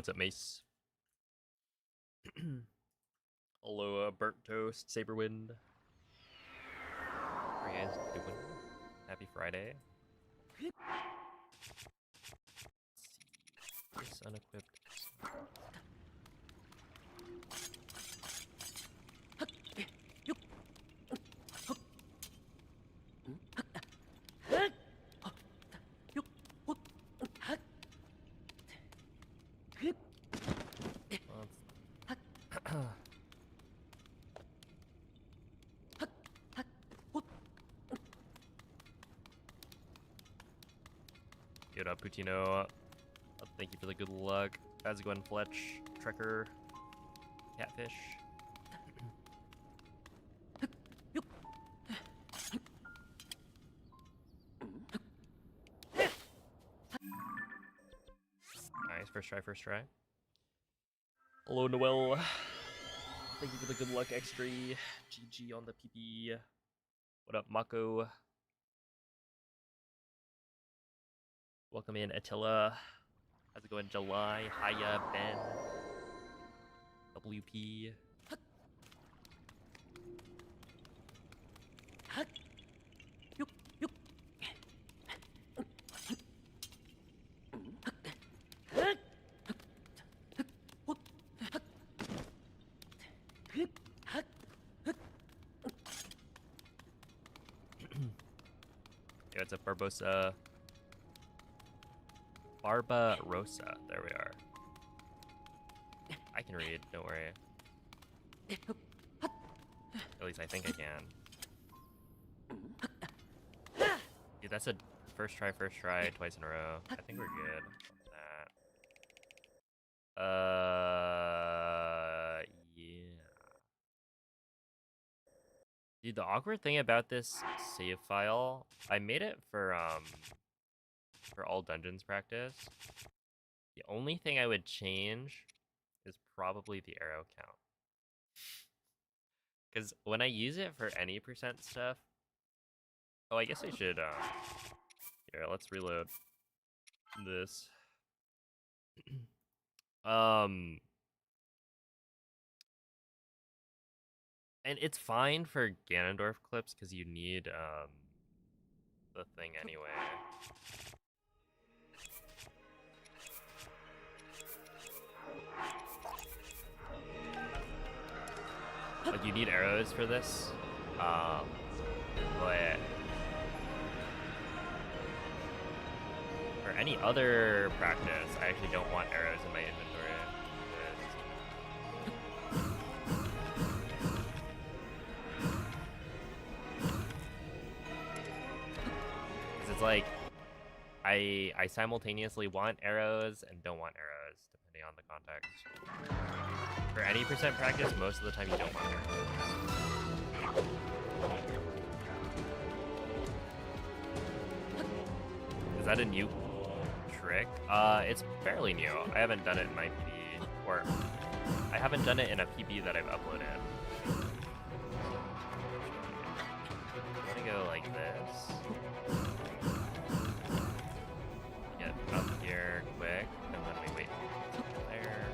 what's up, Mace? Hello, Burnt Toast, Saberwind. How are you guys doing? Happy Friday. Let's see. This unequipped. Good up, Putino. Thank you for the good luck. How's it going, Fletch? Trekker? Catfish? Nice, first try, first try. Hello, Noel. Thank you for the good luck, X3. GG on the PP. What up, Mako? Welcome in, Attila. How's it going, July? Hiya, Ben. WP. Yeah, what's up, Barbosa? Barbarossa. There we are. I can read, don't worry. At least I think I can. Dude, that's a first try, twice in a row. I think we're good with that. Yeah. Dude, the awkward thing about this save file, I made it for all dungeons practice. The only thing I would change is probably the arrow count. Because when I use it for any percent stuff... Oh, I guess I should... Here, let's reload this. And it's fine for Ganondorf clips because you need the thing anyway. Like, you need arrows for this, but for any other practice, I actually don't want arrows in my inventory. Because it's like, I simultaneously want arrows and don't want arrows, depending on the context. For any percent practice, most of the time you don't want arrows. Is that a new trick? It's fairly new. I haven't done it in my PB, or I haven't done it in a PB that I've uploaded. I'm gonna go like this. Get up here quick, and then we wait there.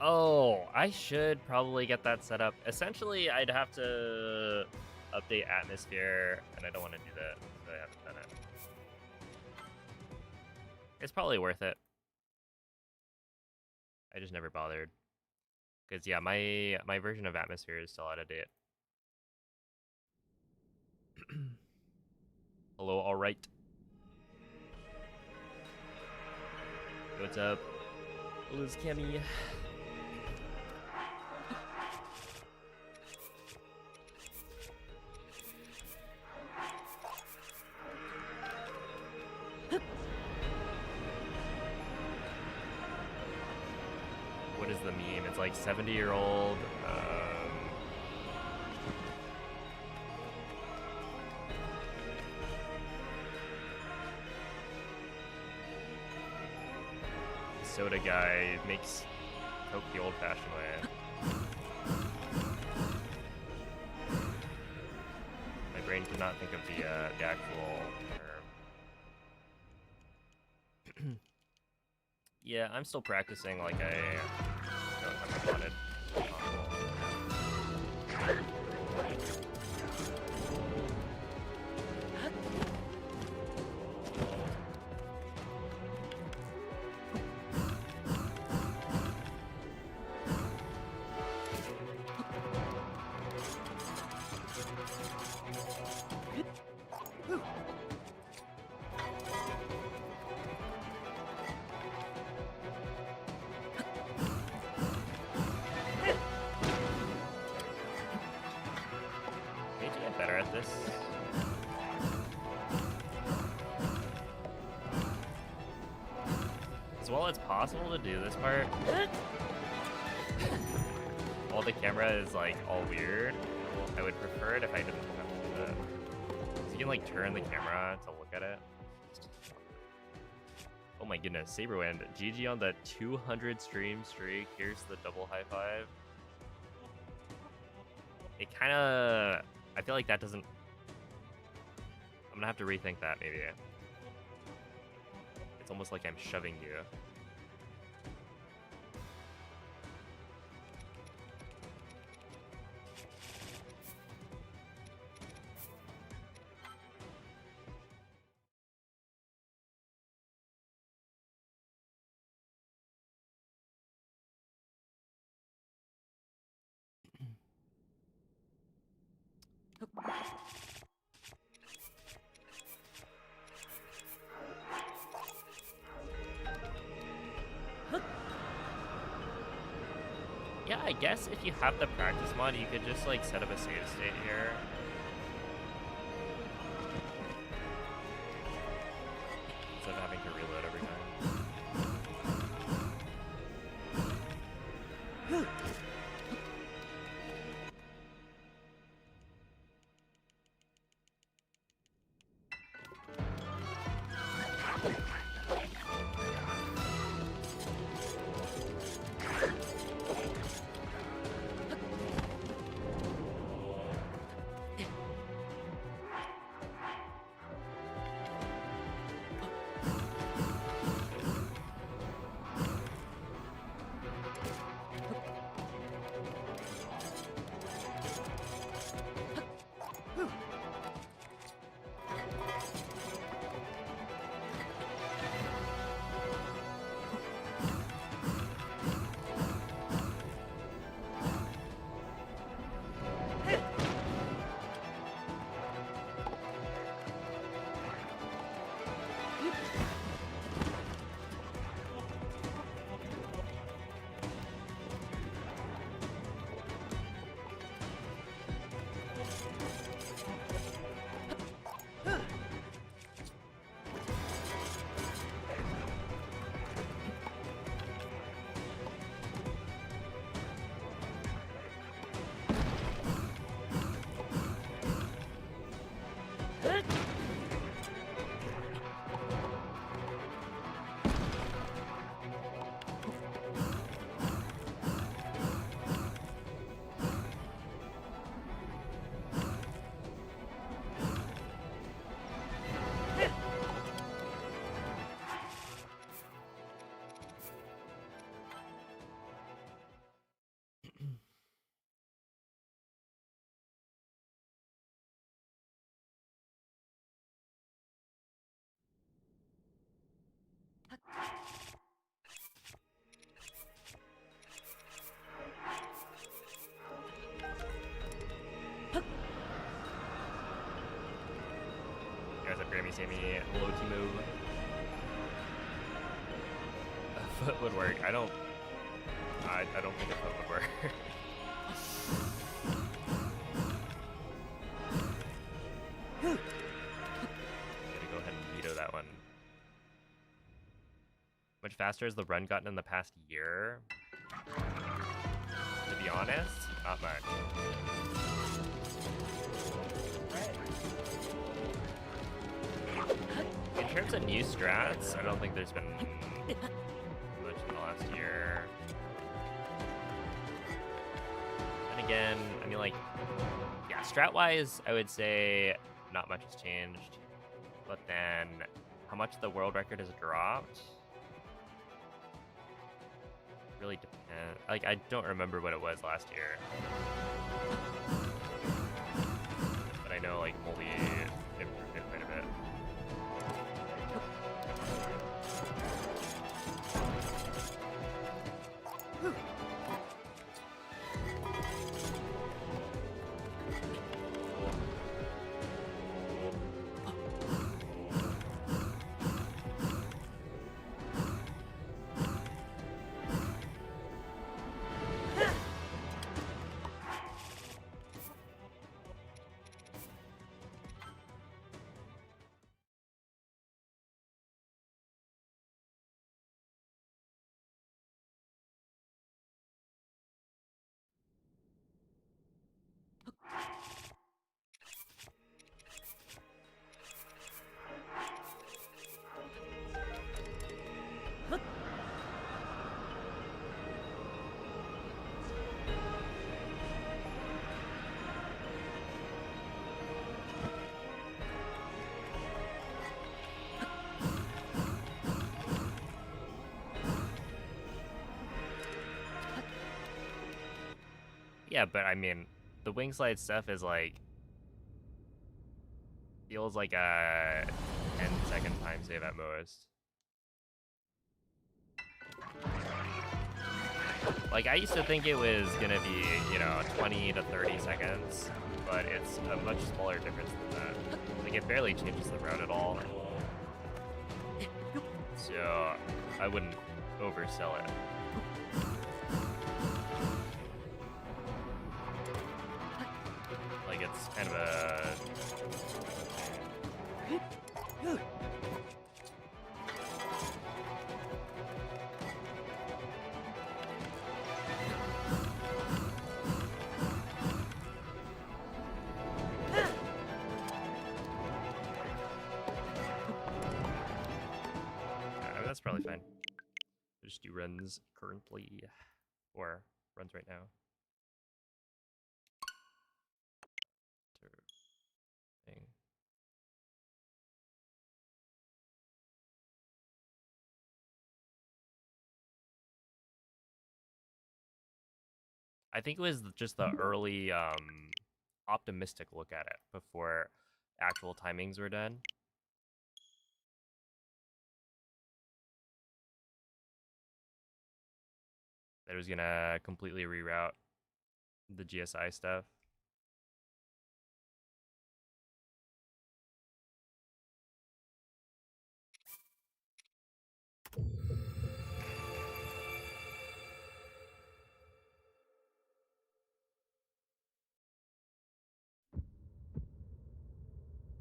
Oh, I should probably get that set up. Essentially, I'd have to update atmosphere, and I don't want to do that, so I haven't done it. It's probably worth it. I just never bothered. Because, yeah, my version of atmosphere is still out of date. Hello, alright. What's up? Liz Cammy. What is the meme? It's like 70-year-old soda guy makes Coke the old-fashioned way. My brain could not think of the actual term. Yeah, I'm still practicing like I don't have a wanted. Better at this. As well, it's possible to do this part while the camera is like all weird. I would prefer it if I didn't have to do that. So you can like turn the camera to look at it. Oh my goodness, Saberwind. GG on the 200 stream streak. Here's the double high five. It kind of... I feel like that doesn't... I'm gonna have to rethink that, maybe. It's almost like I'm shoving you. Yeah, I guess if you have the practice mod, you could just like set up a save state here. Instead of having to reload every time. Guys up Grammy Sammy, low T move. A foot would work. I don't think a foot would work. Gonna go ahead and veto that one. Much faster has the run gotten in the past year? To be honest, not much. In terms of new strats, I don't think there's been much last year. And again, I mean, like, yeah, strat-wise, I would say not much has changed. But then, how much the world record has dropped really depends. Like, I don't remember what it was last year. But I know, like, Moldy improved it quite a bit. Yeah, but I mean, the wing slide stuff is like, feels like a 10-second time save at most. Like, I used to think it was gonna be, you know, 20 to 30 seconds, but it's a much smaller difference than that. Like, it barely changes the route at all. So, I wouldn't oversell it. Like, it's kind of a... That's probably fine. I just do runs currently, or runs right now. Thing. I think it was just the early optimistic look at it before actual timings were done. That it was gonna completely reroute the GSI stuff.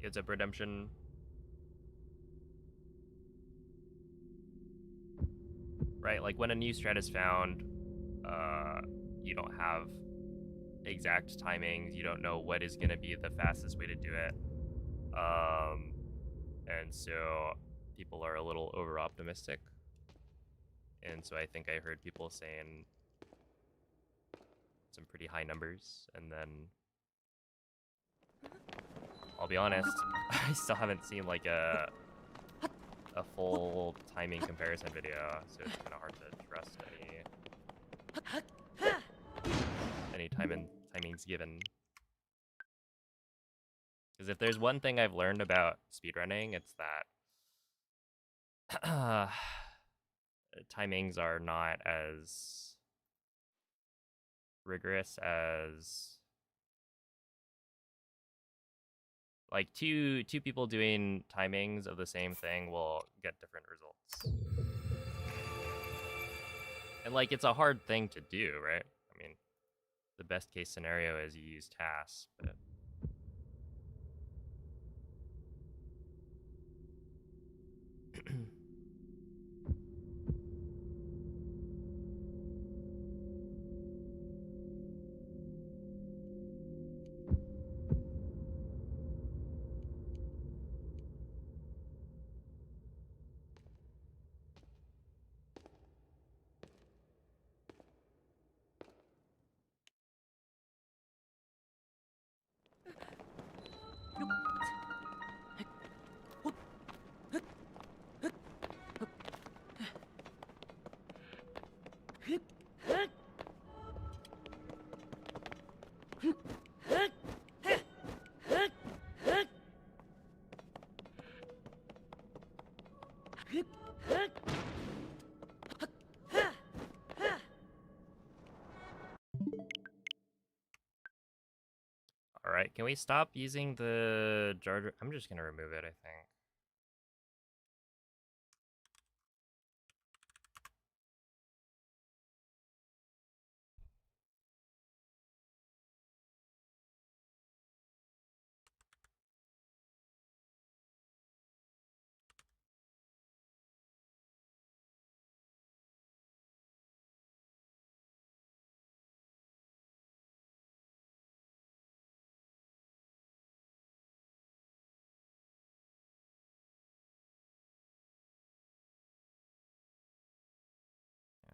It's a redemption. Right, like when a new strat is found, you don't have exact timings. You don't know what is gonna be the fastest way to do it. And so people are a little over optimistic. And so I think I heard people saying some pretty high numbers, and then I'll be honest, I still haven't seen like a full timing comparison video, so it's kind of hard to trust any timings given. Because if there's one thing I've learned about speedrunning, it's that timings are not as rigorous as like two people doing timings of the same thing will get different results. And like it's a hard thing to do, right? I mean, the best case scenario is you use tasks, but All right, can we stop using the jar? I'm just gonna remove it, I think.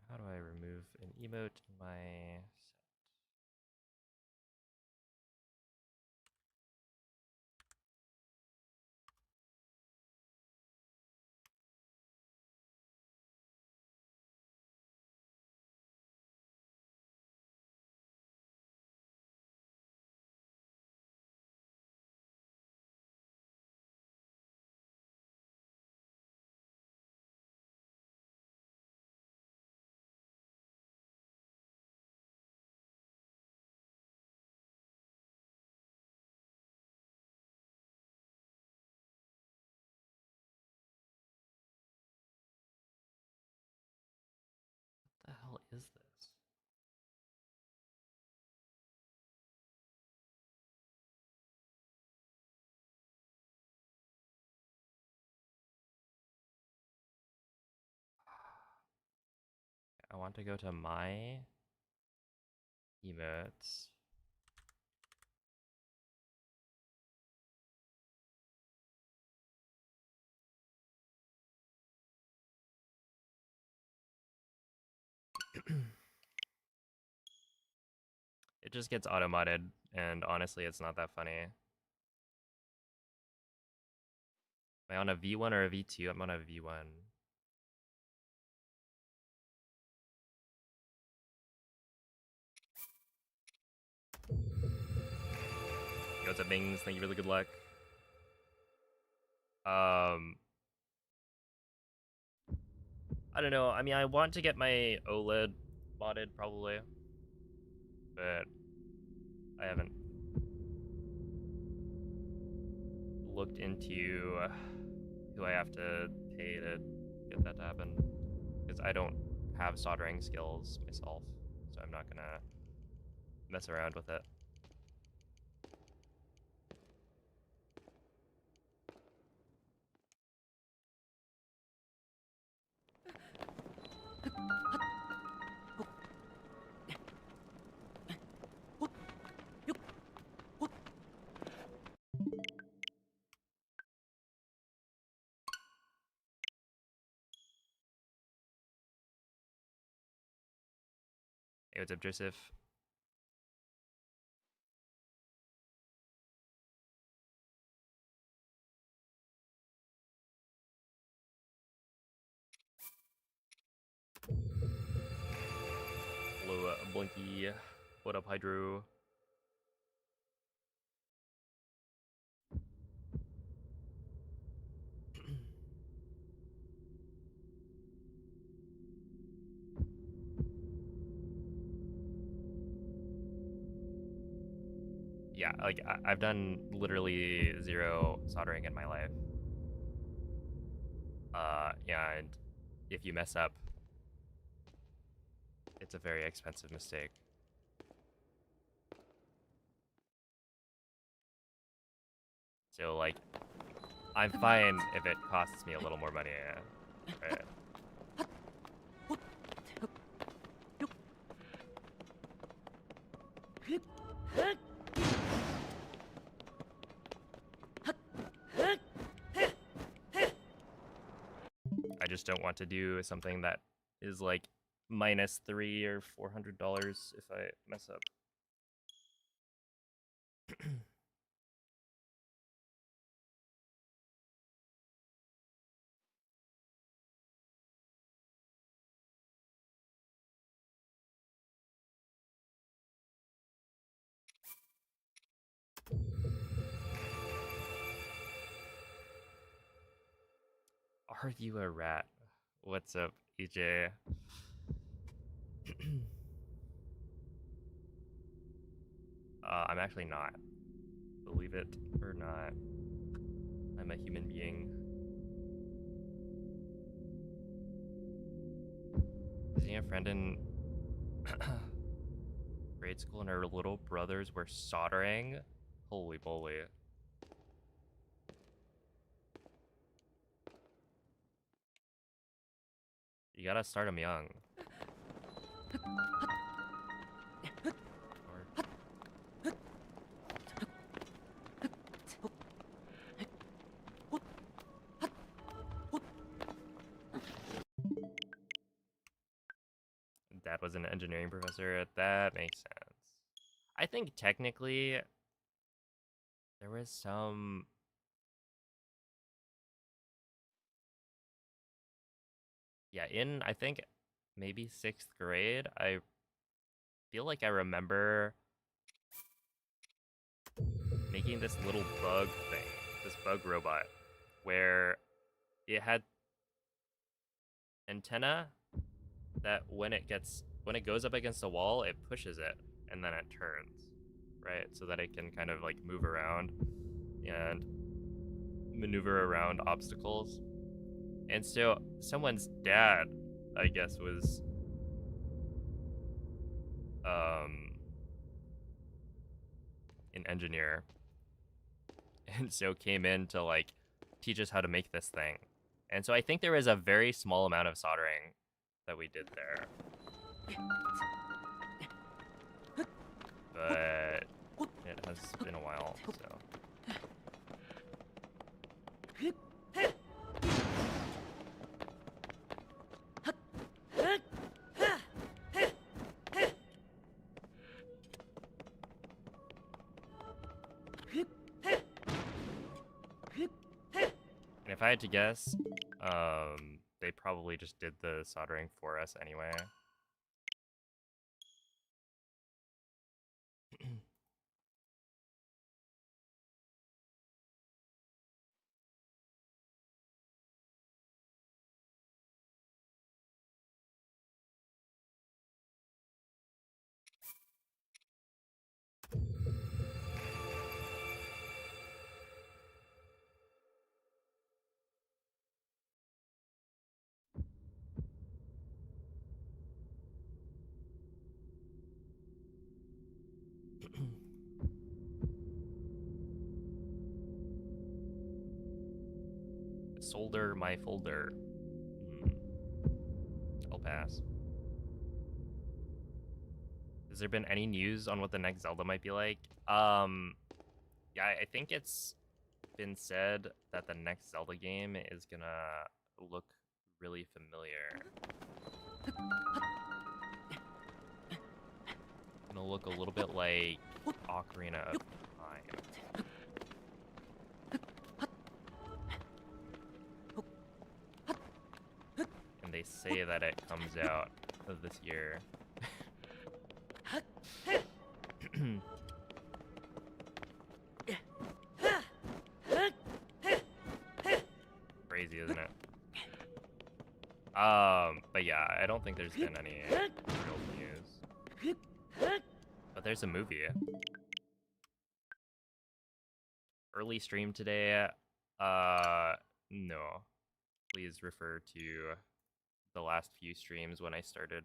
How do I remove an emote in my set? What the hell is this? I want to go to my emotes. It just gets auto-modded, and honestly, it's not that funny. Am I on a V1 or a V2? I'm on a V1. Yo, what's up, Bings? Thank you for the good luck. I don't know. I mean, I want to get my OLED modded, probably. But I haven't looked into who I have to pay to get that to happen. Because I don't have soldering skills myself. So I'm not gonna mess around with it. Hey, what's up, Joseph? Hello, Blinky. What up, Hydro? Yeah, like I've done literally 0 soldering in my life. Yeah, and if you mess up, it's a very expensive mistake. So like, I'm fine if it costs me a little more money. Right? I just don't want to do something that is like -$300 or $400 if I mess up. Are you a rat? What's up, EJ? I'm actually not. Believe it or not. I'm a human being. Visiting a friend in grade school and her little brothers were soldering. Holy moly. You gotta start them young. Dad was an engineering professor. That makes sense. I think technically there was some. Yeah, in I think maybe 6th grade, I feel like I remember making this little bug thing, this bug robot, where it had antenna that when it goes up against a wall, it pushes it and then it turns, right? So that it can kind of like move around and maneuver around obstacles. And so someone's dad, I guess, was an engineer, and so came in to like teach us how to make this thing. And so I think there was a very small amount of soldering that we did there. But it has been a while, so. And if I had to guess, they probably just did the soldering for us anyway. Solder my folder. I'll pass. Has there been any news on what the next Zelda might be like? Yeah, I think it's been said that the next Zelda game is gonna look really familiar. Gonna look a little bit like Ocarina of Time. And they say that it comes out this year. Crazy, isn't it? But yeah, I don't think there's been any real news. But there's a movie. Early stream today. No. Please refer to the last few streams when I started.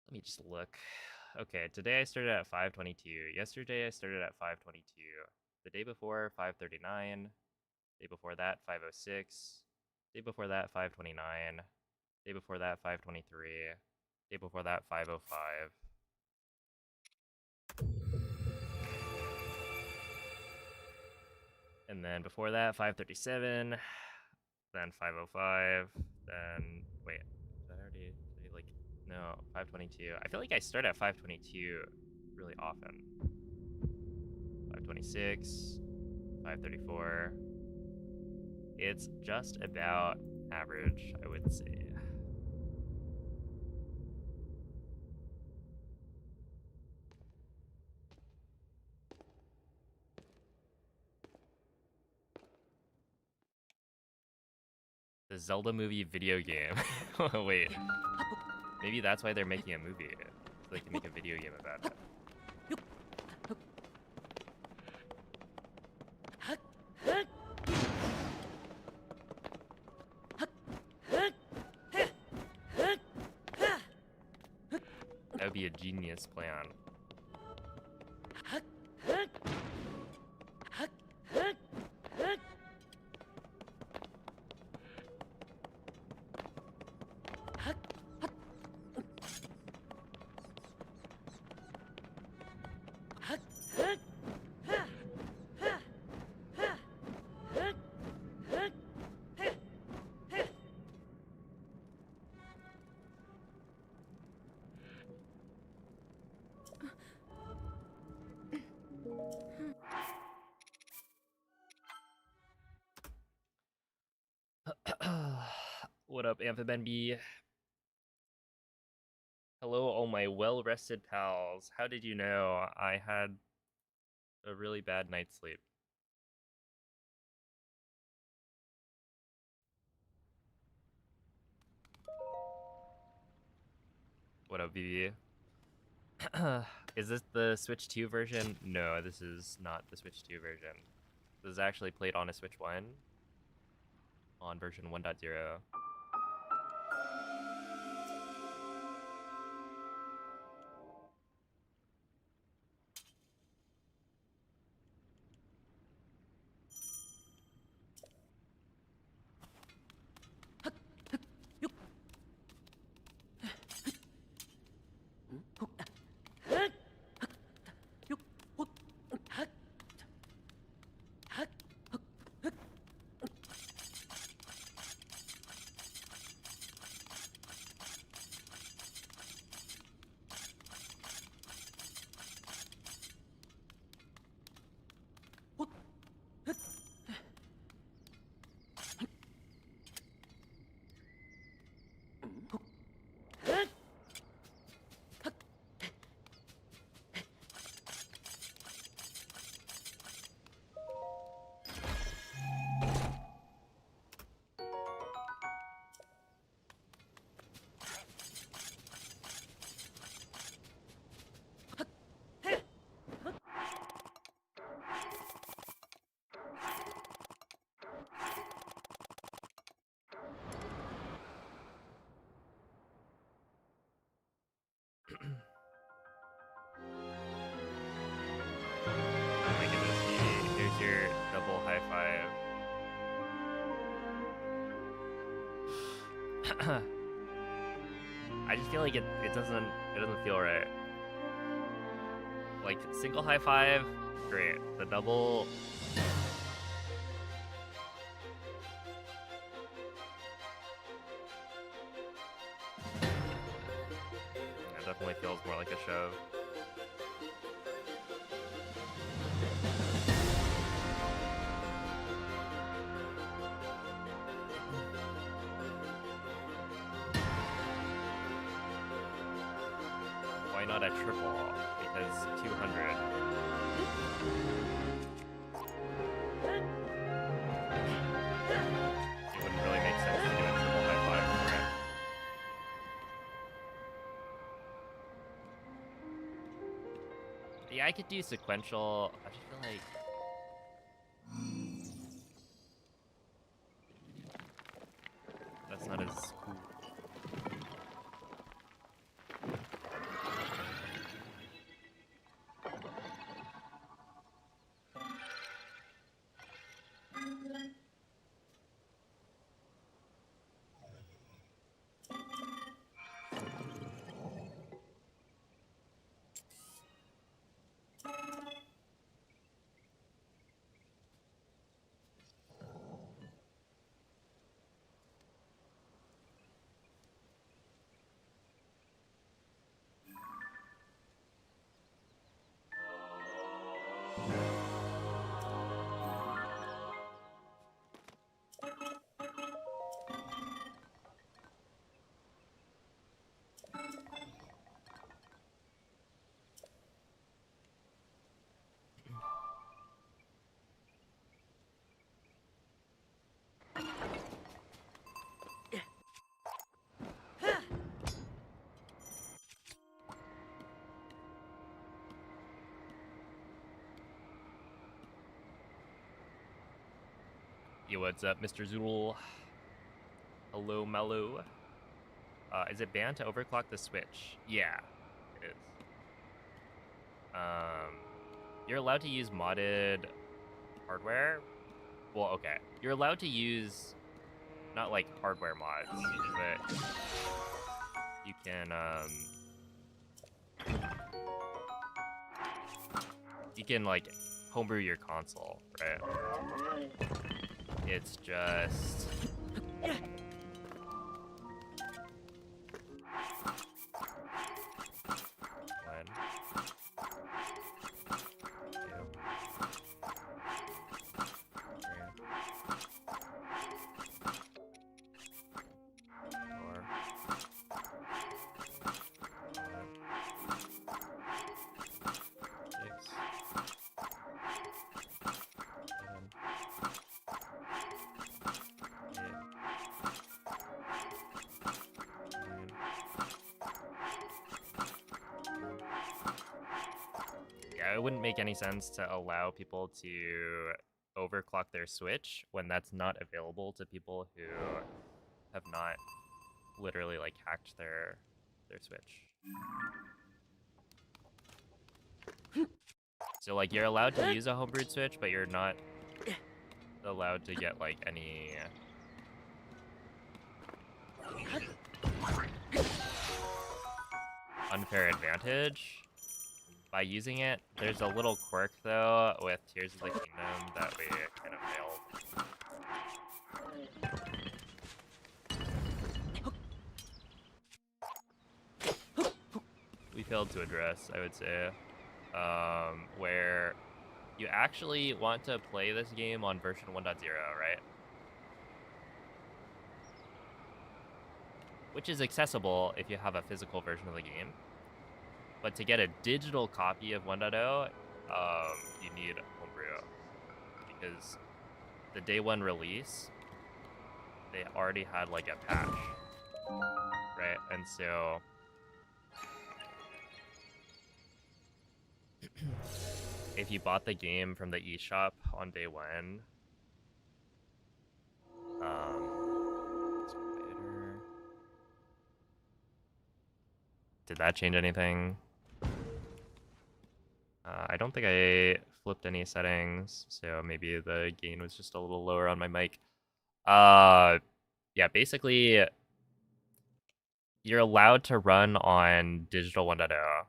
Let me just look. Okay, today I started at 5:22. Yesterday I started at 5:22. The day before 5:39. Day before that 5:06. Day before that 5:29. Day before that 5:23. Day before that 5:05. And then before that 5:37. Then 5:05. Then wait, did I already like no 5:22? I feel like I start at 5:22 really often. 5:26. 5:34. It's just about average, I would say. The Zelda movie video game. Wait. Maybe that's why they're making a movie. So they can make a video game about it. That would be a genius plan. What up, AmphibenB? Hello, all my well-rested pals. How did you know I had a really bad night's sleep? What up, BB? Is this the Switch 2 version? No, this is not the Switch 2 version. This is actually played on a Switch 1 on version 1.0. Oh my goodness, BB. Here's your double high five. I just feel like it doesn't feel right. Like single high five, great. The double, it definitely feels more like a shove. Why not a triple? Because 200. It wouldn't really make sense to do a triple high five for it. Yeah, I could do sequential. I just feel like that's not as cool. Yo, what's up, Mr. Zoodle? Hello, Mellow. Is it banned to overclock the Switch? Yeah, it is. You're allowed to use modded hardware. Well, okay. You're allowed to use not like hardware mods, but you can like homebrew your console, right? It's just one, two, yeah, it wouldn't make any sense to allow people to overclock their Switch when that's not available to people who have not literally like hacked their Switch. So like you're allowed to use a homebrewed Switch, but you're not allowed to get like any unfair advantage by using it. There's a little quirk though with Tears of the Kingdom that we kind of failed. We failed to address, I would say, where you actually want to play this game on version 1.0, right? Which is accessible if you have a physical version of the game. But to get a digital copy of 1.0, you need homebrew. Because the day one release, they already had like a patch, right? And so if you bought the game from the eShop on day one, did that change anything? I don't think I flipped any settings, so maybe the gain was just a little lower on my mic. Yeah, basically, you're allowed to run on digital 1.0.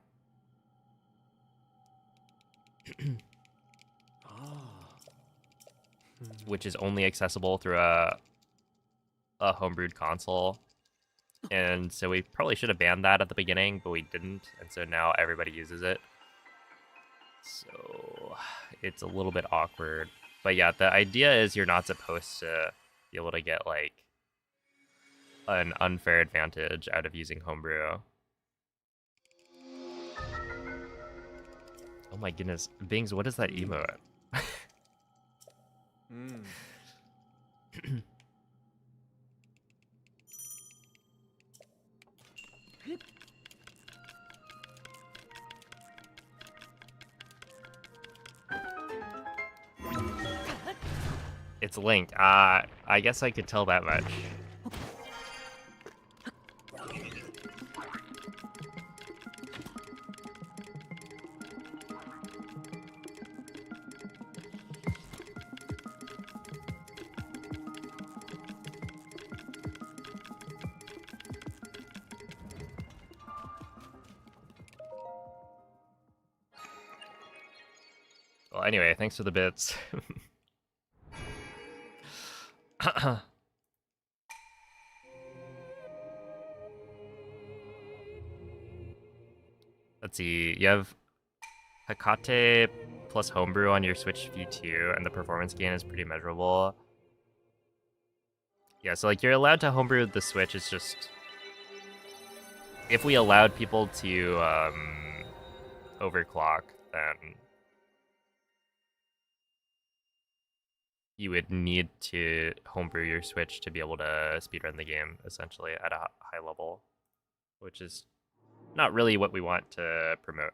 Which is only accessible through a homebrewed console. And so we probably should have banned that at the beginning, but we didn't, and so now everybody uses it. So it's a little bit awkward. But yeah, the idea is you're not supposed to be able to get like an unfair advantage out of using homebrew. Oh my goodness, Bings, what is that emote? It's Link. I guess I could tell that much. Well, anyway, thanks for the bits. Let's see, you have Hekate plus homebrew on your Switch V2, and the performance gain is pretty measurable. Yeah, so like you're allowed to homebrew the Switch, it's just if we allowed people to overclock, then you would need to homebrew your Switch to be able to speedrun the game, essentially, at a high level, which is not really what we want to promote.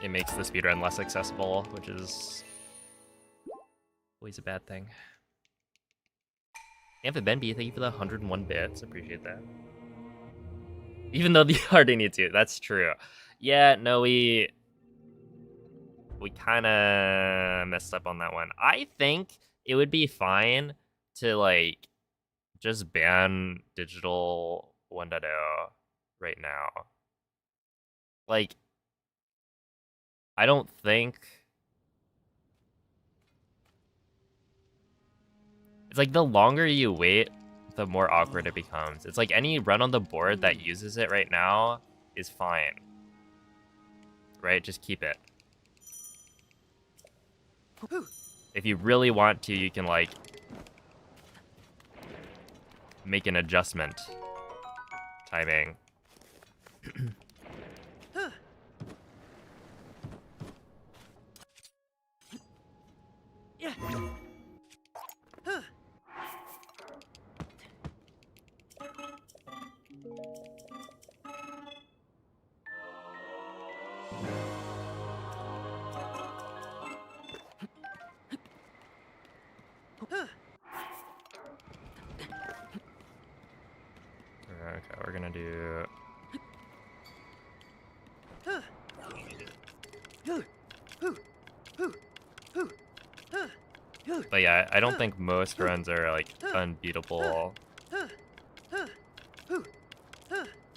It makes the speedrun less accessible, which is Always a bad thing. Amphib Benby, thank you for the 101 bits. Appreciate that. Even though the already need to. That's true. Yeah, no, we kind of messed up on that one. I think it would be fine to, like, just ban digital 1.0 right now. Like, I don't think... It's like the longer you wait, the more awkward it becomes. It's like any run on the board that uses it right now is fine. Right? Just keep it. If you really want to, you can, like, make an adjustment. Timing. Okay, we're gonna do... But yeah, I don't think most runs are, like, unbeatable. I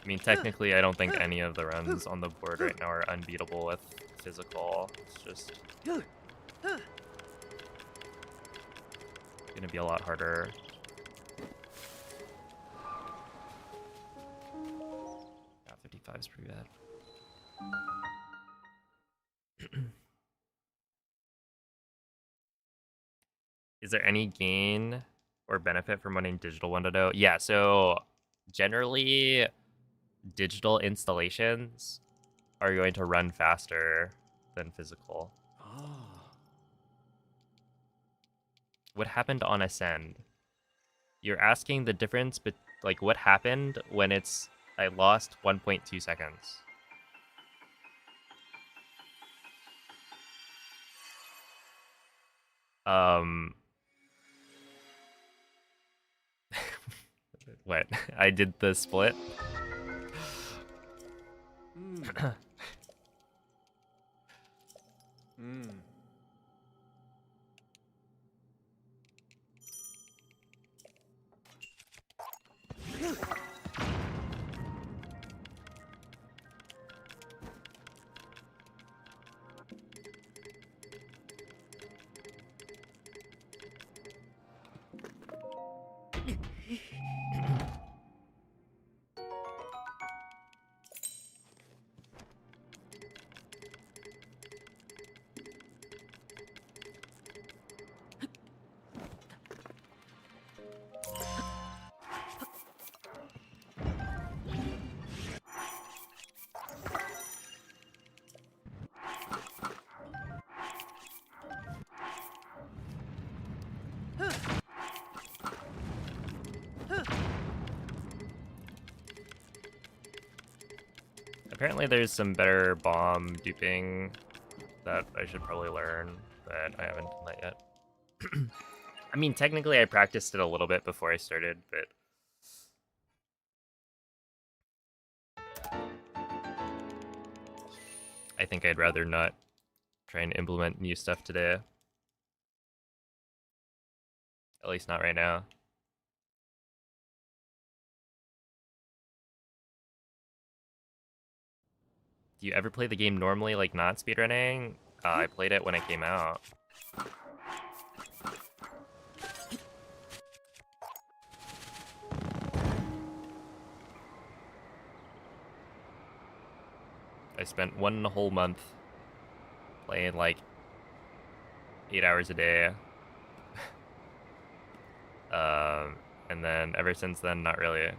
mean, technically, I don't think any of the runs on the board right now are unbeatable with physical. It's just gonna be a lot harder. Yeah, 55 is pretty bad. Is there any gain or benefit from running digital 1.0? Yeah, so generally, digital installations are going to run faster than physical. What happened on Ascend? You're asking the difference, but like what happened when it's... I lost 1.2 seconds. What? I did the split? Apparently there's some better bomb duping that I should probably learn, but I haven't done that yet. I mean, technically I practiced it a little bit before I started, but... I think I'd rather not try and implement new stuff today. At least not right now. Do you ever play the game normally, like not speedrunning? I played it when it came out. I spent 1 whole month playing like 8 hours a day. And then ever since then, not really.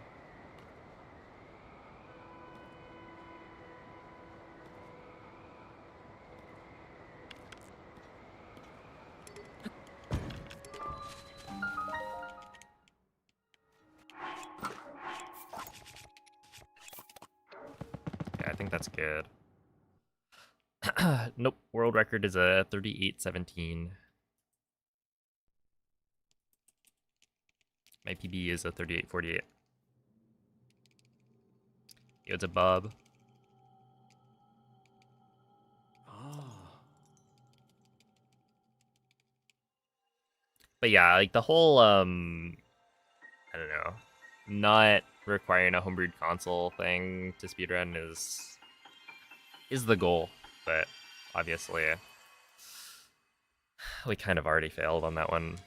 Yeah, I think that's good. Nope, world record is a 38:17. My PB is a 3848. Yo, it's a Bob. But yeah, like the whole I don't know, not requiring a homebrewed console thing to speedrun is the goal, but obviously we kind of already failed on that one.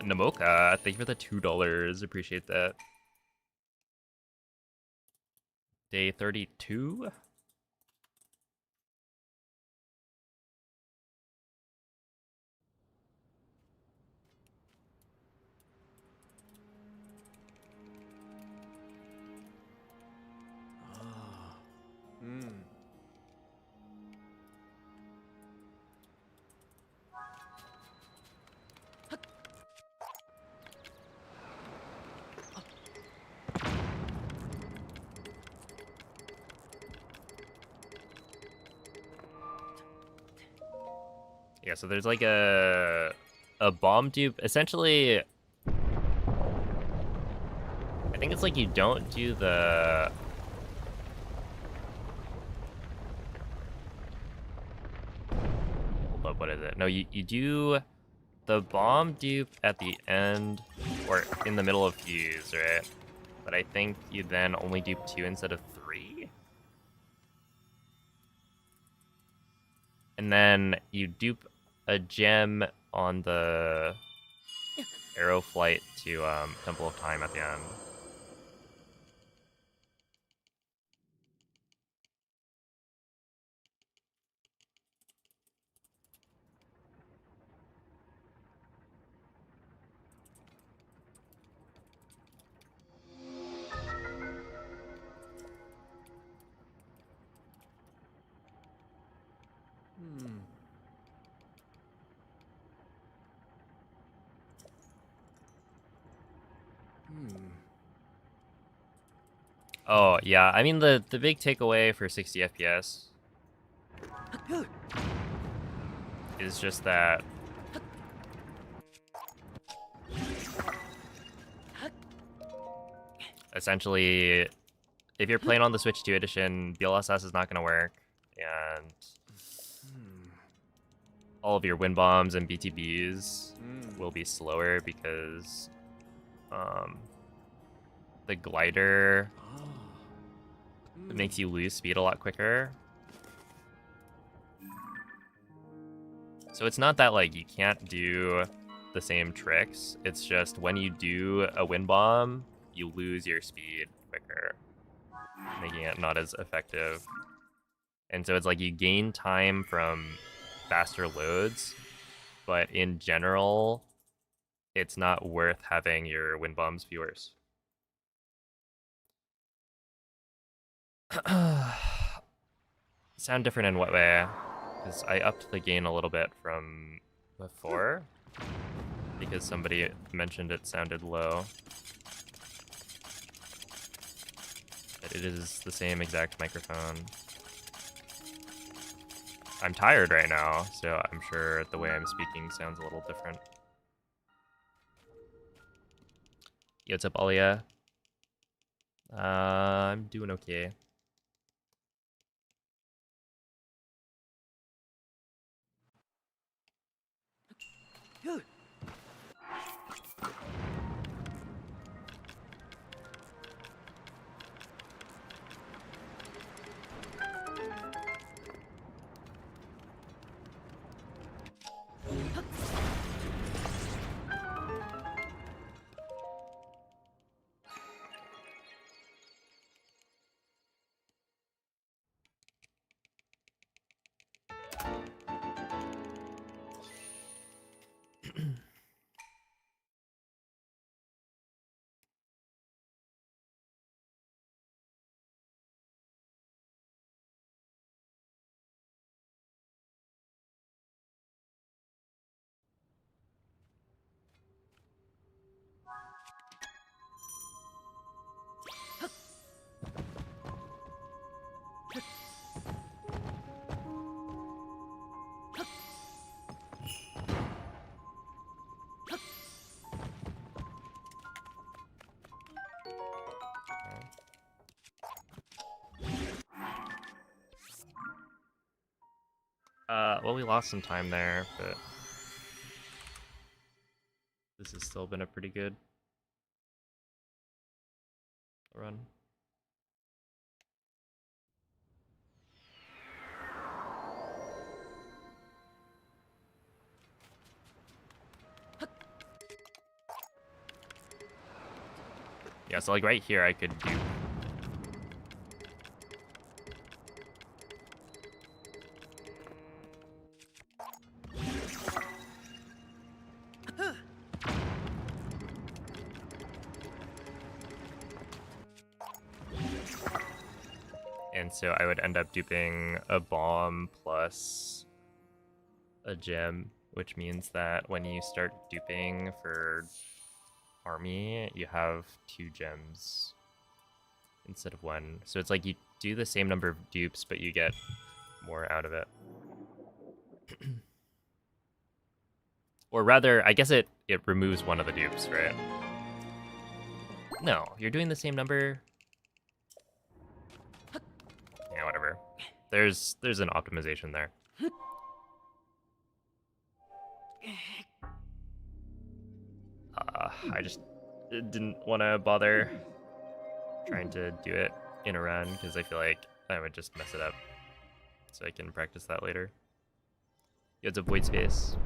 Namoka, thank you for the $2. Appreciate that. Day 32? Yeah, so there's like a bomb dupe. Essentially, I think it's like you don't do the... Hold up, what is it? No, you do the bomb dupe at the end or in the middle of fuse, right? But I think you then only dupe 2 instead of 3. And then you dupe a gem on the arrow flight to Temple of Time at the end. Oh, yeah. I mean, the big takeaway for 60 FPS is just that essentially, if you're playing on the Switch 2 edition, BLSS is not going to work, and all of your wind bombs and BTBs will be slower because the glider makes you lose speed a lot quicker. So it's not that like you can't do the same tricks, it's just when you do a wind bomb, you lose your speed quicker, making it not as effective. And so it's like you gain time from faster loads, but in general, it's not worth having your wind bombs be worse. Sound different in what way? Because I upped the gain a little bit from before, because somebody mentioned it sounded low. But it is the same exact microphone. I'm tired right now, so I'm sure the way I'm speaking sounds a little different. Yo, what's up, Alia? I'm doing okay. Well, we lost some time there, but this has still been a pretty good run. Yeah, so like right here I could do... And so I would end up duping a bomb plus a gem, which means that when you start duping for army, you have 2 gems instead of 1. So it's like you do the same number of dupes, but you get more out of it. Or rather, I guess it removes one of the dupes, right? No, you're doing the same number. Yeah, whatever. There's an optimization there. I just didn't want to bother trying to do it in a run because I feel like I would just mess it up. So I can practice that later. It's a void space.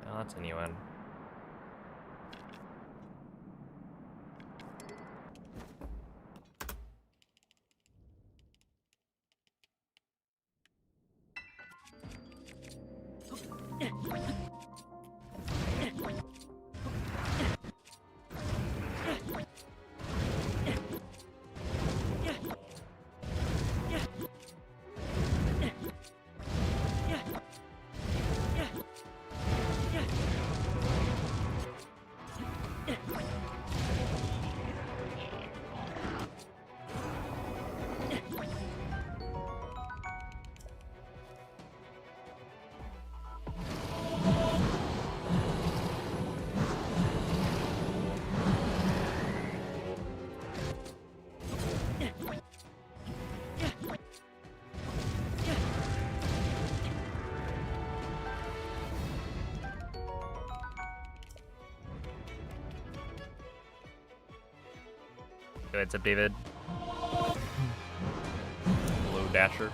Oh, that's a new one. Go ahead, David. Hello, Dasher.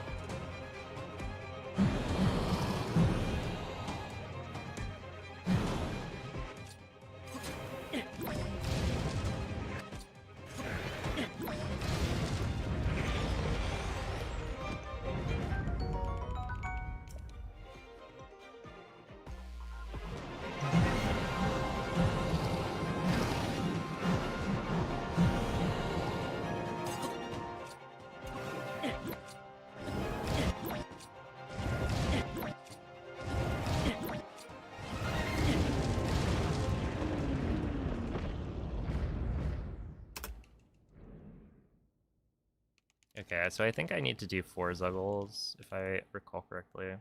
Okay, so I think I need to do 4 Zuggles, if I recall correctly.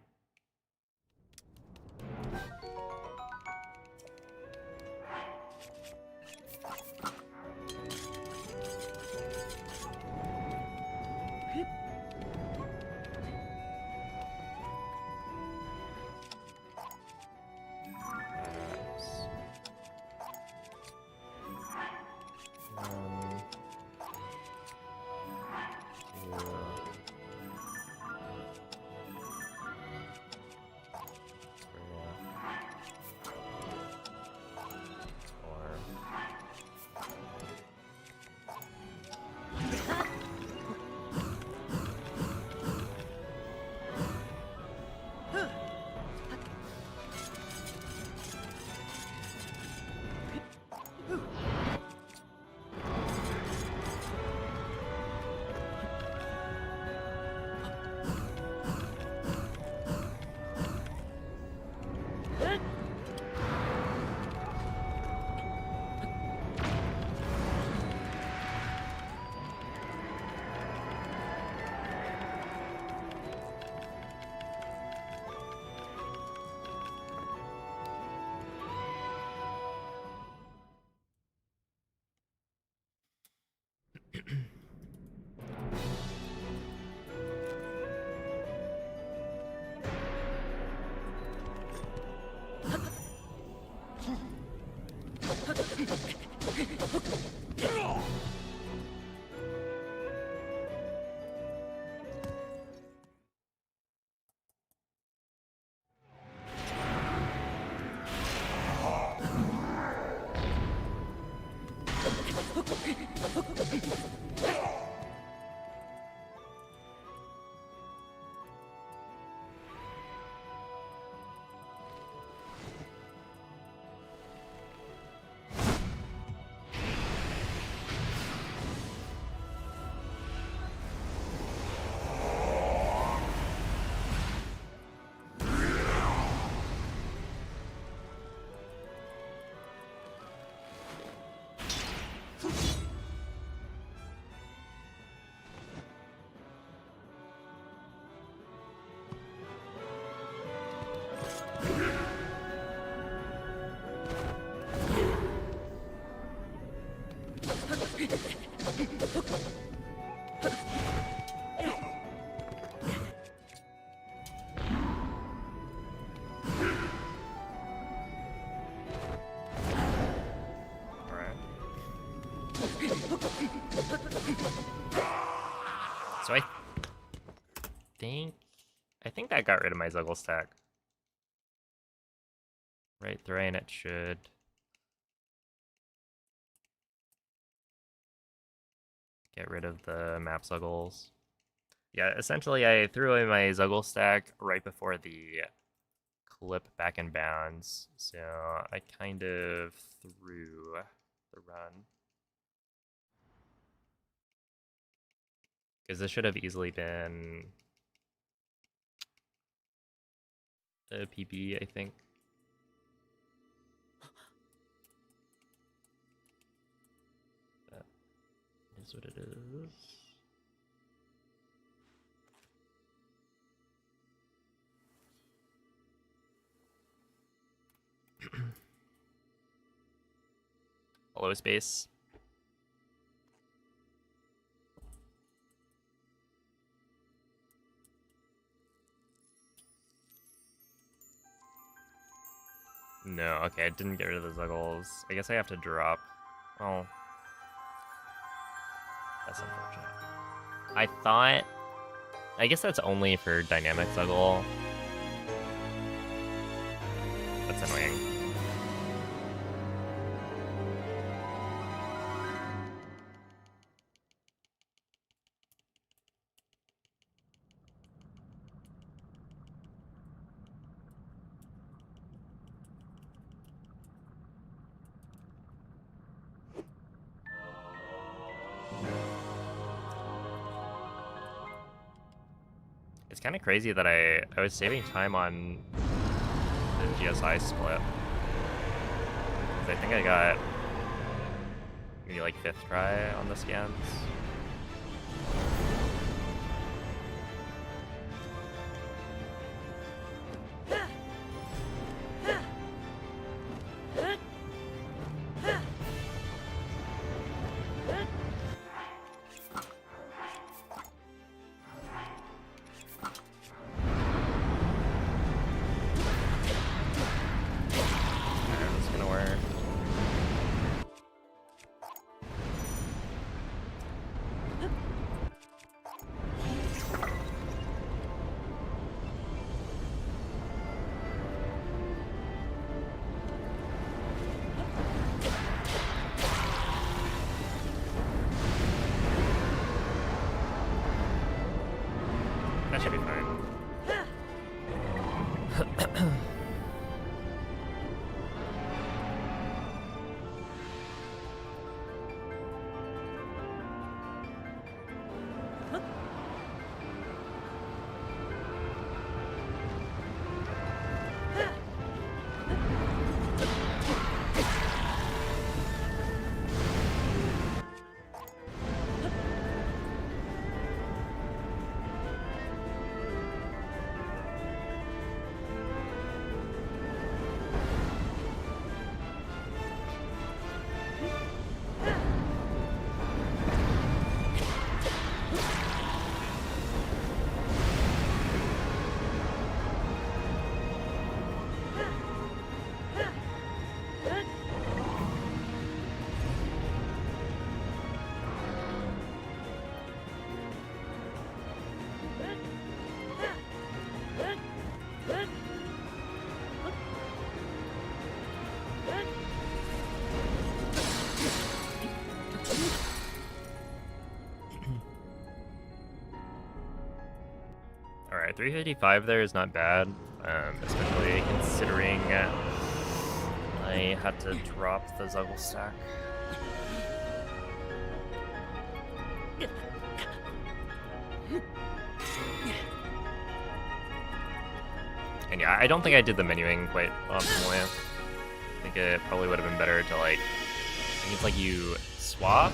So I think that got rid of my Zuggle stack. Right, Thrain, it should. Get rid of the map Zuggles. Yeah, essentially I threw away my Zuggle stack right before the clip back in bounds, so I kind of threw the run. Because this should have easily been the PB, I think. That is what it is. Hello, space. No, okay, I didn't get rid of the Zuggles. I guess I have to drop. Oh. That's unfortunate. I thought... I guess that's only for dynamic juggle. That's annoying. It's kind of crazy that I was saving time on the GSI split. 'Cause I think I got maybe like 5th try on the scans. That should be fine. Alright, 355 there is not bad, especially considering I had to drop the Zuggle stack. And yeah, I don't think I did the menuing quite optimally. I think it probably would have been better to like, I think it's like you swap,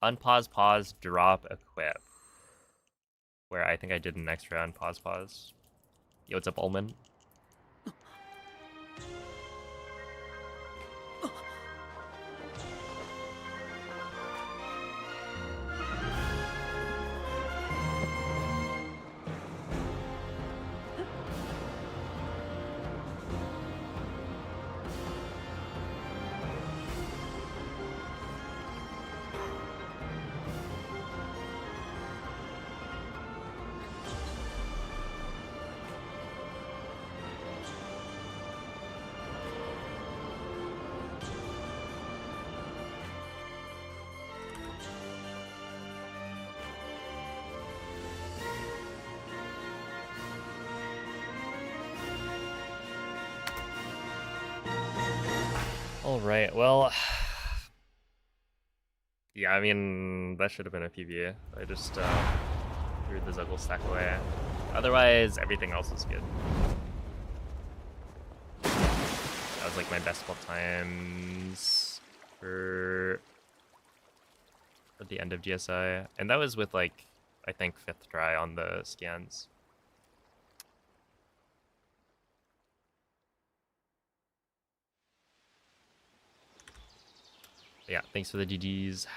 unpause, pause, drop, equip. Where I think I did an extra unpause, pause. Yo, what's up, Ullman? Alright, well... Yeah, I mean, that should have been a PB. I just threw the Zuggle stack away. Otherwise, everything else is good. That was like my best 12 times for the end of GSI. And that was with like, I think 5th try on the scans. Yeah, thanks for the GGs.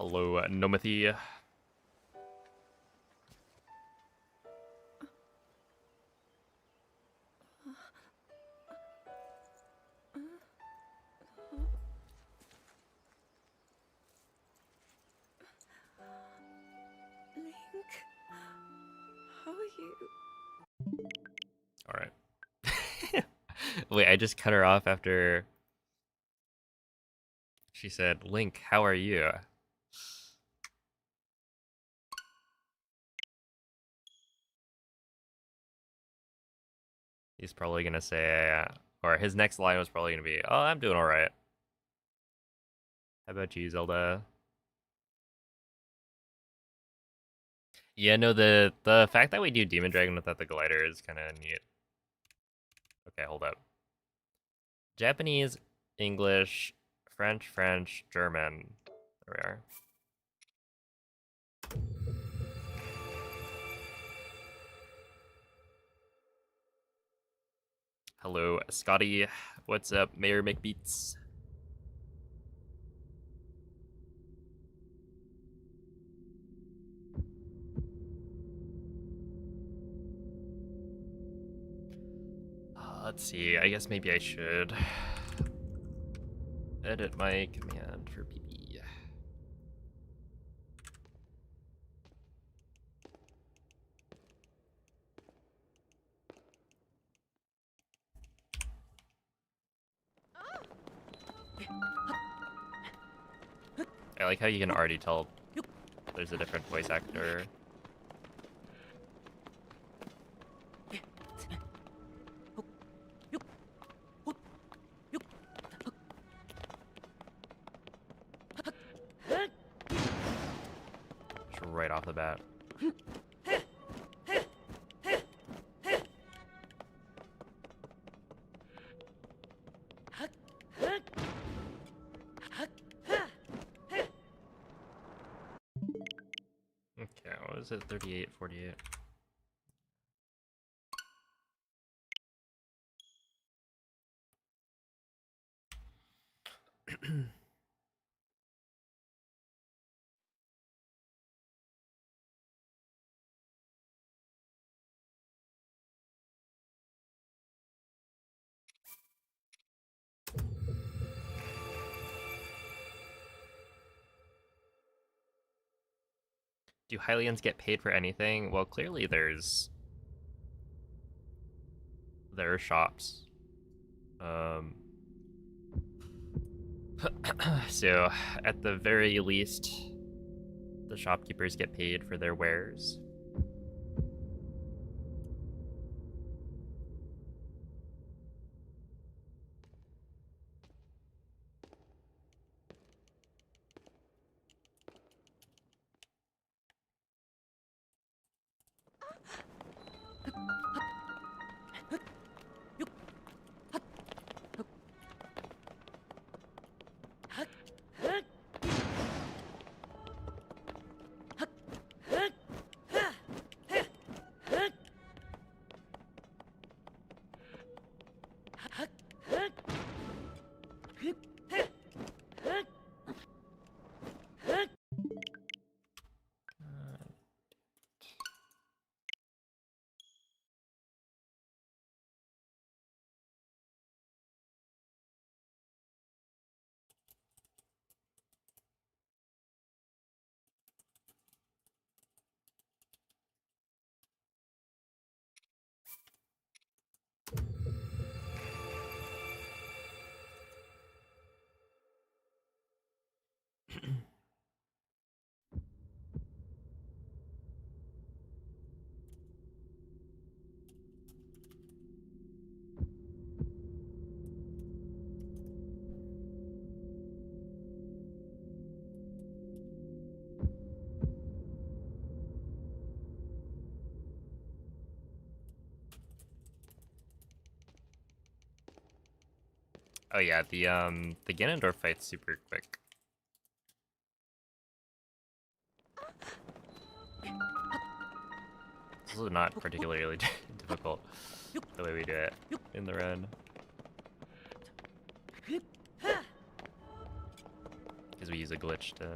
Hello, Nomathy. Link, how are you? Alright. Wait, I just cut her off after she said, Link, how are you? He's probably gonna say, or his next line was probably gonna be, oh, I'm doing alright. How about you, Zelda? Yeah, no, the fact that we do Demon Dragon without the glider is kind of neat. Okay, hold up. Japanese, English, French, German. There we are. Hello, Scotty. What's up, Mayor McBeats? Let's see. I guess maybe I should edit my command for PP. I like how you can already tell there's a different voice actor. Just right off the bat. Okay, what is it? 38, 48. Do Hylians get paid for anything? Well, clearly there are shops. So at the very least, the shopkeepers get paid for their wares. Oh yeah, the Ganondorf fight's super quick. This is not particularly difficult the way we do it in the run. Because we use a glitch to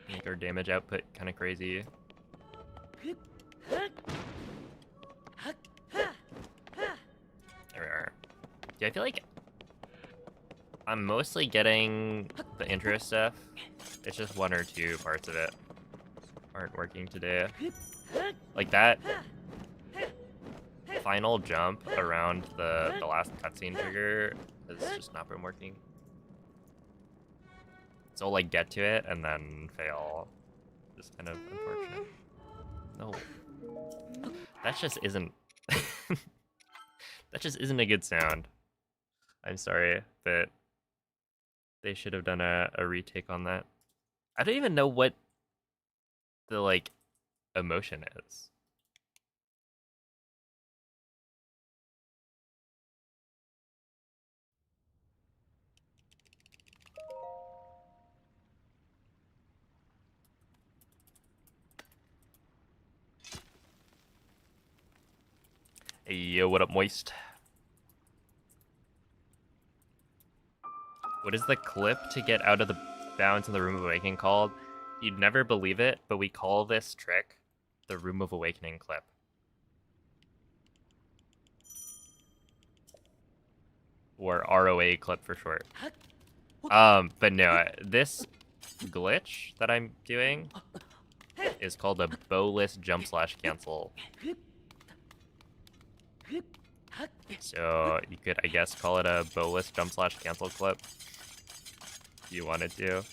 make our damage output kind of crazy. There we are. Yeah, I feel like I'm mostly getting the intro stuff. It's just one or two parts of it aren't working today. Like that final jump around the last cutscene trigger has just not been working. So I'll like get to it and then fail. Just kind of unfortunate. No. That just isn't that just isn't a good sound. I'm sorry, but they should have done a retake on that. I don't even know what the like emotion is. Hey, yo, what up, Moist? What is the clip to get out of the bounds in the Room of Awakening called? You'd never believe it, but we call this trick the Room of Awakening clip. Or ROA clip for short. But no, this glitch that I'm doing is called a bowless jump slash cancel. So you could, I guess, call it a bowless jump slash cancel clip if you wanted to.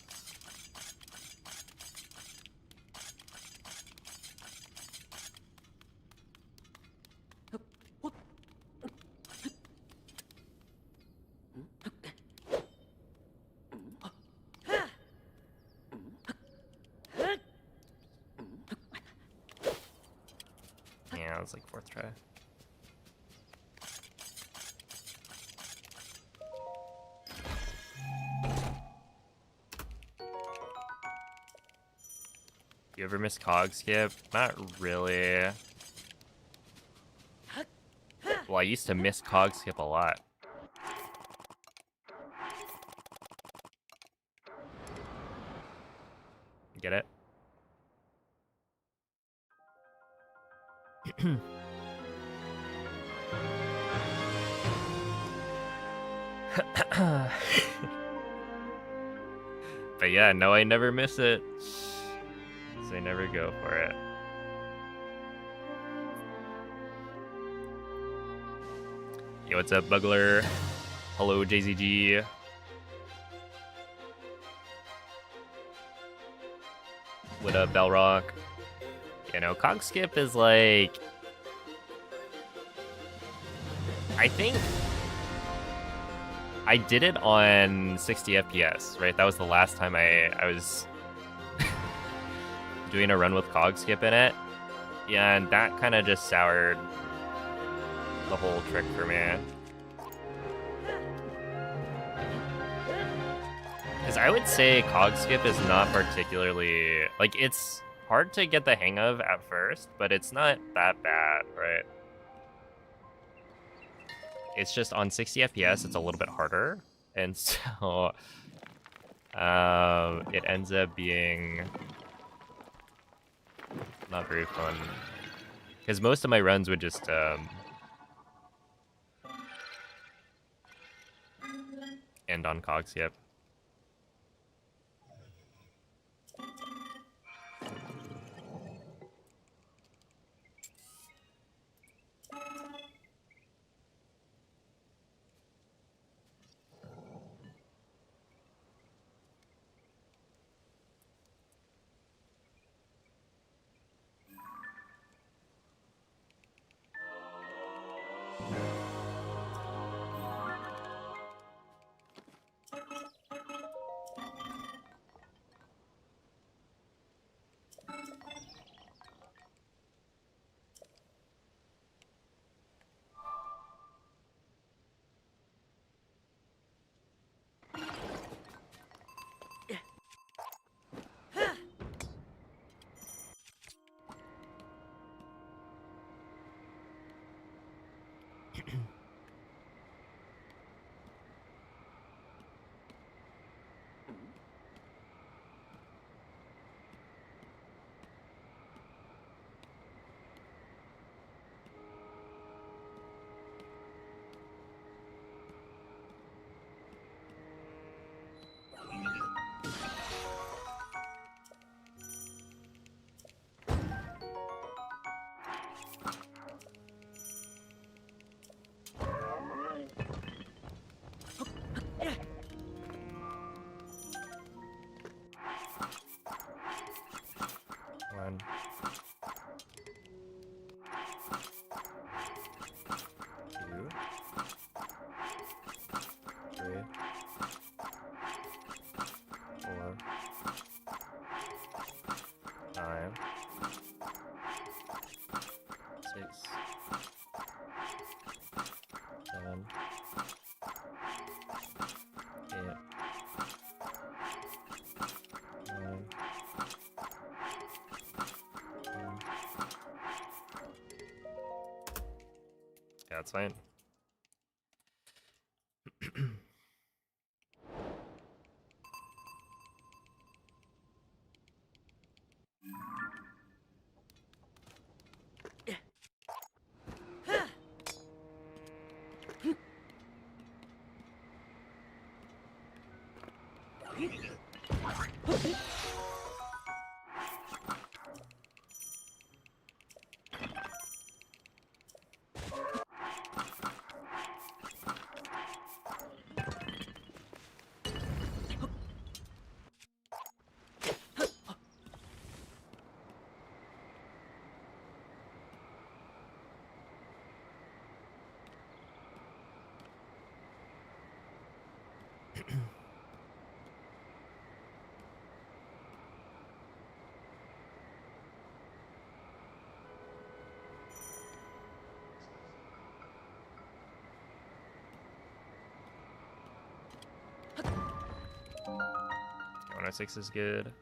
Yeah, it's like fourth try. You ever miss cog skip? Not really. Well, I used to miss cog skip a lot. Get it? But yeah, no, I never miss it. So I never go for it. Yo, what's up, Bugler? Hello, JZG. What up, Belrock? You know, cog skip is like... I think I did it on 60 FPS, right? That was the last time I was doing a run with cog skip in it. Yeah, and that kind of just soured the whole trick for me. Because I would say cog skip is not particularly... Like, it's hard to get the hang of at first, but it's not that bad, right? It's just on 60 FPS, it's a little bit harder. And so it ends up being not very fun. Because most of my runs would just end on cog skip. That's fine. .106 is good.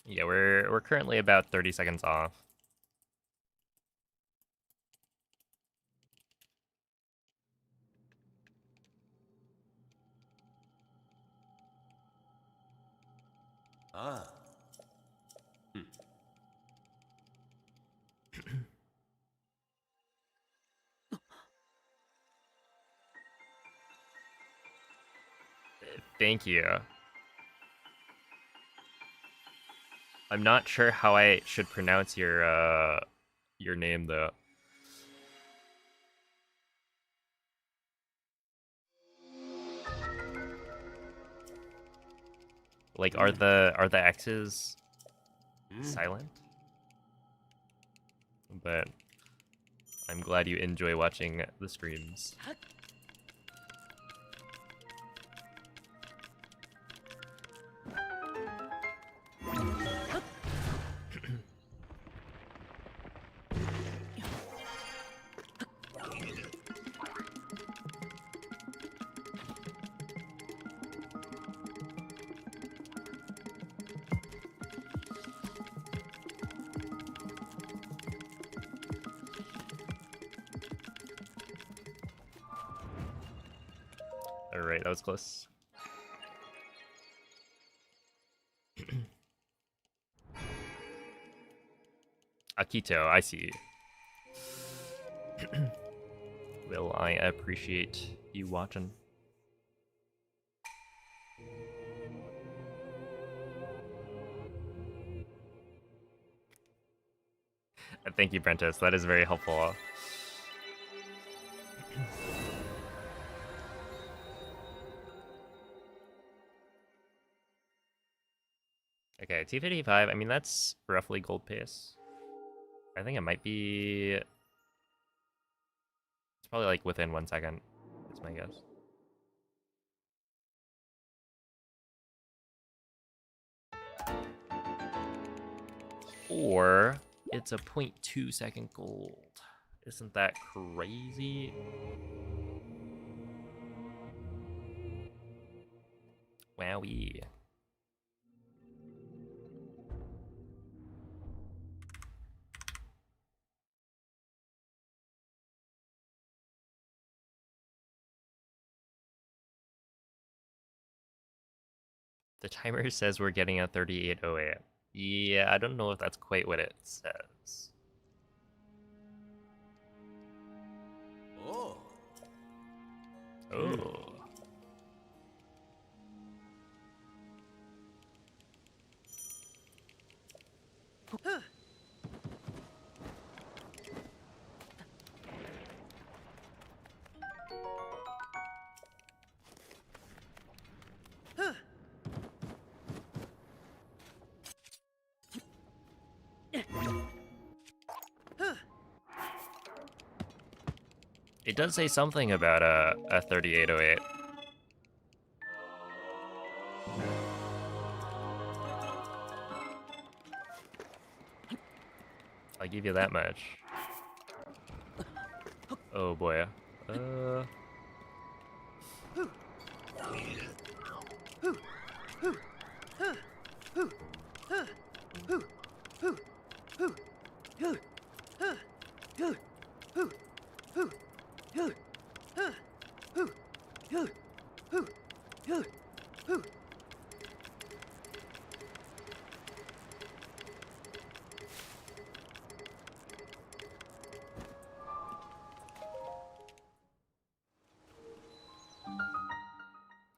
Yeah, we're currently about 30 seconds off. Ah. Thank you. I'm not sure how I should pronounce your name though. Like, are the X's silent? But I'm glad you enjoy watching the streams. Alright, that was close. Akito, I see. Well, I appreciate you watching. Thank you, Prentice. That is very helpful. Okay, T55. I mean, that's roughly gold pace. I think it might be... It's probably like within 1 second. That's my guess. Or it's a 0.2 second gold. Isn't that crazy? Wowie. The timer says we're getting a 3808. Yeah, I don't know if that's quite what it says. Oh. Oh. It does say something about a 3808. I'll give you that much. Oh boy.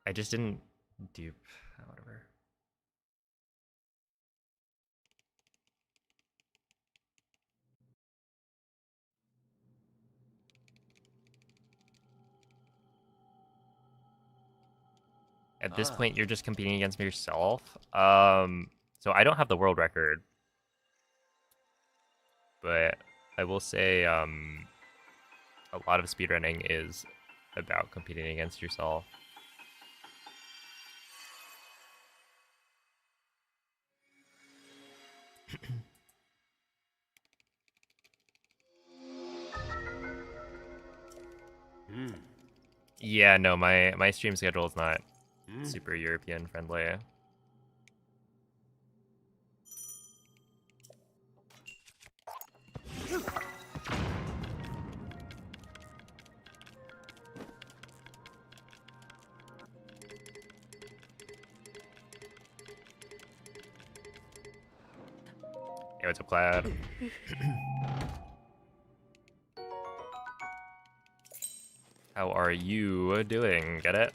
I just didn't dupe. Whatever. At this point, you're just competing against yourself. So I don't have the world record, but I will say, a lot of speedrunning is about competing against yourself. Yeah, no, my stream schedule is not super European friendly. Hey, what's up, Cloud? How are you doing? Get it?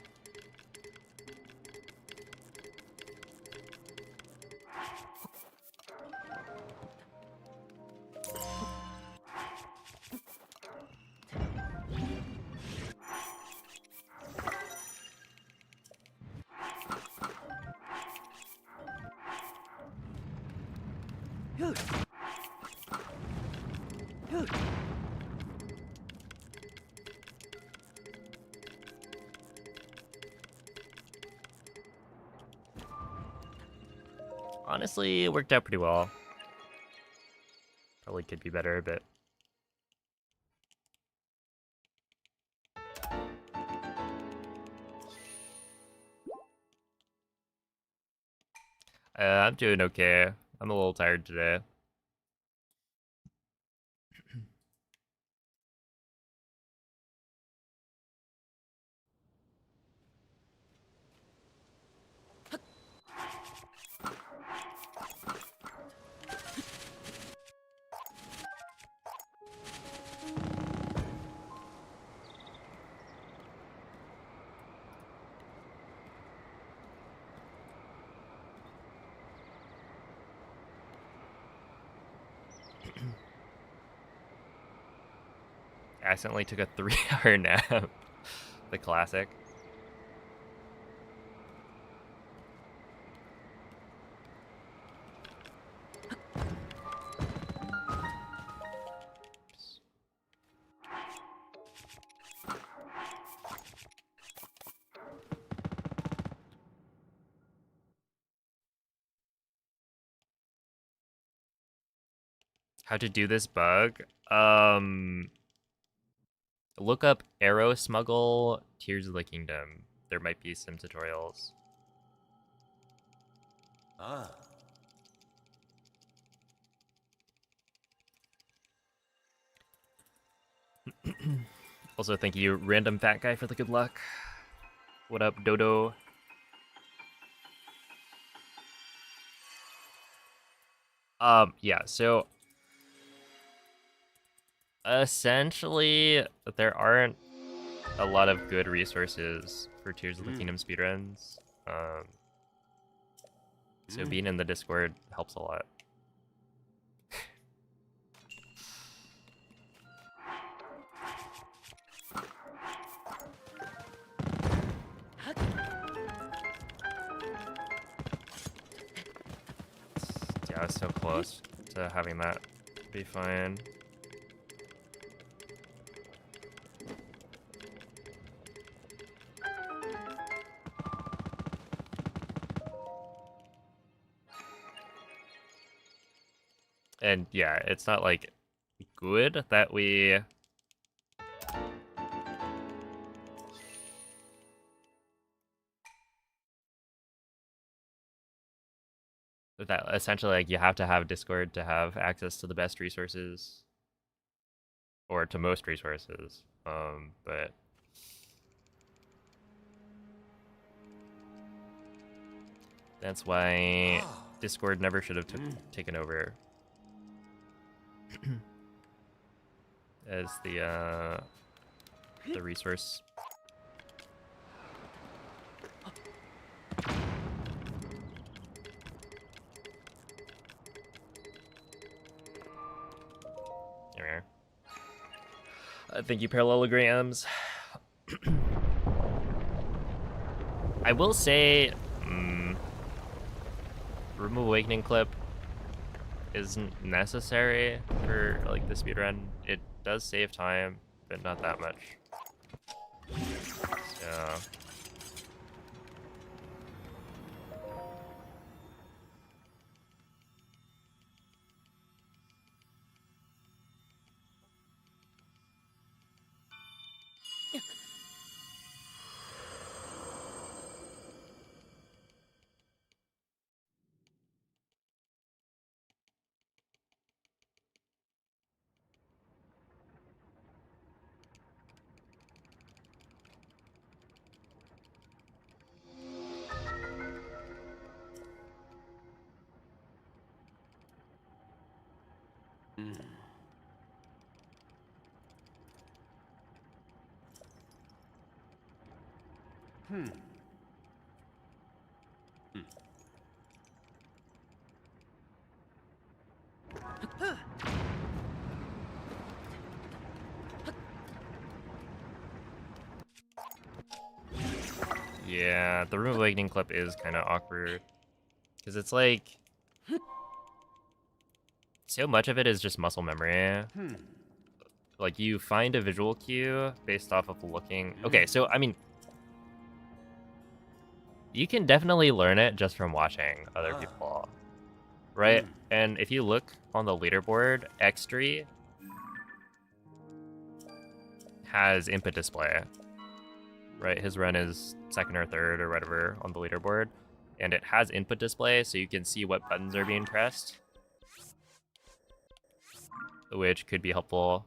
Honestly, it worked out pretty well. Probably could be better, but I'm doing okay. I'm a little tired today. I accidentally took a 3-hour nap. The classic. How to do this bug? Look up Arrow Smuggle Tears of the Kingdom. There might be some tutorials. Also, thank you, Random Fat Guy, for the good luck. What up, Dodo? Yeah, so essentially, there aren't a lot of good resources for Tears of the Kingdom speedruns. So being in the Discord helps a lot. Yeah, I was so close to having that be fine. And yeah, it's not like good that we that essentially like you have to have Discord to have access to the best resources or to most resources. But that's why Discord never should have taken over as the resource. There we are. Thank you, parallelograms. I will say, Room of Awakening clip isn't necessary for like the speedrun. It does save time, but not that much. So yeah, the Room of Awakening clip is kind of awkward because it's like so much of it is just muscle memory. Like you find a visual cue based off of looking. Okay, so I mean, you can definitely learn it just from watching other people, right? And if you look on the leaderboard, X3 has input display, right? His run is second or third or whatever on the leaderboard, and it has input display so you can see what buttons are being pressed, which could be helpful.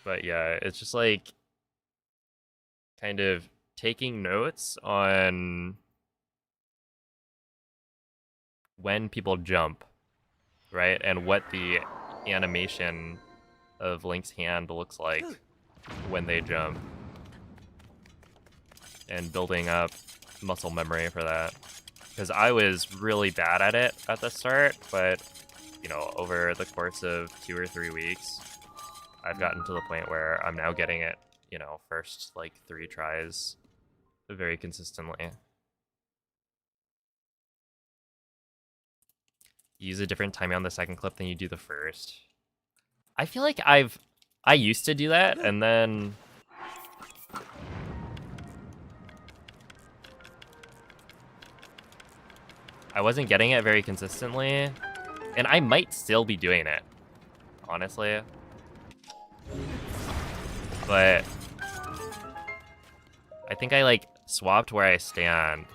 But yeah, it's just like kind of taking notes on when people jump, right? And what the animation of Link's hand looks like when they jump. And building up muscle memory for that. Because I was really bad at it at the start, but, you know, over the course of 2 or 3 weeks, I've gotten to the point where I'm now getting it, you know, first, like, 3 tries very consistently. You use a different timing on the second clip than you do the first. I feel like I used to do that, and then I wasn't getting it very consistently, and I might still be doing it, honestly. But I think I like swapped where I stand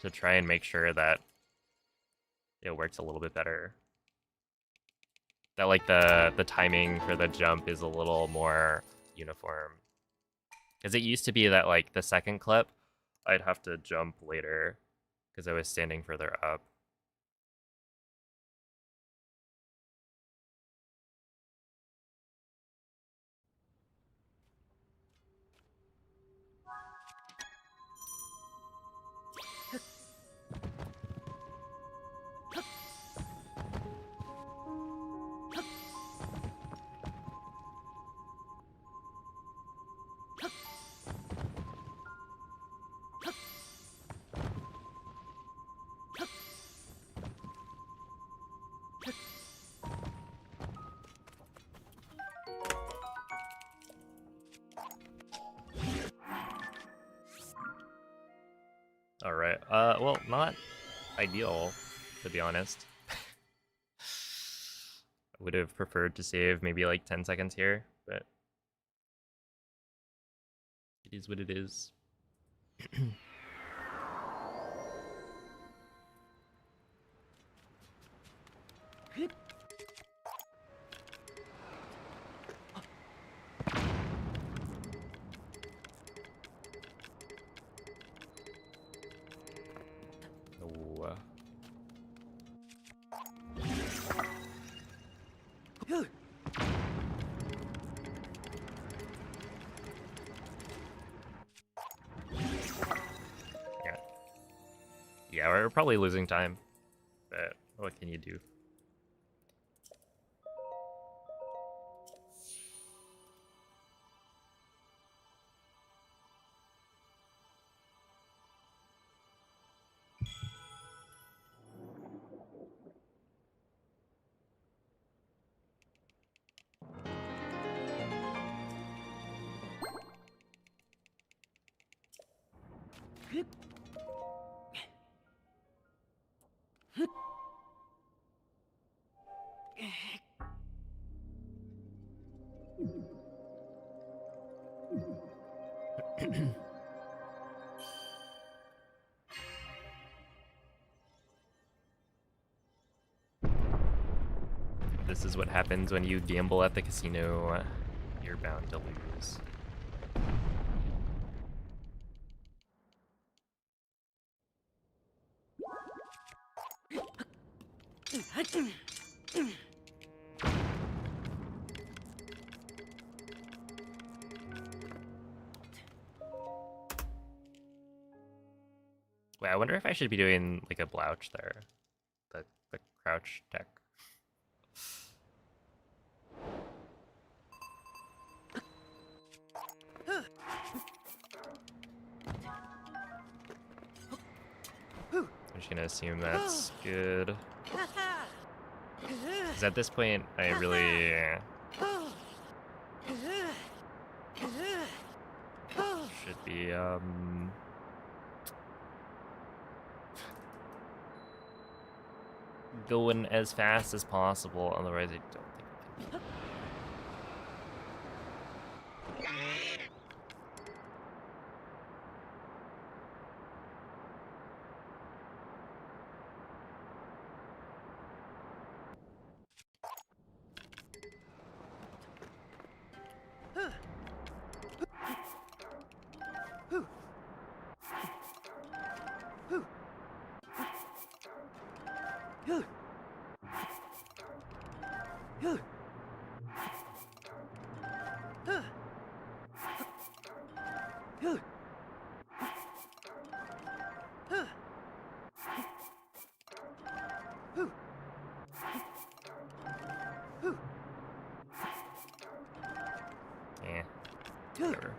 to try and make sure that it works a little bit better. That like the timing for the jump is a little more uniform. Because it used to be that like the second clip, I'd have to jump later because I was standing further up. All right. Well, not ideal. to be honest. I would have preferred to save maybe like 10 seconds here, but it is what it is. Oh. Yeah, we're probably losing time, but what can you do? This is what happens when you gamble at the casino. You're bound to lose. Wait, I wonder if I should be doing like a blouch there. The crouch tech. I'm just gonna assume that's good. Because at this point, I really should be going as fast as possible. Otherwise, I don't think I can. Yeah, whatever.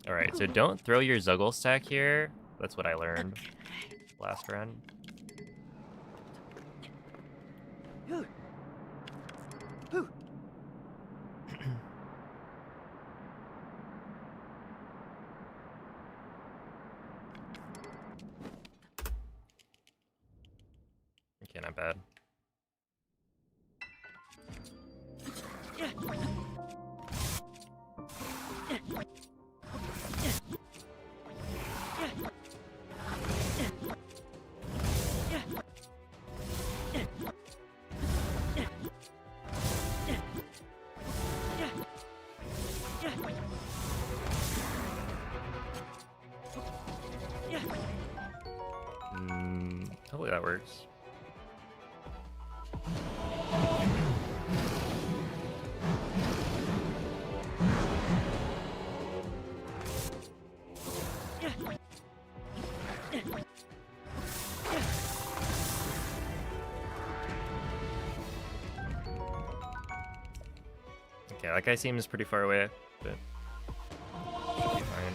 Alright, so don't throw your Zuggle stack here. That's what I learned last run. Okay, not bad. Hopefully that works. Okay, that guy seems pretty far away, but should be fine.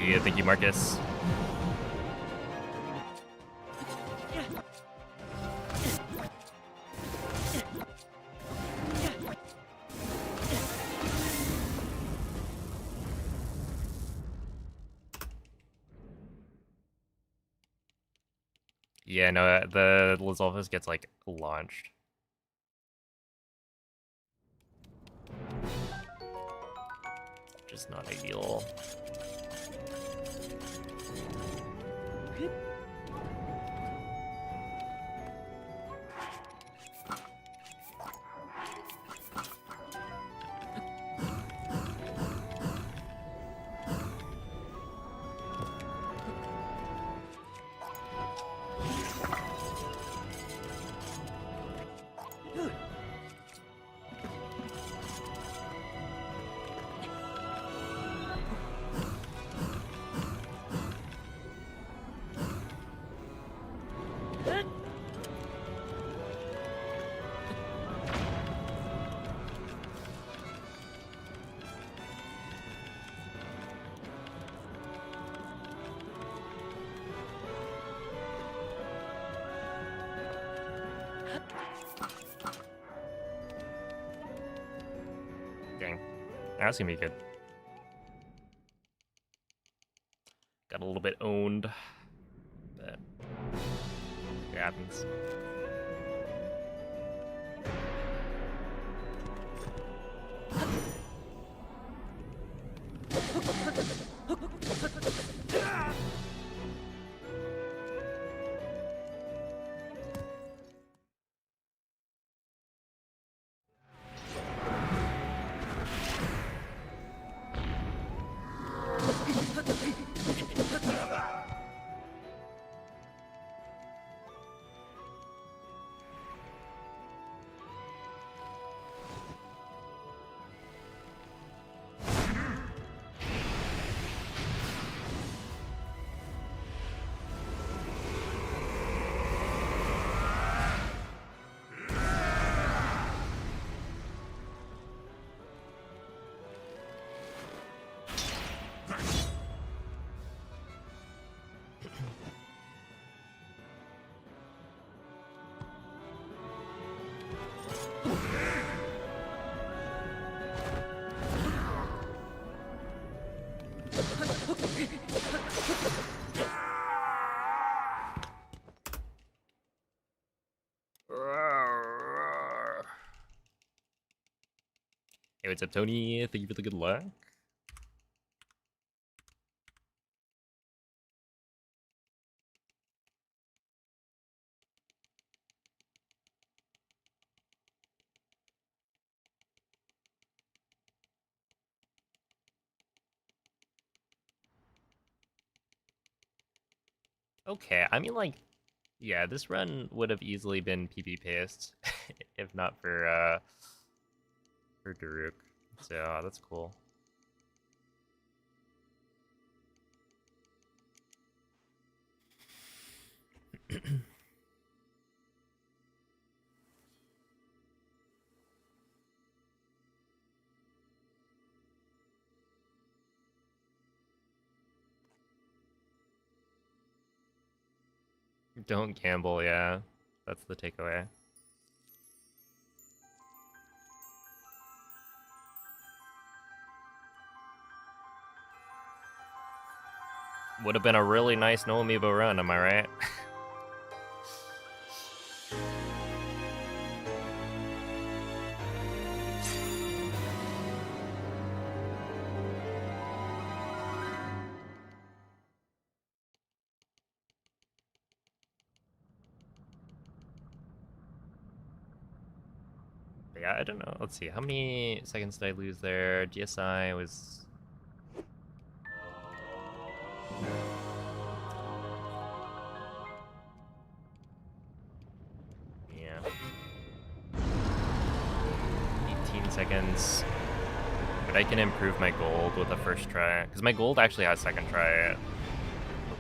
Yeah, thank you, Marcus. Yeah, no, the Lizolphus gets like launched. Just not ideal. Dang. That's gonna be good. Got a little bit owned, but it happens. Hey, what's up, Tony? Thank you for the good luck. Okay, I mean, like, yeah, this run would have easily been PB paced if not for Daruk. So that's cool. Don't gamble, yeah. That's the takeaway. Would have been a really nice no amiibo run, am I right? Yeah, I don't know. Let's see. How many seconds did I lose there? GSI was... Yeah. 18 seconds. But I can improve my gold with a first try. Because my gold actually has second try.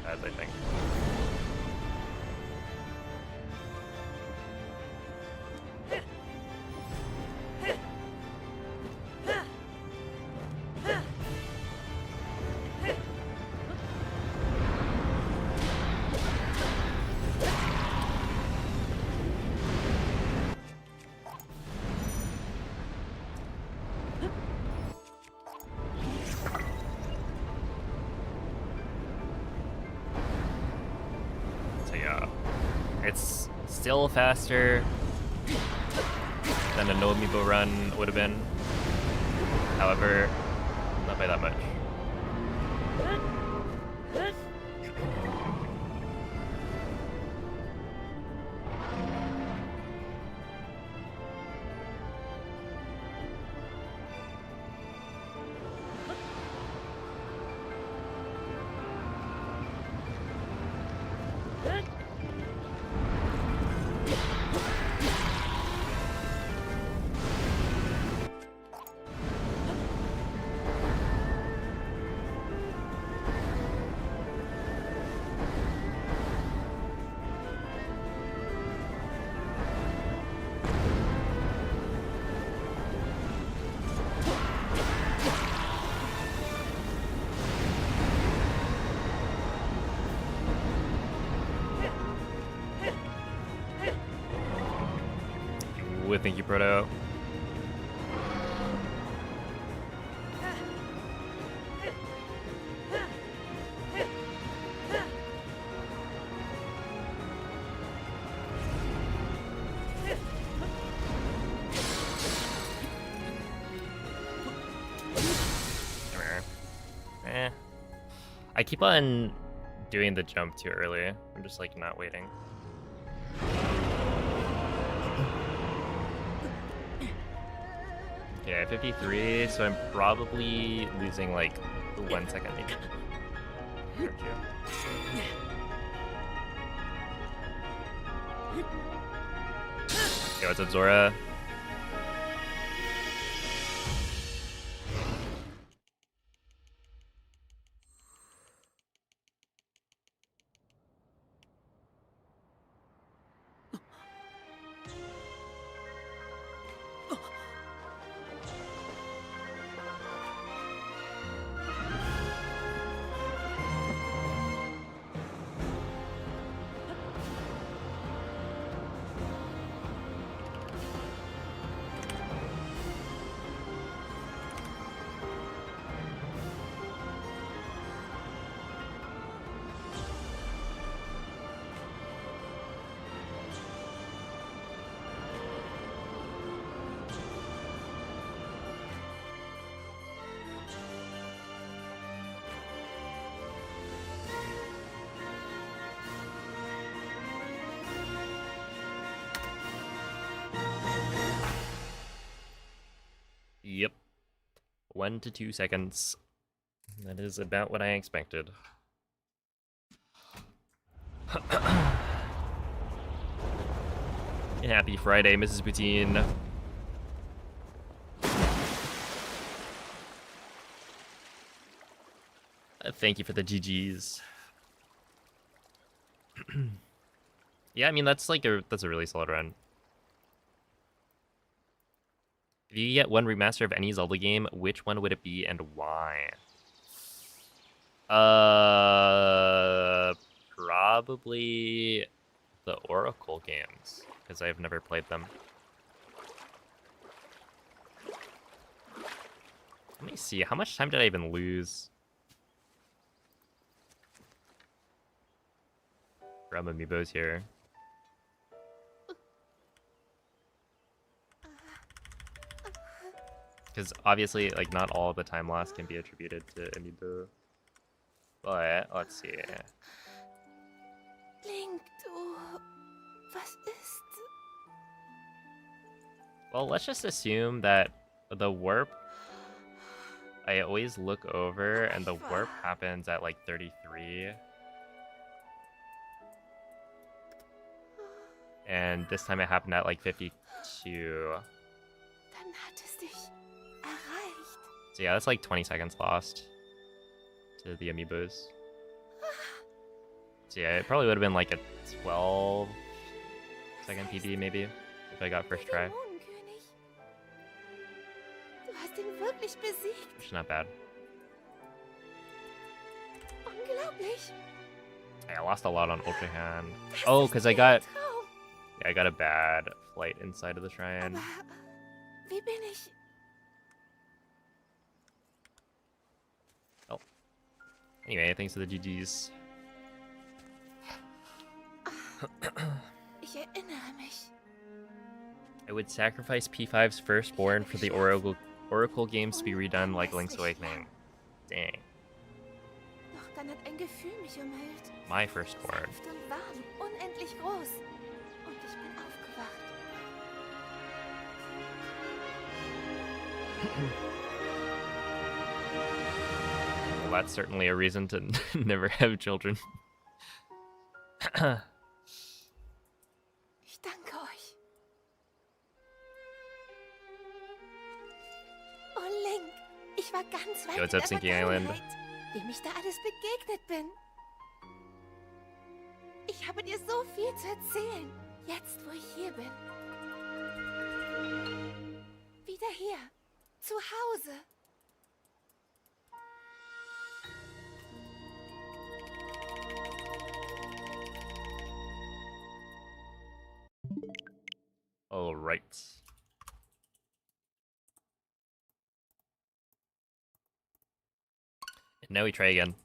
I think. It's still faster than a no amiibo run would have been. However, not by that much. Thank you, Proto. I keep on doing the jump too early. I'm just like not waiting. Yeah, 53, so I'm probably losing like 1 second maybe. Aren't you? Yo, what's up, Zora? Yep. 1 to 2 seconds. That is about what I expected. Happy Friday, Mrs. Poutine. Thank you for the GGs. Yeah, I mean that's a really solid run. If you get one remaster of any Zelda game, which one would it be and why? Probably the Oracle games, because I've never played them. Let me see, how much time did I even lose? Grab amiibos here. Because obviously, like, not all of the time lost can be attributed to amiibo. But, let's see. Link, du... Was ist? Well, let's just assume that the warp... I always look over, and the warp happens at, like, 33. And this time it happened at, like, 52. Dann hat es dich erreicht. So yeah, that's like 20 seconds lost to the amiibos. So yeah, it probably would have been like a 12-second PD maybe, if I got first try. Du hast ihn wirklich besiegt. Which is not bad. Unglaublich. Hey, I lost a lot on Ultra Hand. Oh, because I got a bad flight inside of the shrine. Aber wie bin ich? Well, anyway, thanks to the GGs. I would sacrifice P5's firstborn for the Oracle games to be redone like Link's Awakening. Dang. Doch dann hat ein Gefühl mich umhüllt. My firstborn. Sanft und warm, unendlich groß. Und ich bin aufgewacht. Well, that's certainly a reason to never have children. Ich danke euch. Oh, Link, ich war ganz weit Yo, what's in up, der Sinking Island? Vergangenheit, dem ich da alles begegnet bin. Ich habe dir so viel zu erzählen, jetzt wo ich hier bin. Wieder hier, zu Hause. All right. And now we try again.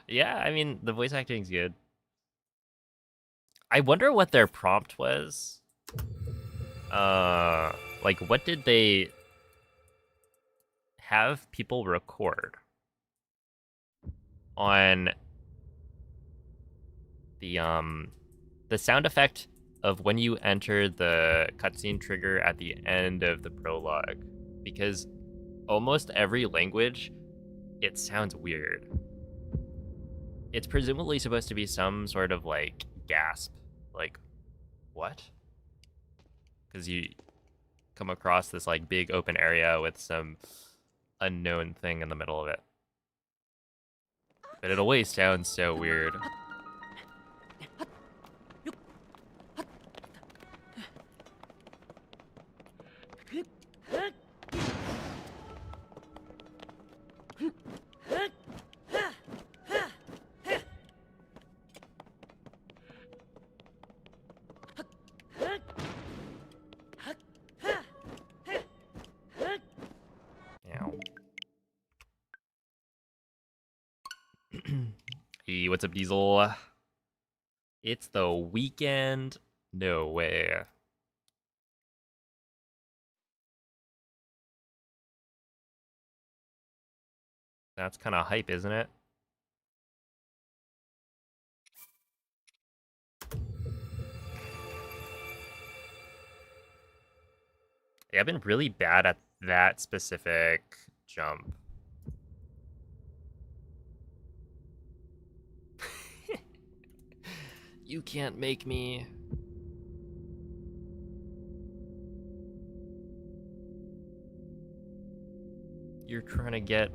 Yeah, I mean, the voice acting's good. I wonder what their prompt was. Like, what did they have people record on the sound effect of when you enter the cutscene trigger at the end of the prologue? Because almost every language, it sounds weird. It's presumably supposed to be some sort of like gasp, like what? Because you come across this like big open area with some unknown thing in the middle of it. But it always sounds so weird. Hey, what's up, Diesel? It's the weekend. No way. That's kind of hype, isn't it? Yeah, I've been really bad at that specific jump. You can't make me. You're trying to get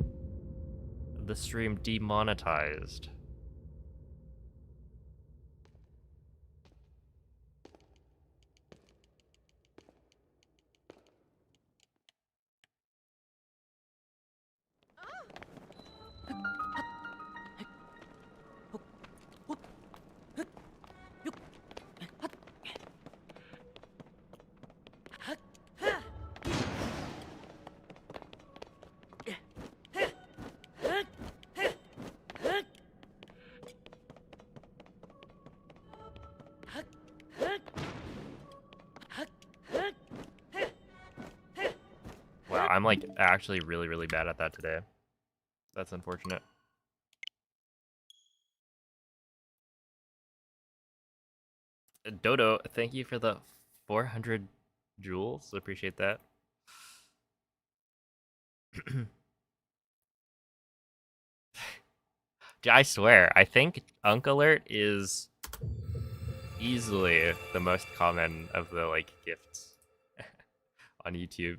the stream demonetized. Wow, I'm like actually really bad at that today. That's unfortunate. Dodo, thank you for the 400 jewels. Appreciate that. I swear, I think Unk Alert is easily the most common of the like gifts on YouTube.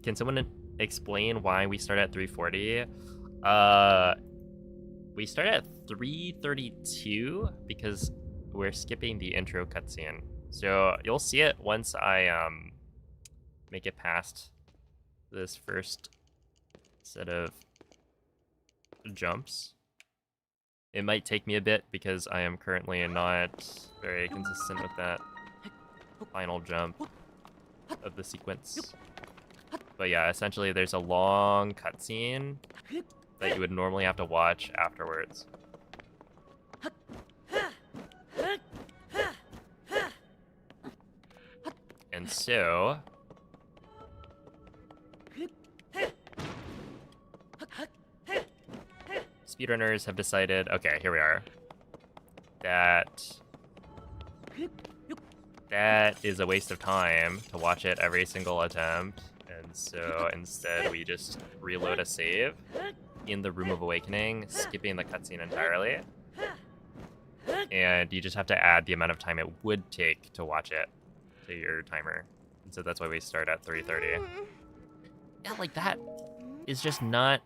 Can someone explain why we start at 340? We start at 332 because we're skipping the intro cutscene. So you'll see it once I make it past this first set of jumps. It might take me a bit because I am currently not very consistent with that final jump of the sequence. But yeah, essentially there's a long cutscene that you would normally have to watch afterwards. And so... speedrunners have decided, okay, here we are, that is a waste of time to watch it every single attempt, and so instead we just reload a save in the Room of Awakening, skipping the cutscene entirely, and you just have to add the amount of time it would take to watch it to your timer, and so that's why we start at 3:30. Yeah, like that is just not...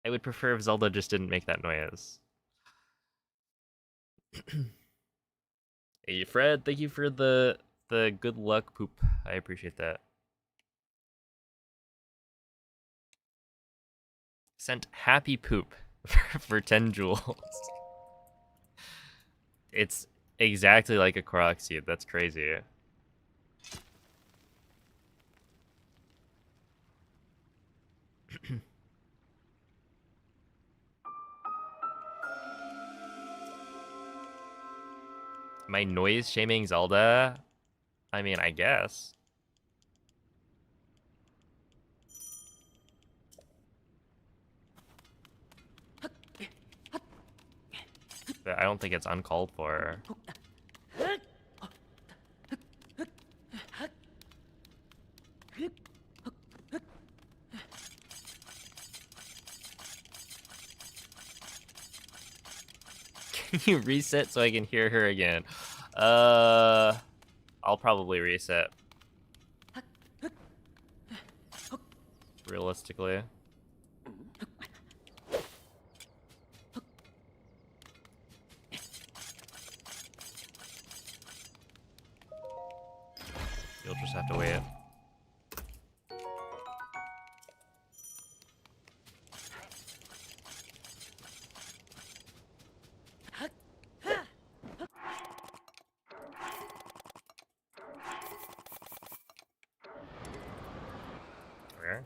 I would prefer if Zelda just didn't make that noise. Hey, Fred, thank you for the good luck poop. I appreciate that. Sent happy poop for 10 jewels. It's exactly like a Korok seed. That's crazy. Am I noise shaming Zelda? I mean, I guess. But I don't think it's uncalled for. Can you reset so I can hear her again? I'll probably reset. Realistically. You'll just have to wait. Where?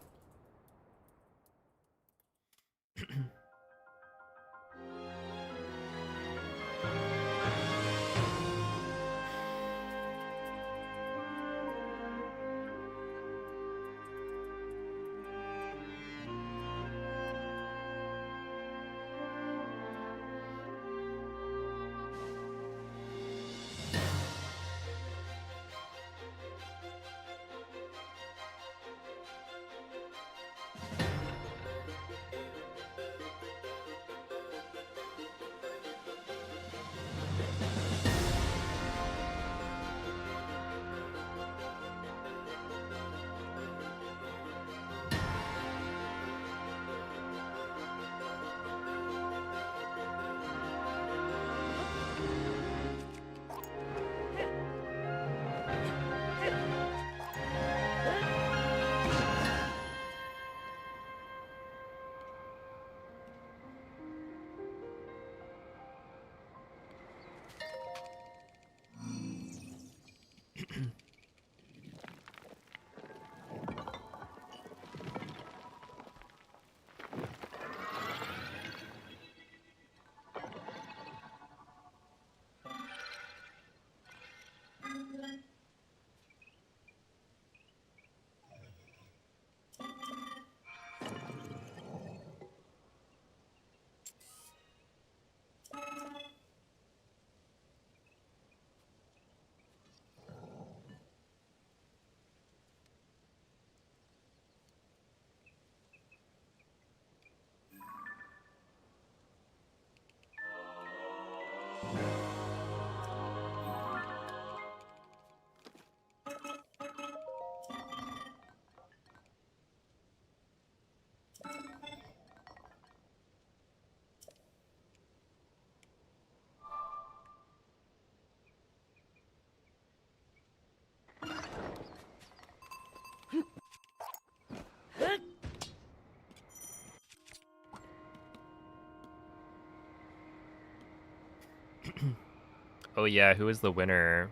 Oh yeah, who is the winner?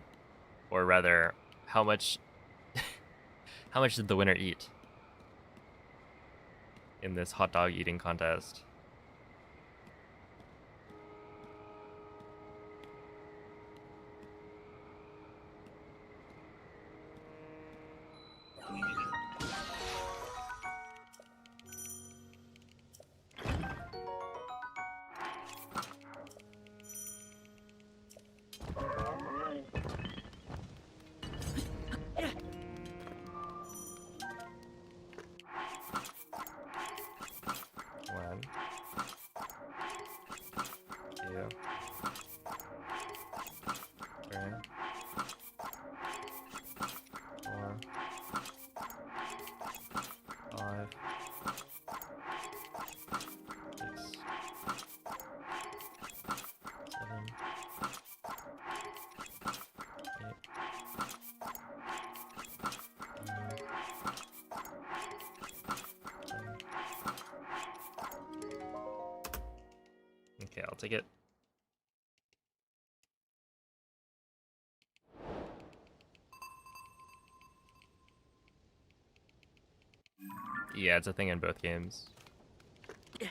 Or rather, how much how much did the winner eat in this hot dog eating contest? One, two, three, four, 5, 6, 7, 8, 9, 10. Okay, I'll take it. Yeah, it's a thing in both games. Okay.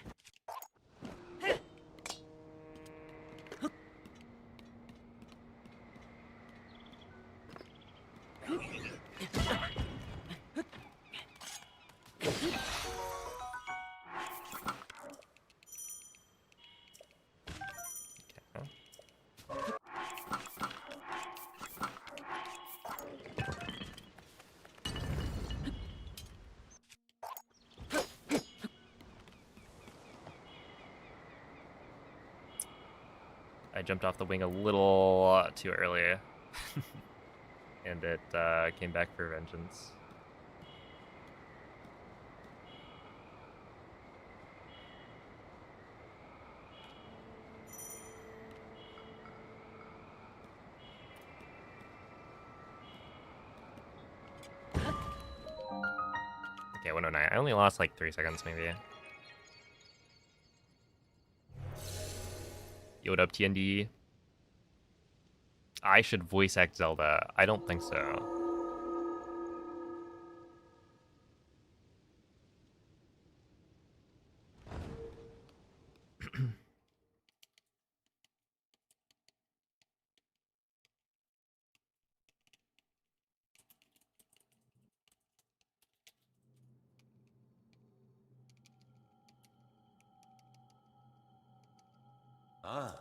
I jumped off the wing a little too early. And it came back for vengeance. Okay, 109. I only lost like 3 seconds, maybe. Yo, what up, TND? I should voice act Zelda. I don't think so. Ah.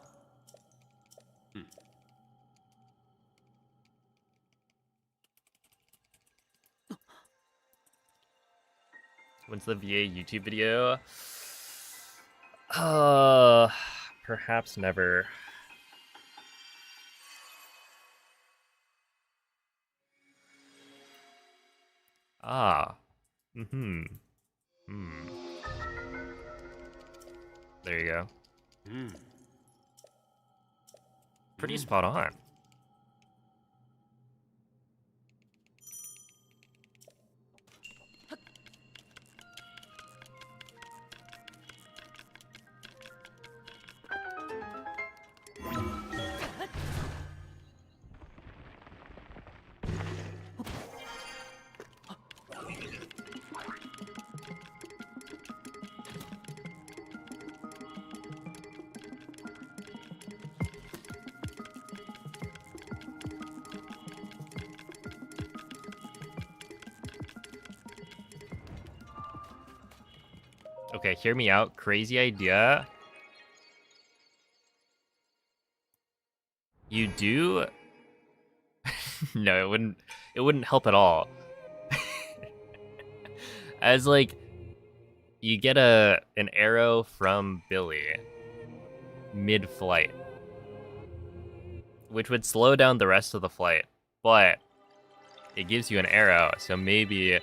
When's the VA YouTube video? Uh, perhaps never. Ah. Mm-hmm. Hmm. There you go. Pretty spot on. Okay, hear me out. Crazy idea. You do... No, it wouldn't. It wouldn't help at all. As like, you get an arrow from Billy mid-flight, which would slow down the rest of the flight, but it gives you an arrow, so maybe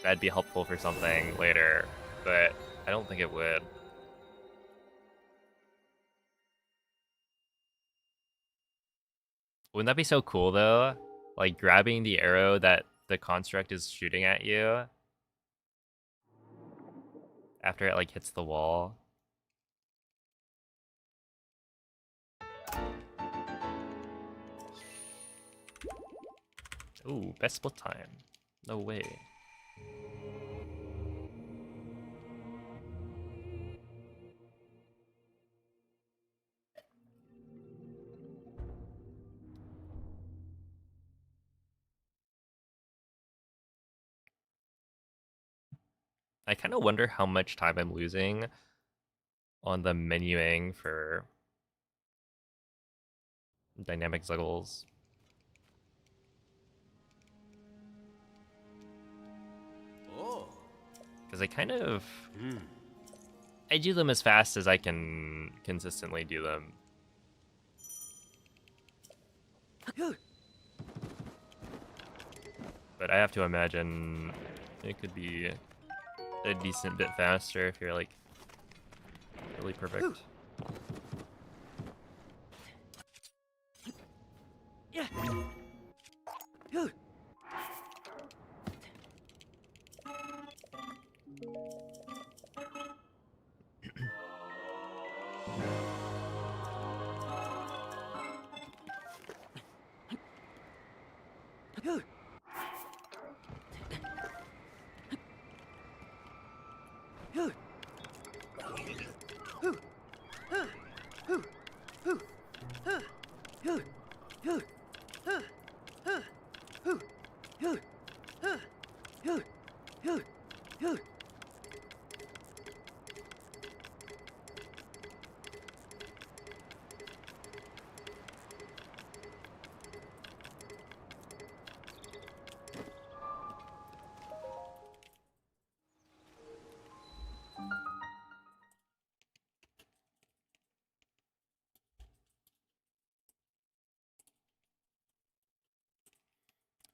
that'd be helpful for something later, but I don't think it would. Wouldn't that be so cool though? Like grabbing the arrow that the construct is shooting at you after it like hits the wall. Ooh, best split time. No way. I kind of wonder how much time I'm losing on the menuing for dynamic zuggles. Oh. Because I do them as fast as I can consistently do them. But I have to imagine it could be a decent bit faster if you're like really perfect.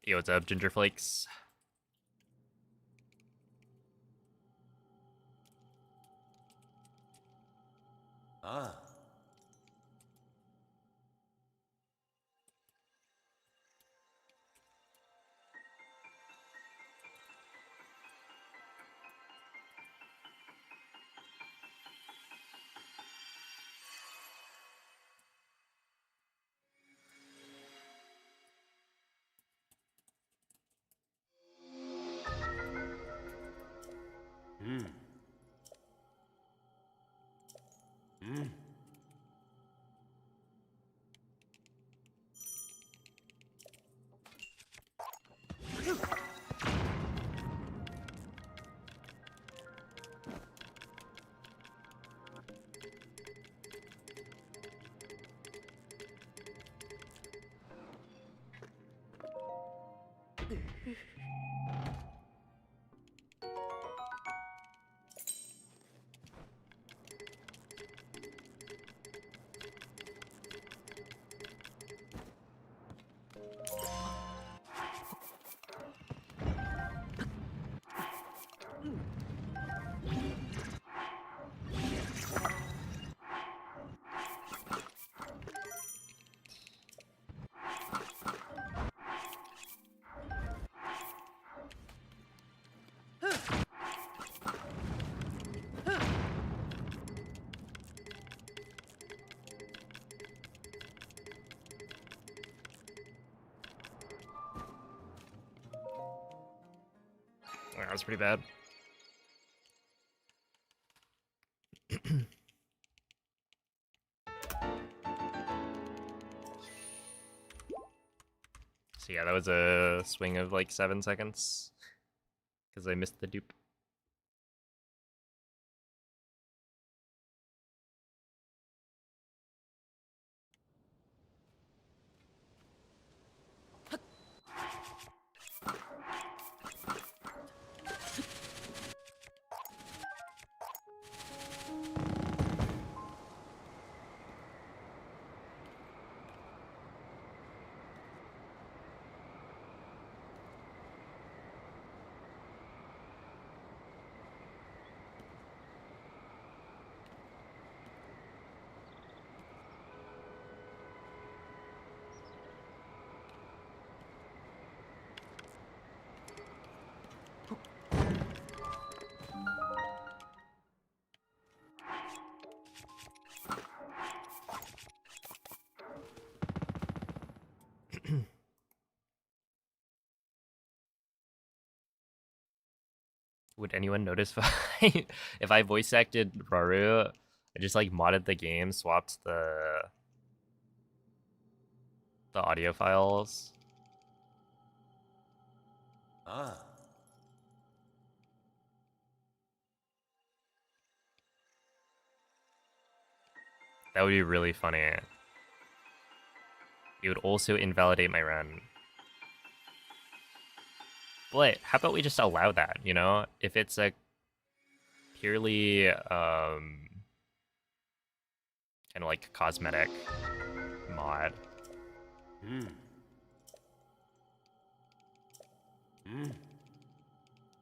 Yo, what's up, Ginger Flakes? Ah. Hmm. Hmm. Oh, that was pretty bad. So yeah, that was a swing of like 7 seconds because I missed the dupe. Would anyone notice if I voice acted Raru? I just like modded the game, swapped the audio files. Ah. That would be really funny. It would also invalidate my run. But how about we just allow that, you know? If it's a purely kind of like cosmetic mod.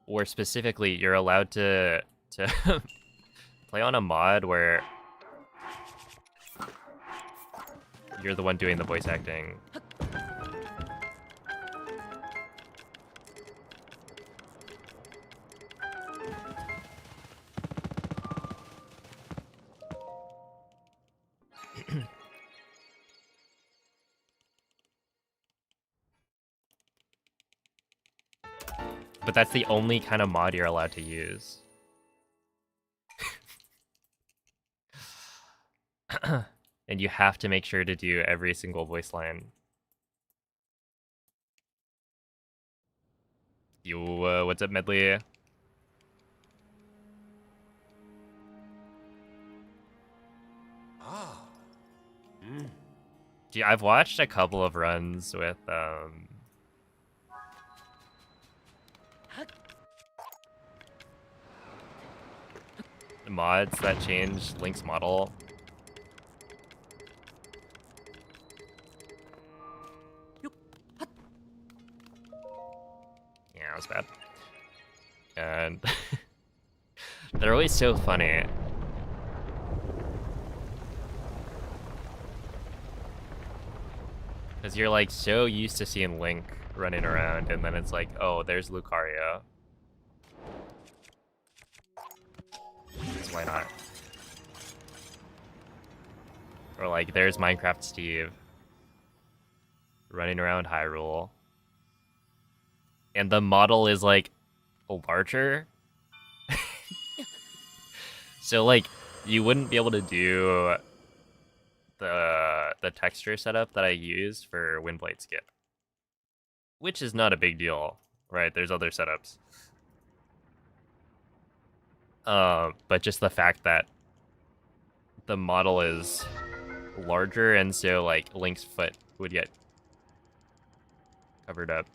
Or specifically, you're allowed to play on a mod where you're the one doing the voice acting. But that's the only kind of mod you're allowed to use. And you have to make sure to do every single voice line. Yo, what's up, Medley? Ah. Gee, I've watched a couple of runs with mods that change Link's model. Yeah, that was bad. And they're always so funny. Because you're like so used to seeing Link running around, and then it's like, oh, there's Lucario. So why not? Or like, there's Minecraft Steve running around Hyrule. And the model is like larger. So like, you wouldn't be able to do the texture setup that I used for Windblade Skip. Which is not a big deal, right? There's other setups. But just the fact that the model is larger, and so like Link's foot would get covered up.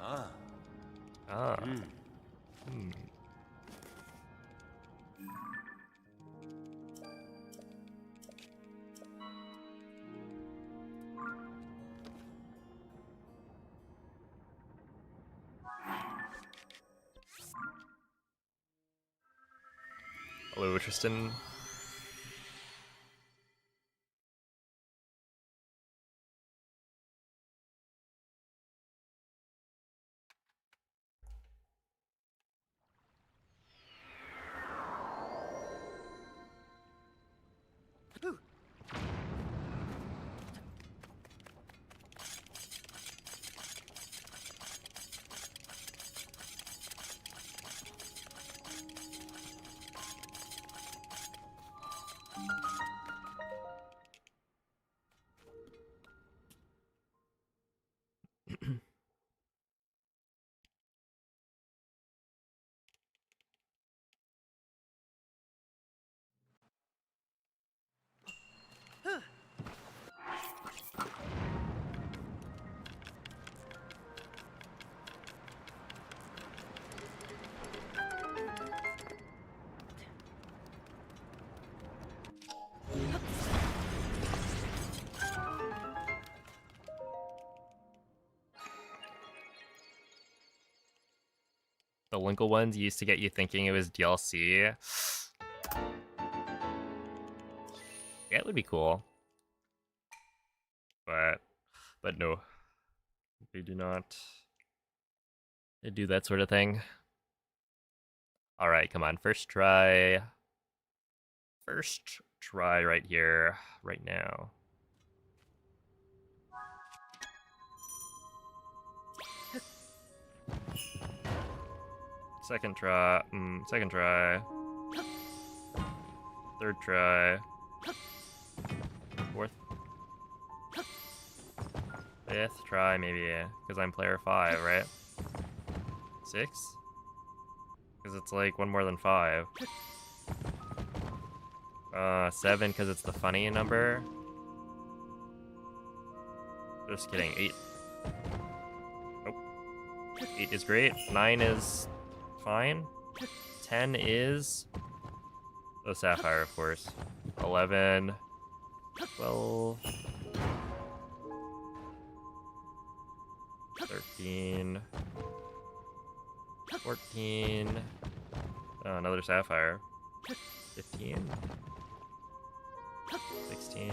Ah. Ah. Hello, Tristan. The Linkle ones used to get you thinking it was DLC. Yeah, it would be cool. But no. They do not do that sort of thing. Alright, come on. First try. First try right here, right now. Second try. Second try. Third try. Fourth. Fifth try, maybe, because I'm player 5, right? 6? Because it's like one more than 5. 7, because it's the funny number. Just kidding, 8. Nope. 8 is great. 9 is fine. 10 is... oh, Sapphire, of course. 11. 12. 13. 14. Oh, another Sapphire. 15. 16.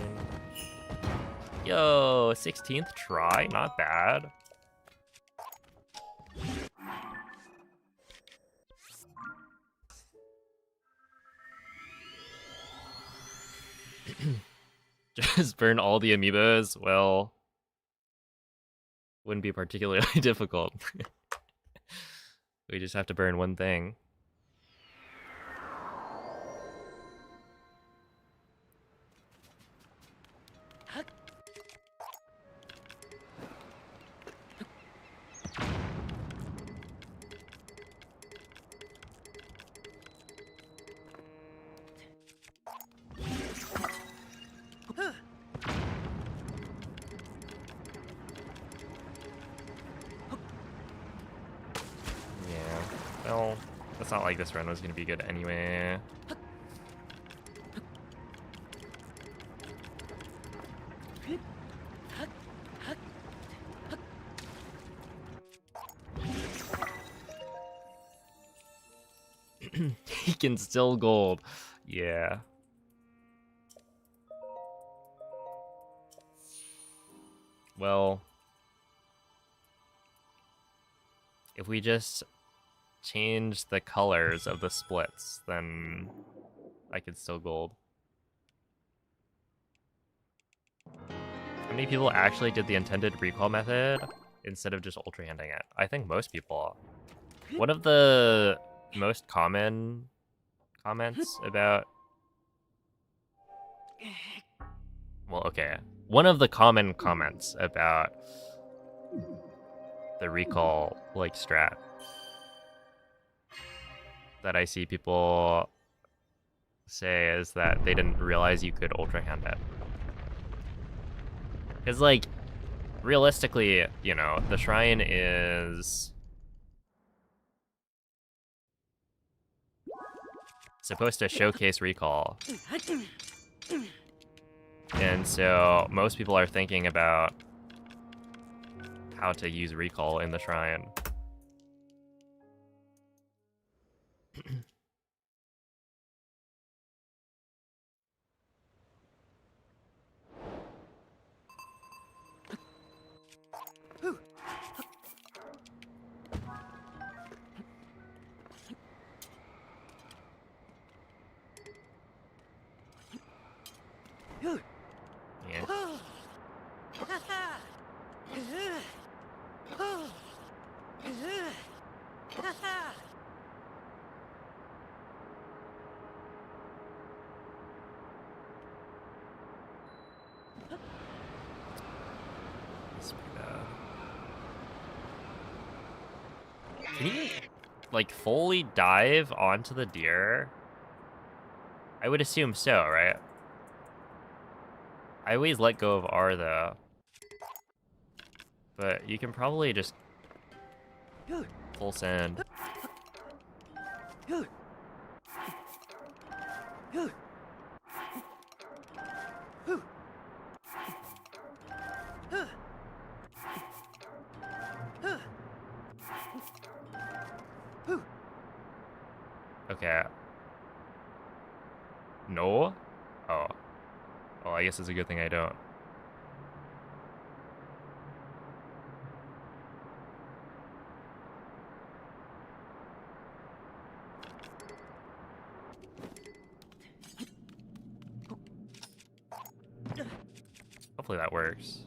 Yo, 16th try? Not bad. Just burn all the amiibos? Well, wouldn't be particularly difficult. We just have to burn one thing. Well, it's not like this run was going to be good anyway. He can still gold. Yeah. Well, if we just change the colors of the splits, then I could still gold. How many people actually did the intended recall method instead of just ultra handing it? I think most people. One of the most common comments about... well, okay. One of the common comments about the recall, like, strat that I see people say is that they didn't realize you could ultra hand it. Because, like, realistically, you know, the shrine is supposed to showcase recall. And so most people are thinking about how to use recall in the shrine. Yeah. That's pretty bad. Can you, like, fully dive onto the deer? I would assume so, right? I always let go of R, though. But you can probably just full send. Okay. No? Oh. Oh, I guess it's a good thing I don't. Hopefully that works.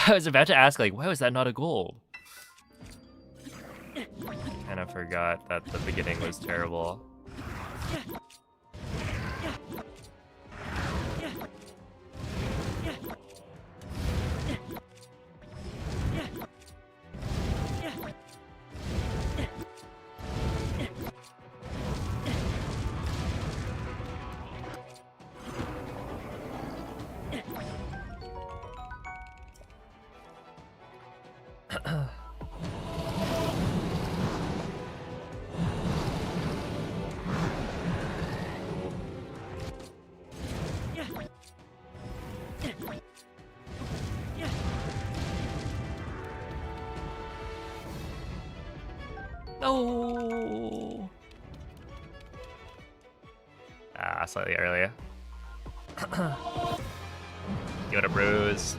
I was about to ask, like, why was that not a gold? Kind of forgot that the beginning was terrible. No. Ah, slightly earlier. Give it a bruise.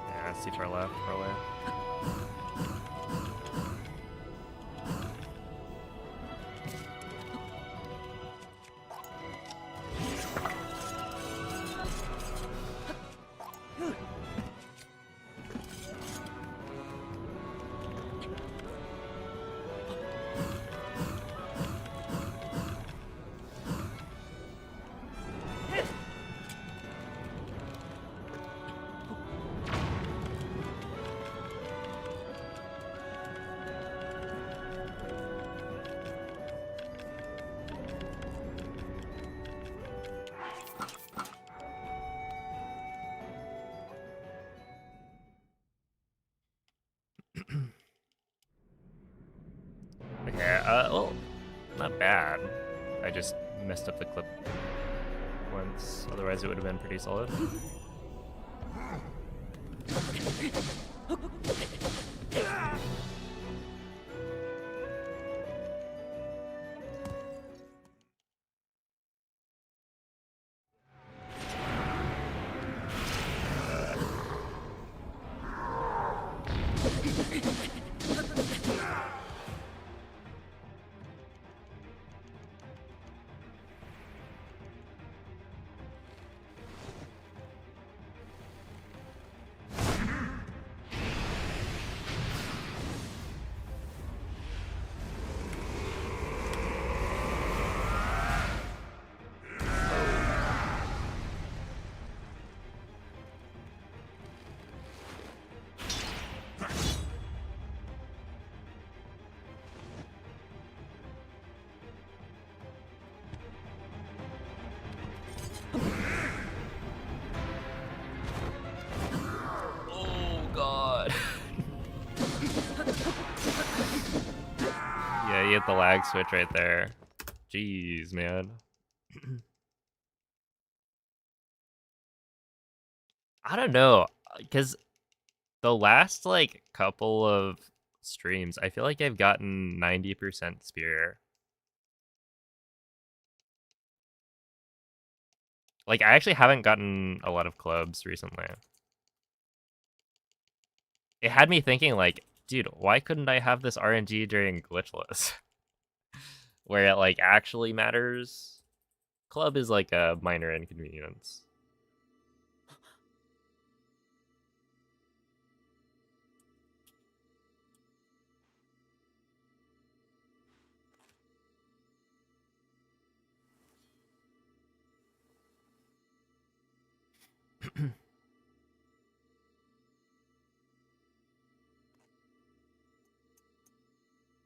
Yeah, see far left, far away. Okay, well, not bad. I just messed up the clip once, otherwise it would have been pretty solid. Yeah, you hit the lag switch right there. Jeez, man. I don't know, because the last, like, couple of streams, I feel like I've gotten 90% spear. Like, I actually haven't gotten a lot of clubs recently. It had me thinking, like, dude, why couldn't I have this RNG during glitchless? Where it, like, actually matters. Club is, like, a minor inconvenience.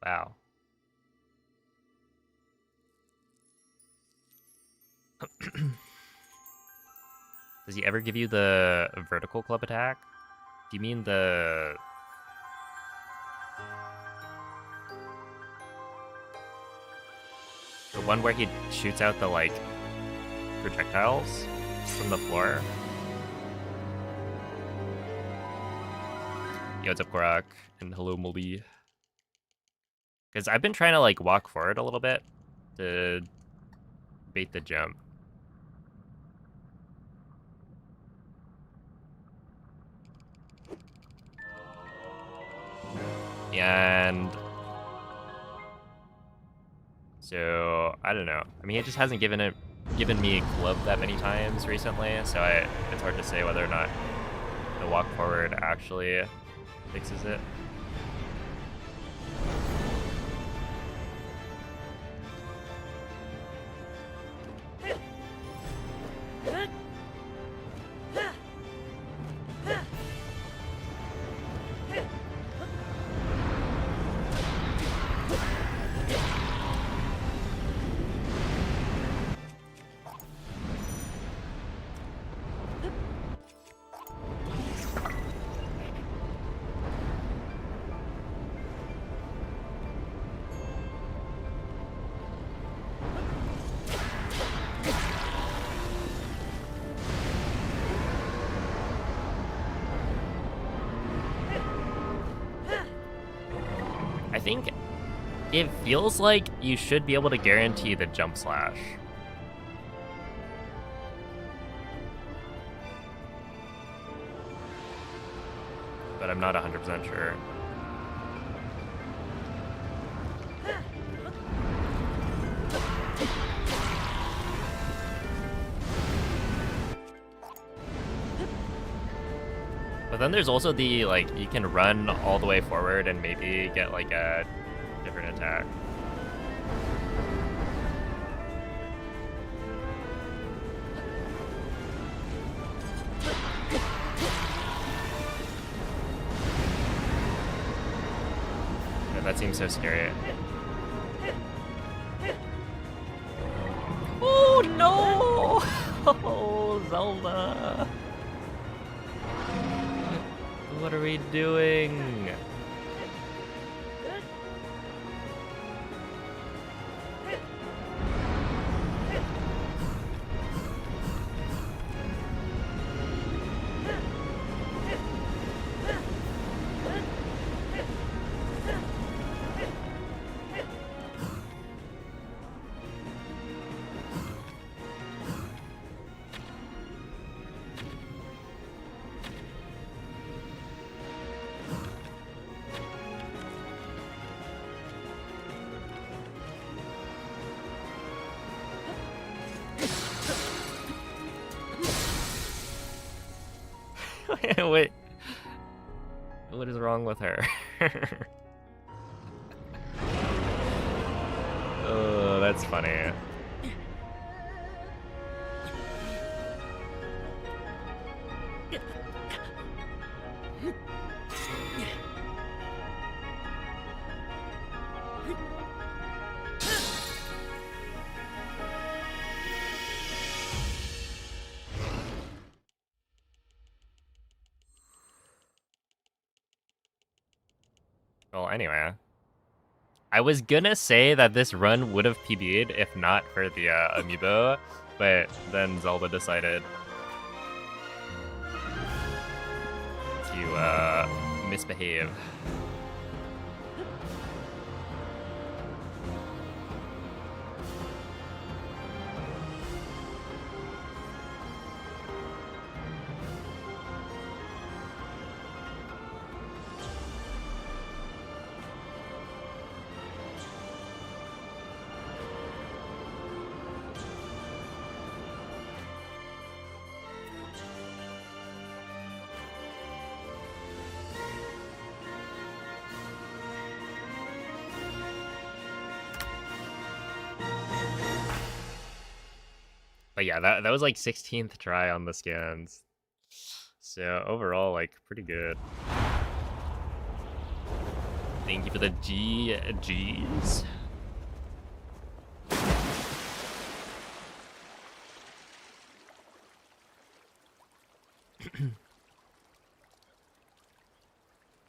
Wow. Does he ever give you the vertical club attack? Do you mean the one where he shoots out the, like, projectiles from the floor? Yo, what's up, Korak? And hello, Moldy. Because I've been trying to, like, walk forward a little bit to bait the jump. And so I don't know. I mean, it just hasn't given me a club that many times recently, so it's hard to say whether or not the walk forward actually fixes it. I think it feels like you should be able to guarantee the jump slash. But I'm not 100% sure. But then there's also the, like, you can run all the way forward and maybe get, like, a different attack. Yeah, that seems so scary. Oh, no! Oh, Zelda! What are we doing? Wait. What is wrong with her? Oh, that's funny. Well, anyway, I was gonna say that this run would have PB'd if not for the amiibo, but then Zelda decided to misbehave. But yeah, that was like 16th try on the scans. So overall, like, pretty good. Thank you for the G's.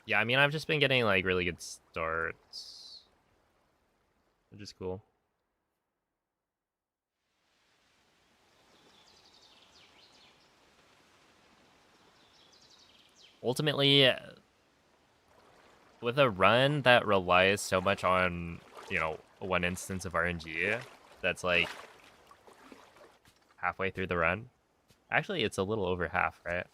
Yeah, I mean, I've just been getting like really good starts, which is cool. Ultimately, with a run that relies so much on, you know, one instance of RNG, that's like halfway through the run. Actually, it's a little over half, right?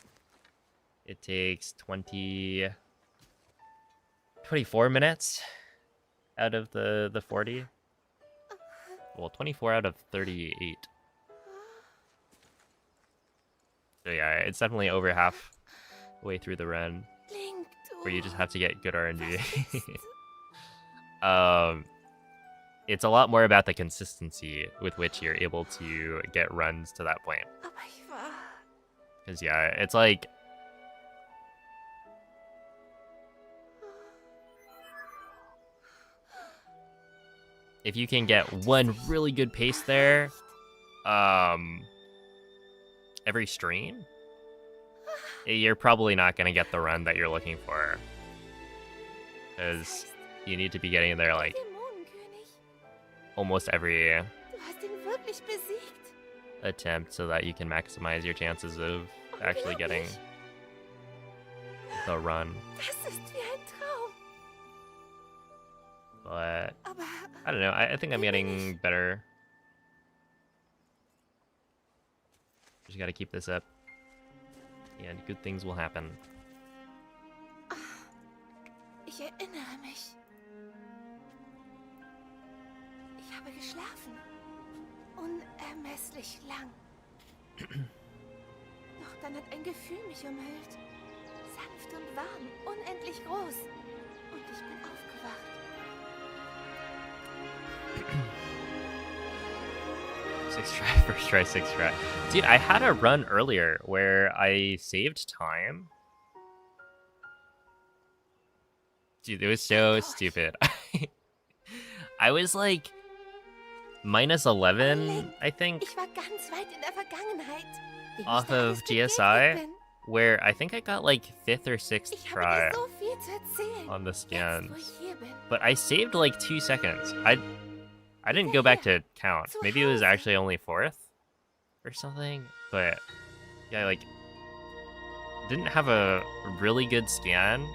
It takes 24 minutes out of the 40. Well, 24 out of 38. So yeah, it's definitely over halfway through the run, where you just have to get good RNG. It's a lot more about the consistency with which you're able to get runs to that point. Because yeah, it's like, if you can get one really good pace there, every stream, you're probably not going to get the run that you're looking for. Because you need to be getting there like almost every attempt so that you can maximize your chances of actually getting the run. But I don't know, I think I'm getting better. Just gotta keep this up, and good things will happen. Ich erinnere mich. Ich habe geschlafen. Unermesslich lang. Doch dann hat ein Gefühl mich umhüllt. Sanft und warm, unendlich groß. Und ich bin aufgewacht. First try, 6th try. Dude, I had a run earlier where I saved time. Dude, it was so stupid. I was like minus 11, I think, Ich war ganz weit in der Vergangenheit. Wie off ich da of alles begegnet GSI, bin. where I think I got like 5th or 6th Ich habe try dir so viel zu erzählen. on the Jetzt, wo scans. ich hier bin. But I saved like 2 seconds. I didn't go back to count. Maybe it was actually only 4th or something. But yeah, like, didn't have a really good scan,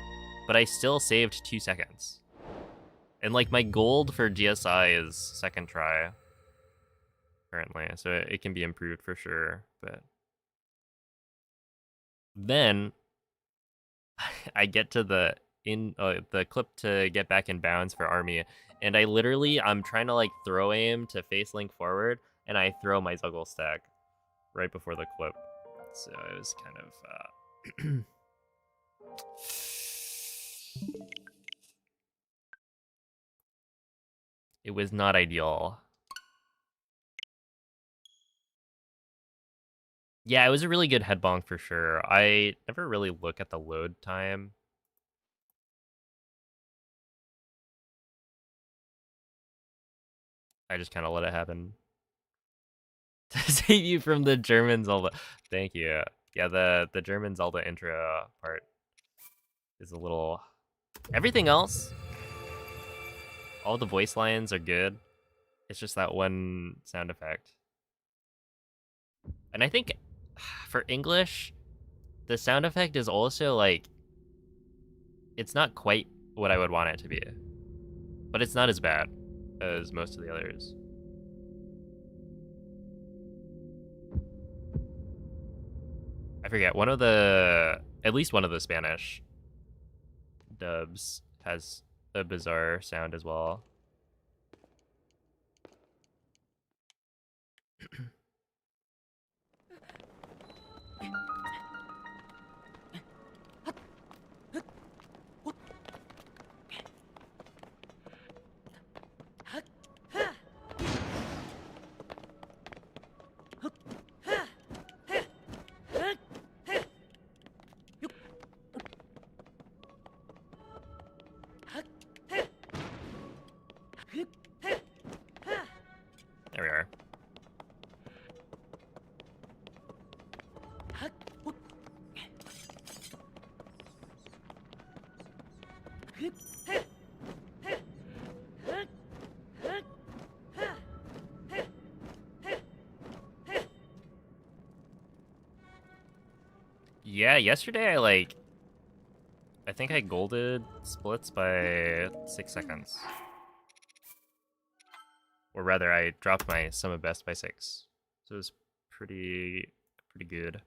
but I still saved 2 seconds. And like, my gold for GSI is 2nd try currently, so it can be improved for sure. But then I get to the clip to get back in bounds for Army, and I'm trying to like throw aim to face link forward, and I throw my Zuggle stack right before the clip. So it was kind of it was not ideal. Yeah, it was a really good head bonk for sure. I never really look at the load time. I just kind of let it happen. To save you from the German Zelda. Thank you. Yeah, the German Zelda intro part is a little... Everything else, All the voice lines are good. It's just that one sound effect. And I think for English, the sound effect is also like, it's not quite what I would want it to be. But it's not as bad as most of the others. I forget, at least one of the Spanish dubs has a bizarre sound as well. There we are. Yeah, yesterday I think I golded splits by 6 seconds. Or rather, I dropped my sum of best by 6. So it was pretty good.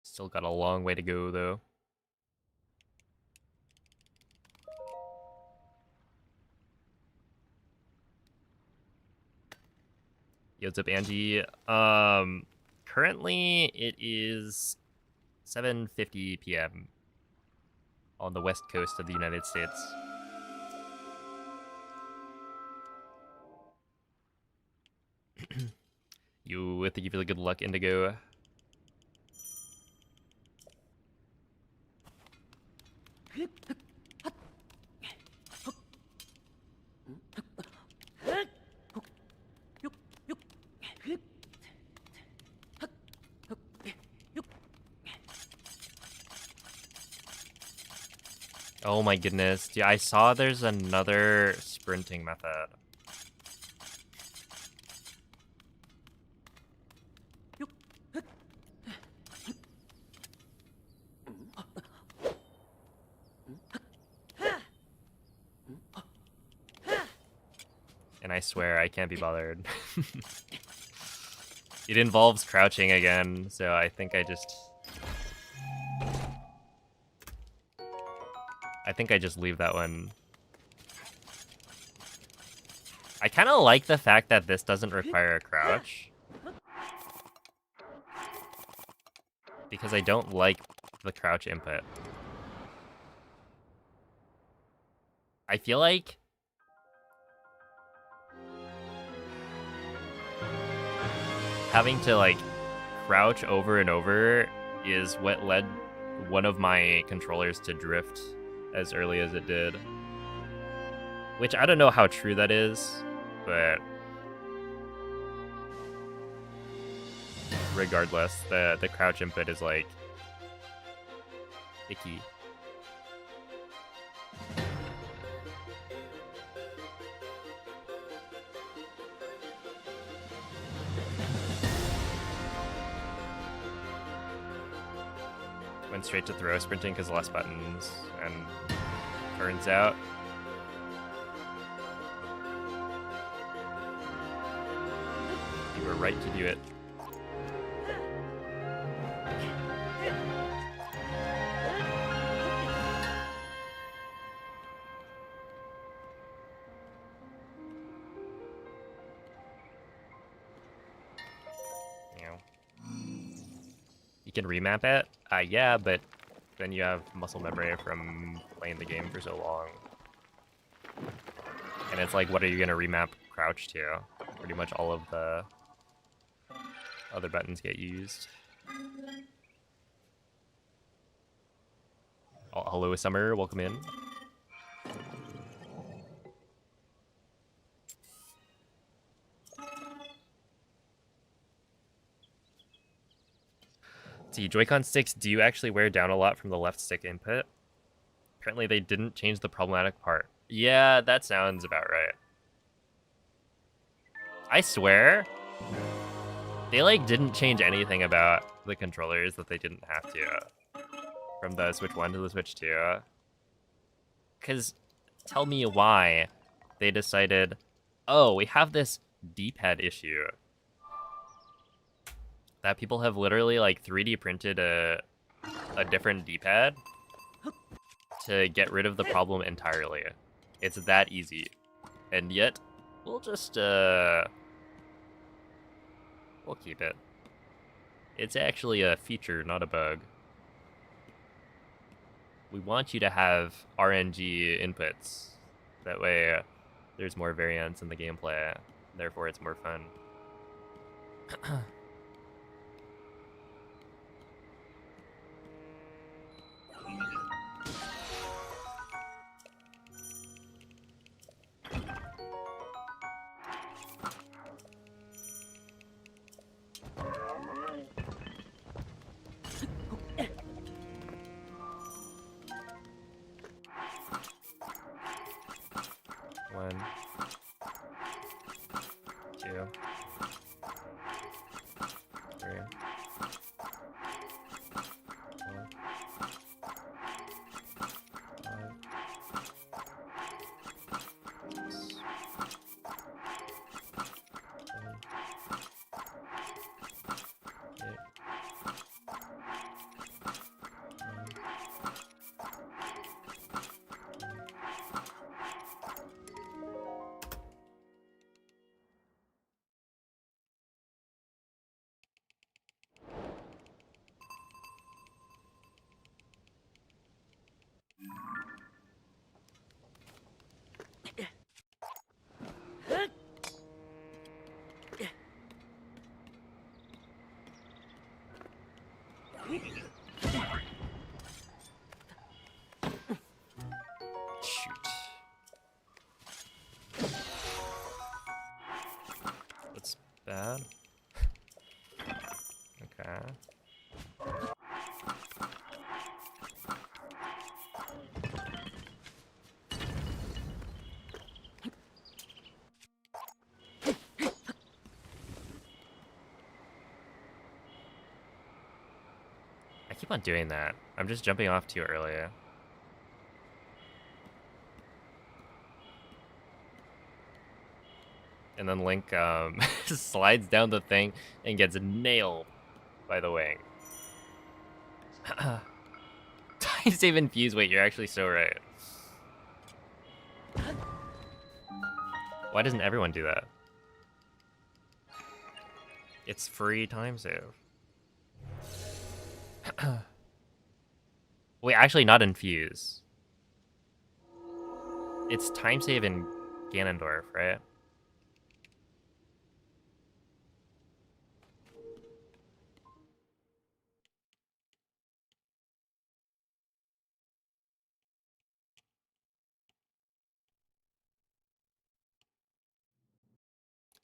Still got a long way to go, though. Yo, what's up, Angie? Currently it is 7:50 p.m. on the west coast of the United States. You think you feel good luck, Indigo? Oh my goodness. Yeah, I saw there's another sprinting method. And I swear I can't be bothered. It involves crouching again, so I think I just leave that one. I kind of like the fact that this doesn't require a crouch. Because I don't like the crouch input. I feel like having to crouch over and over is what led one of my controllers to drift as early as it did. Which I don't know how true that is, but regardless, the crouch input is icky. Went straight to throw sprinting because less buttons, and turns out you were right to do it. You can remap it? Yeah, but then you have muscle memory from playing the game for so long. And it's like, what are you going to remap crouch to? Pretty much all of the other buttons get used. Oh, hello, Summer. Welcome in. See, Joy-Con sticks do actually wear down a lot from the left stick input. Apparently they didn't change the problematic part. Yeah, that sounds about right. I swear, they like didn't change anything about the controllers that they didn't have to. From the Switch 1 to the Switch 2. Because tell me why they decided, oh, we have this D-pad issue. That people have literally like 3D printed a different D-pad to get rid of the problem entirely. It's that easy. And yet, we'll just, we'll keep it. It's actually a feature, not a bug. We want you to have RNG inputs. That way, there's more variance in the gameplay. Therefore, it's more fun. One, two, three, four, five, 6, 7, 8, 9, 10. Shoot. That's bad. Okay. I keep on doing that. I'm just jumping off too early. And then Link slides down the thing and gets nailed by the wing. Time save and fuse. Wait, you're actually so right. Why doesn't everyone do that? It's free time save. Wait, actually not in fuse. It's time save in Ganondorf, right?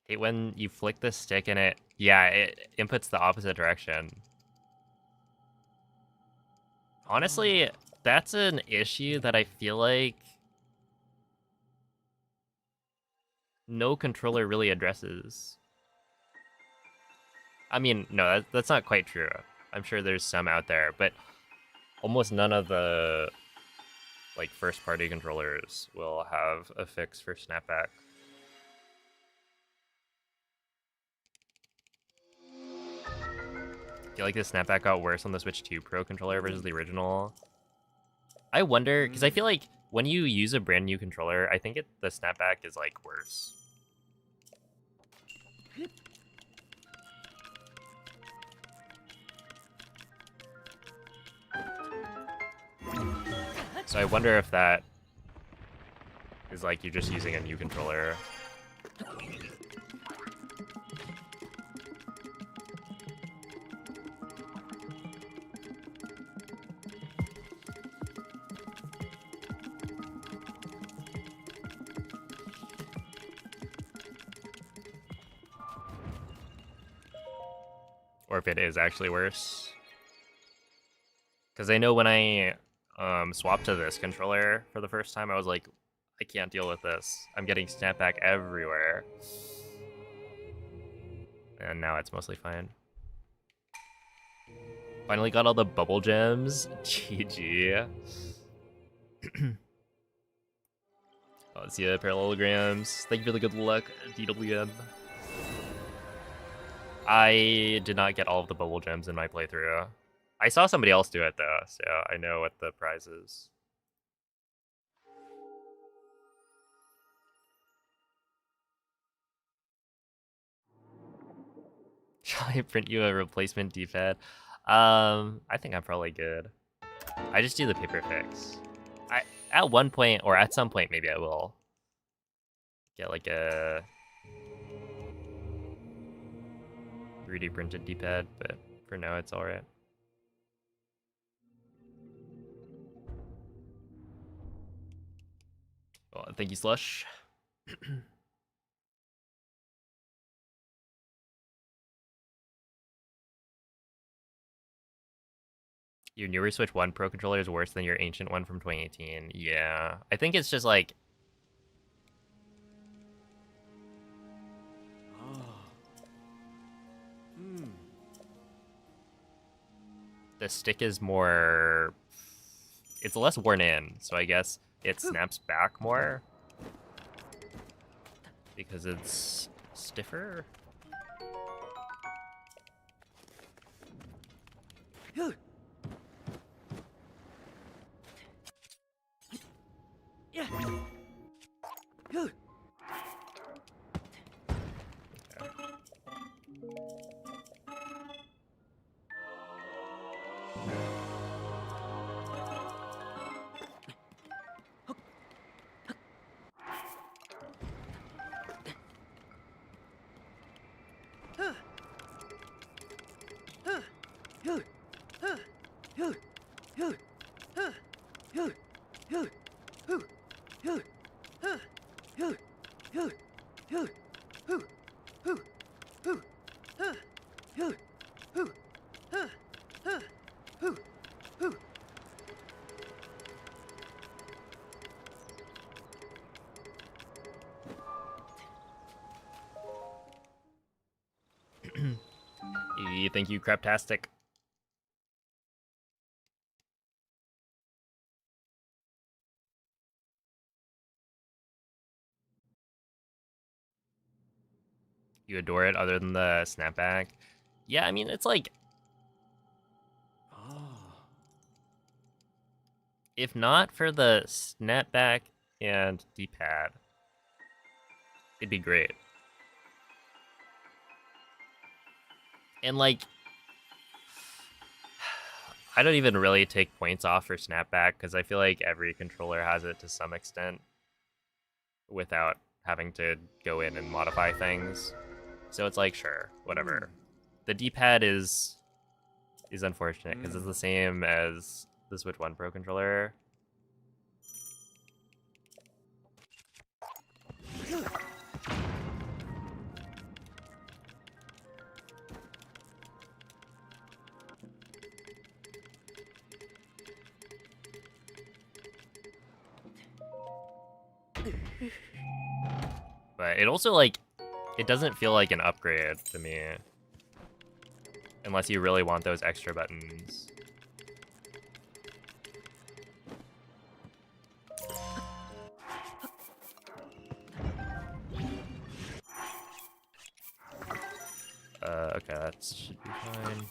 Hey, when you flick the stick and it inputs the opposite direction. Honestly, that's an issue that I feel like no controller really addresses. I mean, no, that's not quite true. I'm sure there's some out there, but almost none of the like first-party controllers will have a fix for snapback. I feel like the snapback got worse on the Switch 2 Pro controller versus the original. I wonder, because I feel like when you use a brand new controller, I think the snapback is like worse. So I wonder if that is like you're just using a new controller. Or if it is actually worse. Because I know when I swapped to this controller for the first time, I was like, I can't deal with this. I'm getting snapback everywhere. And now it's mostly fine. Finally got all the bubble gems. GG. Oh, see ya, parallelograms. Thank you for the good luck, DWM. I did not get all of the bubble gems in my playthrough. I saw somebody else do it though, so I know what the prize is. Shall I print you a replacement D-pad? I think I'm probably good. I just do the paper fix. At one point, or at some point, maybe I will get like a 3D printed D-pad, but for now it's alright. Well, thank you, Slush. Your newer Switch 1 Pro controller is worse than your ancient one from 2018. Yeah, I think it's just like... The stick is more... It's less worn in, so I guess it snaps back more. Because it's stiffer? Thank you, Craptastic. You adore it other than the snapback? Yeah, I mean, it's like... If not for the snapback and D-pad, it'd be great. And like... I don't even really take points off for snapback, because I feel like every controller has it to some extent without having to go in and modify things. So it's like, sure, whatever. The D-pad is unfortunate, because it's the same as the Switch 1 Pro controller. But it also, like, it doesn't feel like an upgrade to me. Unless you really want those extra buttons. Okay, that should be fine.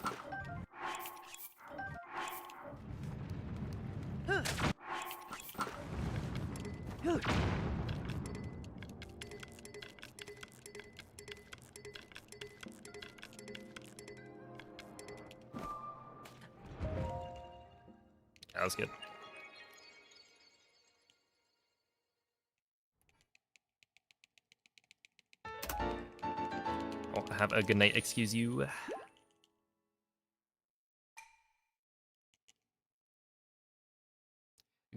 That was good. Oh, have a good night, excuse you.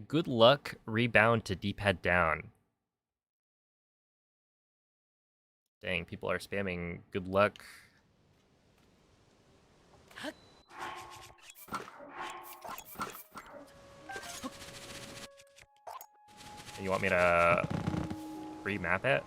Good luck, rebound to D-pad down. Dang, people are spamming good luck. You want me to remap it?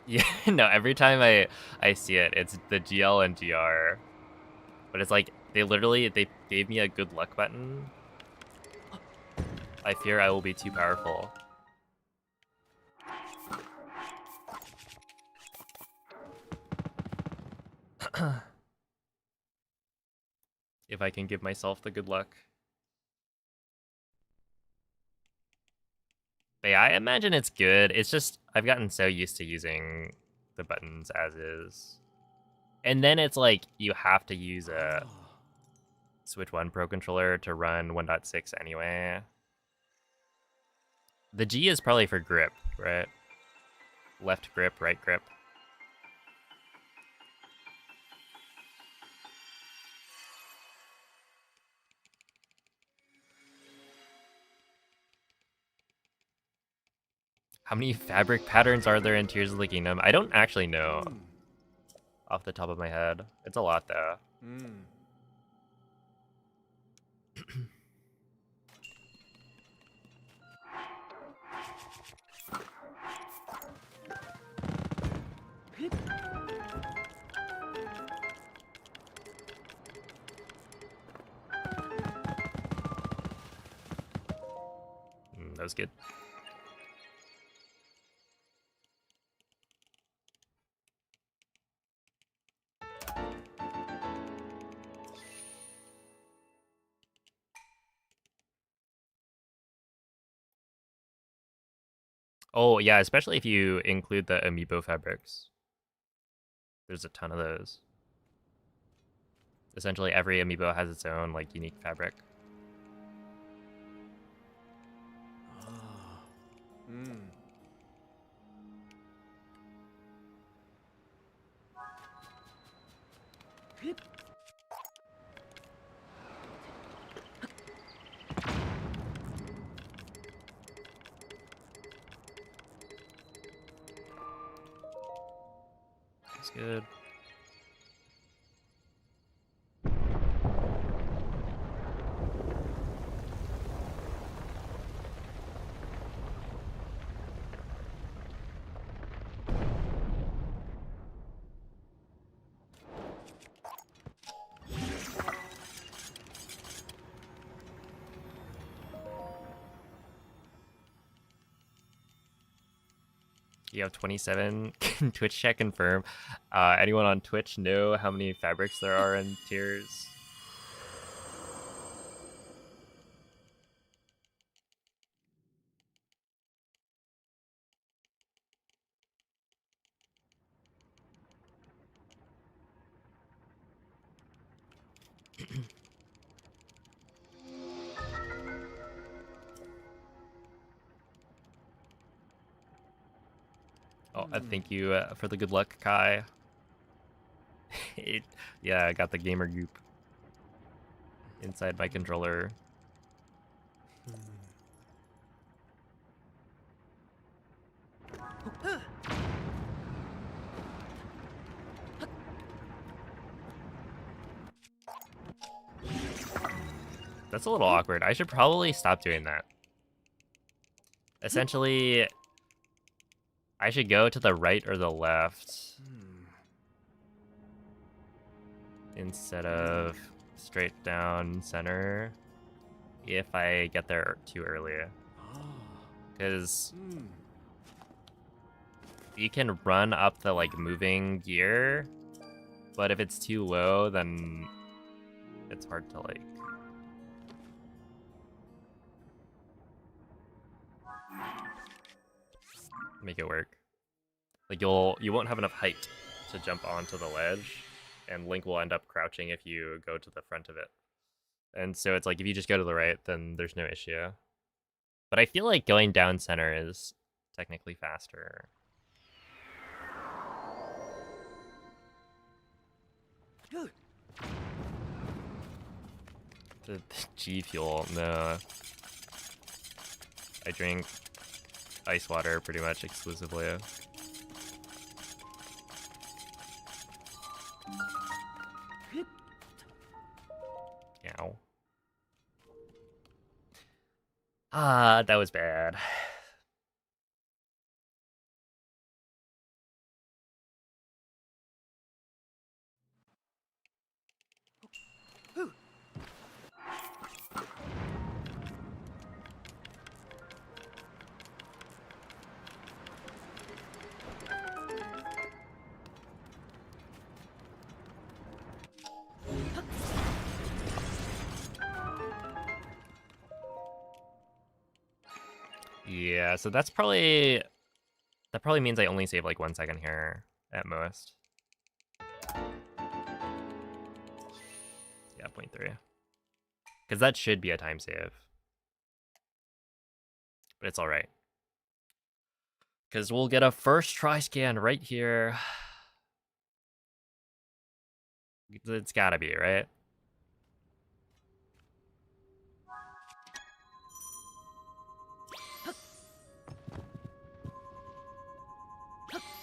Yeah, no, every time I see it, it's the GL and GR. But it's like, they gave me a good luck button. I fear I will be too powerful. If I can give myself the good luck. But yeah, I imagine it's good. It's just, I've gotten so used to using the buttons as is. And then it's like, you have to use a Switch 1 Pro controller to run 1.6 anyway. The G is probably for grip, right? Left grip, right grip. How many fabric patterns are there in Tears of the Kingdom? I don't actually know off the top of my head. It's a lot though. That was good. Oh yeah, especially if you include the amiibo fabrics. There's a ton of those. Essentially every amiibo has its own like unique fabric. That's good. You have 27. Twitch chat confirm. Anyone on Twitch know how many fabrics there are in Tears? Oh, thank you for the good luck, Kai. Yeah, I got the gamer goop inside my controller. That's a little awkward. I should probably stop doing that. Essentially, I should go to the right or the left instead of straight down center if I get there too early. Because you can run up the like moving gear, but if it's too low, then it's hard to like make it work. Like you won't have enough height to jump onto the ledge, and Link will end up crouching if you go to the front of it. And so it's like if you just go to the right, then there's no issue. But I feel like going down center is technically faster. The G Fuel, no. I drink ice water pretty much exclusively. Ow. Ah, that was bad. Yeah, so that probably means I only save like 1 second here at most. Yeah, 0.3. Because that should be a time save. But it's alright. Because we'll get a first try scan right here. It's gotta be, right?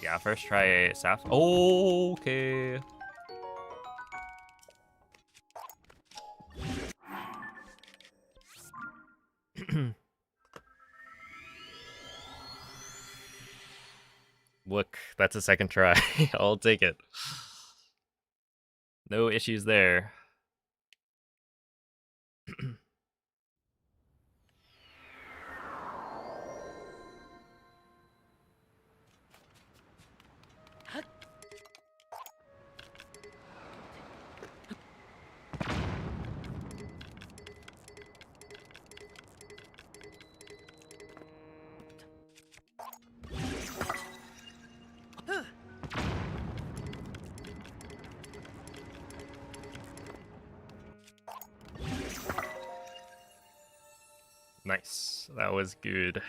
Yeah, first try Saf. Okay. Look, that's a second try. I'll take it. No issues there. Nice. That was good.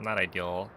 Not ideal.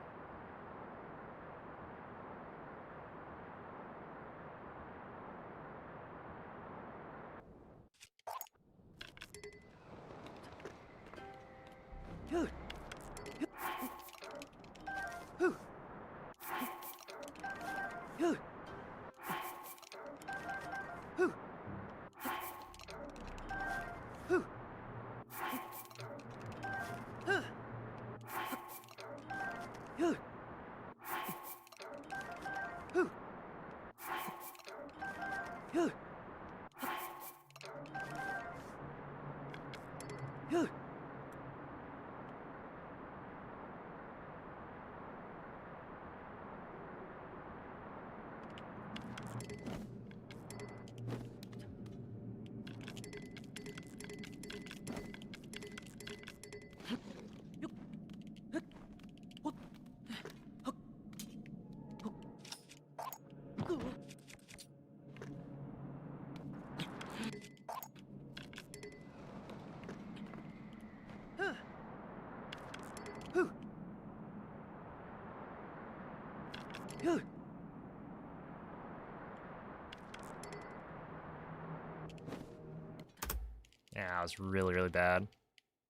Yeah, it was really, really bad.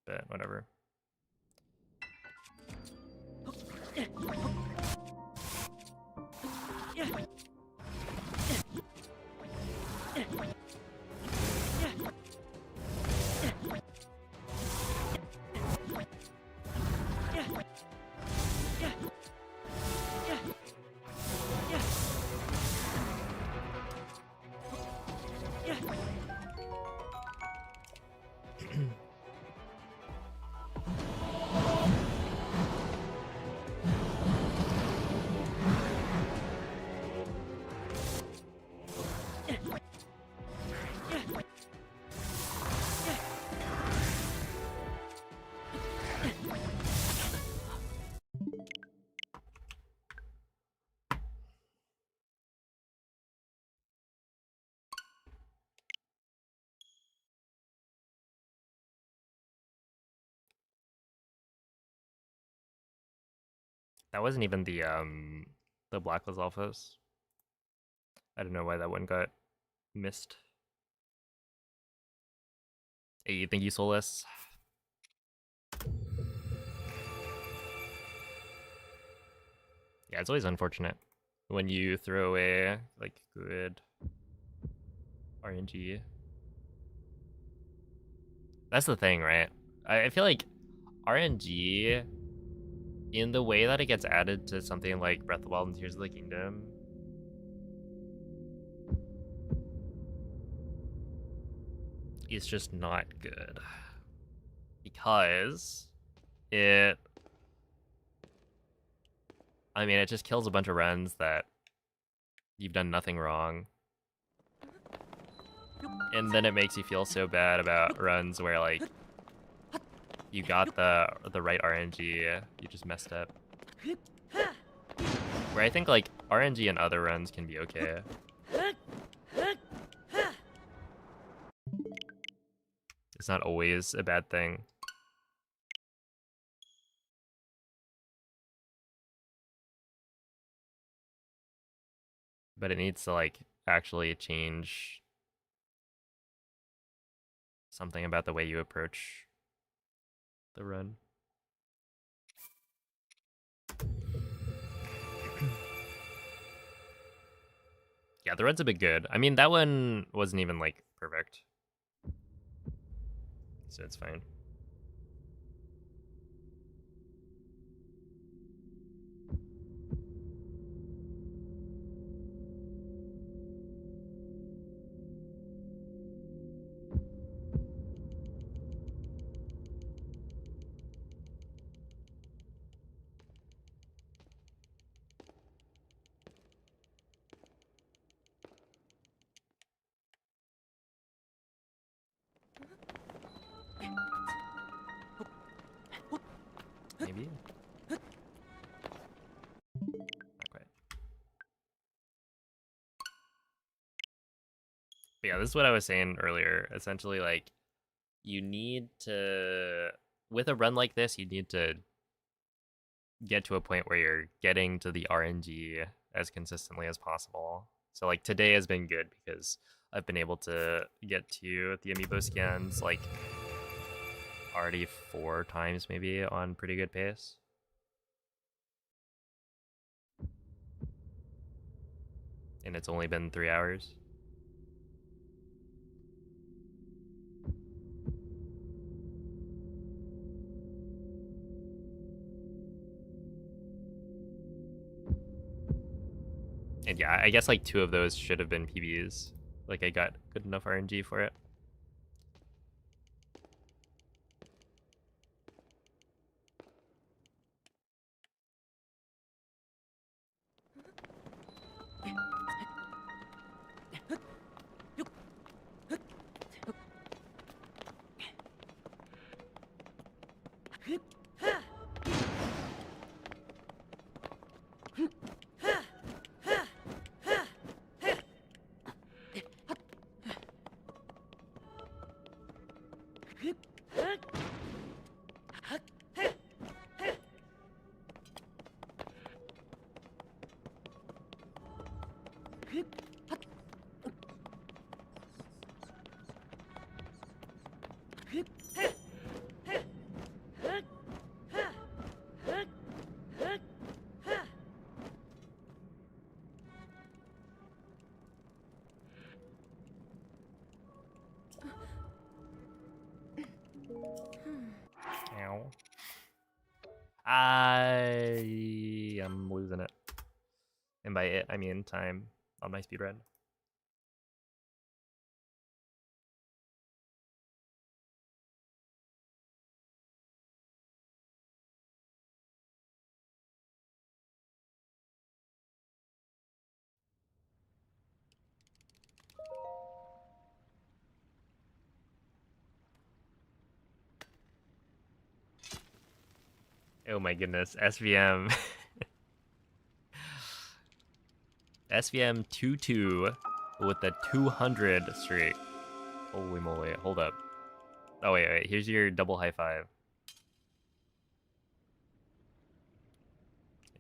But whatever. That wasn't even the Blacklist alphas. I don't know why that one got missed. Hey, you think you soulless? Yeah, it's always unfortunate when you throw away like good RNG. That's the thing, right? I feel like RNG, in the way that it gets added to something like Breath of the Wild and Tears of the Kingdom, is just not good. Because it just kills a bunch of runs that you've done nothing wrong. And then it makes you feel so bad about runs where like you got the right RNG, you just messed up. Where I think like RNG and other runs can be okay. It's not always a bad thing. But it needs to like actually change something about the way you approach the run. Yeah, the run's a bit good. I mean, that one wasn't even like perfect. So it's fine. Maybe? Not quite. But yeah, this is what I was saying earlier. Essentially, like, you need to, with a run like this, you need to get to a point where you're getting to the RNG as consistently as possible. So like today has been good because I've been able to get to the amiibo scans like already 4 times maybe on pretty good pace. And it's only been 3 hours. And yeah, I guess like 2 of those should have been PBs. Like I got good enough RNG for it. Ow. I am losing it. And by it, I mean time on my speedrun. Oh my goodness, SVM. SVM 2-2 with the 200 streak. Holy moly, hold up. Oh wait, here's your double high five.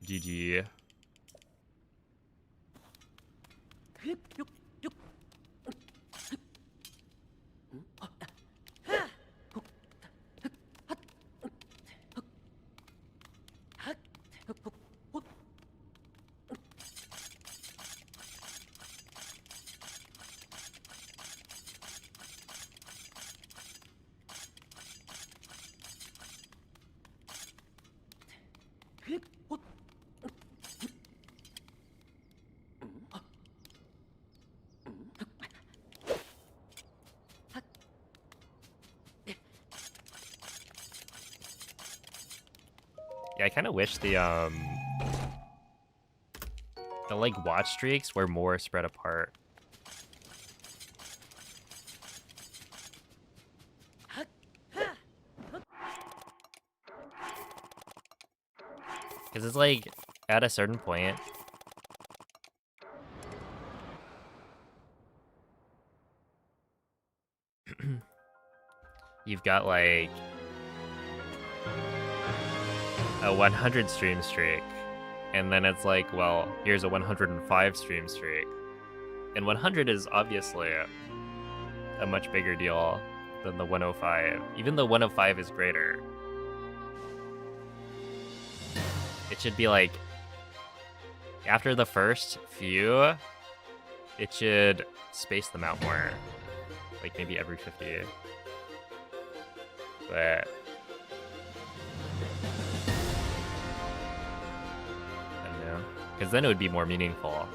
GG. Yeah, I kind of wish the like watch streaks were more spread apart. Because it's like at a certain point, you've got like a 100 stream streak, and then it's like, well, here's a 105 stream streak, and 100 is obviously a much bigger deal than the 105, even though 105 is greater. It should be like, after the first few, it should space them out more, like maybe every 50. But I don't know, because then it would be more meaningful.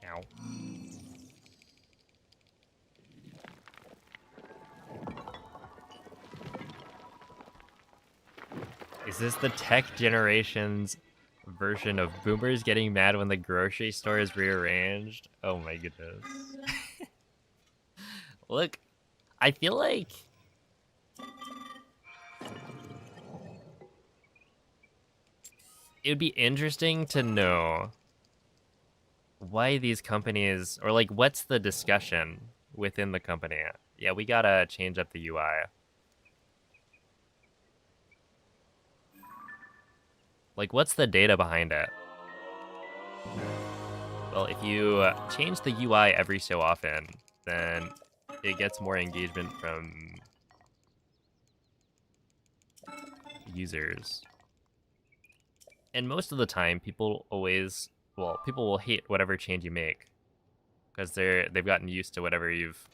Ow. Is this the tech generation's version of boomers getting mad when the grocery store is rearranged? Oh my goodness. Look, I feel like it would be interesting to know why these companies, or like what's the discussion within the company. Yeah, we gotta change up the UI. Like, what's the data behind it? Well, if you change the UI every so often, then it gets more engagement from users. And most of the time, people will hate whatever change you make, because they've gotten used to whatever you've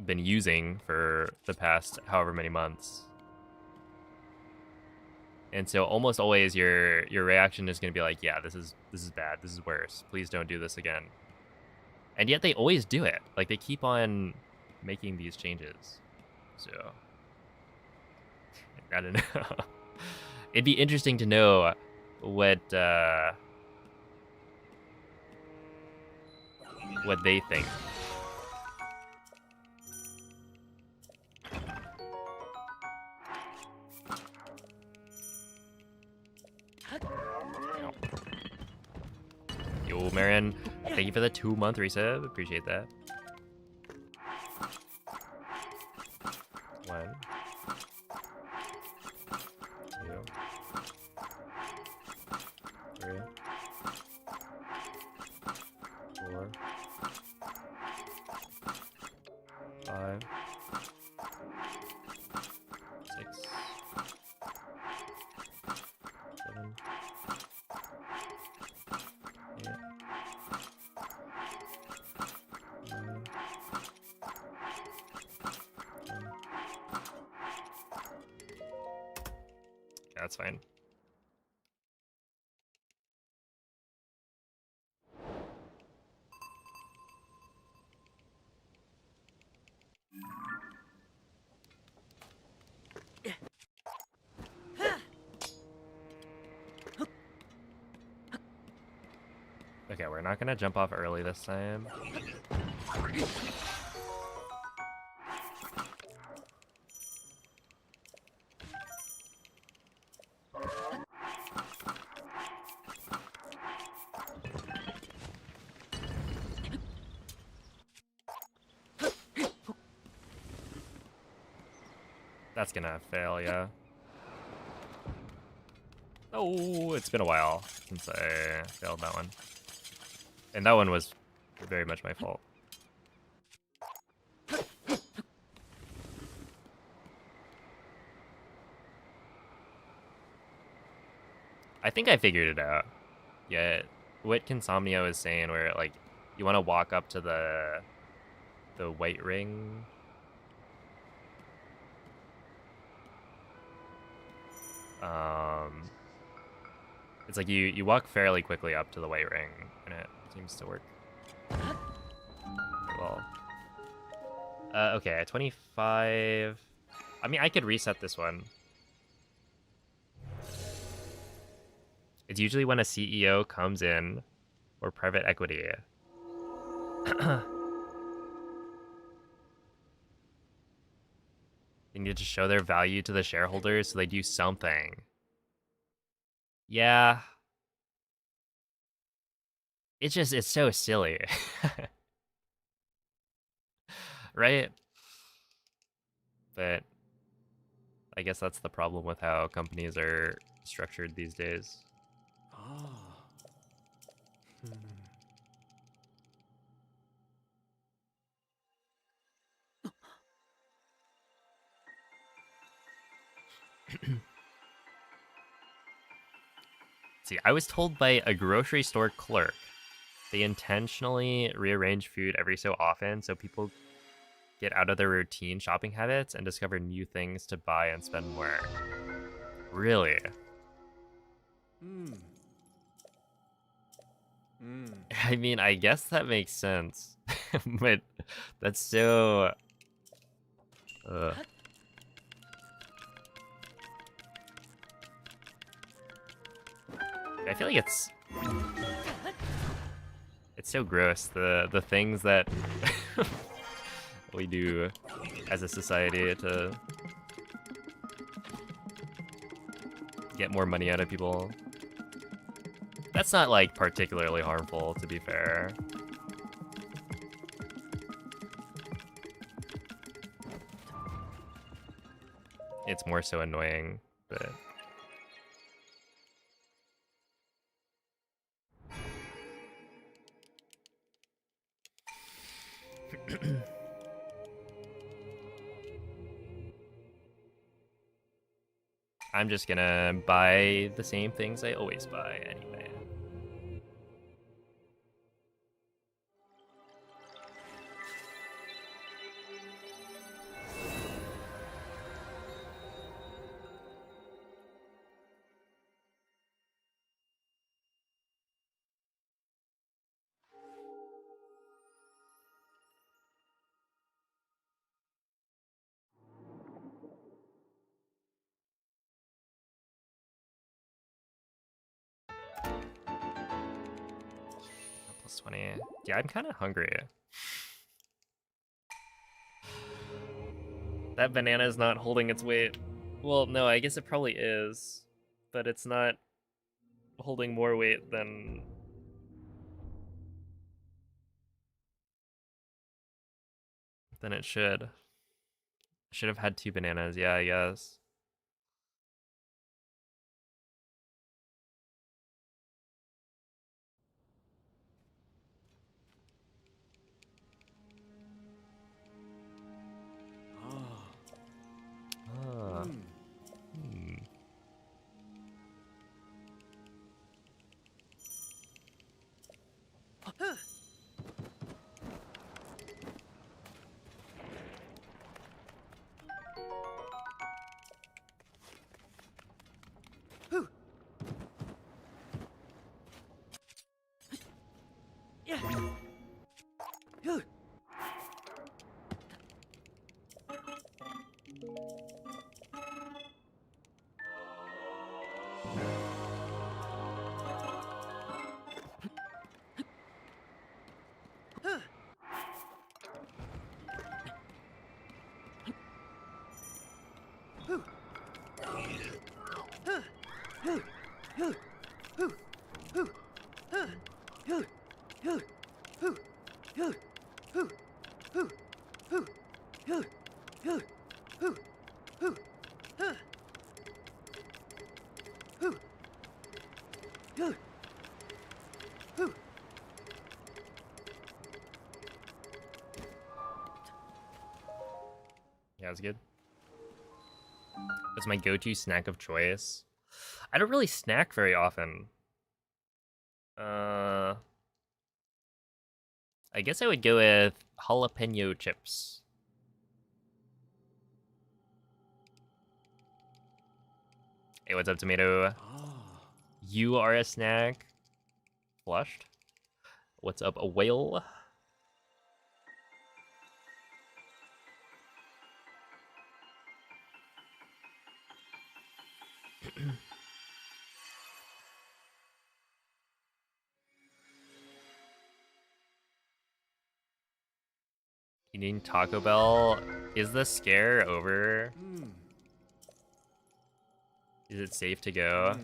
been using for the past however many months. And so almost always your reaction is going to be like, yeah, this is bad. This is worse. Please don't do this again. And yet they always do it. Like, they keep on making these changes. So I don't know. It'd be interesting to know what what they think. Yo, Marion, thank you for the 2-month resub. Appreciate that. 1, 2, 3, 4, 5, 6, 7, 8, 9, 10. Yeah, that's fine. Okay, we're not gonna jump off early this time. That's gonna fail, yeah. Oh, it's been a while since I failed that one. And that one was very much my fault. I think I figured it out. Yeah, what Consomnia was saying, where like you want to walk up to the white ring. It's like you walk fairly quickly up to the white ring, and it seems to work well. Okay, at 25. I mean, I could reset this one. It's usually when a CEO comes in, or private equity. They need to show their value to the shareholders, so they do something. Yeah. It's so silly. Right? But I guess that's the problem with how companies are structured these days. Ah. See, I was told by a grocery store clerk they intentionally rearrange food every so often so people get out of their routine shopping habits and discover new things to buy and spend more. Really? Hmm. Hmm. I mean, I guess that makes sense. But that's so... I feel like it's so gross, the things that we do as a society to get more money out of people. That's not like particularly harmful, to be fair. It's more so annoying, but I'm just gonna buy the same things I always buy anyway. Plus 20. Yeah, I'm kind of hungry. That banana is not holding its weight. Well, no, I guess it probably is, but it's not holding more weight than it should. Should have had 2 bananas, yeah, I guess. Ah. Hmm. Yeah, it's good. It's my go-to snack of choice. I don't really snack very often. I guess I would go with jalapeno chips. Hey, what's up, tomato? You are a snack. Flushed. What's up, a whale? Eating Taco Bell. Is the scare over? Is it safe to go?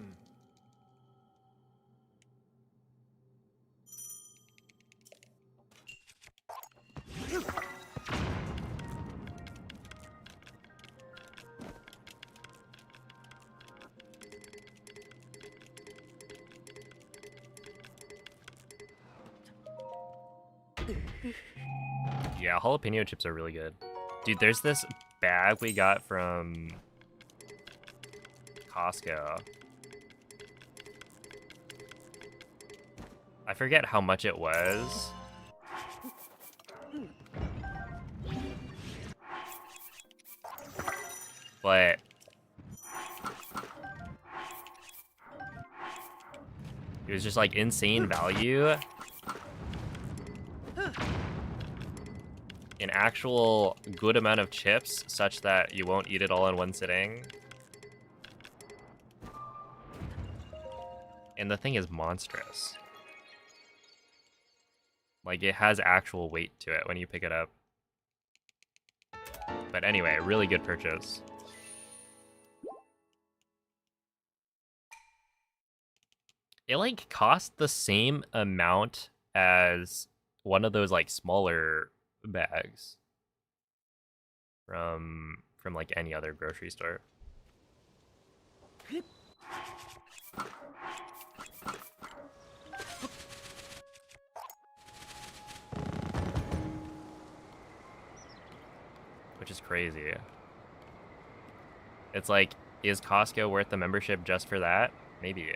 Yeah, jalapeno chips are really good. Dude, there's this bag we got from Costco. I forget how much it was. But it was just like insane value. An actual good amount of chips such that you won't eat it all in one sitting. And the thing is monstrous. Like, it has actual weight to it when you pick it up. But anyway, really good purchase. It, like, cost the same amount as one of those, like, smaller bags from like, any other grocery store. Which is crazy. It's like, is Costco worth the membership just for that? Maybe.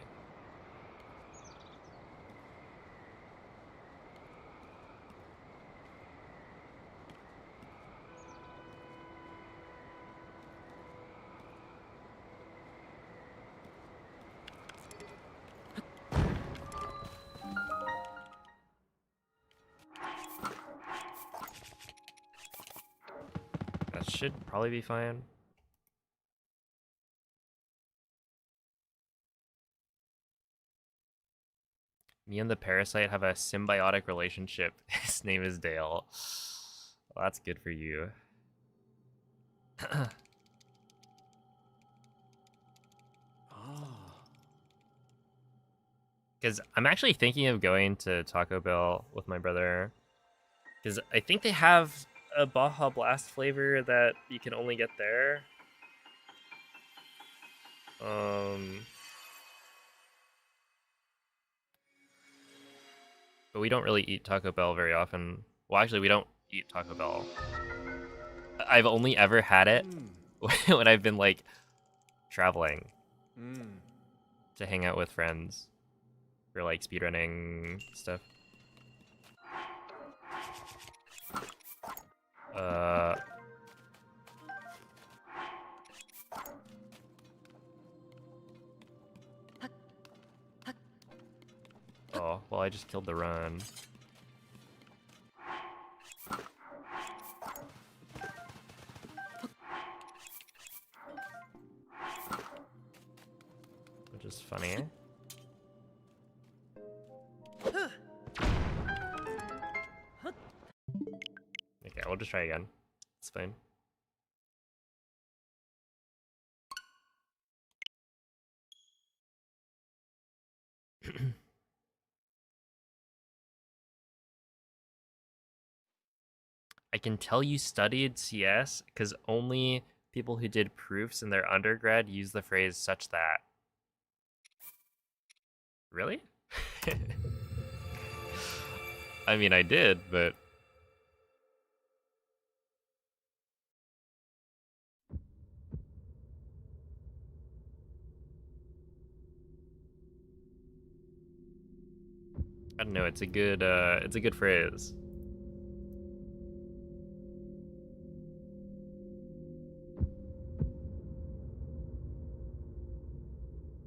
That should probably be fine. Me and the parasite have a symbiotic relationship. His name is Dale. Well, that's good for you. Because I'm actually thinking of going to Taco Bell with my brother. Because I think they have a Baja Blast flavor that you can only get there. But we don't really eat Taco Bell very often. Well, actually, we don't eat Taco Bell. I've only ever had it when I've been like traveling to hang out with friends for like speedrunning stuff. Oh, well, I just killed the run. Which is funny. Okay, we'll just try again. It's fine. I can tell you studied CS because only people who did proofs in their undergrad use the phrase such that. Really? I mean, I did, but... I don't know, it's a good phrase.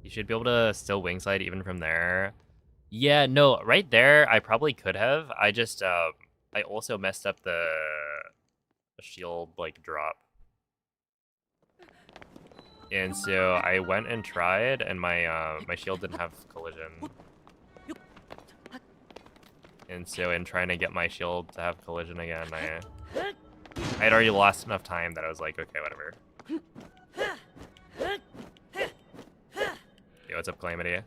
You should be able to still wing slide even from there. Yeah, no, right there, I probably could have. I just, I also messed up the shield, like, drop. And so I went and tried, and my shield didn't have collision. And so in trying to get my shield to have collision again, I had already lost enough time that I was like, okay, whatever. Yo, what's up, Calamity?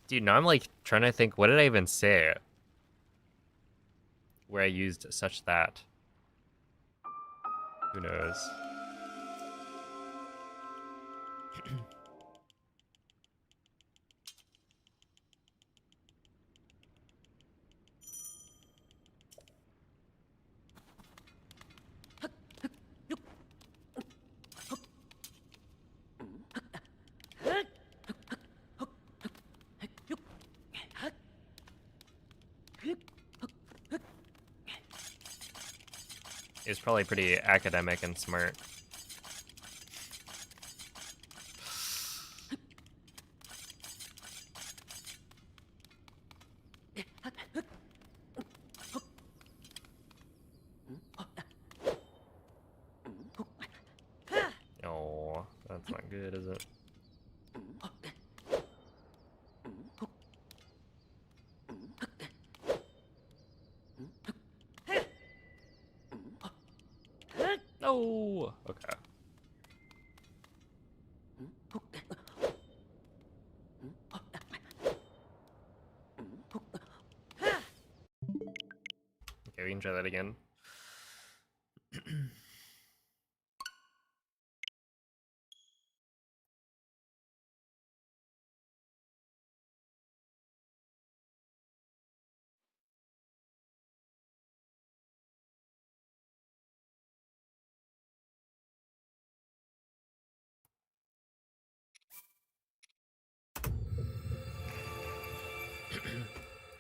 Dude, now I'm like trying to think, what did I even say? Where I used such that. Who knows? He was probably pretty academic and smart. Oh, that's not good, is it? No. Okay. we can try that again.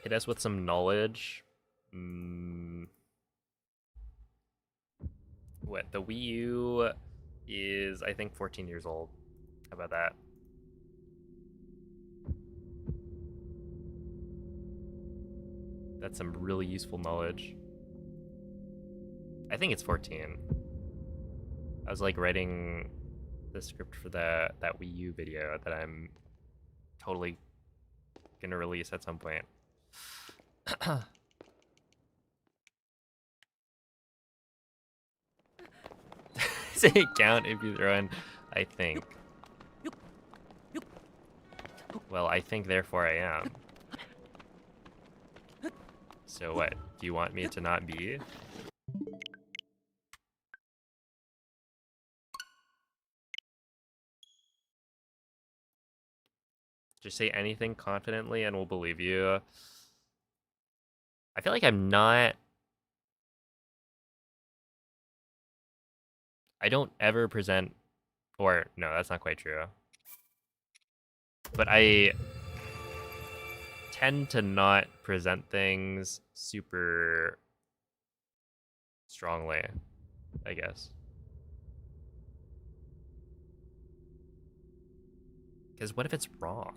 Hit us with some knowledge. What, the Wii U is, I think, 14 years old. How about that? That's some really useful knowledge. I think it's 14. I was like writing the script for that Wii U video that I'm totally gonna release at some point. Does it count if you throw in, I think? Well, I think, therefore I am. So what? Do you want me to not be? Just say anything confidently and we'll believe you. I feel like I'm not... I don't ever present... Or, no, that's not quite true. But I tend to not present things super strongly, I guess. Because what if it's wrong?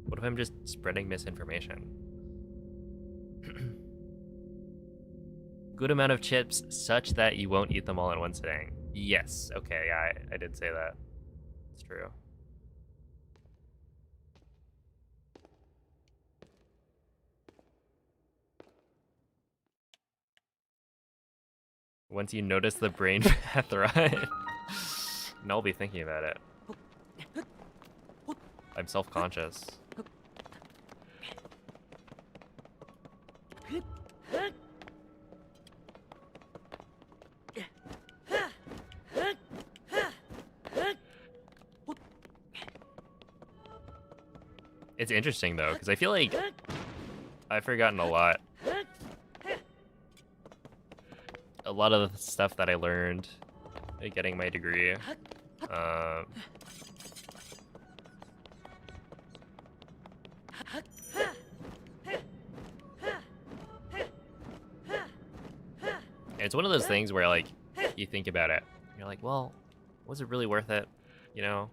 What if I'm just spreading misinformation? Good amount of chips such that you won't eat them all in one sitting. Yes, okay, I did say that. It's true. Once you notice the brain path, right? And I'll be thinking about it. I'm self-conscious. It's interesting though, because I feel like I've forgotten a lot. A lot of the stuff that I learned getting my degree. It's one of those things where, like, you think about it. You're like, well, was it really worth it? You know?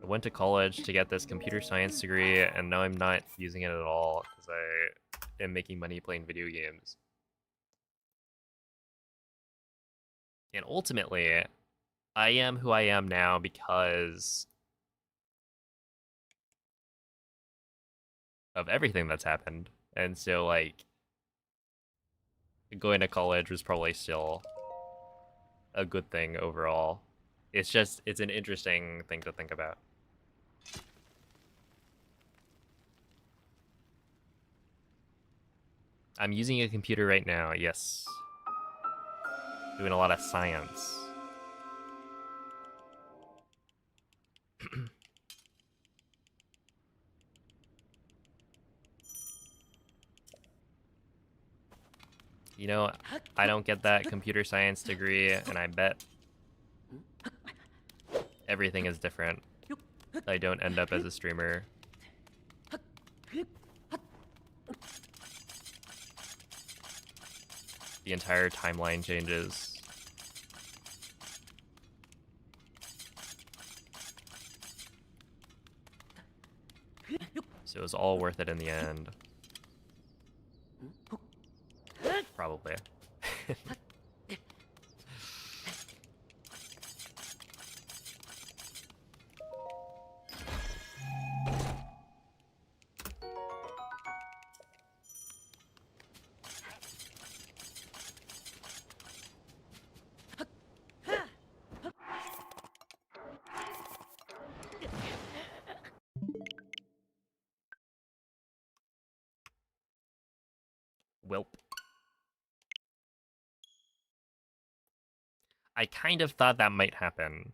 I went to college to get this computer science degree, and now I'm not using it at all because I am making money playing video games. And ultimately, I am who I am now because of everything that's happened. And so, like, going to college was probably still a good thing overall. It's just, it's an interesting thing to think about. I'm using a computer right now, yes. Doing a lot of science. You know, I don't get that computer science degree, and I bet everything is different. I don't end up as a streamer. The entire timeline changes. So it was all worth it in the end. Probably. I kind of thought that might happen.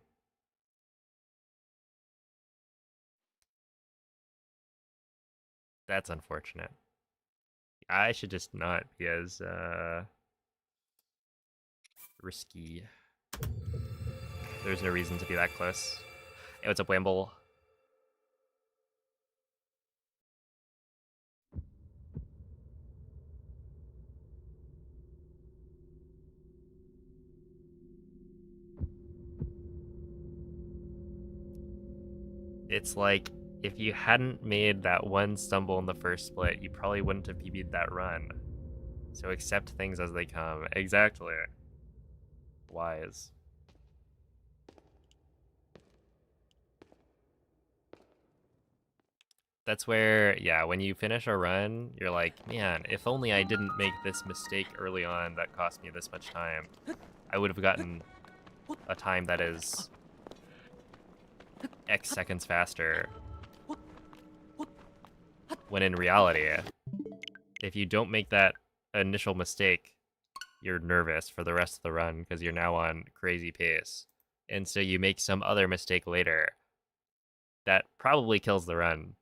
That's unfortunate. I should just not be as risky. There's no reason to be that close. Hey, what's up, Wamble? It's like, if you hadn't made that one stumble in the first split, you probably wouldn't have PB'd that run. So accept things as they come. Exactly. Wise. That's where, yeah, when you finish a run, you're like, man, if only I didn't make this mistake early on that cost me this much time, I would have gotten a time that is X seconds faster. When in reality, if you don't make that initial mistake, you're nervous for the rest of the run because you're now on crazy pace. And so you make some other mistake later that probably kills the run.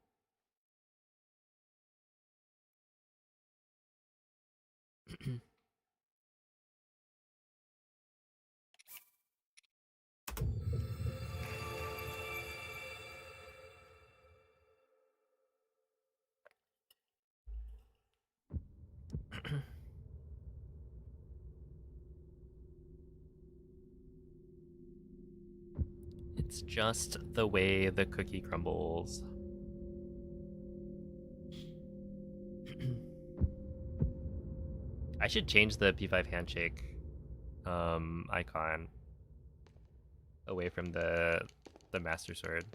It's just the way the cookie crumbles. I should change the P5 handshake icon away from the Master Sword.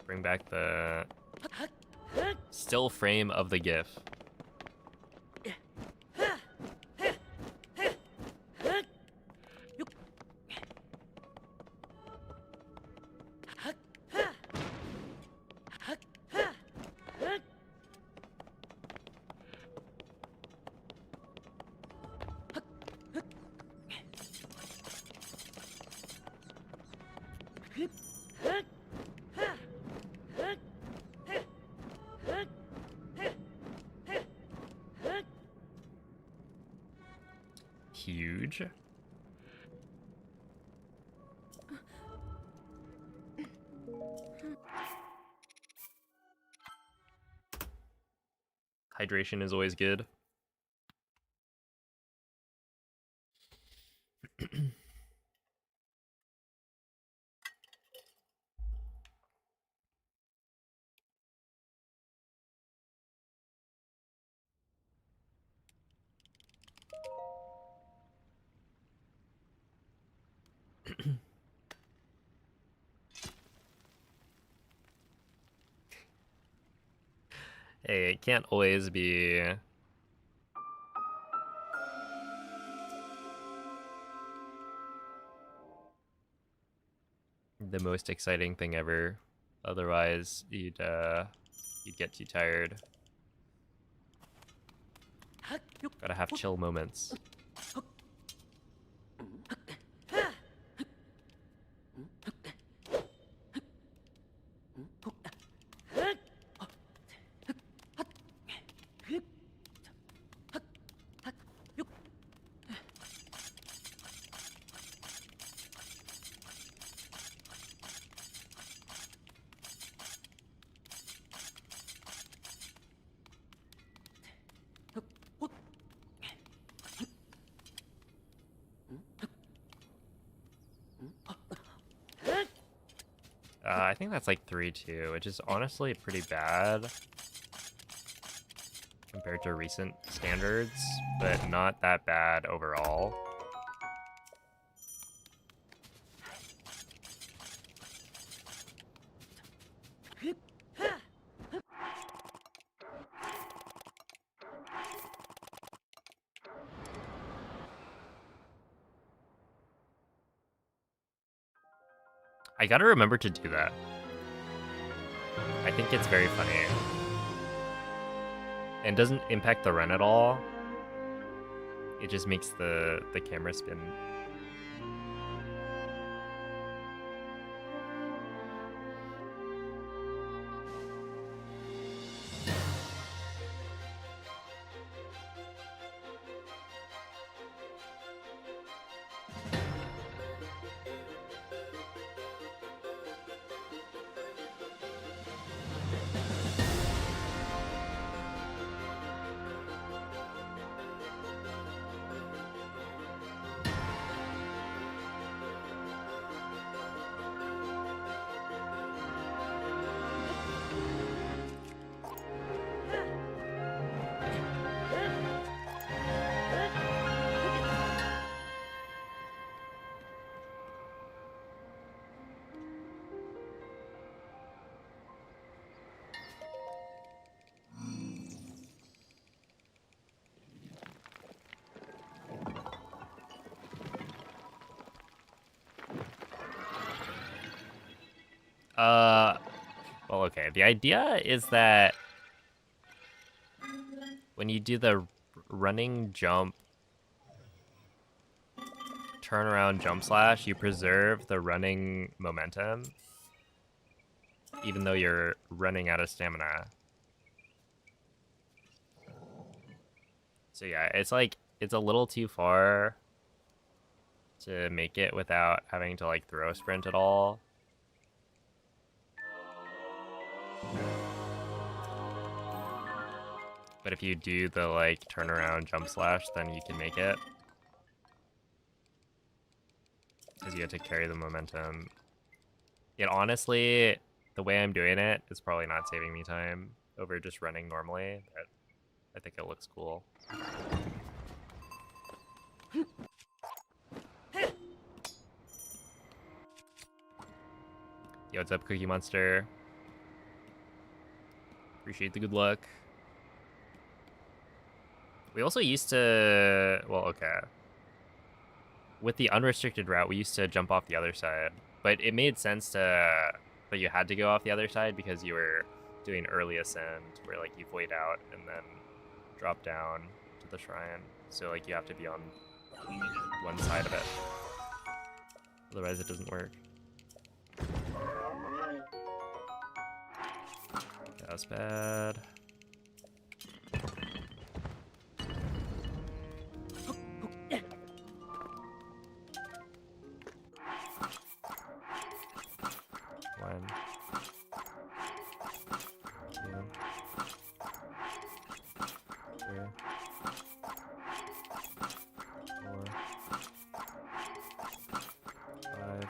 Bring back the still frame of the GIF. Huge. Hydration is always good. Hey, it can't always be the most exciting thing ever. Otherwise, you'd get too tired. Gotta have chill moments. I think that's like 3-2, which is honestly pretty bad compared to recent standards, but not that bad overall. I gotta remember to do that. I think it's very funny. And doesn't impact the run at all. It just makes the camera spin. Well, okay. The idea is that when you do the running jump, turnaround jump slash, you preserve the running momentum, even though you're running out of stamina. So yeah, it's like, it's a little too far to make it without having to like throw a sprint at all. But if you do the like turnaround jump slash, then you can make it. Because you have to carry the momentum. Yet honestly, the way I'm doing it is probably not saving me time over just running normally, but I think it looks cool. Yo, what's up, Cookie Monster? Appreciate the good luck. We also used to, well, okay. With the unrestricted route, we used to jump off the other side, but it made sense that you had to go off the other side because you were doing early ascend, where like you void out and then drop down to the shrine. So like you have to be on one side of it, otherwise it doesn't work. That was bad. One. Two. Three. 4. 5.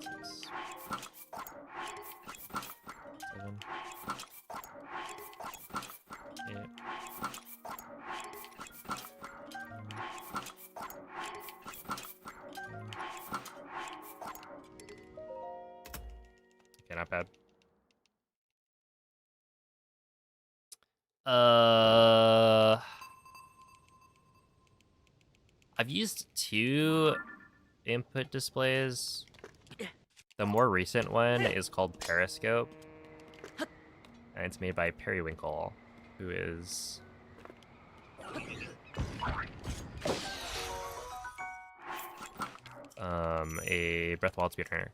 6. 7. 8. 9. Okay, not bad. I've used 2 input displays. The more recent one is called Periscope, and it's made by Periwinkle, who is a Breath of the Wild speedrunner.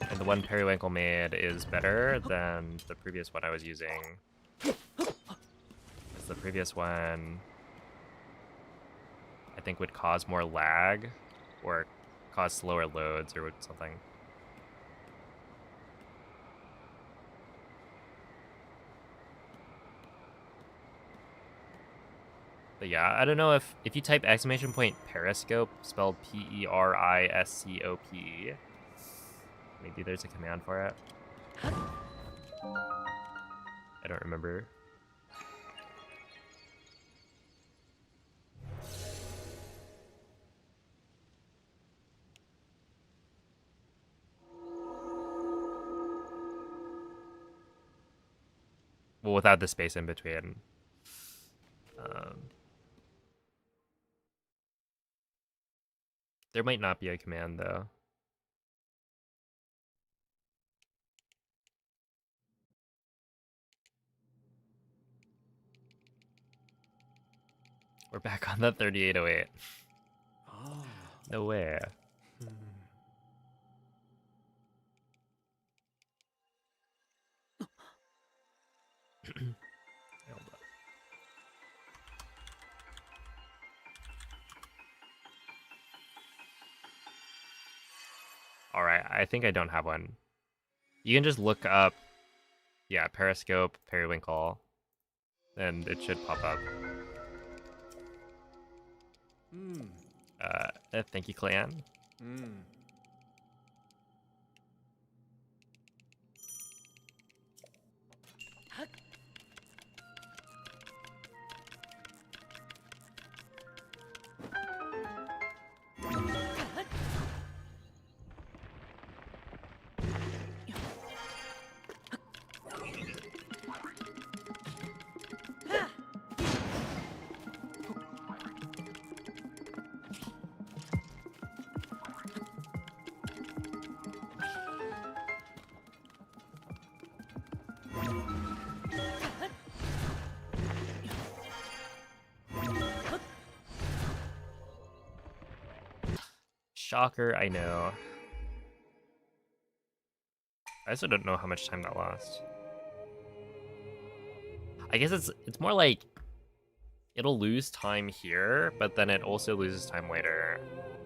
And the one Periwinkle made is better than the previous one I was using. Because the previous one, I think, would cause more lag or cause slower loads or something. But yeah, I don't know if you type ! Periscope, spelled Periscope, maybe there's a command for it. I don't remember. Well, without the space in between. There might not be a command though. We're back on the 3808. Ah. No way. Hmm. Hold on. All right, I think I don't have one. You can just look up, yeah, Periscope, Periwinkle, and it should pop up. Hmm. Thank you, Clan. Hmm. Shocker, I know. I also don't know how much time that lost. I guess it's more like it'll lose time here, but then it also loses time later.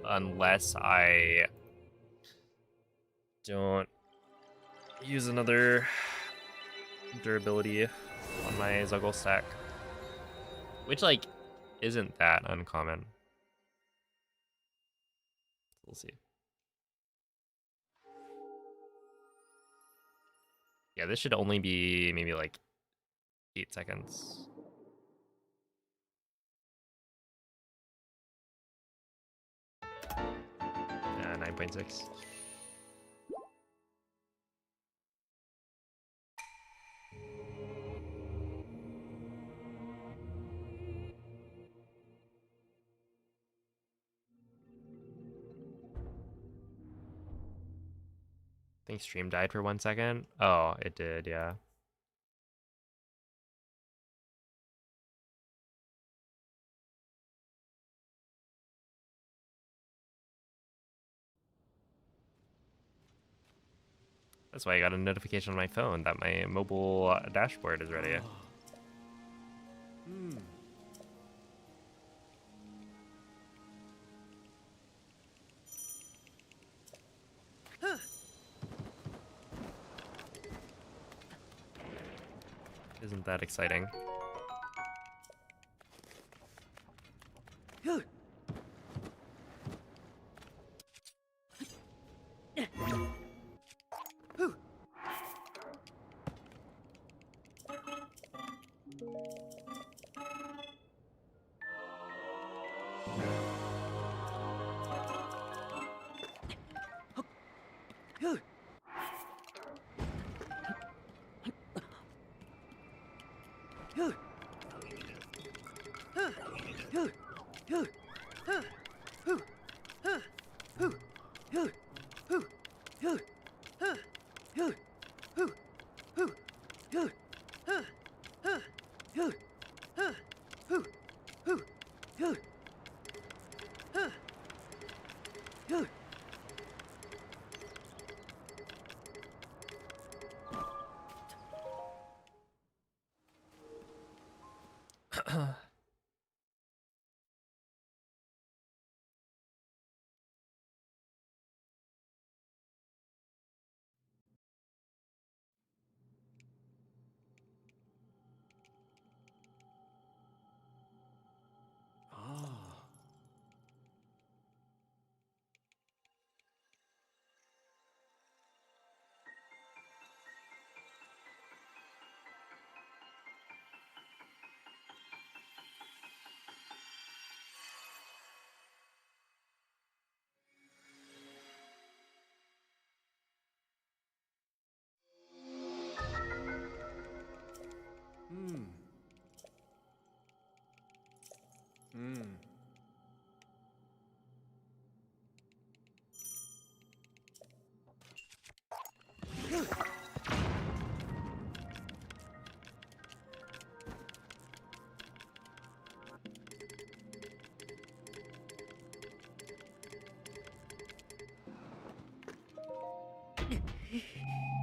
Unless I don't use another durability on my Zuggle stack. Which, like, isn't that uncommon. We'll see. Yeah, this should only be maybe like 8 seconds. Yeah, 9.6. I think stream died for 1 second. Oh, it did, yeah. That's why I got a notification on my phone that my mobile dashboard is ready. Hmm. Isn't that exciting?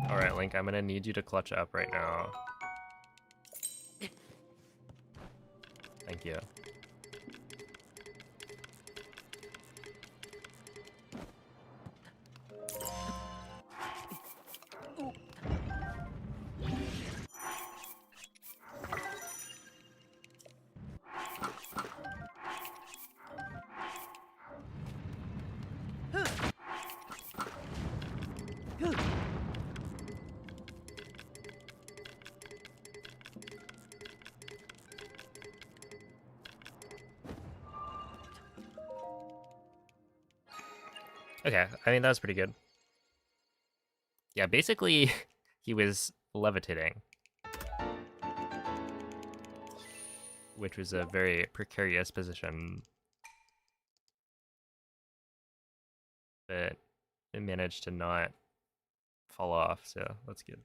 Alright, Link, I'm gonna need you to clutch up right now. Thank you. Okay, I mean, that was pretty good. Yeah, basically, he was levitating, which was a very precarious position. But it managed to not fall off, so that's good.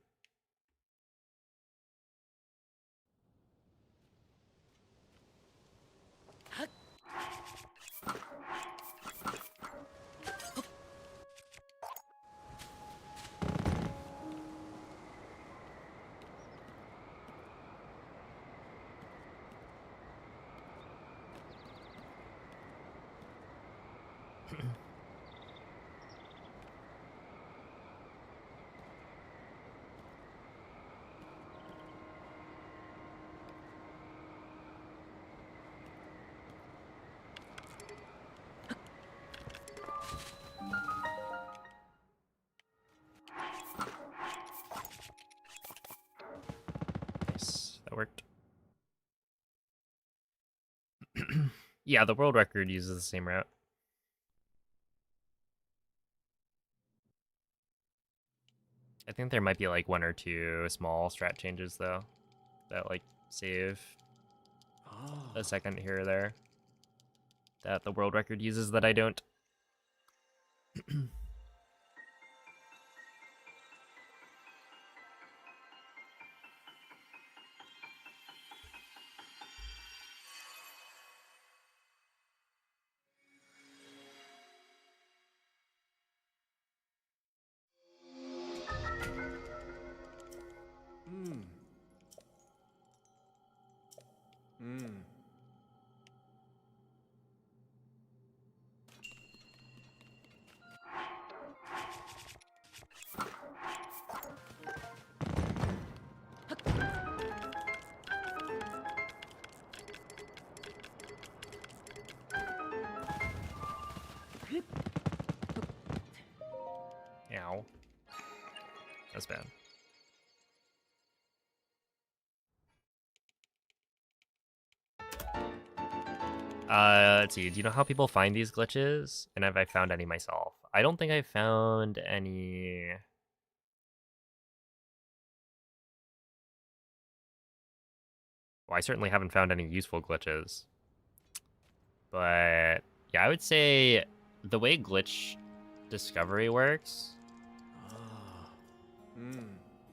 Nice, that worked. Yeah, the world record uses the same route. I think there might be like 1 or 2 small strat changes though that like save a second here or there that the world record uses that I don't. Ow. That's bad. Let's see. Do you know how people find these glitches? And have I found any myself? I don't think I found any. Well, I certainly haven't found any useful glitches. But yeah, I would say the way glitch discovery works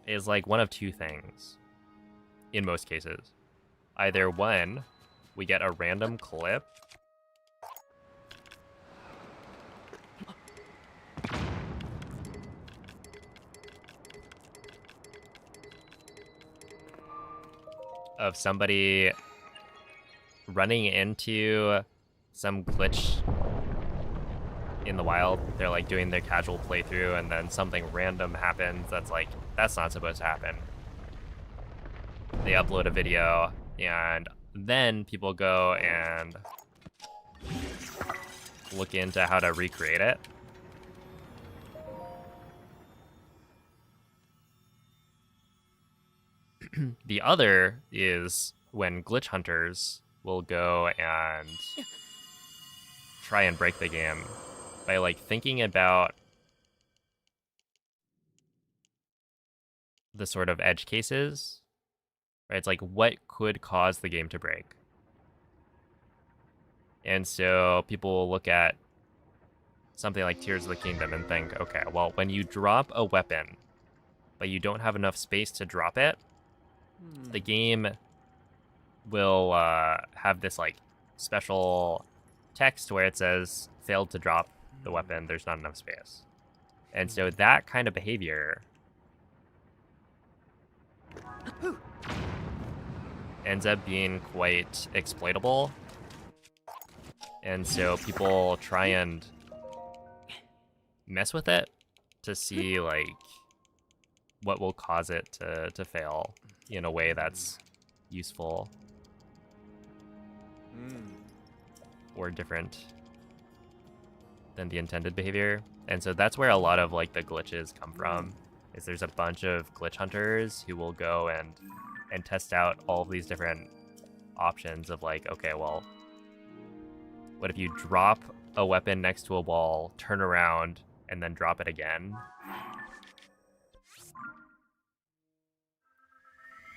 is like one of 2 things in most cases. Either 1, we get a random clip of somebody running into some glitch in the wild. They're like doing their casual playthrough and then something random happens that's like, that's not supposed to happen. They upload a video and then people go and look into how to recreate it. The other is when glitch hunters will go and try and break the game by like thinking about the sort of edge cases, right? It's like what could cause the game to break. And so people will look at something like Tears of the Kingdom and think, okay, well, when you drop a weapon, but you don't have enough space to drop it, the game will have this like special text where it says failed to drop the weapon, there's not enough space. And so that kind of behavior ends up being quite exploitable. And so people try and mess with it to see like what will cause it to fail in a way that's useful or different than the intended behavior. And so that's where a lot of like the glitches come from, is there's a bunch of glitch hunters who will go and test out all of these different options of like, okay, well, what if you drop a weapon next to a wall, turn around, and then drop it again?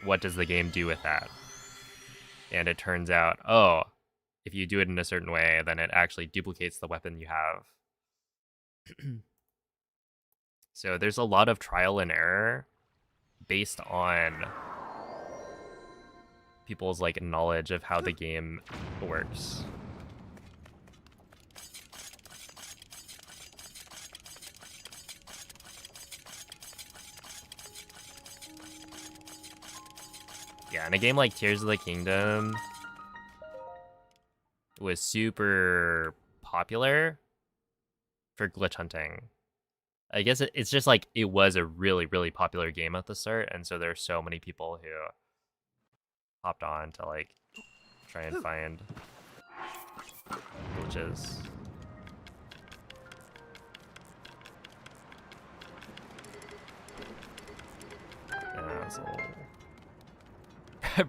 What does the game do with that? And it turns out, oh, if you do it in a certain way, then it actually duplicates the weapon you have. So there's a lot of trial and error based on people's like knowledge of how the game works. Yeah, in a game like Tears of the Kingdom, it was super popular for glitch hunting. I guess it's just like it was a really, really popular game at the start, and so there's so many people who hopped on to like try and find glitches. Yeah, it's a little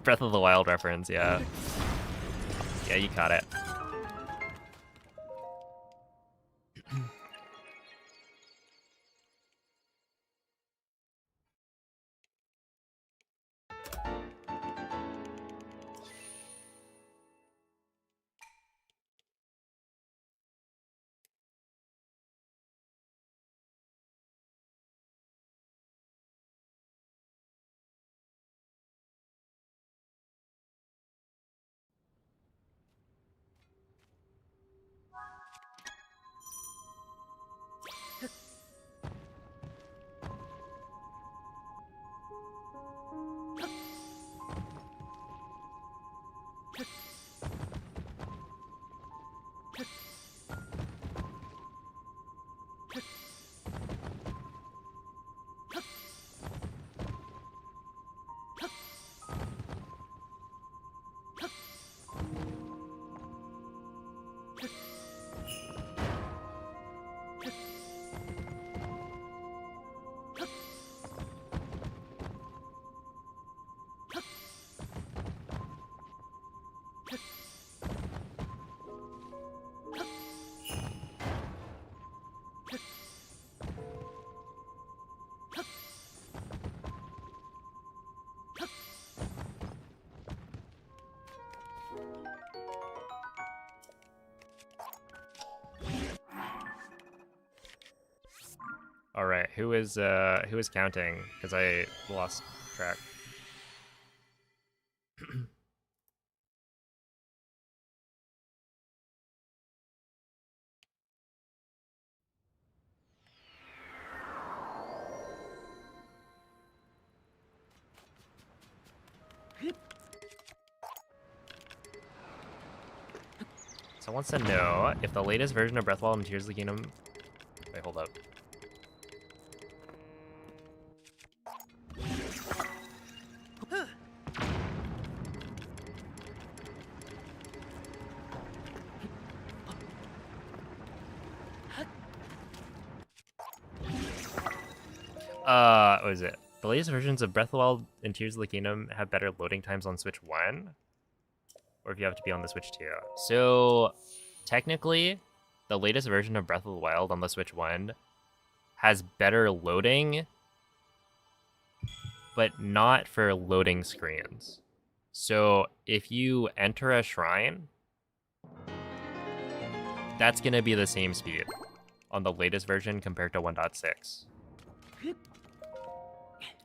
Breath of the Wild reference, yeah. Yeah, you caught it. All right, who is counting? Because I lost track. So wants to know if the latest version of Breath of the Wild and Tears of the Kingdom. Wait, hold up. What is it? The latest versions of Breath of the Wild and Tears of the Kingdom have better loading times on Switch 1? Or if you have to be on the Switch 2. So, technically, the latest version of Breath of the Wild on the Switch 1 has better loading, but not for loading screens. So, if you enter a shrine, that's going to be the same speed on the latest version compared to 1.6.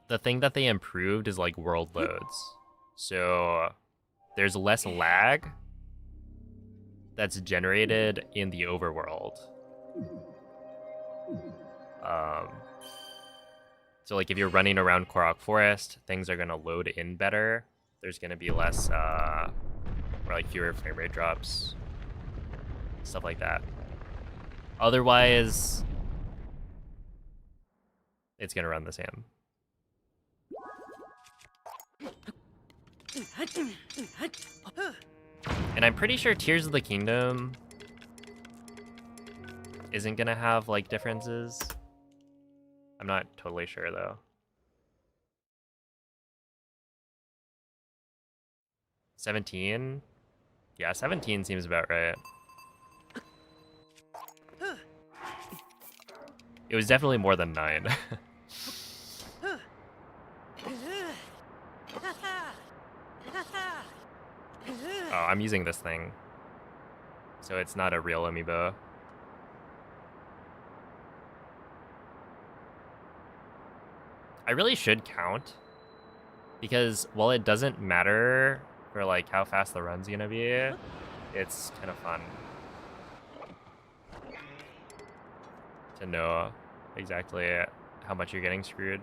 The thing that they improved is like world loads. So there's less lag that's generated in the overworld. So like if you're running around Korok Forest, things are gonna load in better. There's gonna be less, or like fewer frame rate drops, stuff like that. Otherwise, it's gonna run the same. And I'm pretty sure Tears of the Kingdom isn't gonna have like differences. I'm not totally sure though. 17? Yeah, 17 seems about right. It was definitely more than 9. Oh, I'm using this thing. So it's not a real amiibo. I really should count. Because while it doesn't matter for like how fast the run's gonna be, it's kind of fun to know exactly how much you're getting screwed.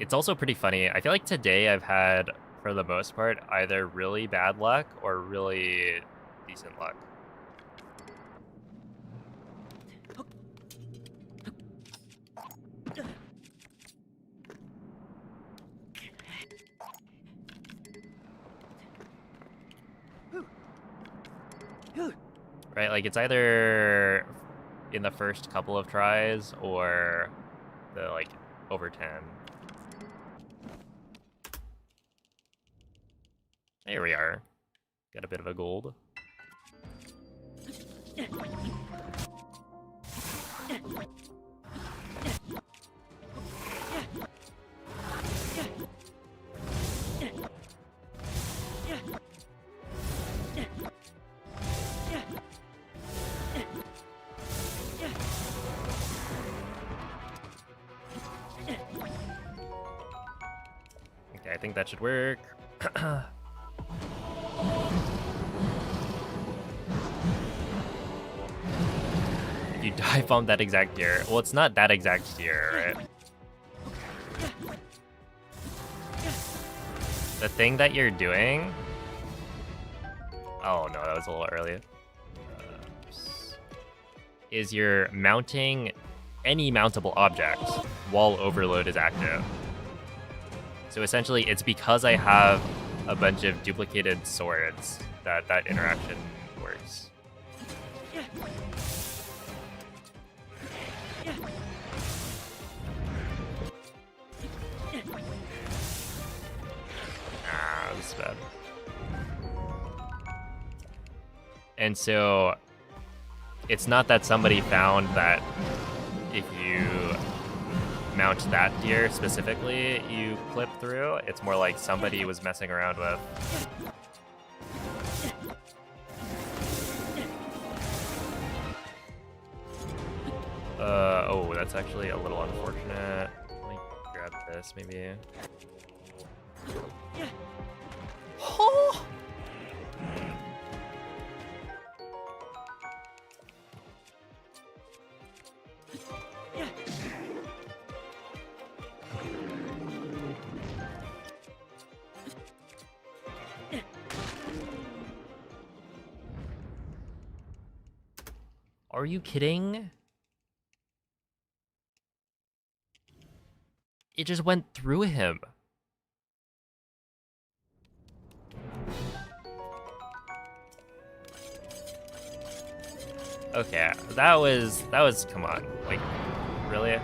It's also pretty funny. I feel like today I've had, for the most part, either really bad luck or really decent luck. Right, like it's either in the first couple of tries or the like over 10. There we are. Got a bit of a gold. Okay, I think that should work. If you dive bomb that exact deer, well, it's not that exact deer, right? The thing that you're doing... Oh no, that was a little early. Is you're mounting any mountable object while overload is active. So essentially, it's because I have a bunch of duplicated swords that that interaction works. Ah, this is bad. And so, it's not that somebody found that if you mount that deer specifically, you clip through. It's more like somebody was messing around with. Oh, that's actually a little unfortunate. Let me grab this, maybe. Oh! Are you kidding? It just went through him. Okay, that was, come on, like, really?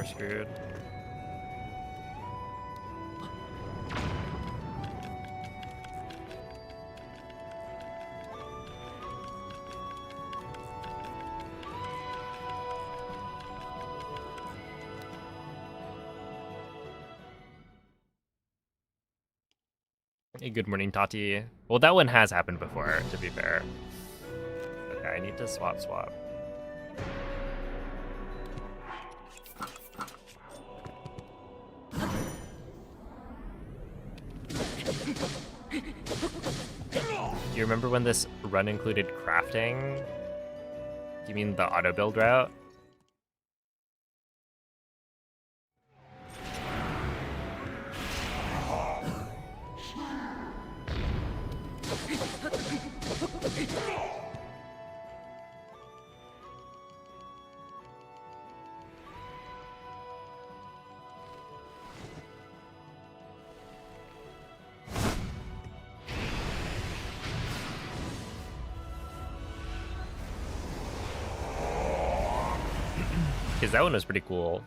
screwed. Hey, good morning, Tati. Well, that one has happened before, to be fair. Okay, I need to swap. Do you remember when this run included crafting? Do you mean the auto build route? Because that one was pretty cool.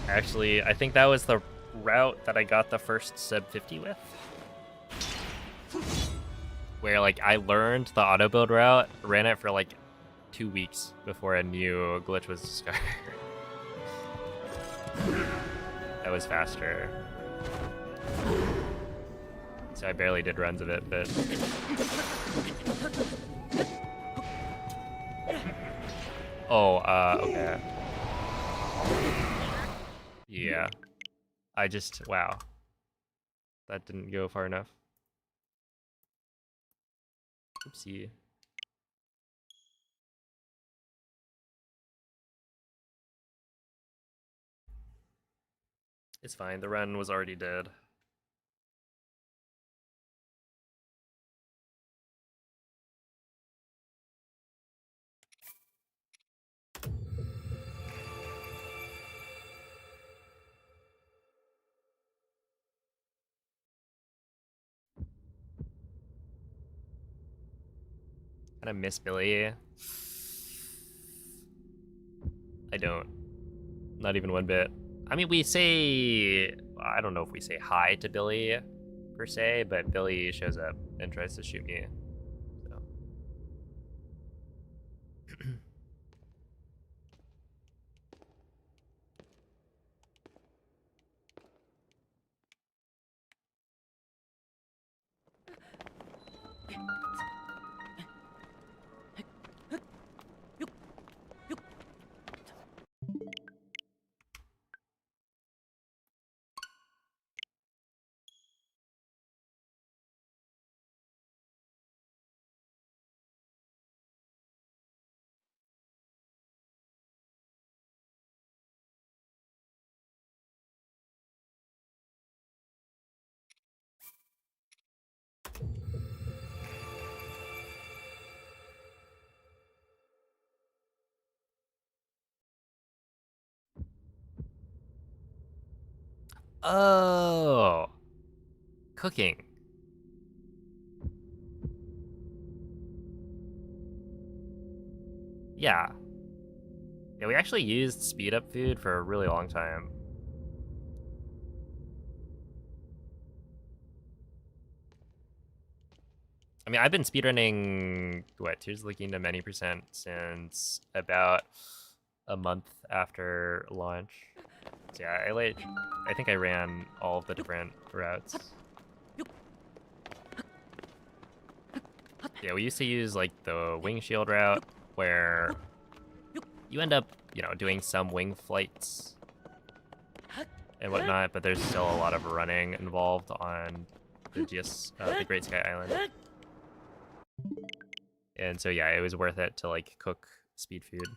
Actually, I think that was the route that I got the first sub 50 with. Where, like, I learned the auto build route, ran it for, like, 2 weeks before a new glitch was discovered. That was faster. So I barely did runs of it, but... Oh, okay. Yeah. I just, wow. That didn't go far enough. Oopsie. It's fine, the run was already dead. Kind of miss Billy. I don't. Not even one bit. I mean, we say... I don't know if we say hi to Billy, per se, but Billy shows up and tries to shoot me. So. Oh, cooking. Yeah. Yeah, we actually used speed up food for a really long time. I mean, I've been speedrunning, what, Tears of the Kingdom many percent since about a month after launch. So yeah, I think I ran all of the different routes. Yeah, we used to use like the wing shield route where you end up, you know, doing some wing flights and whatnot, but there's still a lot of running involved on the Great Sky Island. And so yeah, it was worth it to like cook speed food.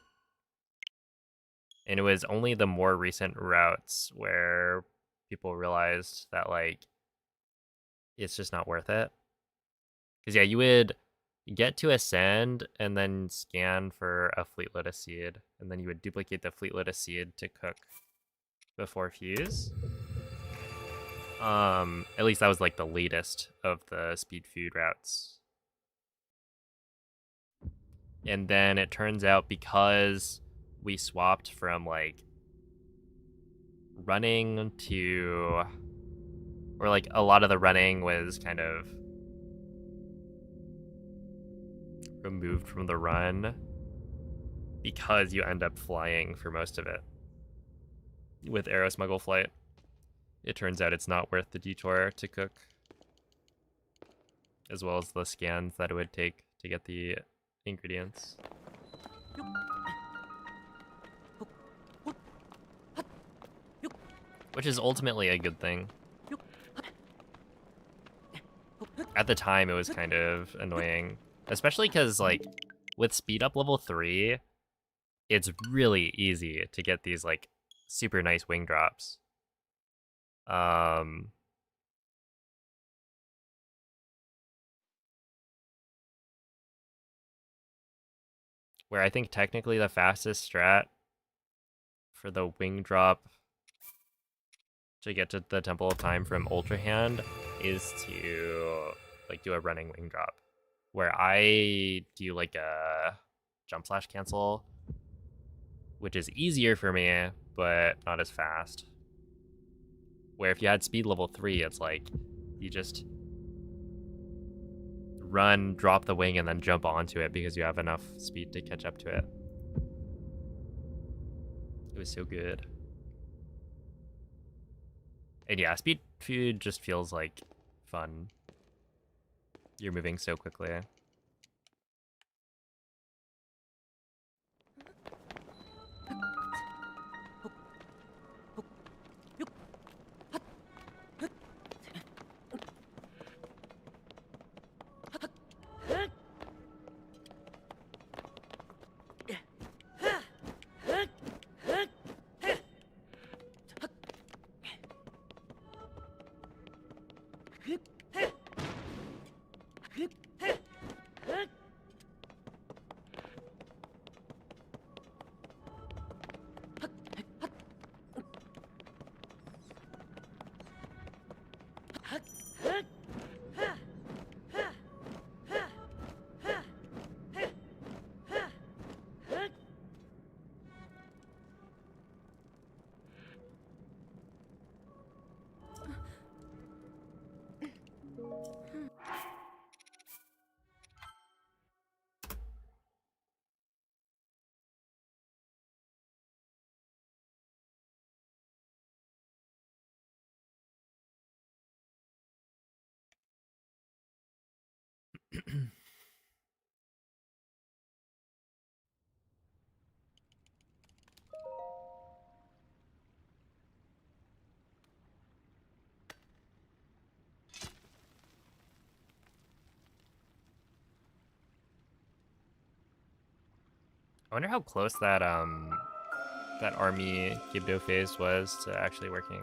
And it was only the more recent routes where people realized that like it's just not worth it. Because yeah, you would get to ascend and then scan for a fleet lotus seed, and then you would duplicate the fleet lotus seed to cook before fuse. At least that was like the latest of the speed food routes. And then it turns out because we swapped from like running to, or like a lot of the running was kind of removed from the run because you end up flying for most of it. With Aero Smuggle Flight, it turns out it's not worth the detour to cook, as well as the scans that it would take to get the ingredients. Which is ultimately a good thing. At the time, it was kind of annoying, especially because, like, with speed up level 3, it's really easy to get these, like, super nice wing drops. Where I think technically the fastest strat for the wing drop to get to the Temple of Time from Ultra Hand is to like do a running wing drop, where I do like a jump slash cancel, which is easier for me but not as fast. Where if you had speed level 3, it's like you just run, drop the wing, and then jump onto it because you have enough speed to catch up to it. It was so good. And yeah, speed food just feels like fun. You're moving so quickly. I wonder how close that that army Gibdo phase was to actually working.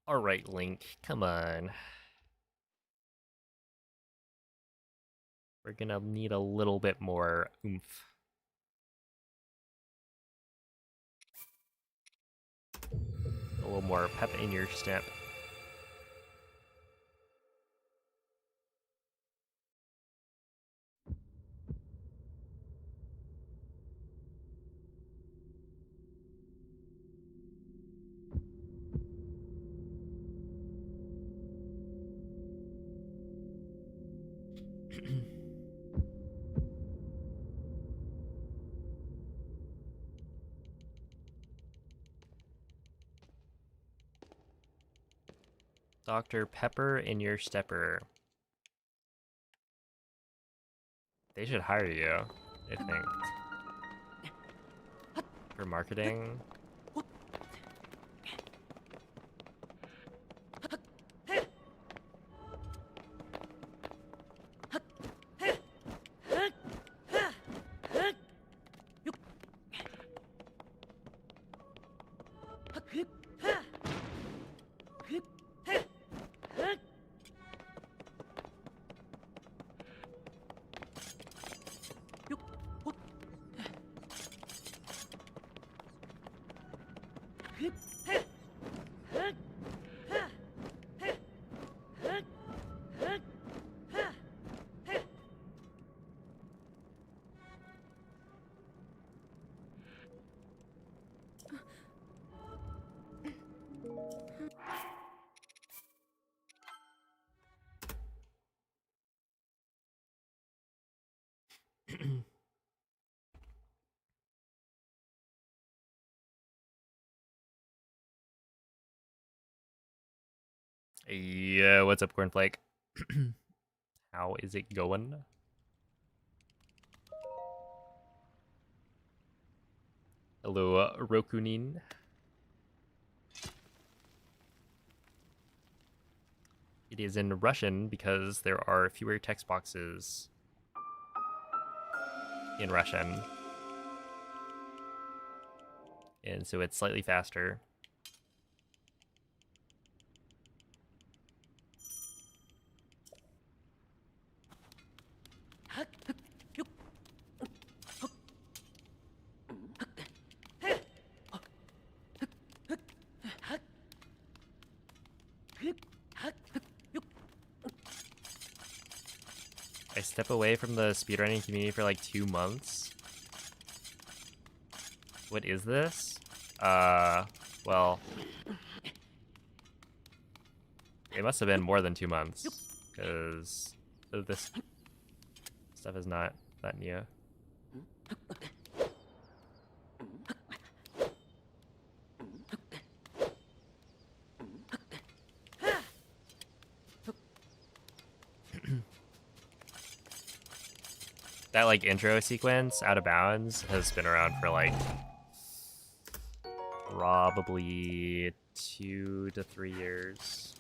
All right, Link, come on. We're gonna need a little bit more oomph. A little more pep in your step. Dr. Pepper in your stepper. They should hire you, I think. For marketing. Yeah, what's up, Cornflake? How is it going? Hello, Rokunin. It is in Russian because there are fewer text boxes in Russian. And so it's slightly faster. I step away from the speedrunning community for like 2 months. What is this? Well, it must have been more than 2 months, because this stuff is not that new. That like intro sequence, Out of Bounds, has been around for like probably 2 to 3 years.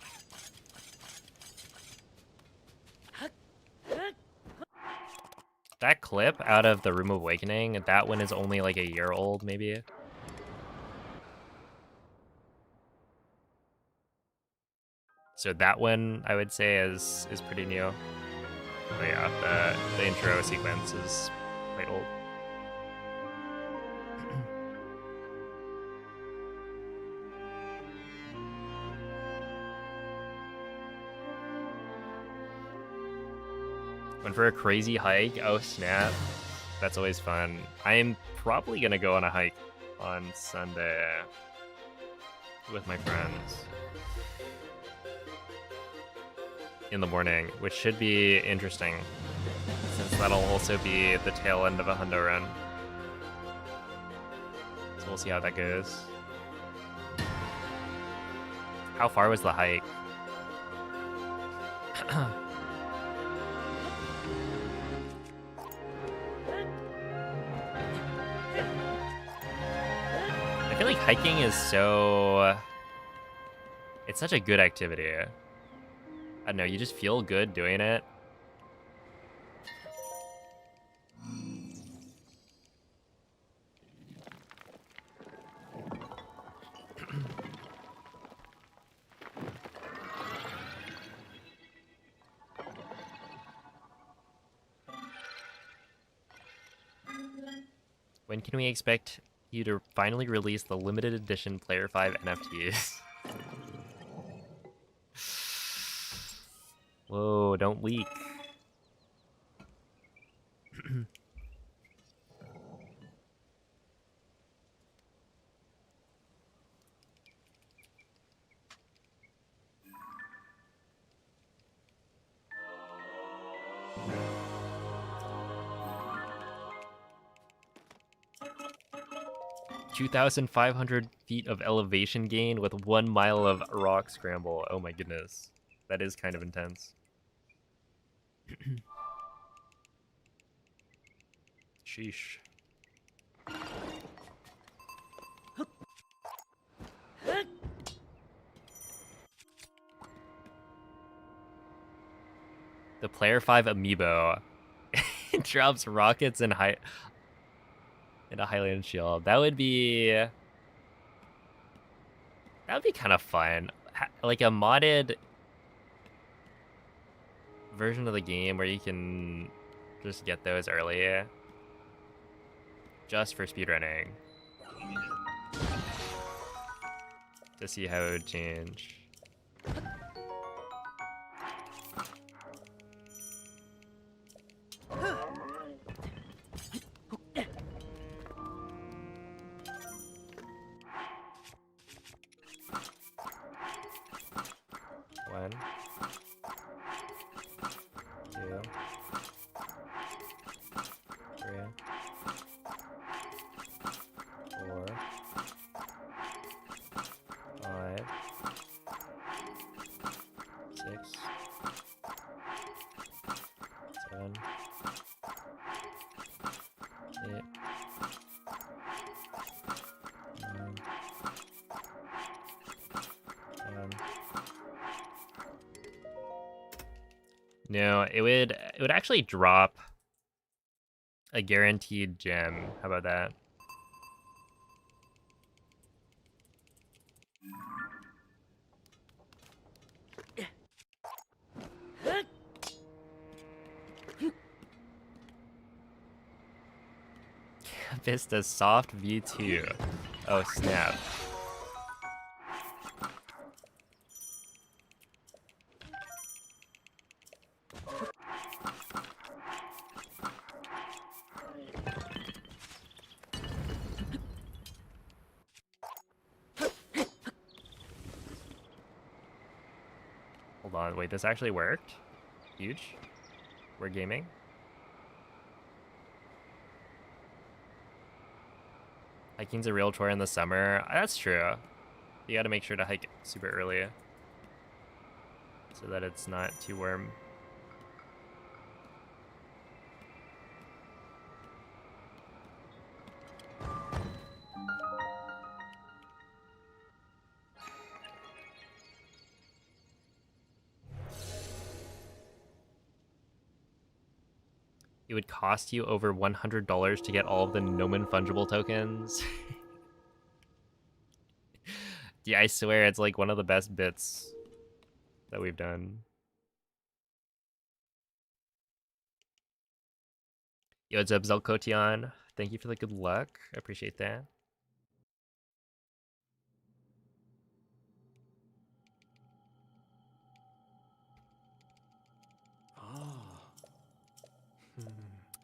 That clip out of the Room of Awakening, that one is only like a year old, maybe. So that one, I would say, is pretty new. But yeah, the intro sequence is quite old. Went for a crazy hike. Oh snap. That's always fun. I'm probably gonna go on a hike on Sunday with my friends in the morning, which should be interesting since that'll also be the tail end of a hundo run. So we'll see how that goes. How far was the hike? I feel like hiking is so... It's such a good activity. I don't know, you just feel good doing it. When can we expect you to finally release the limited edition Player 5 NFTs? Whoa, don't leak. (2,500 feet of elevation gain with 1 mile of rock scramble. Oh my goodness. That is kind of intense. Sheesh. The Player 5 amiibo. It drops rockets and a Highland shield. That would be kind of fun. like a modded version of the game where you can just get those early just for speedrunning to see how it would change. One, two, three, four, five, 6, 7, 8, 9. No, it would actually drop a guaranteed gem. How about that? Vista soft V2. Oh snap. Hold on, wait, this actually worked? Huge. We're gaming. Hiking's a real chore in the summer. That's true. You gotta make sure to hike super early so that it's not too warm. It would cost you over $100 to get all of the non-fungible tokens. Yeah, I swear it's like one of the best bits that we've done. Yo, what's up, Zelkotion? Thank you for the good luck. I appreciate that.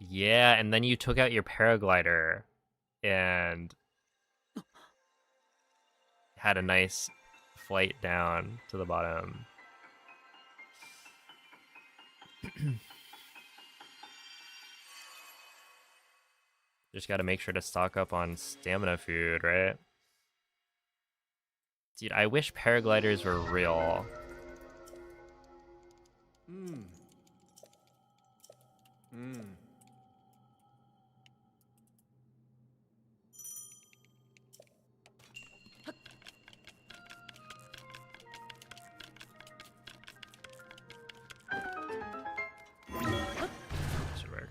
Yeah, and then you took out your paraglider and had a nice flight down to the bottom. Just gotta make sure to stock up on stamina food, right? Dude, I wish paragliders were real. Should work.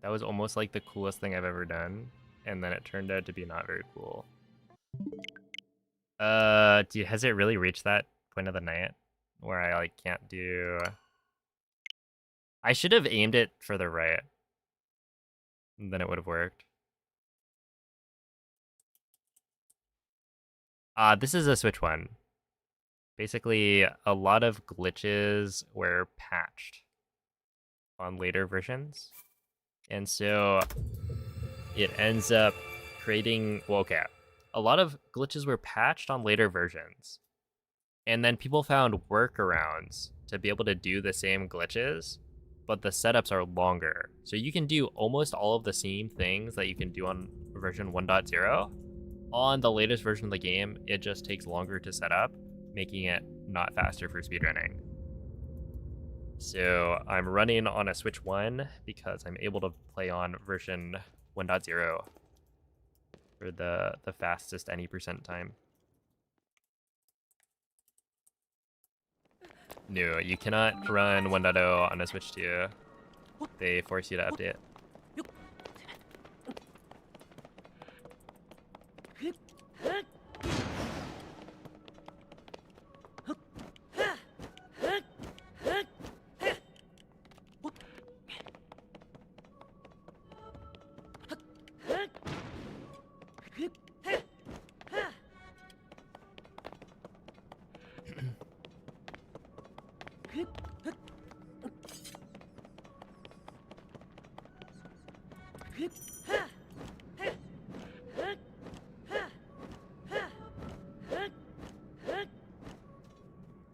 That was almost like the coolest thing I've ever done, and then it turned out to be not very cool. Dude, has it really reached that point of the night where I like can't do? I should have aimed it for the right, and then it would have worked. This is a Switch one. Basically, a lot of glitches were patched on later versions. And so it ends up creating, well, okay, a lot of glitches were patched on later versions. And then people found workarounds to be able to do the same glitches, but the setups are longer. So you can do almost all of the same things that you can do on version 1.0. On the latest version of the game, it just takes longer to set up, making it not faster for speedrunning. So I'm running on a Switch 1 because I'm able to play on version 1.0 for the fastest any percent time. No, you cannot run 1.0 on a Switch 2. They force you to update.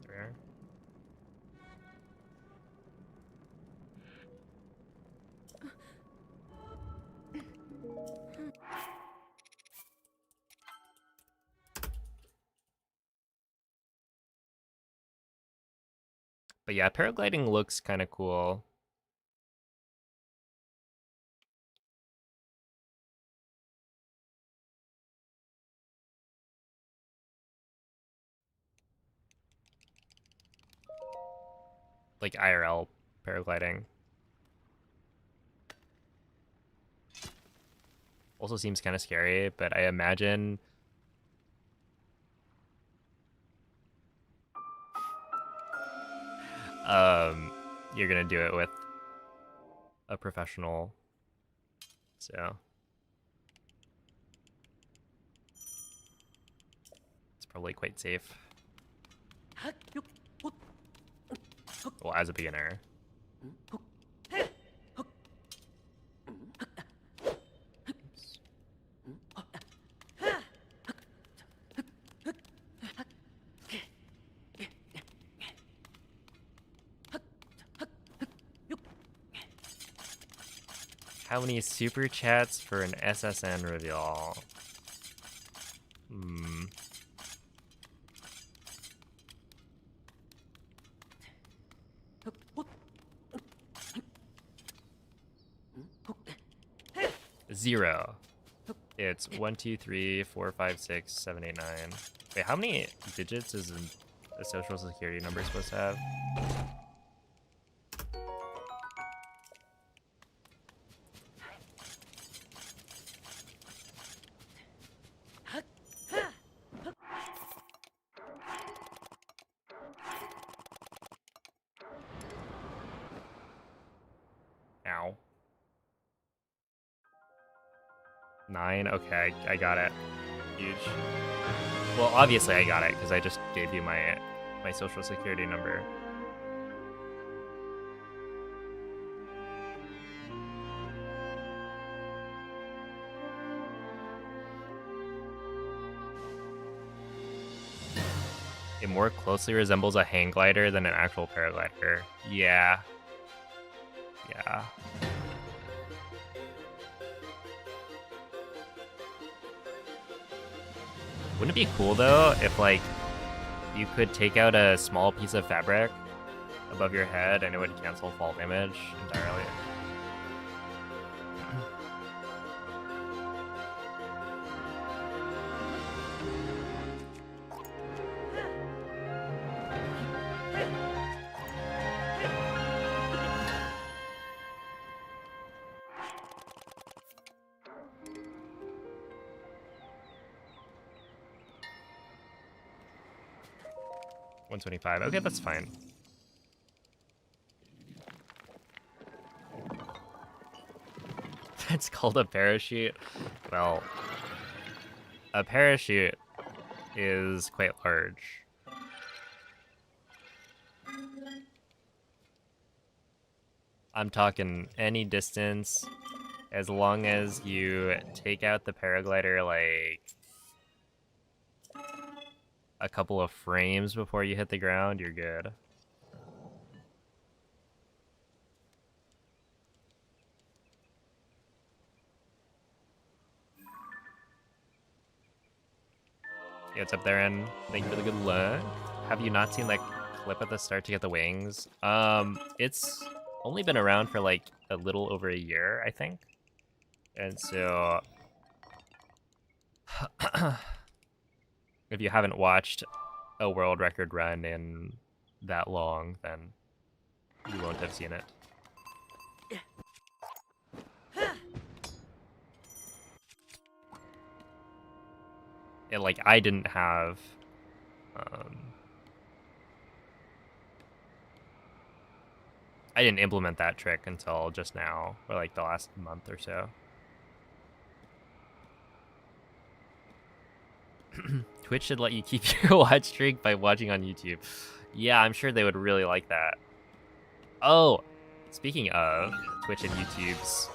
There. But yeah, paragliding looks kind of cool. Like IRL paragliding. Also seems kind of scary, but I imagine you're gonna do it with a professional, so it's probably quite safe. Well, as a beginner. How many super chats for an SSN reveal? Hmm. Zero. It's 1, 2, 3, 4, 5, 6, 7, 8, 9. Wait, how many digits is a social security number supposed to have? Ow. 9? Okay, I got it. Huge. Well, obviously I got it, because I just gave you my social security number. It more closely resembles a hang glider than an actual paraglider. Yeah. Yeah. Wouldn't it be cool though if like you could take out a small piece of fabric above your head and it would cancel fall damage entirely? $125. Okay, that's fine. It's called a parachute. Well, a parachute is quite large. I'm talking any distance, as long as you take out the paraglider like a couple of frames before you hit the ground, you're good. Yeah, what's up there, and thank you for the good luck. Have you not seen like flip at the start to get the wings. It's only been around for like a little over a year, I think. And so if you haven't watched a world record run in that long, then you won't have seen it. And like I didn't have I didn't implement that trick until just now, or like the last month or so. Twitch should let you keep your watch streak by watching on YouTube. Yeah, I'm sure they would really like that. Oh, speaking of Twitch and YouTube's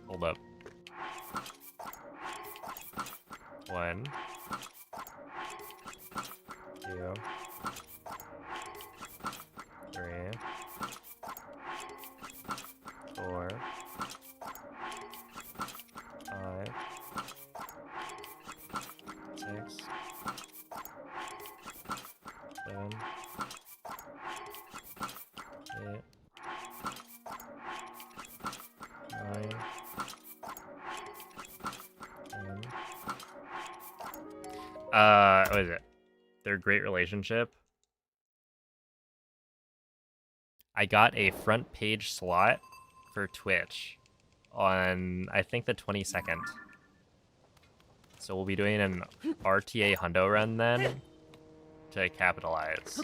hold up. 1, 2, 3, 4, 5, 6, 7, 8, 9, 10. What is it? Their great relationship. I got a front page slot for Twitch on, I think, the 22nd. So we'll be doing an RTA hundo run then to capitalize.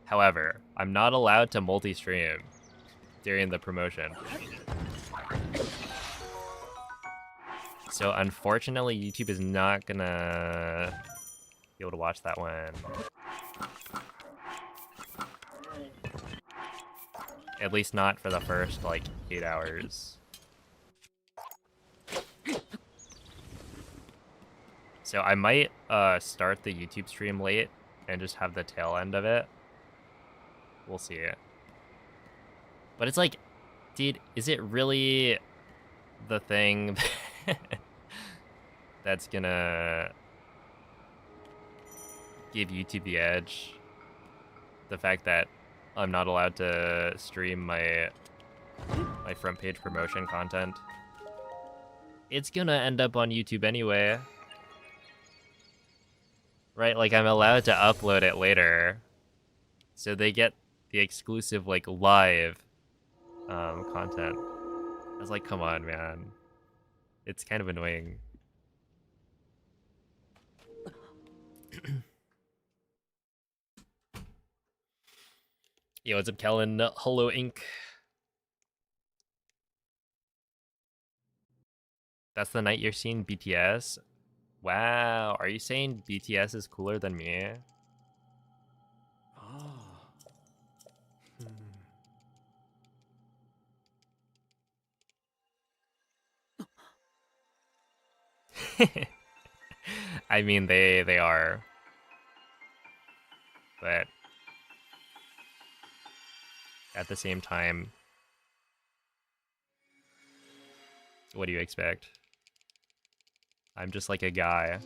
However, I'm not allowed to multi-stream during the promotion. So unfortunately, YouTube is not gonna be able to watch that one. At least not for the first, like, 8 hours. So I might start the YouTube stream late and just have the tail end of it. We'll see. But it's like, dude, is it really the thing that's gonna give YouTube the edge? The fact that I'm not allowed to stream my front page promotion content. It's gonna end up on YouTube anyway. Right, like I'm allowed to upload it later. So they get the exclusive, like, live content. I was like, come on, man. It's kind of annoying. Yo, what's up, Kellen? Hello, Inc. That's the night you're seeing BTS? Wow, are you saying BTS is cooler than me? Ah. I mean, they are. But at the same time, what do you expect? I'm just like a guy.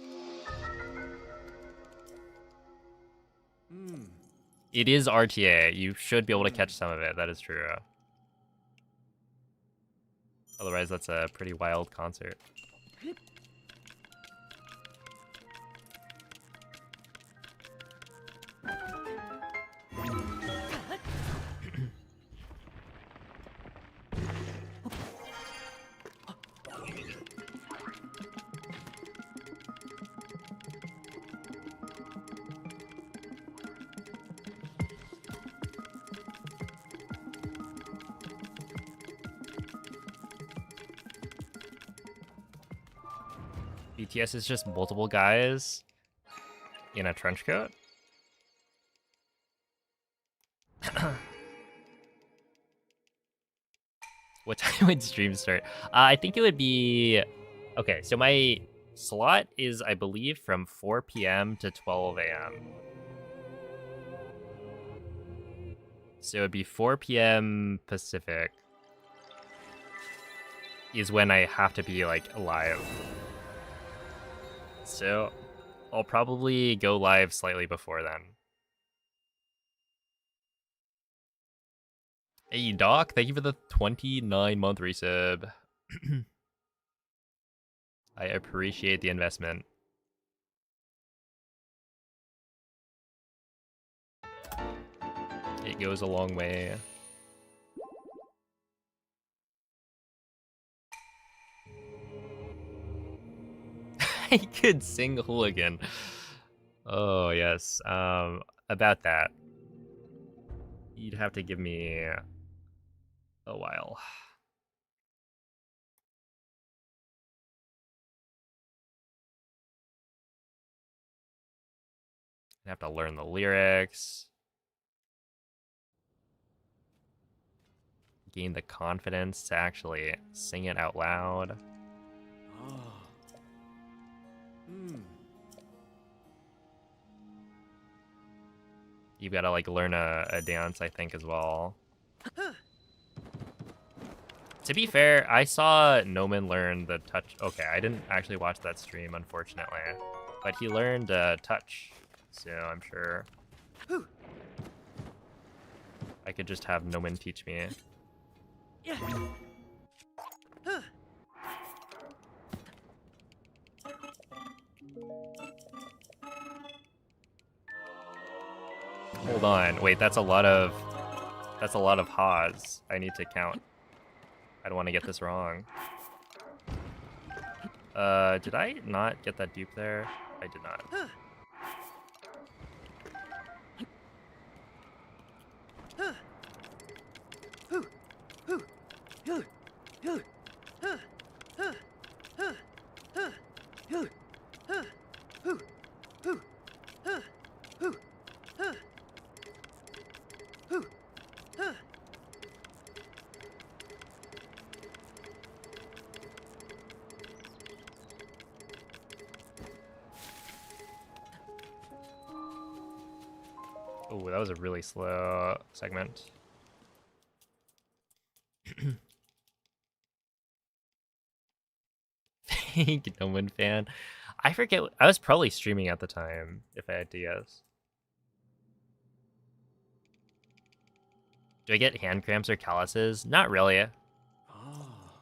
It is RTA. You should be able to catch some of it. That is true. Otherwise, that's a pretty wild concert. BTS is just multiple guys in a trench coat? What time would stream start? I think it would be... Okay, so my slot is, I believe, from 4 p.m. to 12 a.m. So it'd be 4 p.m. Pacific is when I have to be like live. So I'll probably go live slightly before then. Hey Doc, thank you for the 29-month resub. I appreciate the investment. It goes a long way. I could sing hooligan. Oh yes. About that, you'd have to give me a while. I have to learn the lyrics, gain the confidence to actually sing it out loud. Ah. Hmm. You've got to like learn a dance, I think, as well. To be fair, I saw Noman learn the touch. Okay, I didn't actually watch that stream, unfortunately, but he learned touch, so I'm sure I could just have Noman teach me. Hold on, wait, that's a lot of ha's I need to count. I don't want to get this wrong. Did I not get that dupe there? I did not. Oh, that was a really slow segment. Fake Noman fan. I forget. I was probably streaming at the time, if I had to guess. Do I get hand cramps or calluses? Not really. Ah.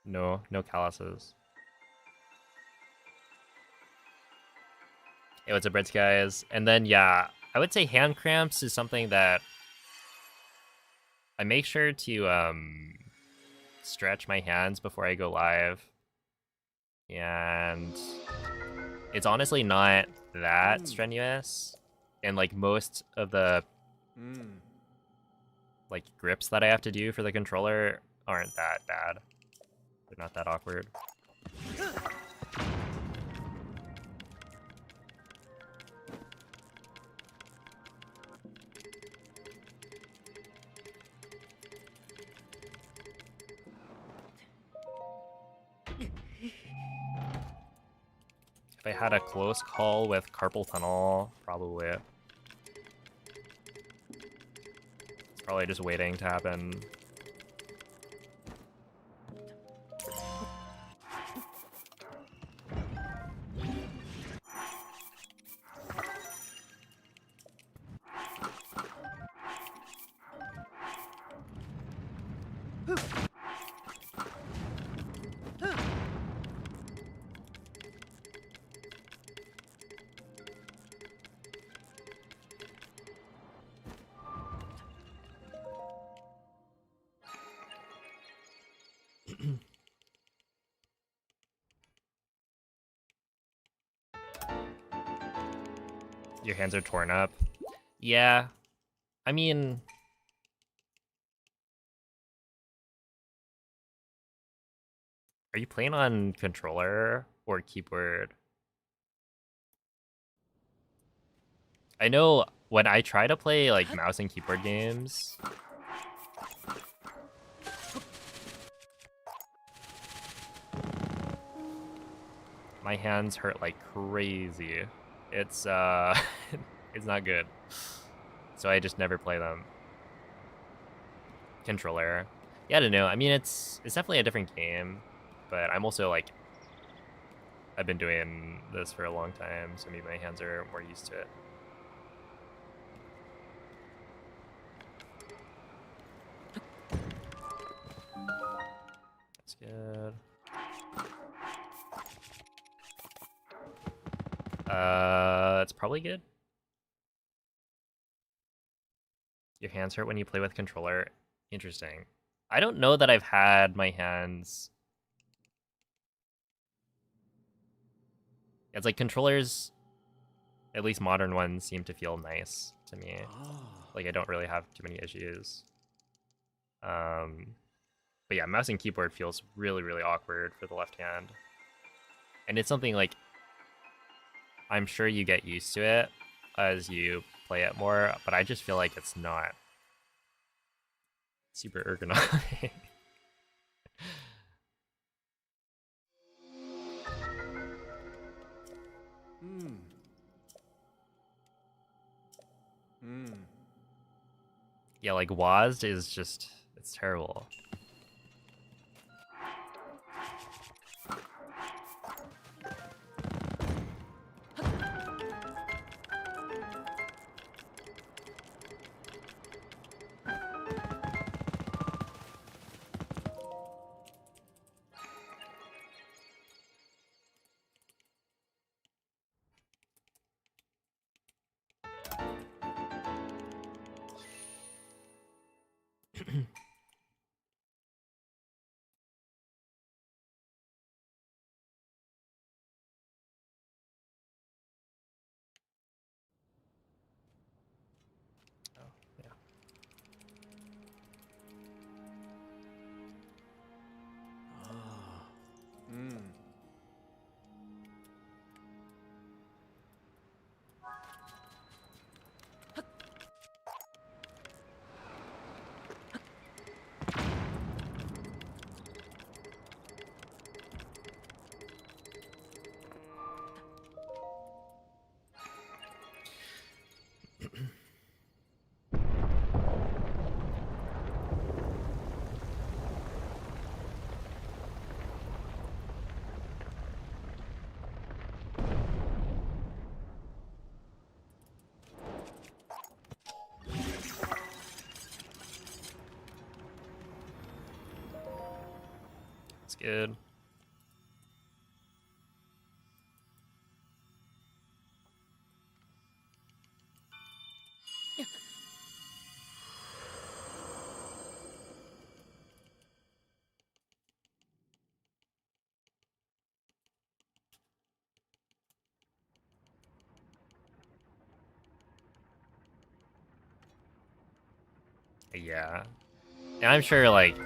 No, no calluses. Hey, what's up, Brits guys? And then, yeah, I would say hand cramps is something that I make sure to stretch my hands before I go live. And it's honestly not that strenuous. And like most of the like grips that I have to do for the controller aren't that bad. They're not that awkward. If I had a close call with carpal tunnel, probably. It's probably just waiting to happen. Your hands are torn up. Yeah. I mean... Are you playing on controller or keyboard? I know when I try to play like mouse and keyboard games, my hands hurt like crazy. It's it's not good. So I just never play them. Controller. Yeah, I don't know. I mean, it's definitely a different game, but I'm also like, I've been doing this for a long time, so maybe my hands are more used to it. That's good. That's probably good. Your hands hurt when you play with controller. Interesting. I don't know that I've had my hands. It's like controllers, at least modern ones, seem to feel nice to me. Like I don't really have too many issues. But yeah, mouse and keyboard feels really, really awkward for the left hand. And it's something like, I'm sure you get used to it as you play it more, but I just feel like it's not super ergonomic. Yeah, like WASD is just, it's terrible. Yeah. It's good. Yeah. And I'm sure, like,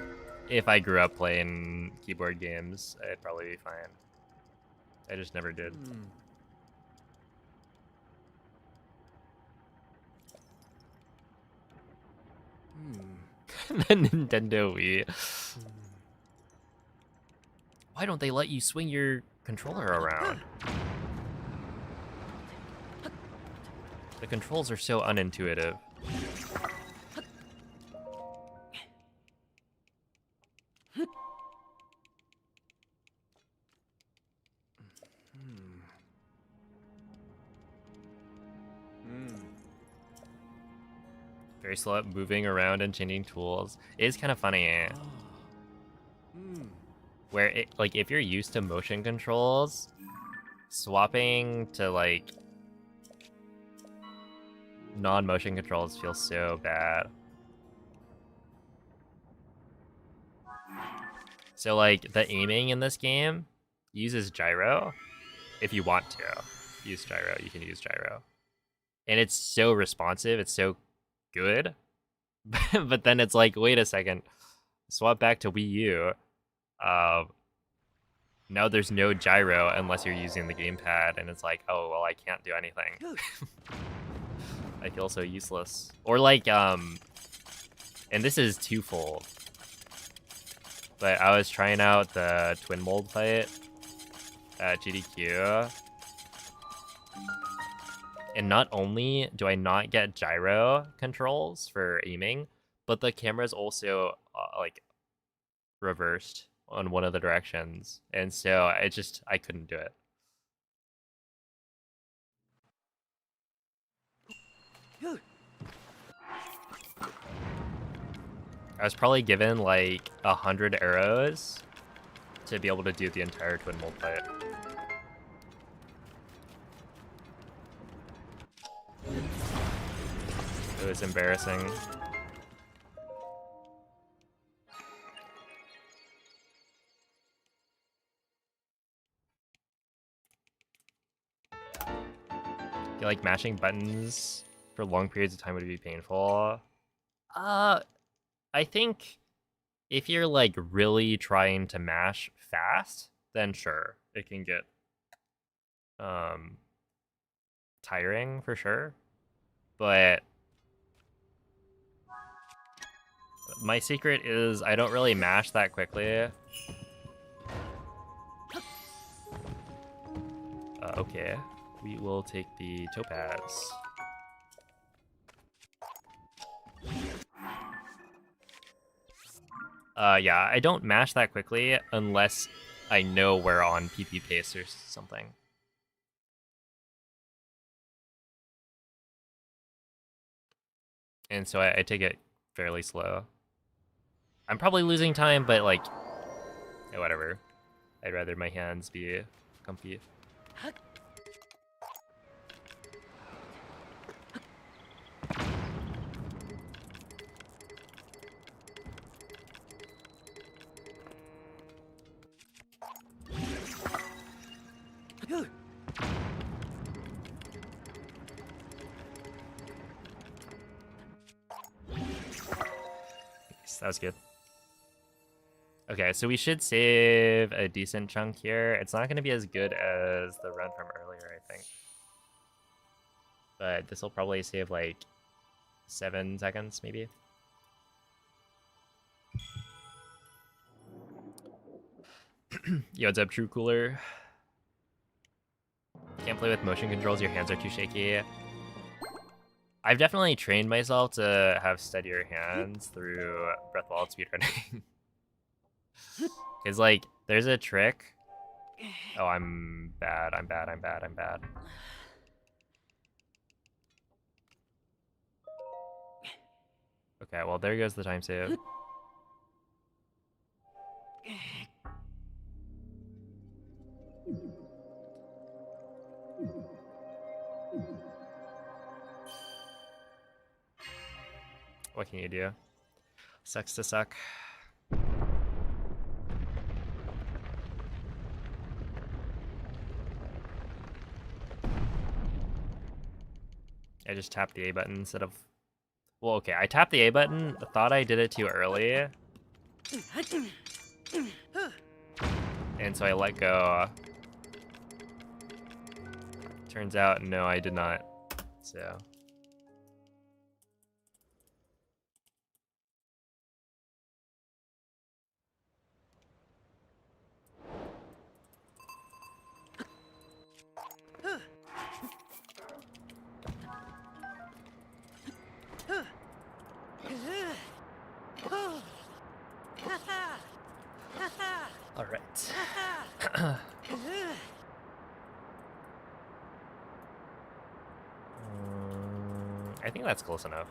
if I grew up playing keyboard games, I'd probably be fine. I just never did. The Nintendo Wii. Why don't they let you swing your controller around? The controls are so unintuitive. Very slow at moving around and changing tools. It is kind of funny. Where, it, like, if you're used to motion controls, swapping to, like, non-motion controls feels so bad. So, like, the aiming in this game uses gyro. If you want to use gyro, you can use gyro. And it's so responsive, it's so good. But then it's like, wait a second, swap back to Wii U. Now there's no gyro unless you're using the gamepad, and it's like, oh, well, I can't do anything. I feel so useless. Or like, and this is twofold, but I was trying out the twin mold fight at GDQ, And not only do I not get gyro controls for aiming, but the camera is also like reversed on one of the directions, and so I couldn't do it. I was probably given like 100 arrows to be able to do the entire twin multi. It was embarrassing. I feel like mashing buttons for long periods of time would be painful. I think if you're like really trying to mash fast, then sure, it can get tiring for sure. But my secret is I don't really mash that quickly. Okay, we will take the topaz. Yeah, I don't mash that quickly unless I know we're on PP pace or something. And so I take it fairly slow. I'm probably losing time, but like, yeah, whatever. I'd rather my hands be comfy. That was good. Okay, so we should save a decent chunk here. It's not going to be as good as the run from earlier, I think. But this will probably save like 7 seconds, maybe. Yo, what's up, True Cooler? Can't play with motion controls, your hands are too shaky. I've definitely trained myself to have steadier hands through Breath of Wild speedrunning. Because, like, there's a trick. Oh, I'm bad. Okay, well, there goes the time save. What can you do? Sucks to suck. I just tapped the A button instead of... Well, okay, I tapped the A button, thought I did it too early. And so I let go. Turns out, no, I did not. So... All right. I think that's close enough.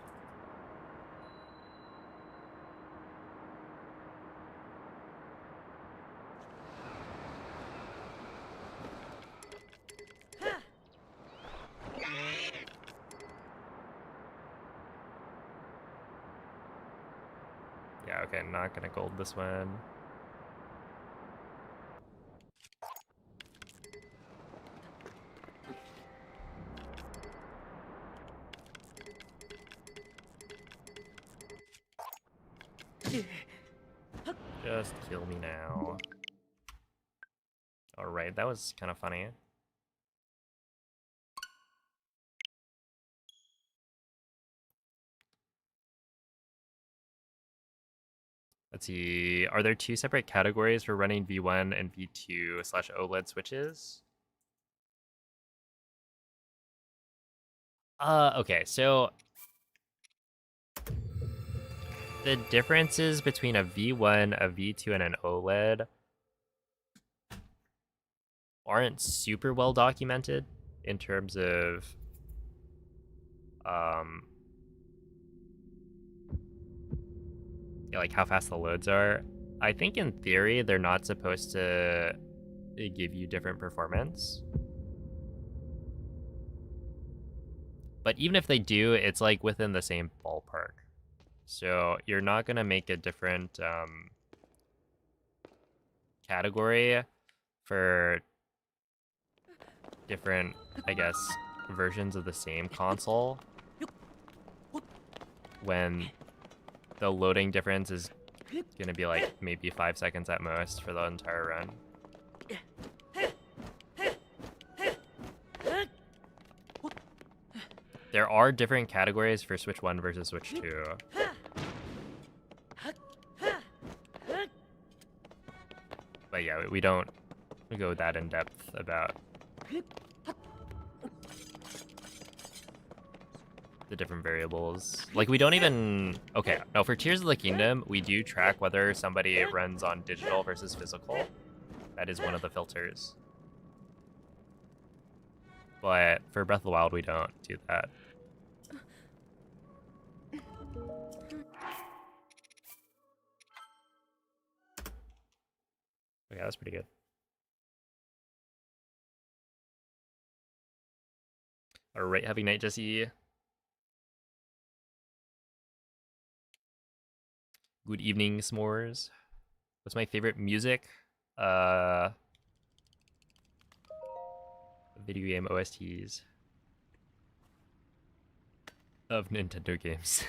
Yeah, okay, not gonna gold this one. Just kill me now. Alright, that was kind of funny. Let's see, are there 2 separate categories for running V1 and V2 / OLED switches? Okay, so the differences between a V1, a V2, and an OLED aren't super well documented in terms of yeah, like how fast the loads are. I think in theory they're not supposed to give you different performance. But even if they do, it's like within the same ballpark. So you're not gonna make a different category for different, I guess, versions of the same console when the loading difference is gonna be like maybe 5 seconds at most for the entire run. There are different categories for Switch 1 versus Switch 2. But yeah, we don't go that in depth about the different variables. Like, we don't even... Okay, no, for Tears of the Kingdom, we do track whether somebody runs on digital versus physical. That is one of the filters. But for Breath of the Wild, we don't do that. Okay, that's pretty good. Alright, happy night, Jesse. Good evening, s'mores. What's my favorite music? Video game OSTs of Nintendo games.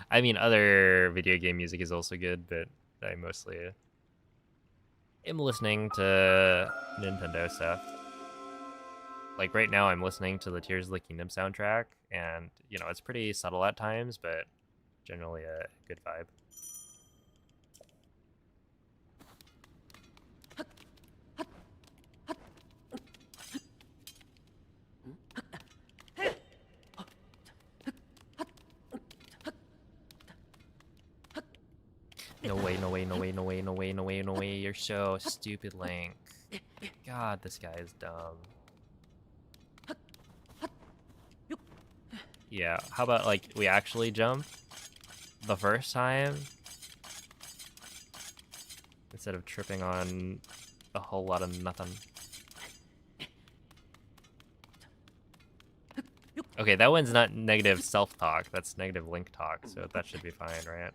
I mean, other video game music is also good, but I mostly am listening to Nintendo stuff. Like right now, I'm listening to the Tears of the Kingdom soundtrack, and you know, it's pretty subtle at times, but generally a good vibe. No way, no way, no way, no way, no way, no way, no way. You're so stupid, Link. God, this guy is dumb. Yeah, how about, like, we actually jump the first time instead of tripping on a whole lot of nothing. Okay, that one's not negative self-talk. That's negative Link talk, so that should be fine, right?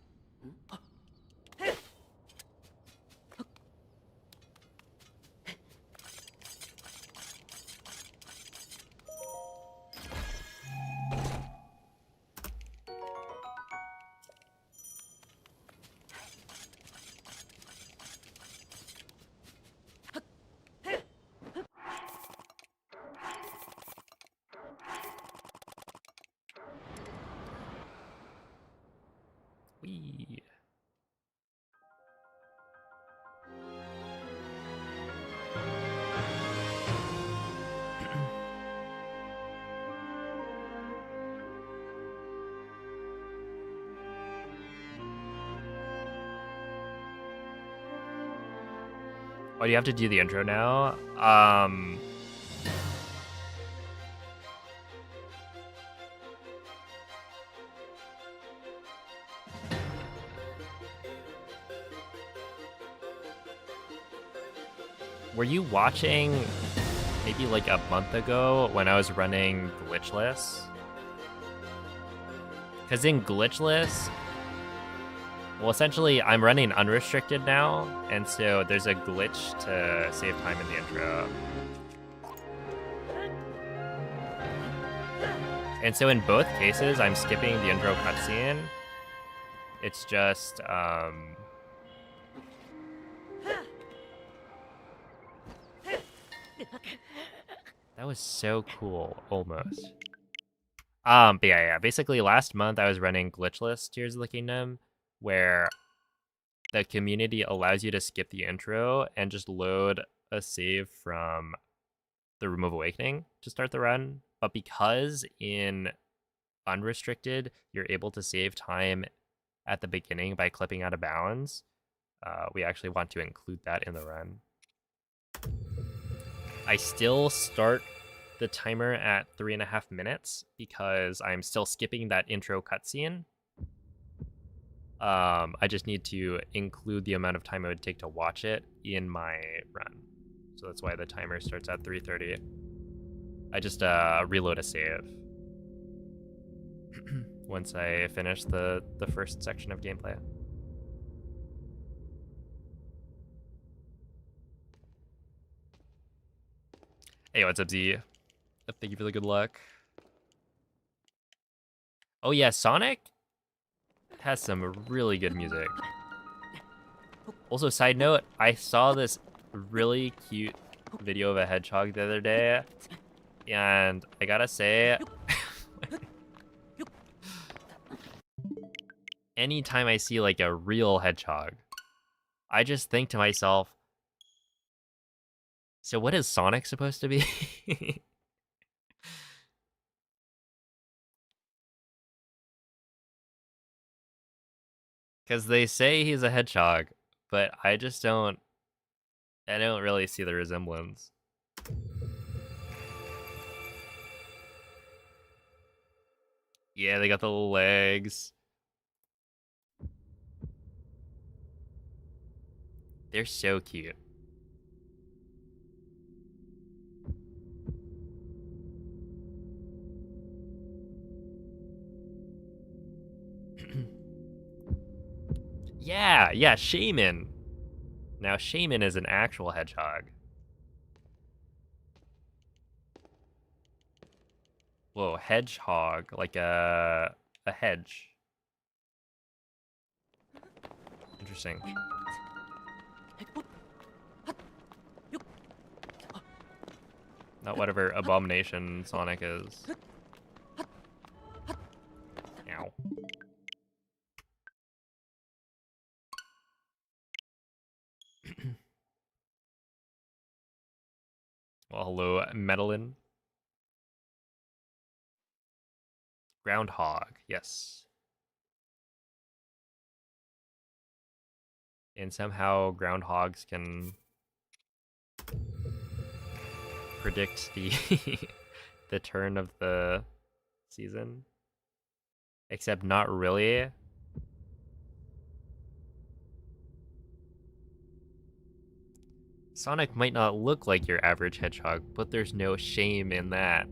Whee. Oh, do you have to do the intro now? Were you watching maybe like a month ago when I was running glitchless? Because in glitchless, well, essentially, I'm running unrestricted now, and so there's a glitch to save time in the intro. And so in both cases, I'm skipping the intro cutscene. It's just, that was so cool, almost. But yeah, basically last month I was running glitchless Tears of the Kingdom, where the community allows you to skip the intro and just load a save from the Room of Awakening to start the run. But because in unrestricted, you're able to save time at the beginning by clipping out of bounds, we actually want to include that in the run. I still start the timer at 3.5 minutes because I'm still skipping that intro cutscene. I just need to include the amount of time it would take to watch it in my run. So that's why the timer starts at 3:30. I just reload a save once I finish the first section of gameplay. Hey, what's up, Z? Thank you for the good luck. Oh yeah, Sonic has some really good music. Also, side note, I saw this really cute video of a hedgehog the other day, and I gotta say, anytime I see like a real hedgehog, I just think to myself, so what is Sonic supposed to be? Because they say he's a hedgehog, but I don't really see the resemblance. Yeah, they got the little legs. They're so cute. Yeah, Shaman. Now, Shaman is an actual hedgehog. Whoa, hedgehog, like a hedge. Interesting. Not whatever abomination Sonic is. Ow. Well, hello, Medellin. Groundhog, yes. And somehow groundhogs can predict the the turn of the season. Except not really. Sonic might not look like your average hedgehog, but there's no shame in that.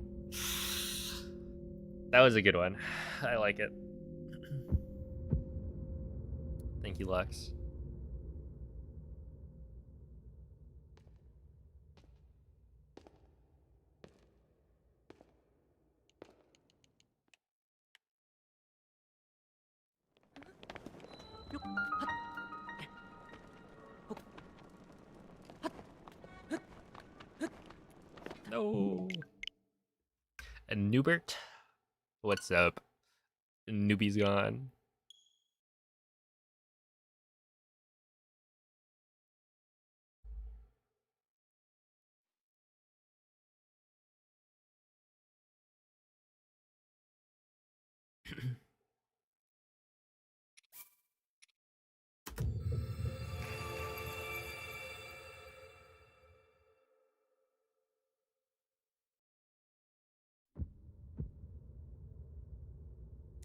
That was a good one. I like it. Thank you, Lux. No. And Newbert, what's up? Newbie's gone.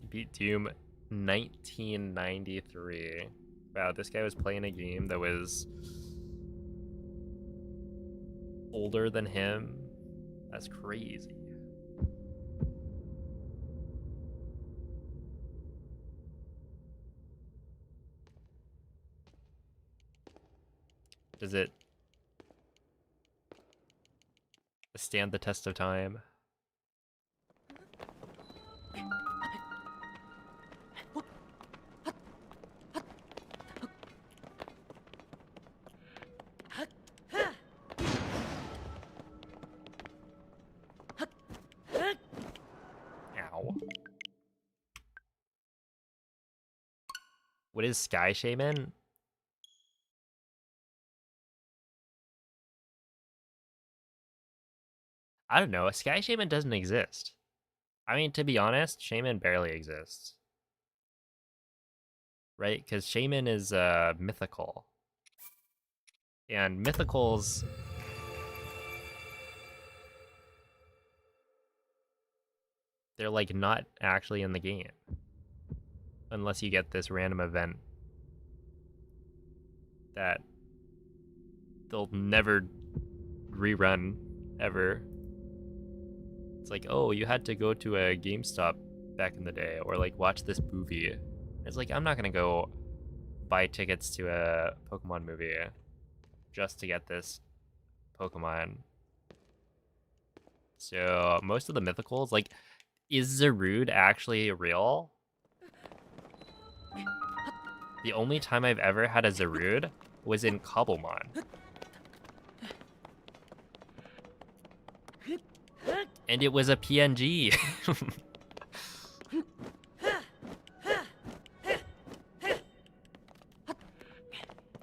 Beat Doom 1993. Wow, this guy was playing a game that was older than him. That's crazy. Does it stand the test of time? Ow. What is Sky Shaman? I don't know. Sky Shaman doesn't exist. I mean, to be honest, Shaman barely exists. Right? Because Shaman is mythical. And mythicals... they're like not actually in the game. Unless you get this random event that they'll never rerun ever. It's like, oh, you had to go to a GameStop back in the day, or like watch this movie. It's like, I'm not gonna go buy tickets to a Pokemon movie just to get this Pokemon. So most of the mythicals, like, is Zarude actually real? The only time I've ever had a Zarude was in Cobblemon. And it was a PNG.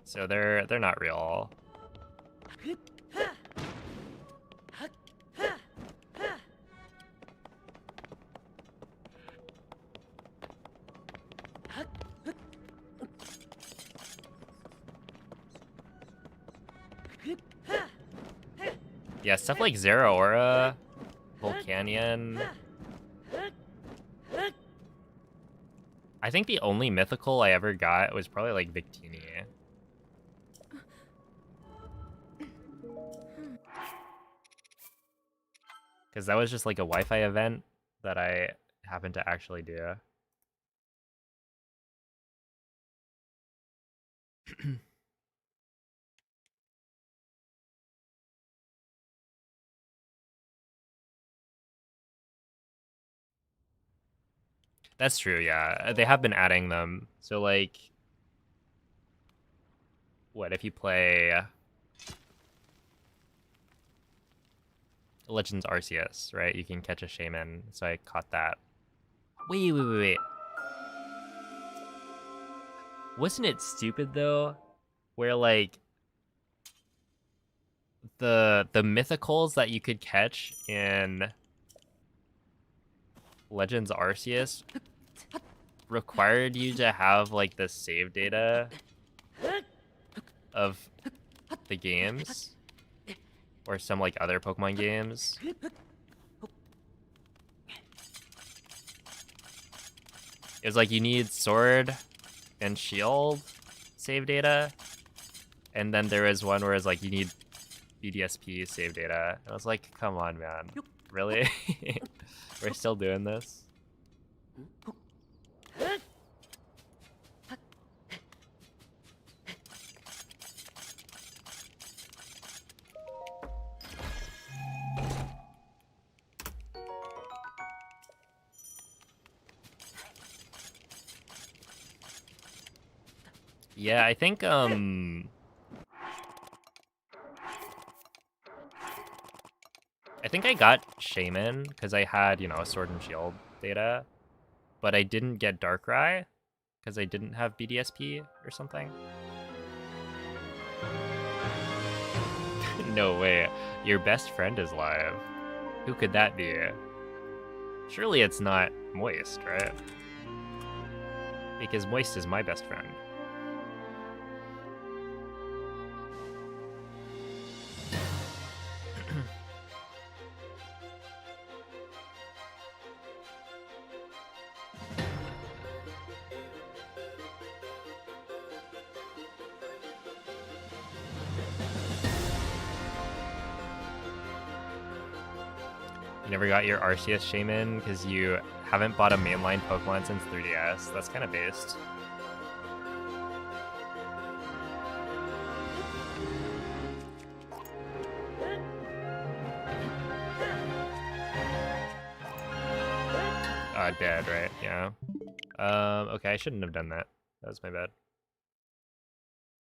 So they're not real. Yeah, stuff like Zeraora, Volcanion. I think the only mythical I ever got was probably like Victini. Because that was just like a Wi-Fi event that I happened to actually do. That's true, yeah. They have been adding them. So like, what if you play Legends Arceus, right? You can catch a Shaman. So I caught that. Wait. Wasn't it stupid though? Where like the mythicals that you could catch in Legends Arceus required you to have like the save data of the games or some like other Pokemon games. It was like you need Sword and Shield save data, and then there was one where it's like you need BDSP save data. And I was like, come on, man, really? We're still doing this? Yeah, I think I got Shaman because I had, you know, Sword and Shield data, but I didn't get Darkrai because I didn't have BDSP or something. No way. Your best friend is live. Who could that be? Surely it's not Moist, right? Because Moist is my best friend. You never got your Arceus Shaman because you haven't bought a mainline Pokemon since 3DS. That's kind of based. Dead, right? Yeah. Okay, I shouldn't have done that. That was my bad.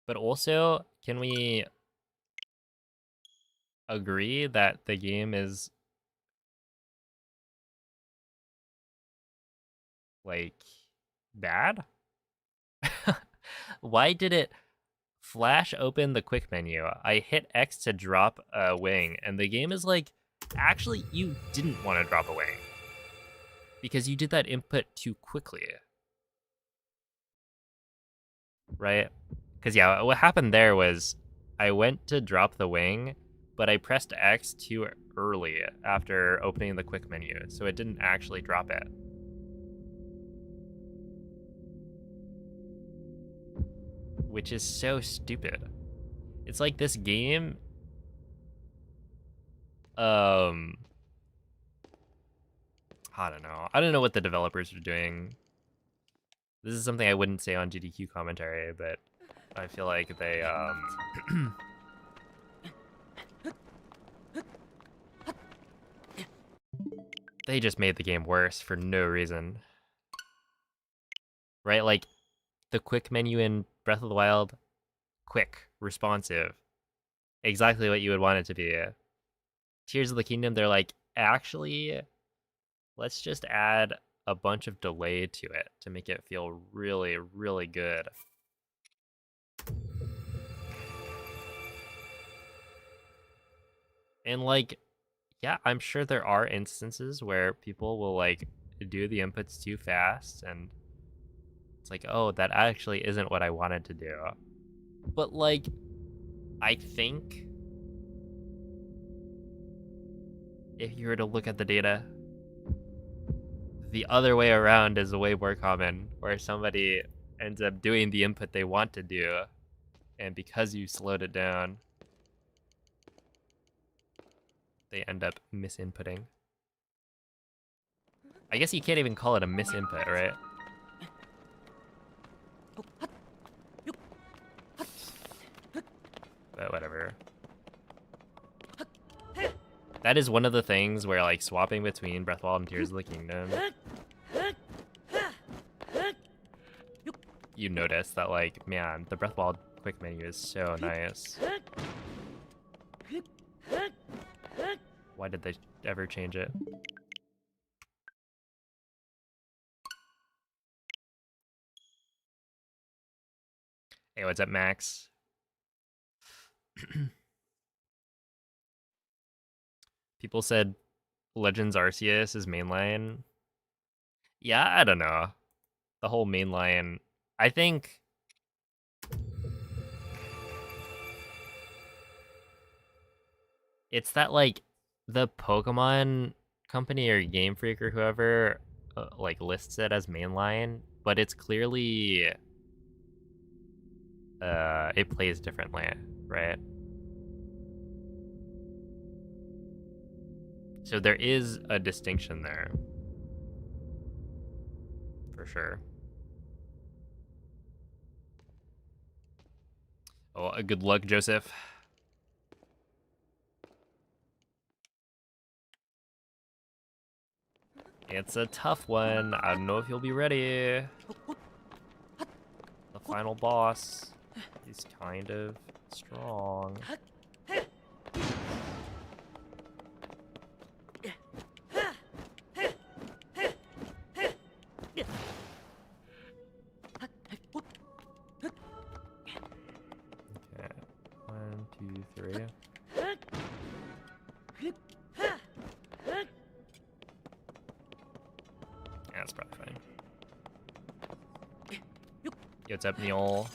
But also, can we agree that the game is like bad? Why did it flash open the quick menu? I hit X to drop a wing, and the game is like actually you didn't want to drop a wing because you did that input too quickly, right? Because yeah, what happened there was I went to drop the wing, but I pressed X too early after opening the quick menu, so it didn't actually drop it. Which is so stupid. It's like this game, I don't know. I don't know what the developers are doing. This is something I wouldn't say on GDQ commentary, but I feel like they, they just made the game worse for no reason. Right? Like, the quick menu in Breath of the Wild, quick, responsive. Exactly what you would want it to be. Tears of the Kingdom, they're like, actually, let's just add a bunch of delay to it to make it feel really, really good. And like, yeah, I'm sure there are instances where people will like do the inputs too fast and it's like, oh, that actually isn't what I wanted to do. But like, I think if you were to look at the data, the other way around is way more common, where somebody ends up doing the input they want to do, and because you slowed it down, they end up misinputting. I guess you can't even call it a misinput, right? But whatever. That is one of the things where, like, swapping between Breath of the Wild and Tears of the Kingdom, you notice that, like, man, the Breath of the Wild quick menu is so nice. Why did they ever change it? Hey, what's up, Max? People said Legends Arceus is mainline. Yeah, I don't know. The whole mainline, I think it's that like the Pokemon company or Game Freak or whoever like lists it as mainline, but it's clearly it plays differently, right? So there is a distinction there. For sure. Oh, good luck, Joseph. It's a tough one. I don't know if you'll be ready. The final boss is kind of strong. Okay, 1, 2, 3. Yeah, that's probably fine. Yo, what's up, Neil?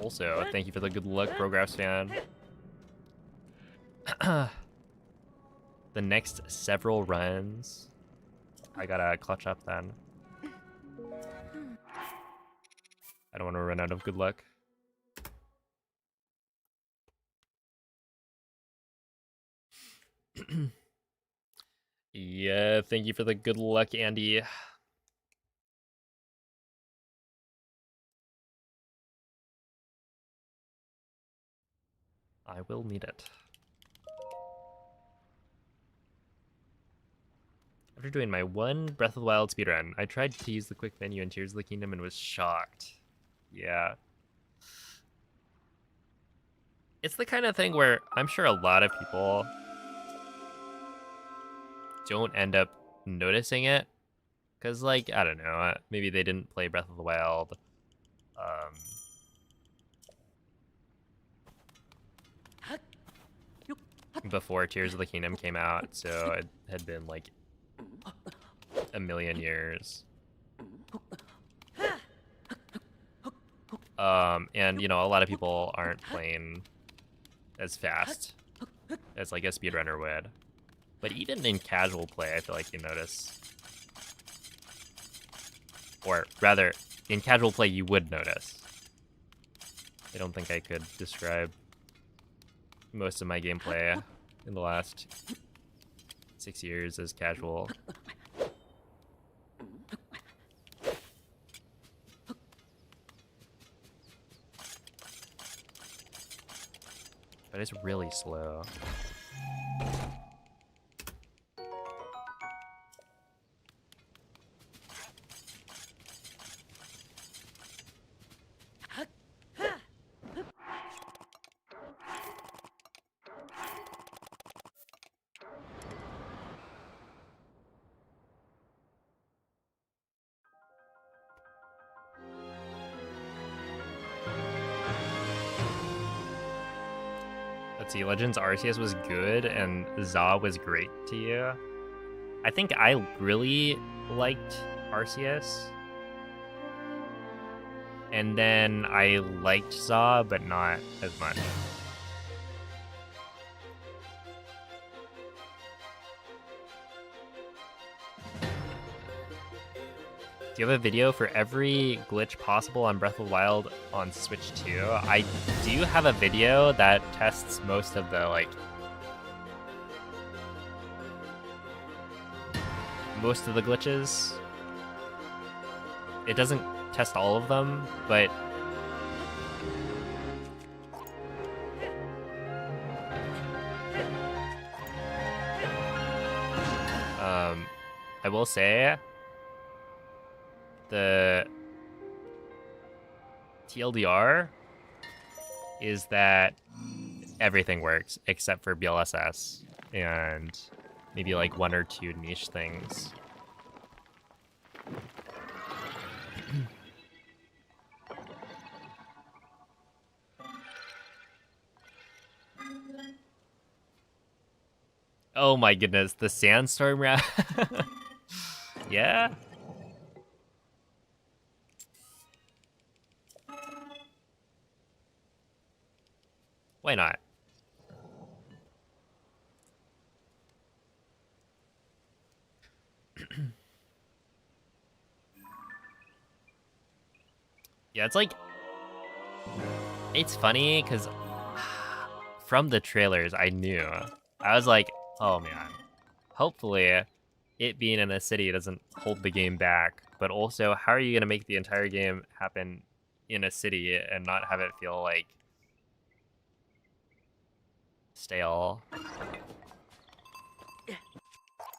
Also, thank you for the good luck, Progress fan. The next several runs, I gotta clutch up then. I don't want to run out of good luck. Yeah, thank you for the good luck, Andy. I will need it. After doing my one Breath of the Wild speedrun, I tried to use the quick menu in Tears of the Kingdom and was shocked. Yeah. It's the kind of thing where I'm sure a lot of people don't end up noticing it. Because, like, I don't know, maybe they didn't play Breath of the Wild before Tears of the Kingdom came out, so it had been like a million years. And you know, a lot of people aren't playing as fast as like a speedrunner would. But even in casual play, I feel like you notice. Or rather, in casual play, you would notice. I don't think I could describe most of my gameplay in the last 6 years as casual. But it's really slow. Let's see, Legends Arceus was good and Za was great to you. I think I really liked Arceus. And then I liked Za, but not as much. Do you have a video for every glitch possible on Breath of the Wild on Switch 2? I do have a video that tests most of the, like, most of the glitches. It doesn't test all of them, but I will say the TLDR is that everything works except for BLSS and maybe like one or two niche things. Oh my goodness, the sandstorm round. Yeah. Why not? Yeah, it's like, it's funny because from the trailers I knew, I was like, oh man, hopefully it being in a city doesn't hold the game back, but also how are you going to make the entire game happen in a city and not have it feel like stale?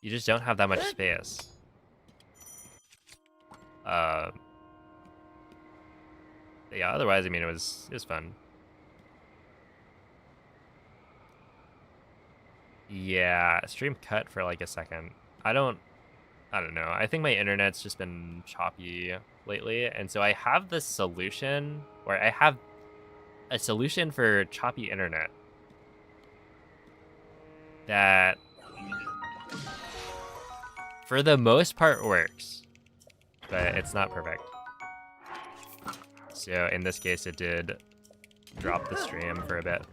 You just don't have that much space. Yeah, otherwise, I mean, it was fun. Yeah, stream cut for like a second. I don't know. I think my internet's just been choppy lately, and so I have this solution where I have a solution for choppy internet that for the most part works, but it's not perfect. So in this case, it did drop the stream for a bit.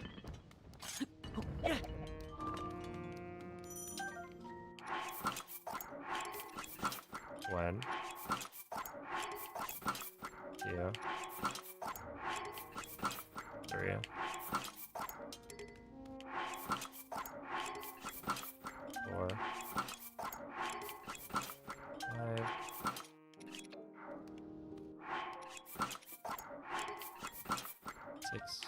One, two, three, four, five, six,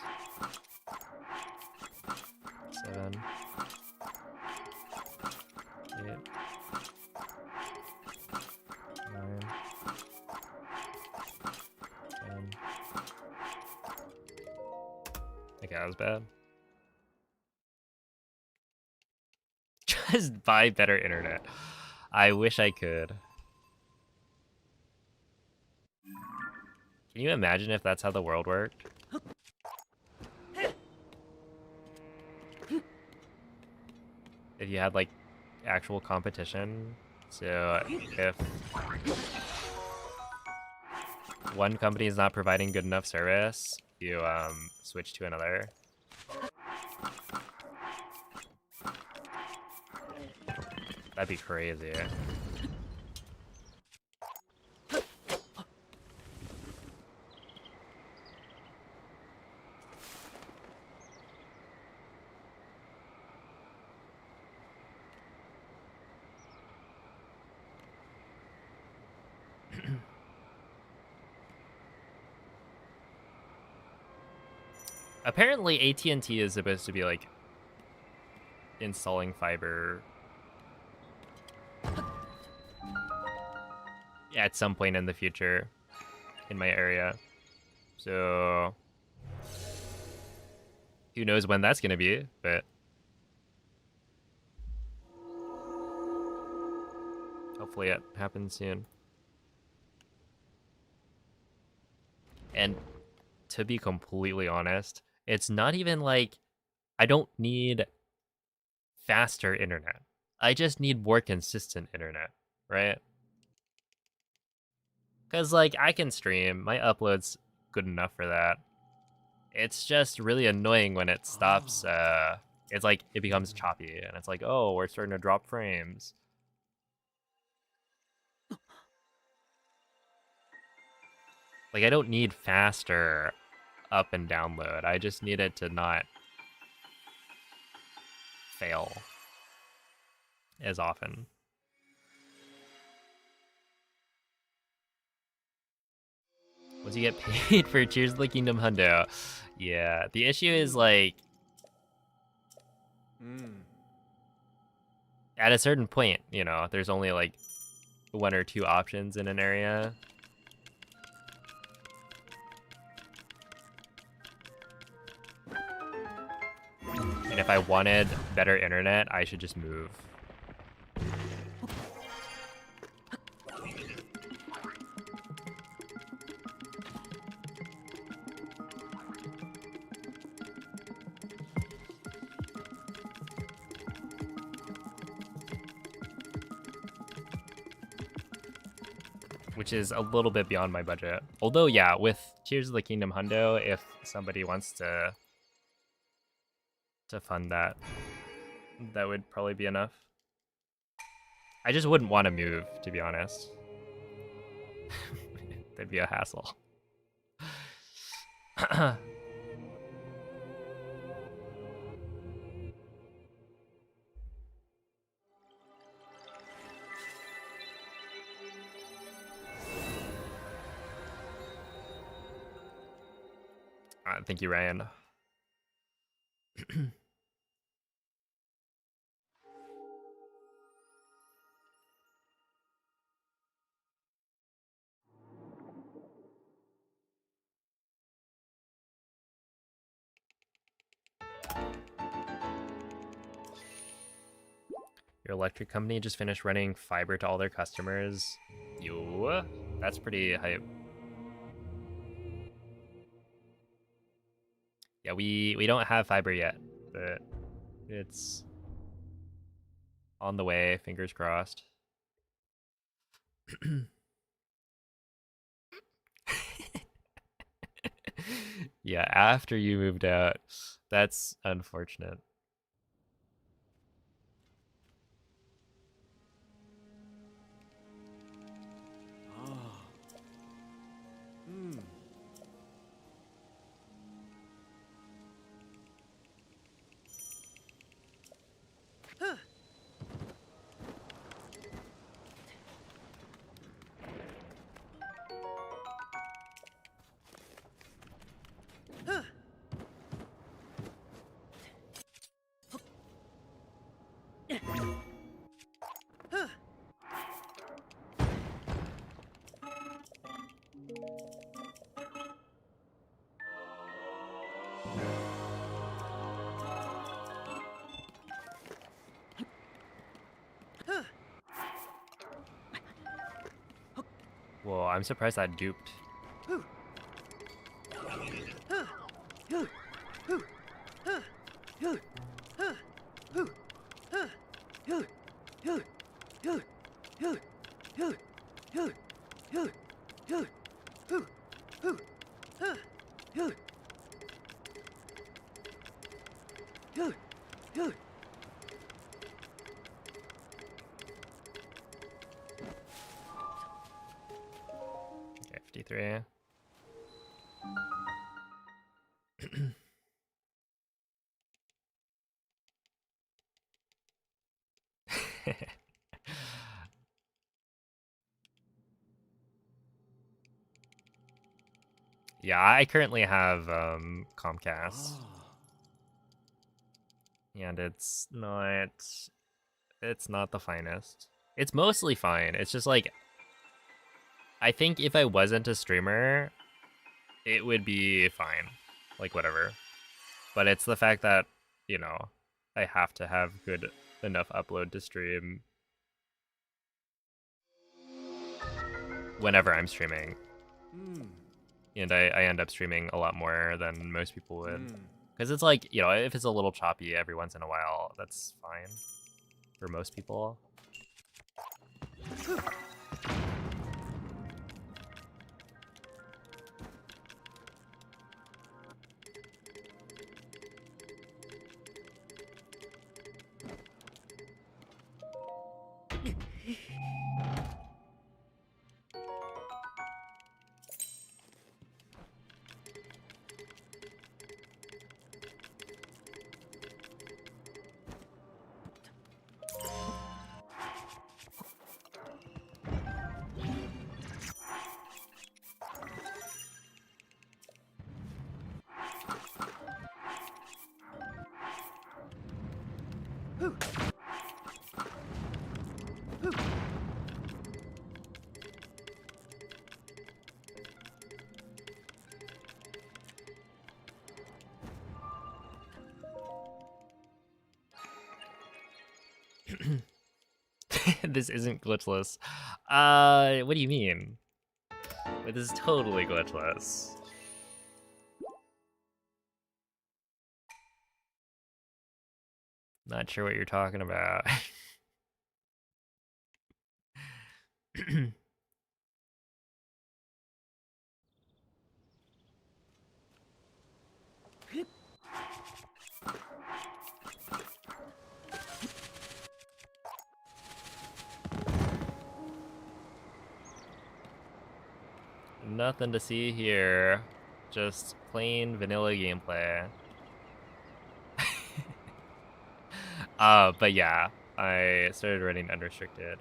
seven, 8, 9. Okay, that was bad. Just buy better internet. I wish I could. Can you imagine if that's how the world worked? If you had like actual competition. So if one company is not providing good enough service, you switch to another. That'd be crazy. Apparently AT&T is supposed to be like installing fiber at some point in the future in my area. So who knows when that's going to be, but hopefully it happens soon. And to be completely honest, it's not even like I don't need faster internet. I just need more consistent internet, right? Because, like, I can stream. My upload's good enough for that. It's just really annoying when it stops. It's like, it becomes choppy. And it's like, oh, we're starting to drop frames. Like, I don't need faster up and download. I just need it to not fail as often. Once you get paid for Cheers to the Kingdom Hundo. Yeah, the issue is like, at a certain point, you know, there's only like 1 or 2 options in an area. And if I wanted better internet, I should just move. Which is a little bit beyond my budget. Although, yeah, with Tears of the Kingdom Hundo, if somebody wants to fund that, that would probably be enough. I just wouldn't want to move, to be honest. That'd be a hassle. Thank you, Ryan. Your electric company just finished running fiber to all their customers. Yo, that's pretty hype. Yeah, we don't have fiber yet, but it's on the way, fingers crossed. Yeah, after you moved out. That's unfortunate. Whoa, I'm surprised that duped. Okay, 53. Yeah, I currently have Comcast, and it's not the finest. It's mostly fine. It's just like, I think if I wasn't a streamer, it would be fine, like whatever. But it's the fact that, you know, I have to have good enough upload to stream whenever I'm streaming. And I end up streaming a lot more than most people would. Because it's like, you know, if it's a little choppy every once in a while, that's fine for most people. This isn't glitchless. What do you mean? Wait, this is totally glitchless. Not sure what you're talking about. Nothing to see here. Just plain vanilla gameplay. But yeah, I started running unrestricted.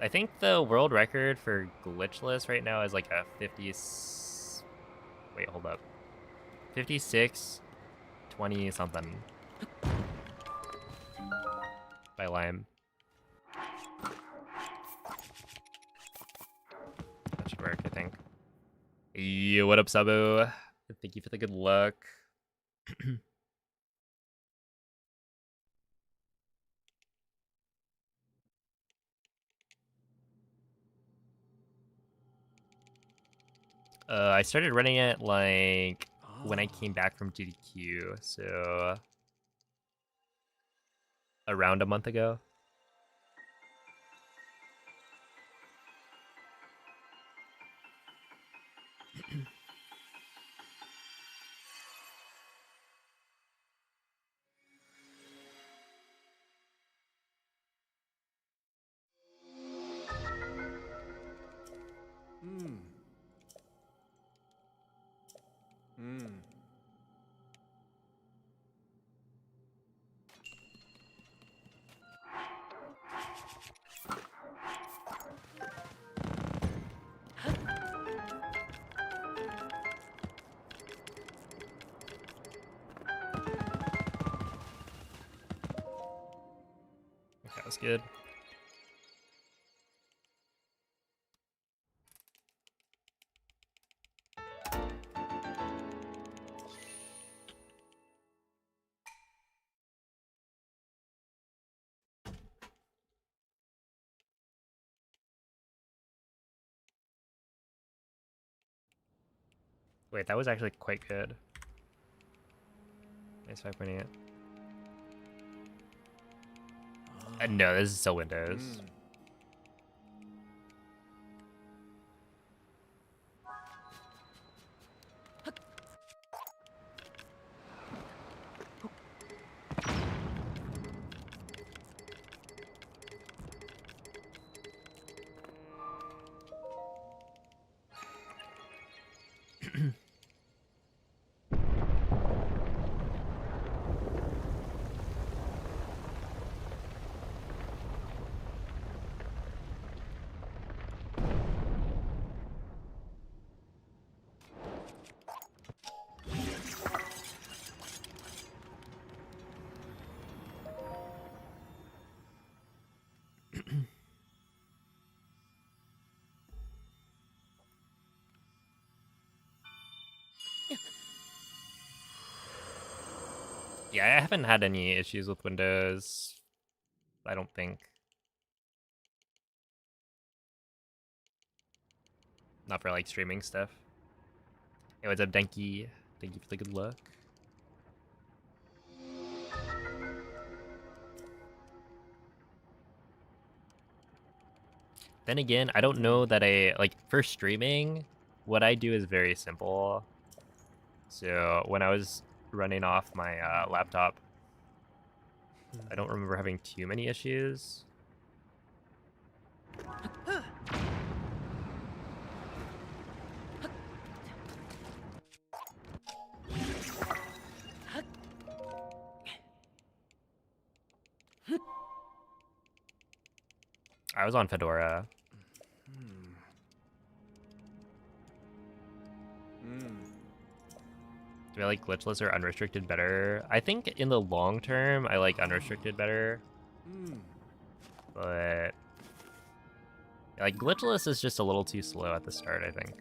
I think the world record for glitchless right now is like a 50. Wait, hold up. 56, 20 something by Lime. That should work, I think. Yo, what up, Sabu? Thank you for the good luck. I started running it like when I came back from GDQ, so around a month ago. That was good. Wait, that was actually quite good. Nice 5.8. No, this is still Windows. Mm. Yeah, I haven't had any issues with Windows. I don't think. Not for like streaming stuff. Hey, what's up, Denki? Thank you for the good luck. Then again, I don't know that like for streaming, what I do is very simple. So when I was running off my laptop, I don't remember having too many issues. I was on Fedora. Do I like glitchless or unrestricted better? I think in the long term, I like unrestricted better. But like glitchless is just a little too slow at the start, I think.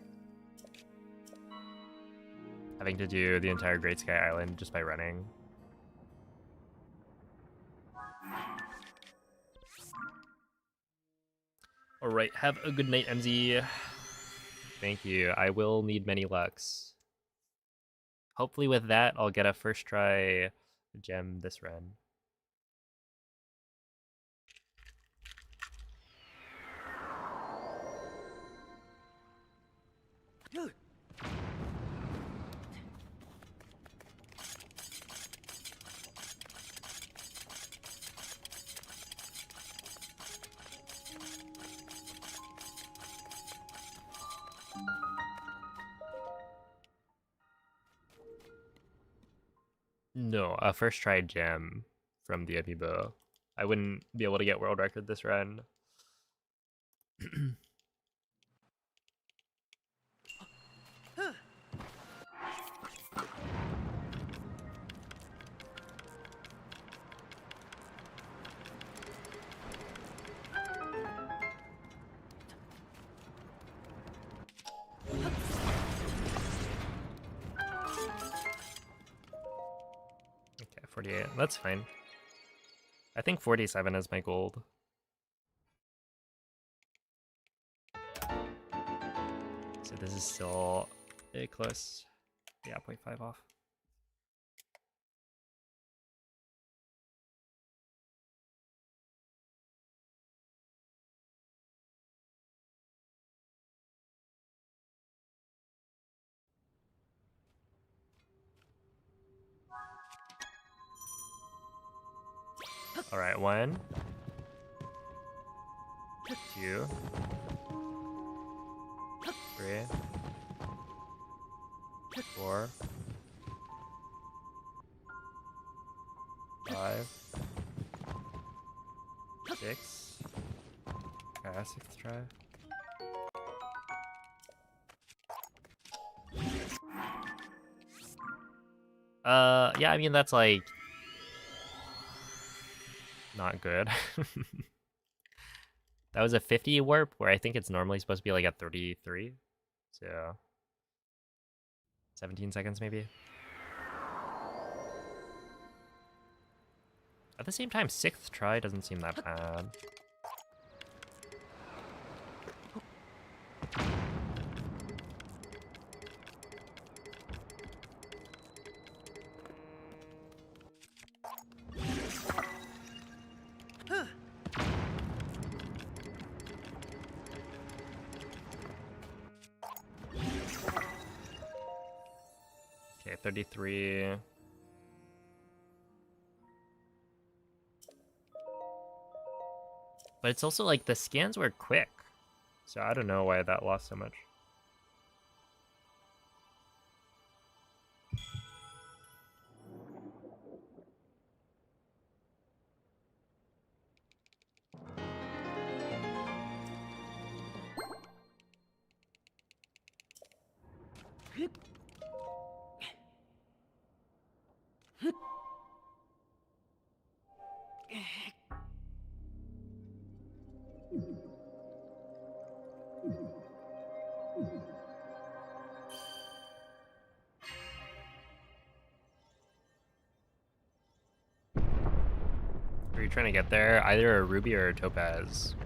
Having to do the entire Great Sky Island just by running. Alright, have a good night, MZ. Thank you. I will need many lucks. Hopefully with that, I'll get a first try gem this run. No, a first try gem from the amiibo. I wouldn't be able to get world record this run. Okay, 48. That's fine. I think 47 is my gold. So this is still close. Yeah, 0.5 off. All right, 1, 2, 3, 4, 5, 6. Okay, 6th try. Yeah, I mean that's like not good. That was a 50 warp where I think it's normally supposed to be like a 33. So 17 seconds maybe. At the same time, 6th try doesn't seem that bad. 33. But it's also like the scans were quick. So I don't know why that lost so much. Are you trying to get there? Either a ruby or a topaz.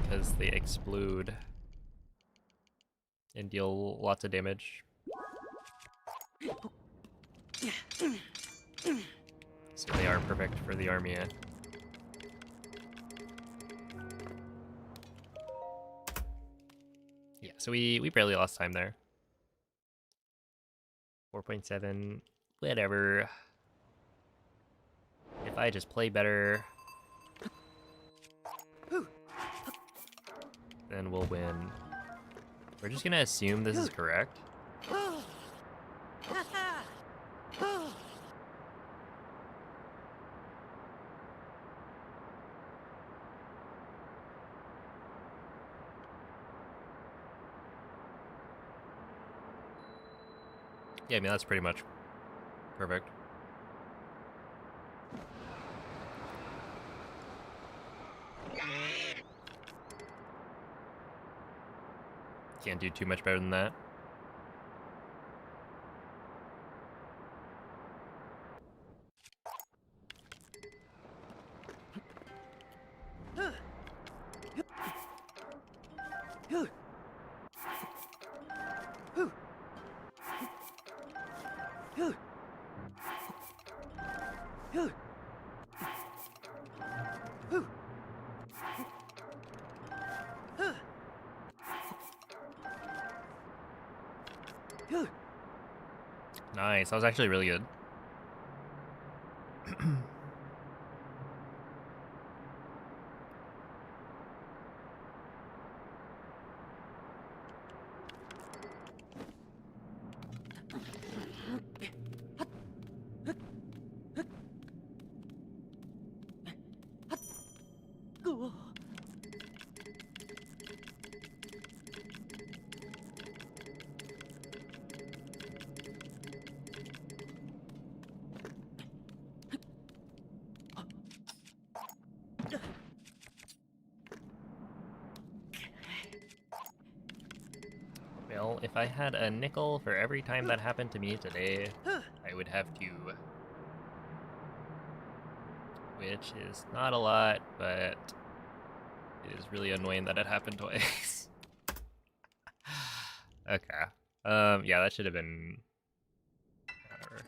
Because they explode and deal lots of damage. So they are perfect for the army. Yeah, so we barely lost time there. 4.7, whatever. If I just play better, then we'll win. We're just gonna assume this is correct. Yeah, I mean, that's pretty much perfect. Can't do too much better than that. Nice, that was actually really good. Well, if I had a nickel for every time that happened to me today, I would have two. Which is not a lot, but it is really annoying that it happened twice. Okay. Yeah, that should have been... whatever.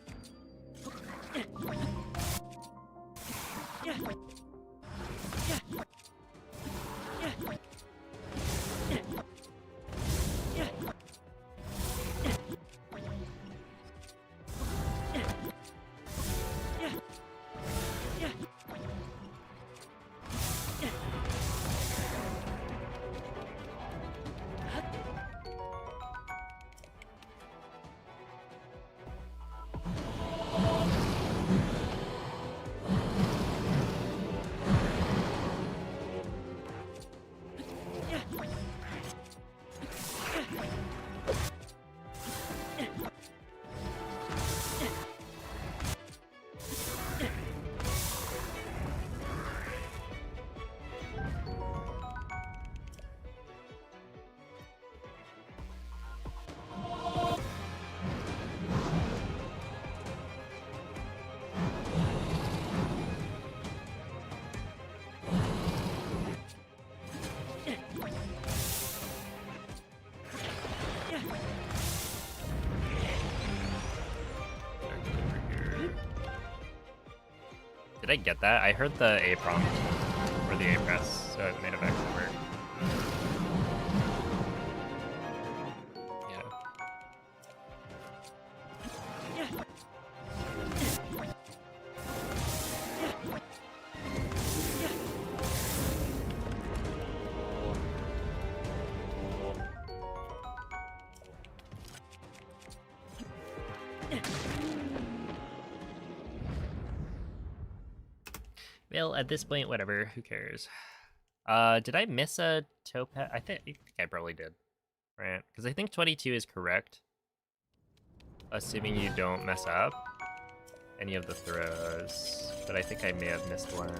Did I get that? I heard the A prompt, or the A press, so it made it actually work. Yeah. Well, at this point, whatever. Who cares? Did I miss a topaz? I think I probably did, right? Because I think 22 is correct, assuming you don't mess up any of the throws. But I think I may have missed one.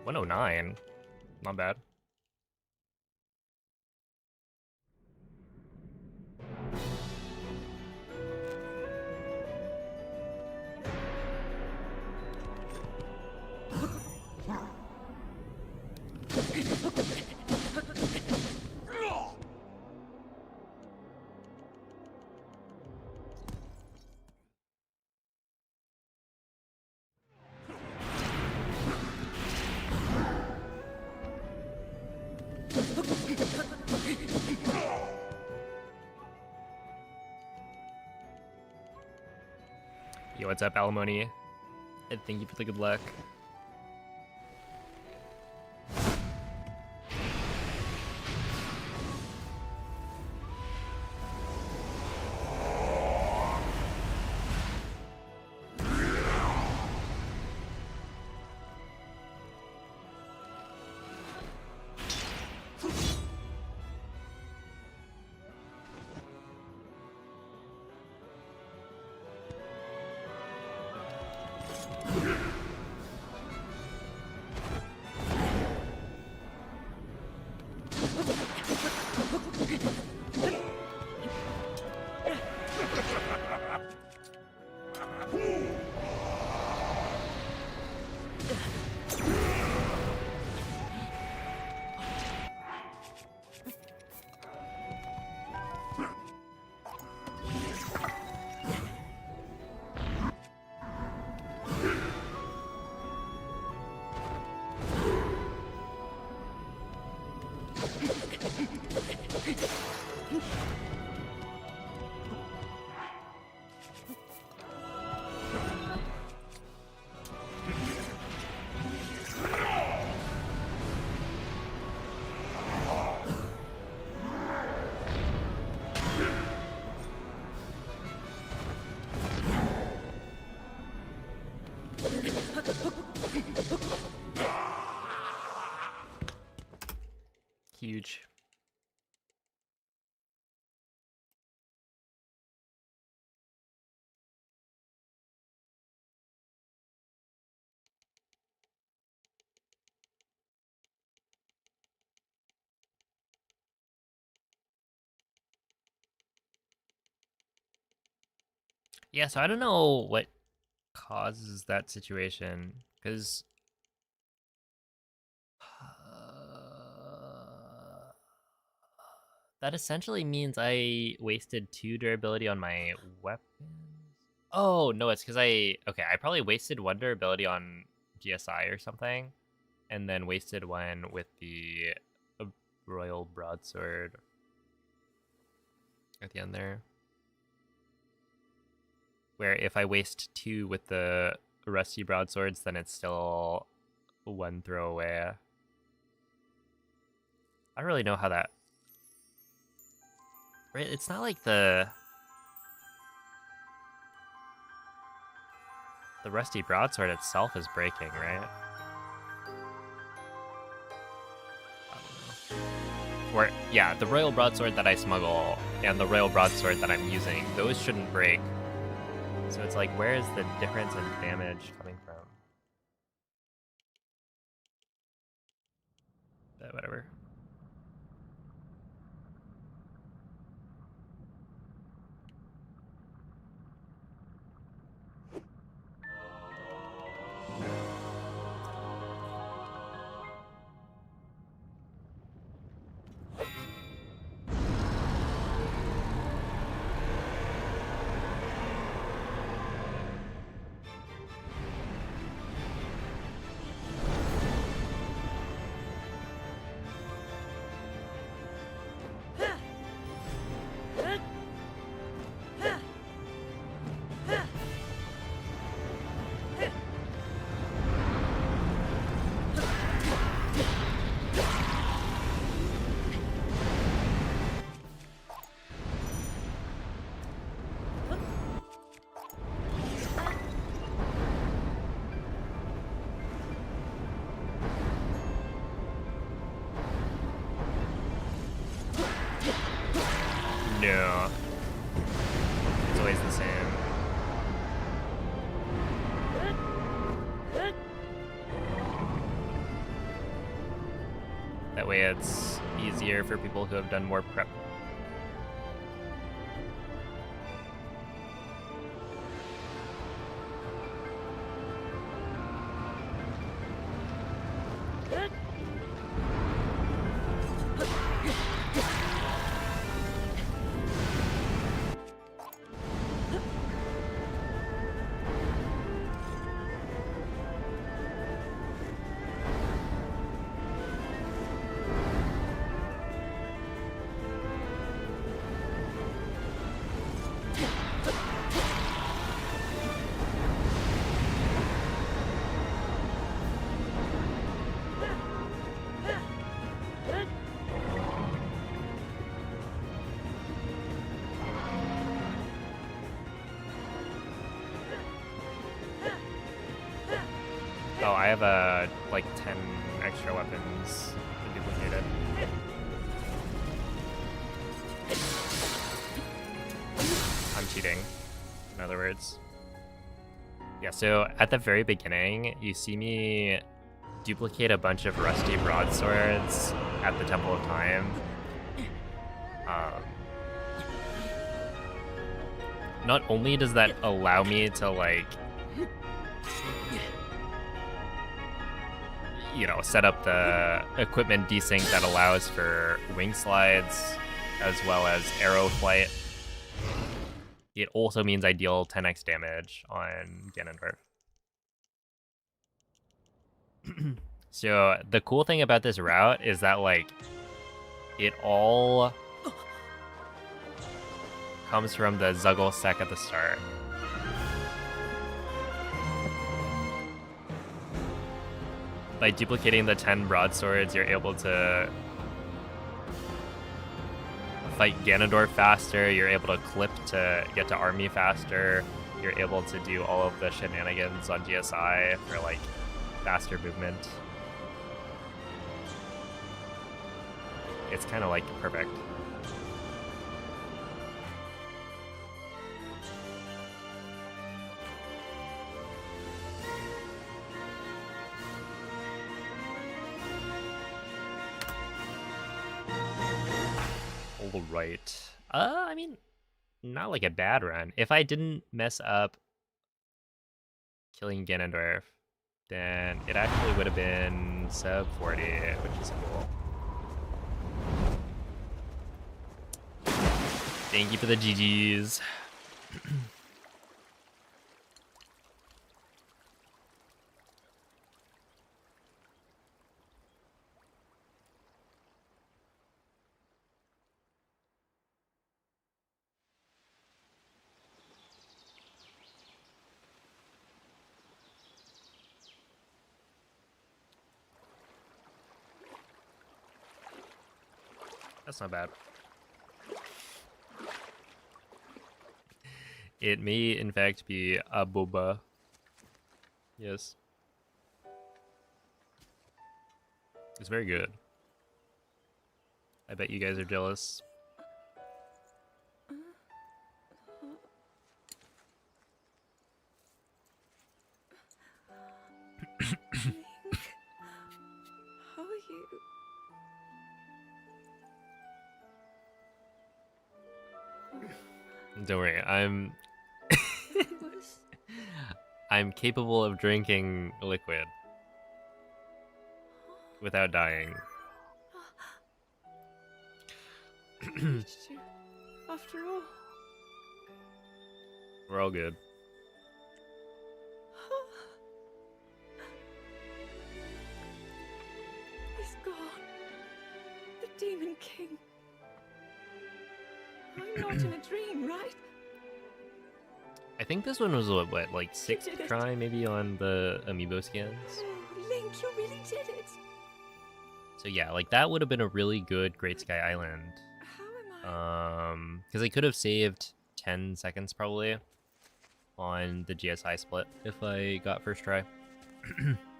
$109, not bad. Yo, what's up, Alimony? And thank you for the good luck. Huge. Yeah, so I don't know what causes that situation, because that essentially means I wasted 2 durability on my weapons. Oh, no, it's because I probably wasted 1 durability on GSI or something, and then wasted 1 with the Royal Broadsword at the end there. Where if I waste 2 with the Rusty Broadswords, then it's still 1 throw away. I don't really know how that... Right, it's not like the Rusty Broadsword itself is breaking, right? I don't know. Or, yeah, the Royal Broadsword that I smuggle and the Royal Broadsword that I'm using, those shouldn't break. So it's like, where is the difference in damage coming from? But whatever. No. It's always the same. That way it's easier for people who have done more prep. Oh, I have like 10 extra weapons duplicated. I'm cheating, in other words. Yeah, so at the very beginning, you see me duplicate a bunch of rusty broadswords at the Temple of Time. Not only does that allow me to, like, you know, set up the equipment desync that allows for wing slides as well as arrow flight, it also means I deal 10x damage on Ganondorf. So the cool thing about this route is that, like, it all comes from the Zuggle Sec at the start. By duplicating the 10 broadswords, you're able to fight Ganondorf faster, you're able to clip to get to army faster, you're able to do all of the shenanigans on GSI for, like, faster movement. It's kind of, like, perfect. Alright. I mean, not like a bad run. If I didn't mess up killing Ganondorf, then it actually would have been sub 40, which is cool. Thank you for the GGs. That's not bad. It may, in fact, be a boba. Yes. It's very good. I bet you guys are jealous. How are you? Don't worry, I'm Was I'm capable of drinking liquid without dying. reached you after all. We're all good. He's gone. The Demon King. I'm not in a dream, right? I think this one was what, like 6th did it. try maybe on the amiibo skins. Oh, Link, you really did it. So yeah, like that would have been a really good Great Sky Island. How am I? Because I could have saved 10 seconds probably on the GSI split if I got first try.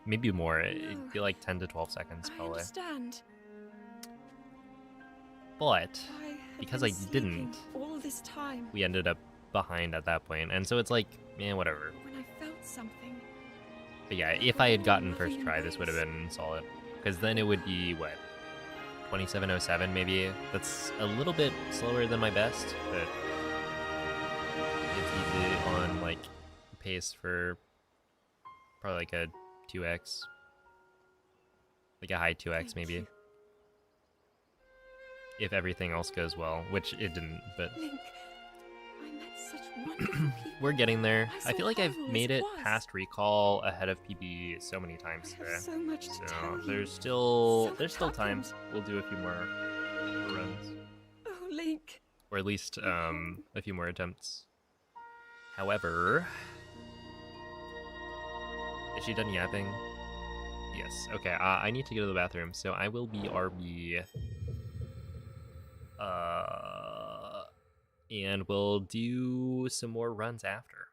Maybe more. It'd be like 10 to 12 seconds I probably. understand. But I because I didn't, all this time. we ended up behind at that point. And so it's like, man, whatever. When I felt something. But yeah, if I had gotten first try, this would have been solid. Because then it would be, what, 2707 maybe? That's a little bit slower than my best, but it's easy on, like, pace for probably like a 2x. Like a high 2x Thank maybe. you. If everything else goes well, which it didn't, but Link, I met such wonderful people. we're getting there. I I feel saw like I've horrible as made it it was. past recall ahead of PB so many times I today. have so much to tell you. There's So still much time. happened. We'll do a few more runs, Oh, Link. or at least a few more attempts. However, is she done yapping? Yes. Okay. I need to go to the bathroom, so I will be RB. And we'll do some more runs after.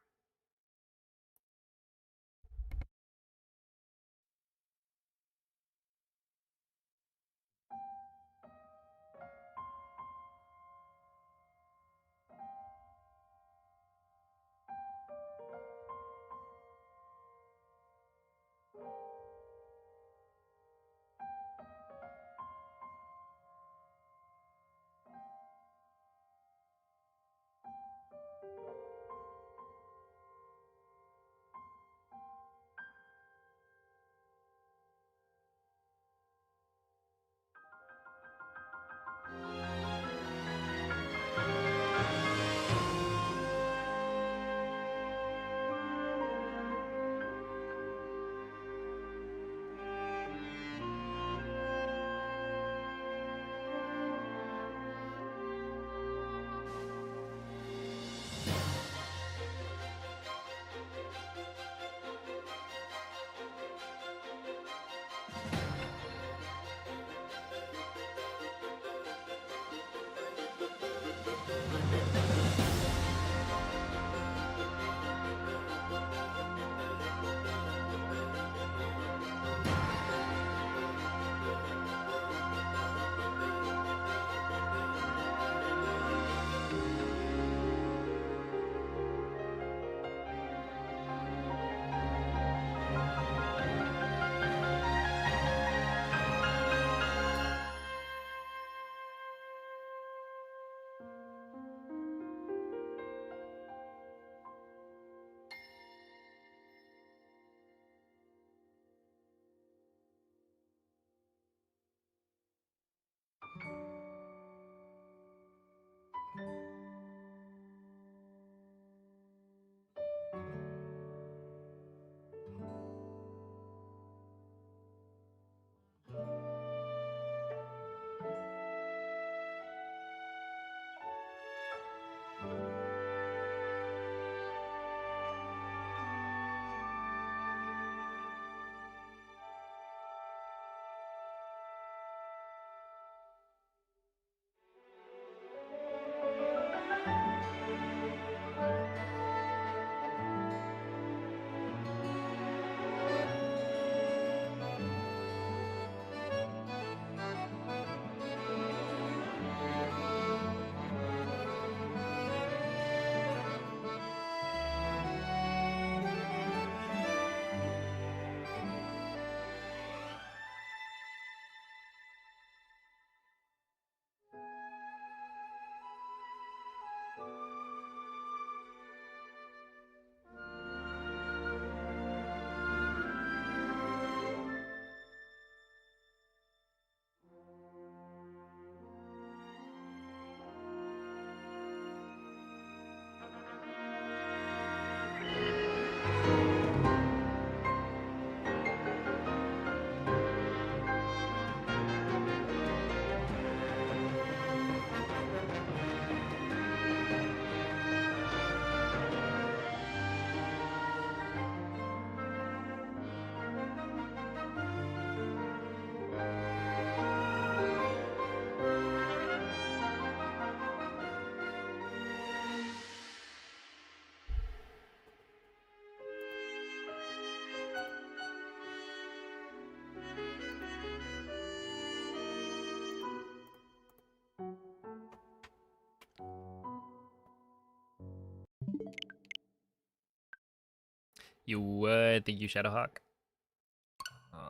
You would. Thank you, Shadowhawk.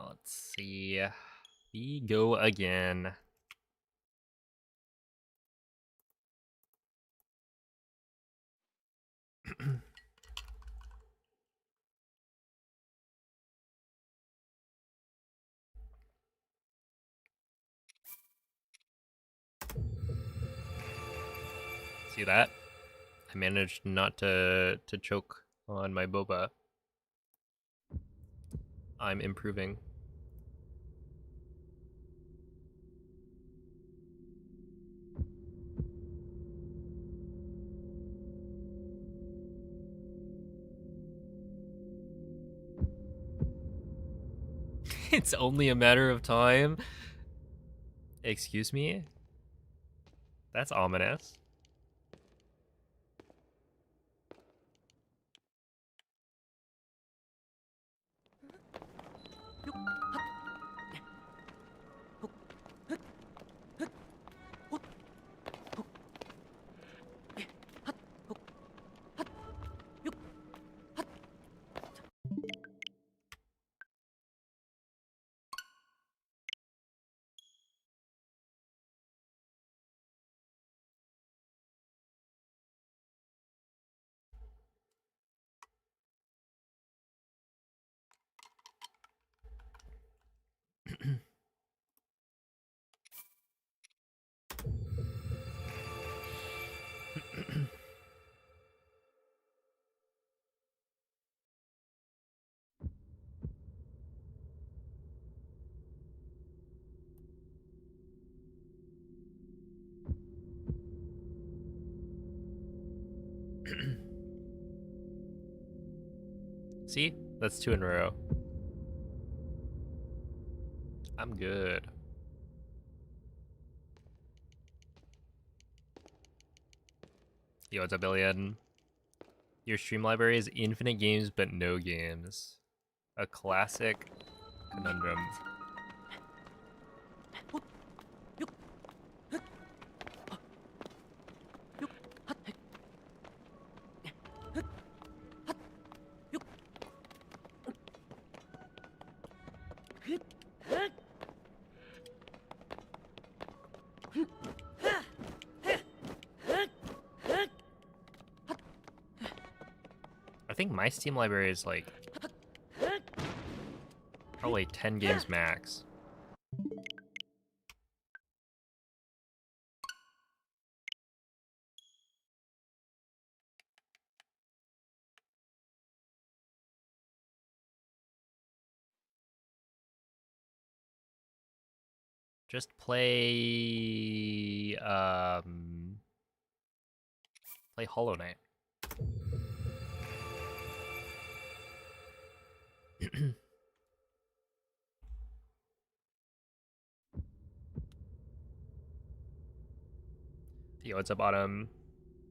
Let's see. We go again. See that? I managed not to choke on my boba. I'm improving. It's only a matter of time. Excuse me? That's ominous. See? That's 2 in a row. I'm good. Yo, what's up, Billion? Your stream library is infinite games, but no games. A classic conundrum. I think my Steam library is like probably 10 games max. Just play play Hollow Knight. Yo, what's up, Autumn?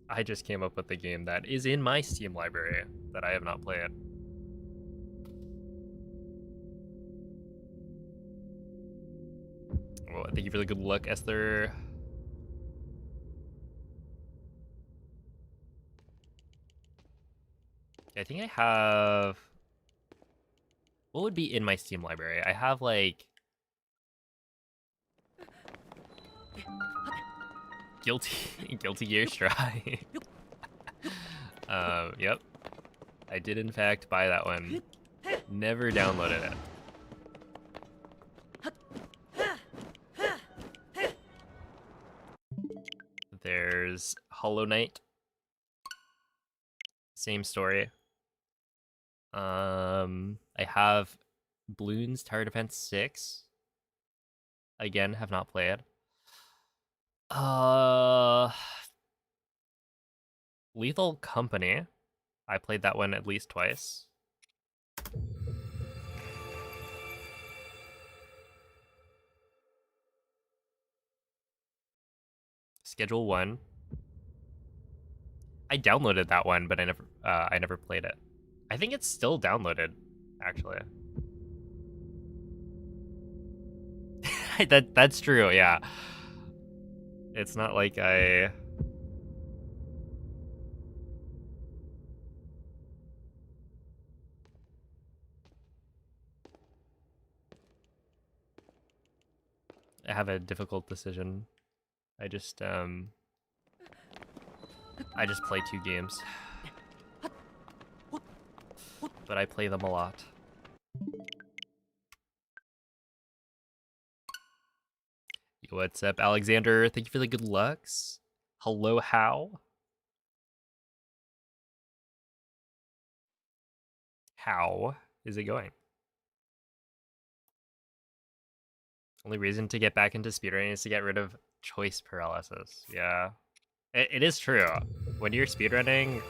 I just came up with a game that is in my Steam library that I have not played. Well, thank you for the good luck, Esther. I think I have... What would be in my Steam library? I have, like... Guilty Gear Strive. Yep. I did, in fact, buy that one. Never downloaded it. There's Hollow Knight. Same story. I have Bloons Tower Defense 6. Again, have not played. Lethal Company. I played that one at least twice. Schedule 1. I downloaded that one, but I never played it. I think it's still downloaded, actually. That's true, yeah. It's not like I... have a difficult decision. I just play 2 games. But I play them a lot. Yo, what's up, Alexander? Thank you for the good lucks. Hello, how? How is it going? Only reason to get back into speedrunning is to get rid of choice paralysis. Yeah. It is true. When you're speedrunning,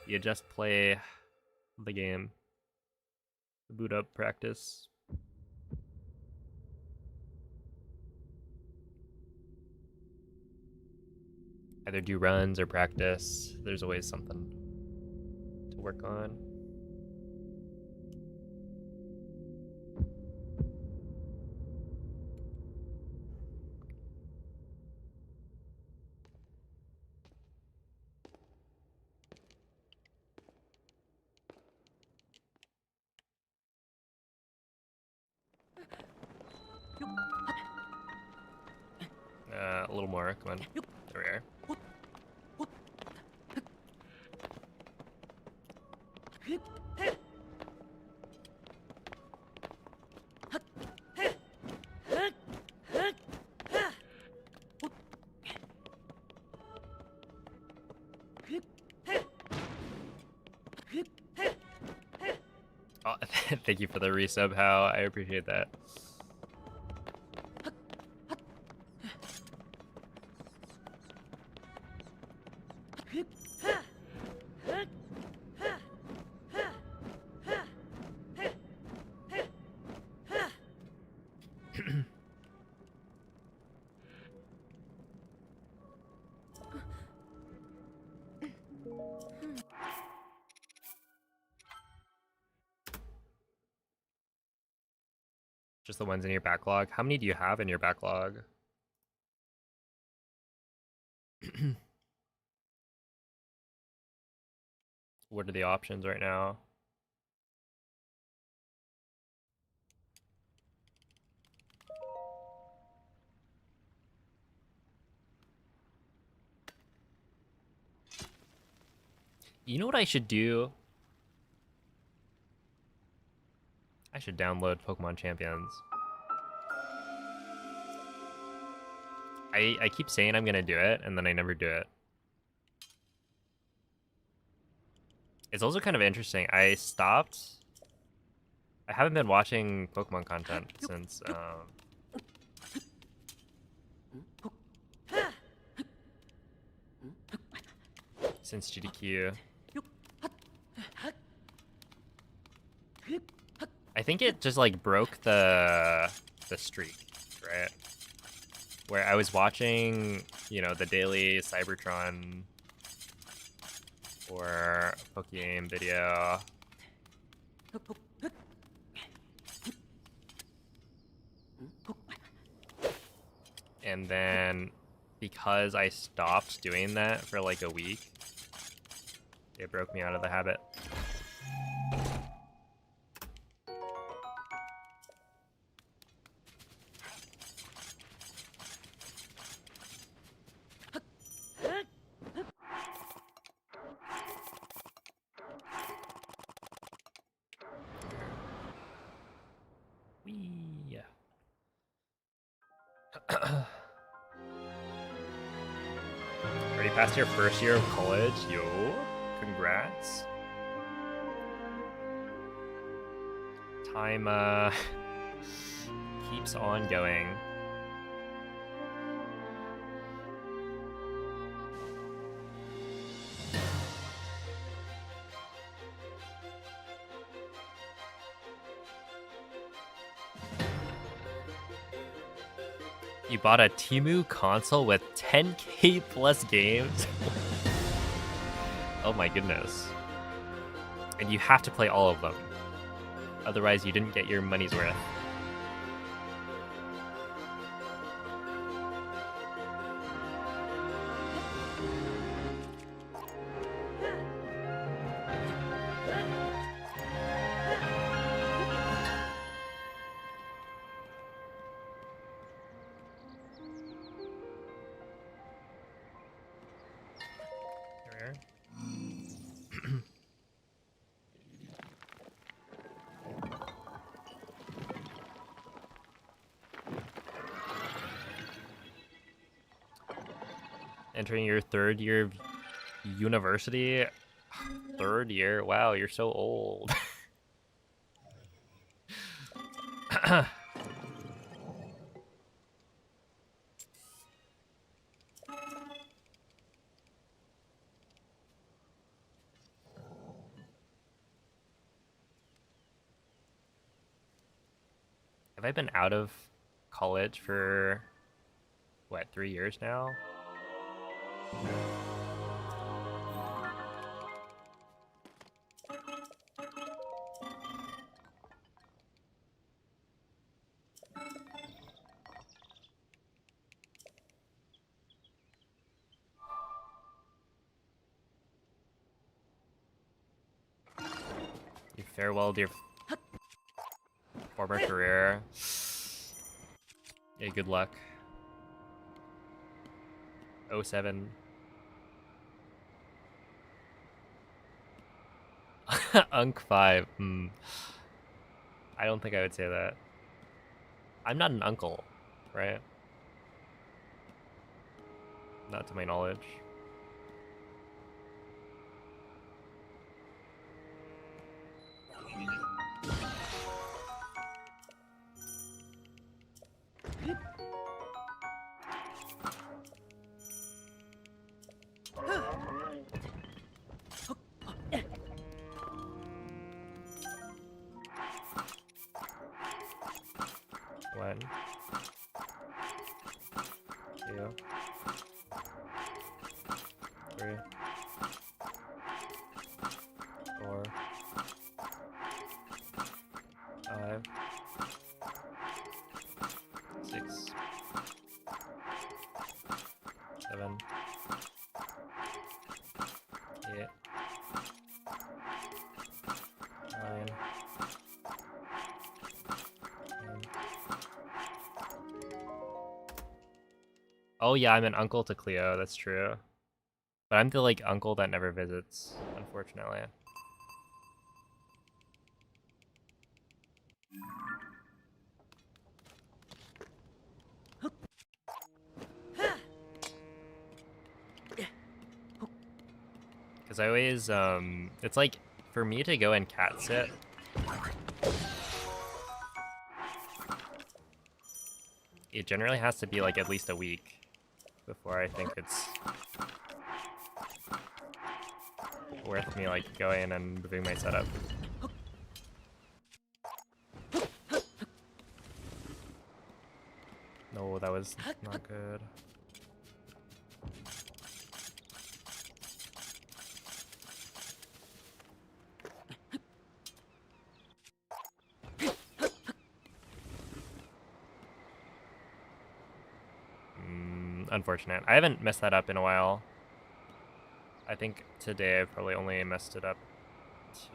you just play the game. Boot up practice. Either do runs or practice. There's always something to work on. A little more, come on. There we are. Oh, thank you for the resub, How. I appreciate that. Just the ones in your backlog. How many do you have in your backlog? What are the options right now? You know what I should do? I should download Pokemon Champions. I keep saying I'm gonna do it, and then I never do it. It's also kind of interesting. I haven't been watching Pokemon content since GDQ. I think it just like broke the streak, right? Where I was watching, you know, the daily Cybertron or Pokegame video. And then because I stopped doing that for like a week, it broke me out of the habit. Whee! Already passed your first year of college? Yo, congrats. Time keeps on going. You bought a Temu console with 10K plus games? Oh my goodness. And you have to play all of them. Otherwise you didn't get your money's worth. Rare. Entering your 3rd year of university. 3rd year? Wow, you're so old. Have I been out of college for, what, 3 years now? You farewelled your former career. Yeah, good luck. 07. Unk 5. I don't think I would say that. I'm not an uncle, right? Not to my knowledge. One, two, three, four, 5, 6, 7, 8, 9, 10. Oh yeah, I'm an uncle to Cleo, that's true. But I'm the like uncle that never visits, unfortunately. Because I always, it's like, for me to go and cat sit, it generally has to be like at least a week before I think it's worth me like going and moving my setup. No, that was not good. Unfortunate. I haven't messed that up in a while. I think today I've probably only messed it up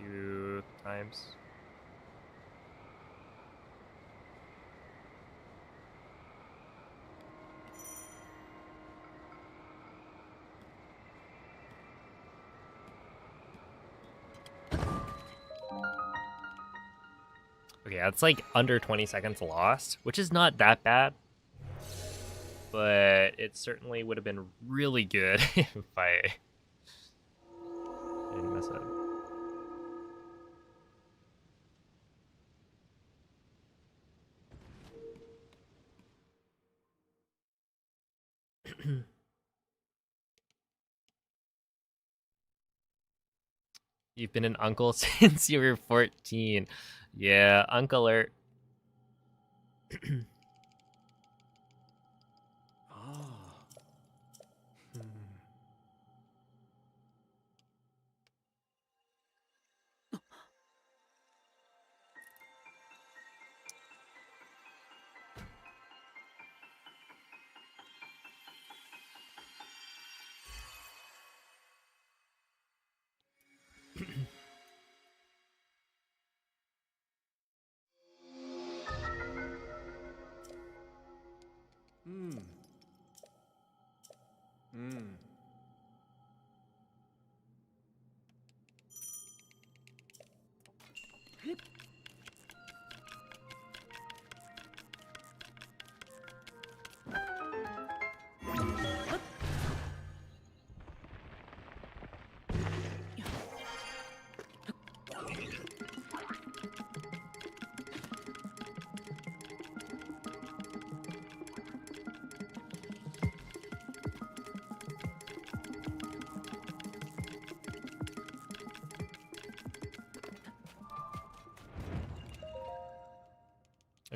2 times. Okay, that's like under 20 seconds lost, which is not that bad. But it certainly would have been really good if I didn't mess up. You've been an uncle since you were 14. Yeah, uncle alert. Ah.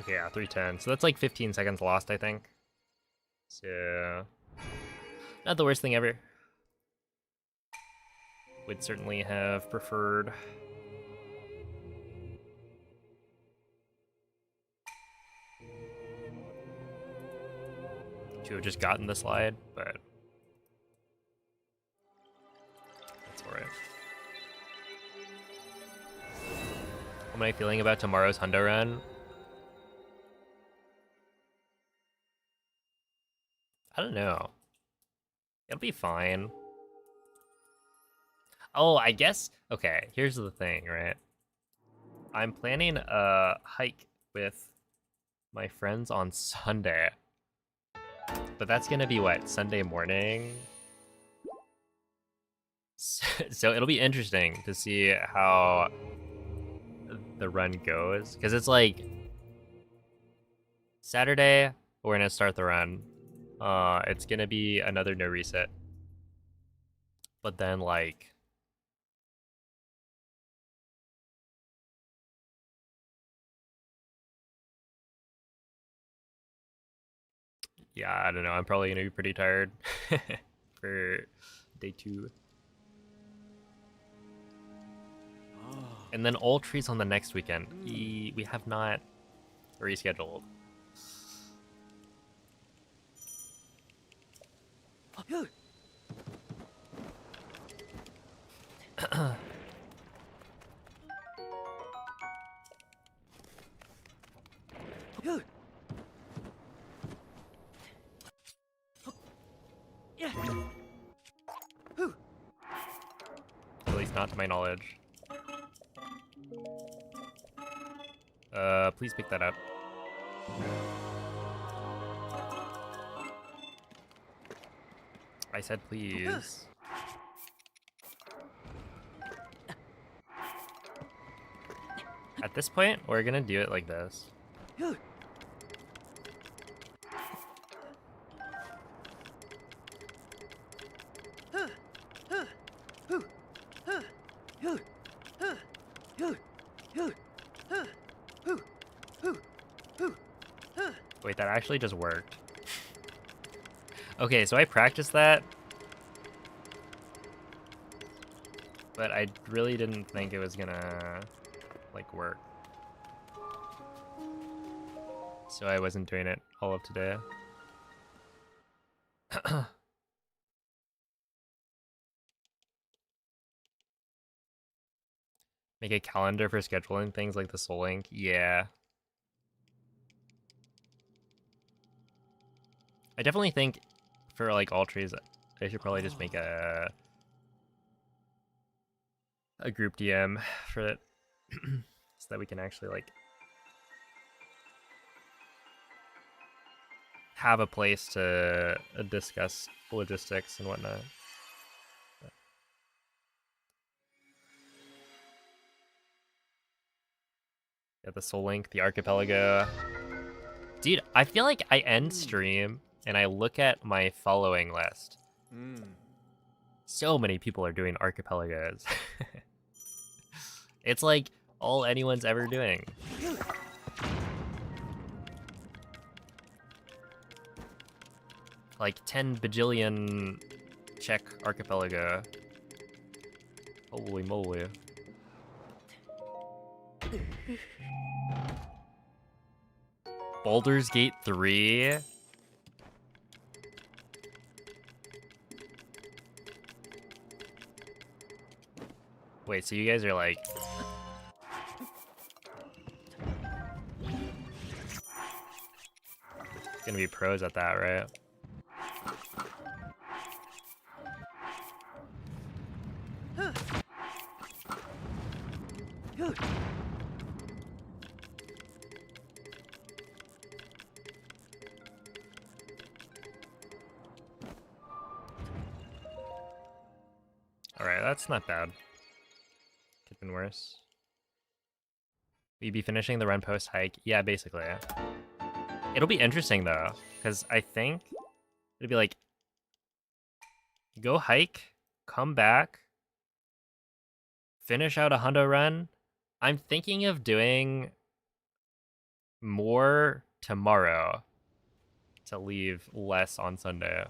Okay, yeah, 3:10. So that's like 15 seconds lost, I think. So not the worst thing ever. Would certainly have preferred to have just gotten the slide, but that's alright. How am I feeling about tomorrow's Hundo run? I don't know. It'll be fine. Oh, I guess. Okay, here's the thing, right? I'm planning a hike with my friends on Sunday. But that's gonna be what? Sunday morning? So it'll be interesting to see how the run goes. Because it's like Saturday, we're gonna start the run. It's gonna be another no reset. But then like yeah, I don't know. I'm probably gonna be pretty tired for day 2. And then all trees on the next weekend. We have not rescheduled. At least not to my knowledge. Please pick that up. I said please. At this point, we're gonna do it like this. Wait, that actually just worked. Okay, so I practiced that, but I really didn't think it was gonna, like, work. So I wasn't doing it all of today. Make a calendar for scheduling things like the Soul Link? Yeah. I definitely think for like all trees, I should probably just make a group DM for it so that we can actually like have a place to discuss logistics and whatnot. Yeah, the Soul Link, the Archipelago. Dude, I feel like I end stream and I look at my following list. So many people are doing archipelagos. It's like all anyone's ever doing. Like 10 bajillion check archipelago. Holy moly. Baldur's Gate 3? Wait, so you guys are like... gonna be pros at that, right? Alright, that's not bad. Could've been worse. We'd be finishing the run post hike? Yeah, basically. It'll be interesting though, because I think it'll be like, go hike, come back, finish out a hundo run. I'm thinking of doing more tomorrow to leave less on Sunday.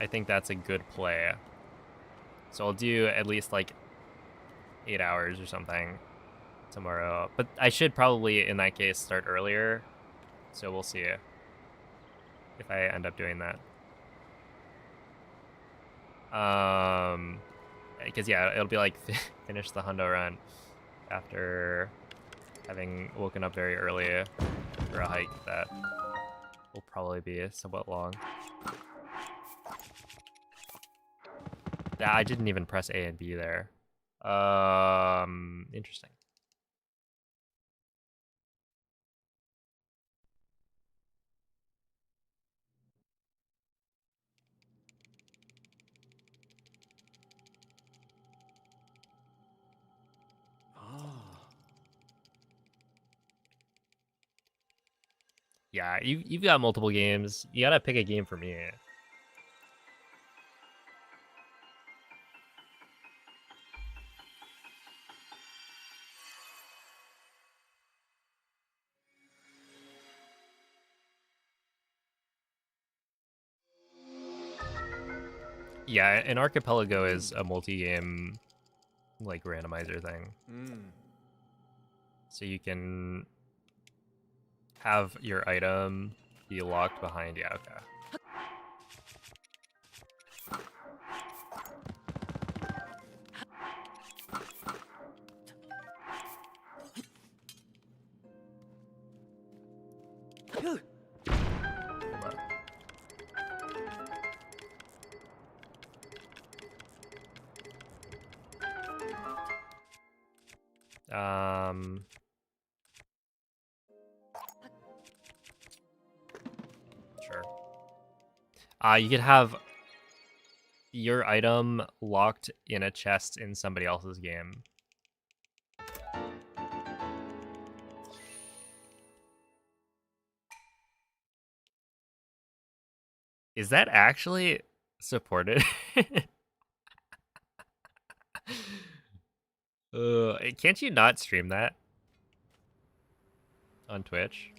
I think that's a good play. So I'll do at least like 8 hours or something tomorrow. But I should probably, in that case, start earlier. So we'll see if I end up doing that. Because yeah, it'll be like finish the hundo run after having woken up very early for a hike that will probably be somewhat long. Yeah, I didn't even press A and B there. Interesting. Yeah, you've got multiple games. You gotta pick a game for me. Yeah, an archipelago is a multi-game like randomizer thing. So you can have your item be locked behind. Yeah, okay. Sure. You could have your item locked in a chest in somebody else's game. Is that actually supported? Can't you not stream that on Twitch?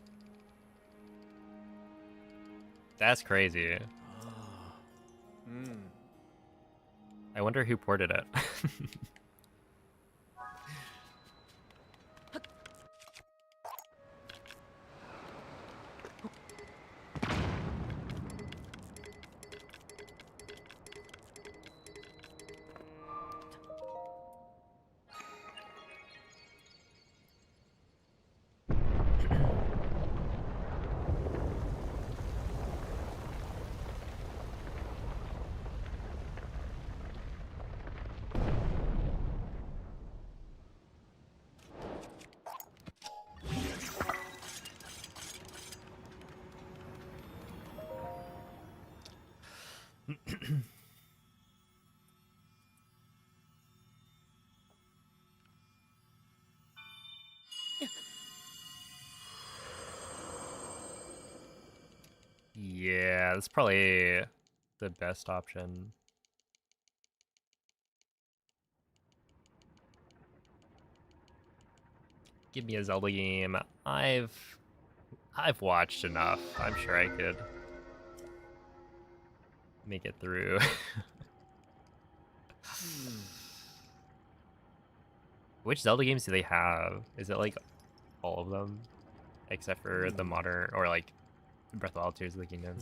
That's crazy. I wonder who ported it. Yeah, that's probably the best option. Give me a Zelda game. I've watched enough. I'm sure I could make it through. Which Zelda games do they have? Is it like all of them? Except for the modern, or like Breath of the Wild, Tears of the Kingdom.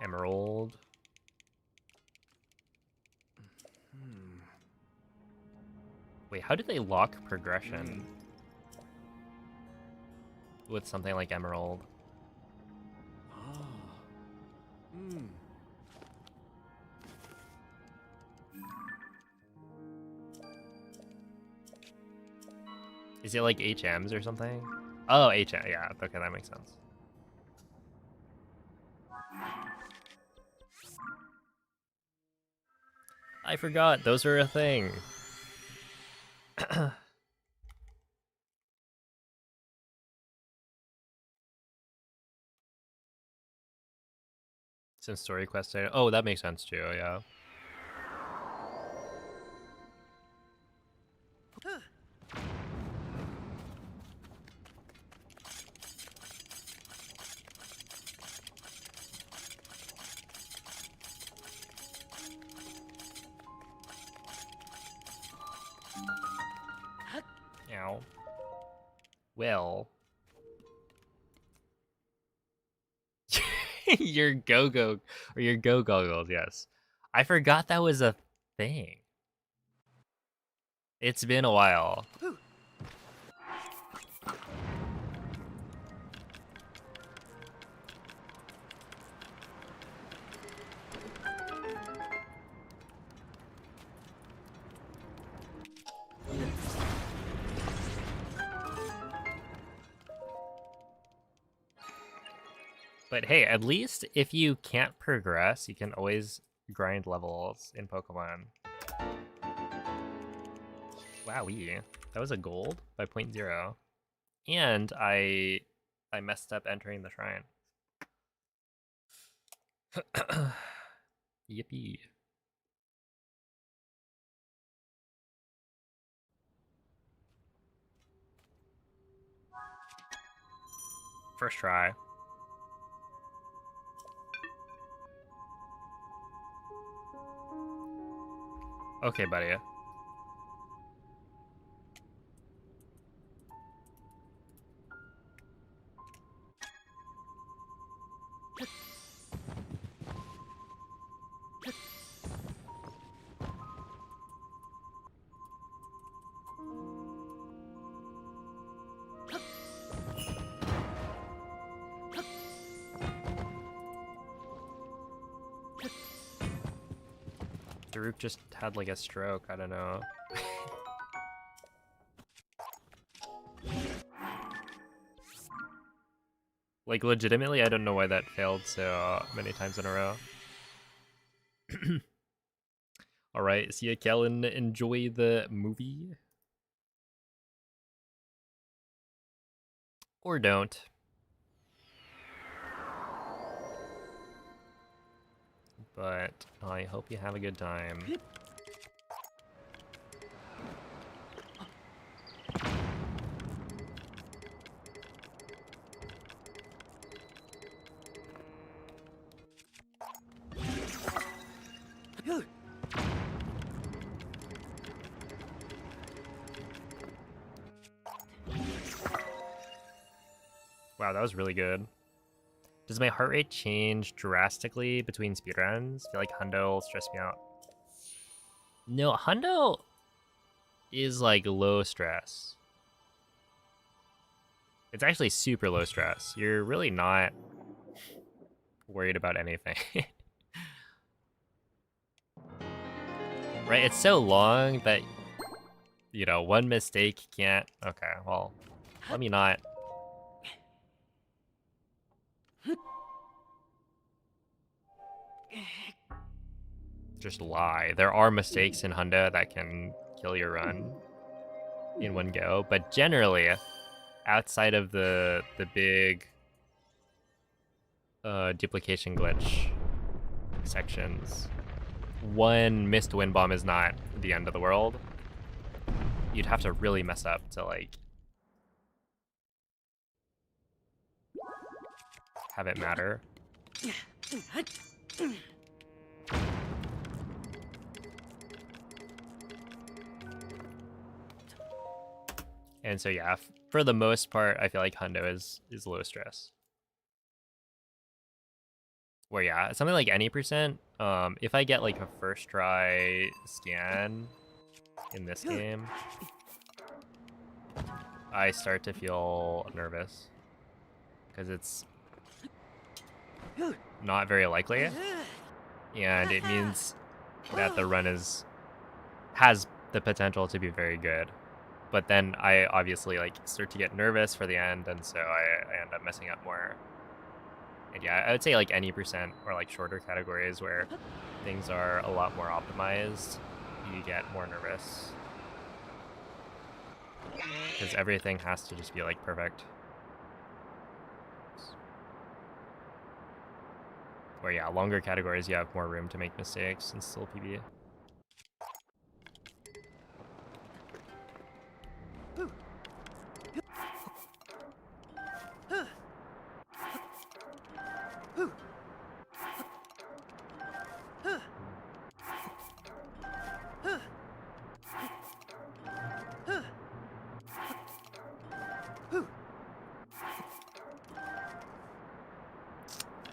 Emerald. Wait, how do they lock progression with something like Emerald? Is it like HMs or something? Oh, HM. Yeah, okay, that makes sense. I forgot those are a thing. Since story quest data. Oh, that makes sense too, yeah. Ow. Well. Your go-go or your go goggles, yes. I forgot that was a thing. It's been a while. But hey, at least if you can't progress, you can always grind levels in Pokemon. Wowee. That was a gold by 0.0. And I messed up entering the shrine. Yippee. First try. Okay, buddy. Daruk just had like a stroke, I don't know. Like legitimately, I don't know why that failed so many times in a row. Alright, see ya, Kellen. Enjoy the movie. Or don't. But I hope you have a good time. Wow, that was really good. Does my heart rate change drastically between speedruns? I feel like Hundo will stress me out. No, Hundo is like low stress. It's actually super low stress. You're really not worried about anything. Right? It's so long that, you know, one mistake can't... Okay, well, let me not... just lie. There are mistakes in Honda that can kill your run in one go, but generally, outside of the big duplication glitch sections, one missed wind bomb is not the end of the world. You'd have to really mess up to like have it matter. And so yeah, for the most part, I feel like Hundo is low stress. Where yeah, something like any percent, if I get like a first try scan in this game, I start to feel nervous because it's not very likely, and it means that the run has the potential to be very good. But then I obviously like start to get nervous for the end, and so I end up messing up more. And yeah, I would say like any percent or like shorter categories where things are a lot more optimized, you get more nervous. Because everything has to just be like perfect. Where yeah, longer categories you have more room to make mistakes and still PB.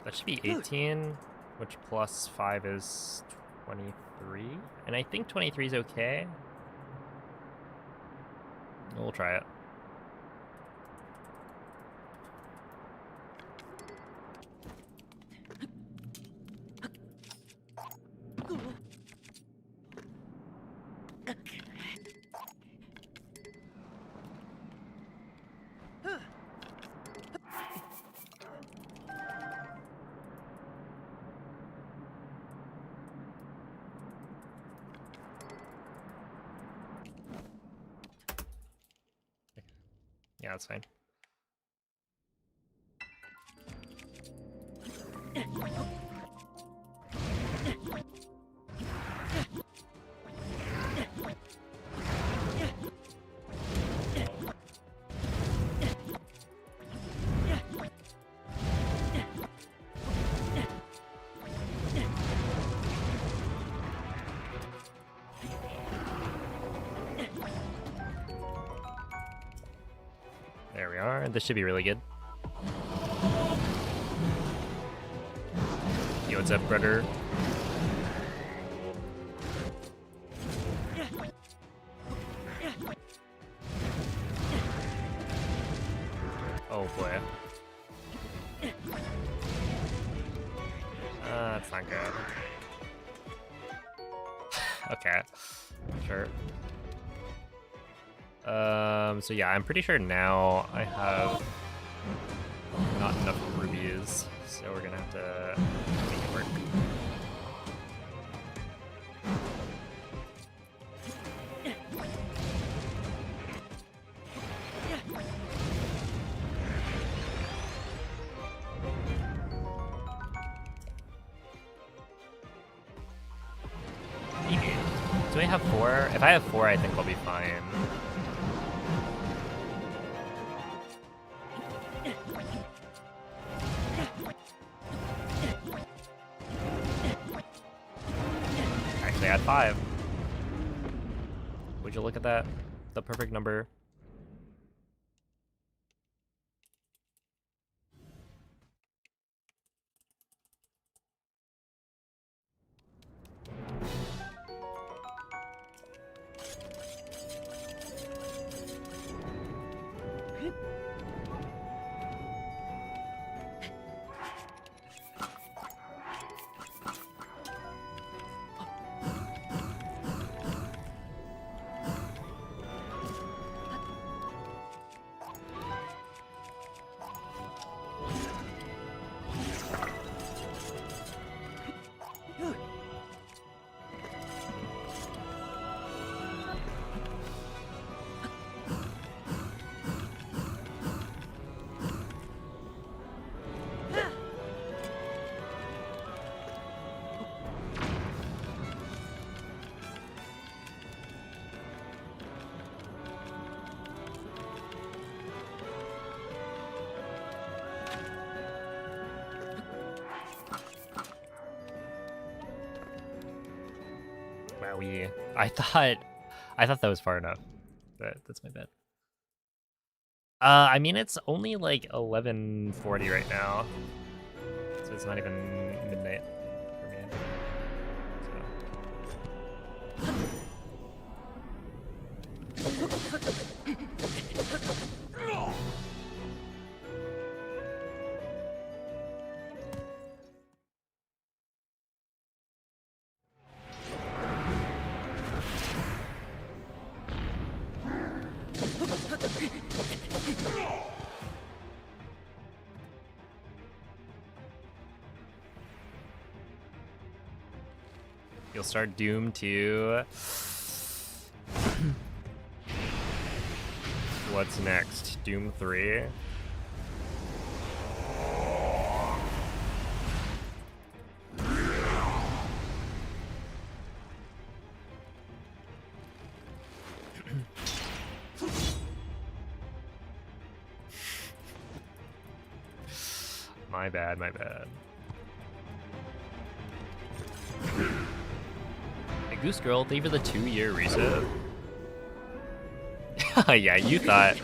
That should be 18, which plus 5 is 23. And I think 23 is okay. We'll try it. Yeah, that's fine. There we are. This should be really good. Yo, what's up, brother? Oh boy. That's not good. Okay, sure. So yeah, I'm pretty sure now I have not enough rubies, so we're gonna have to make it work. Maybe. Do I have 4? If I have 4, I think I'll be fine. Actually, I had 5. Would you look at that? The perfect number. Wowie. I thought that was far enough. But that's my bad. I mean it's only like 11:40 right now. So it's not even midnight for me. You'll start Doom 2. What's next? Doom 3? My bad, my bad. Hey, Goose Girl, thank you for the 2-year reset. Yeah, you thought.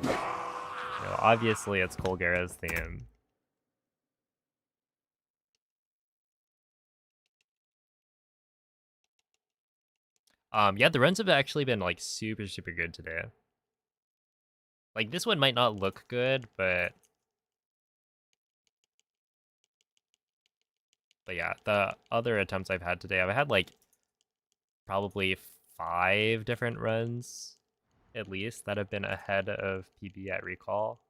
You know, obviously, it's Colgara's theme. Yeah, the runs have actually been like super good today. Like this one might not look good, but yeah, the other attempts I've had today, I've had like probably 5 different runs at least that have been ahead of PB at recall.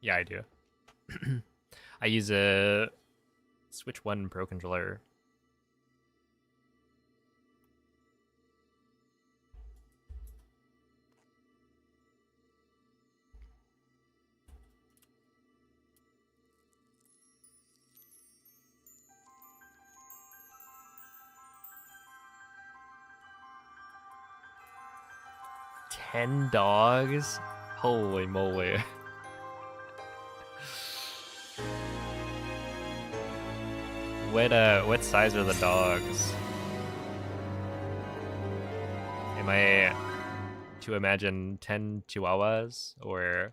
Yeah, I do. I use a Switch 1 Pro controller. $10? Holy moly. What size are the dogs? Am I to imagine 10 chihuahuas or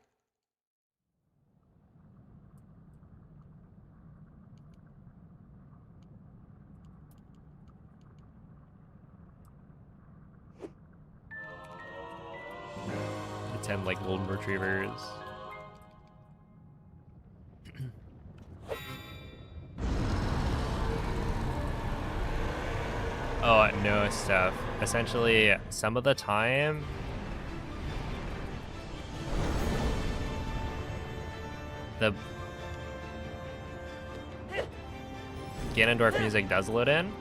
to 10 like golden retrievers? Oh, no, Steph. Essentially, some of the time, the Ganondorf music does load in.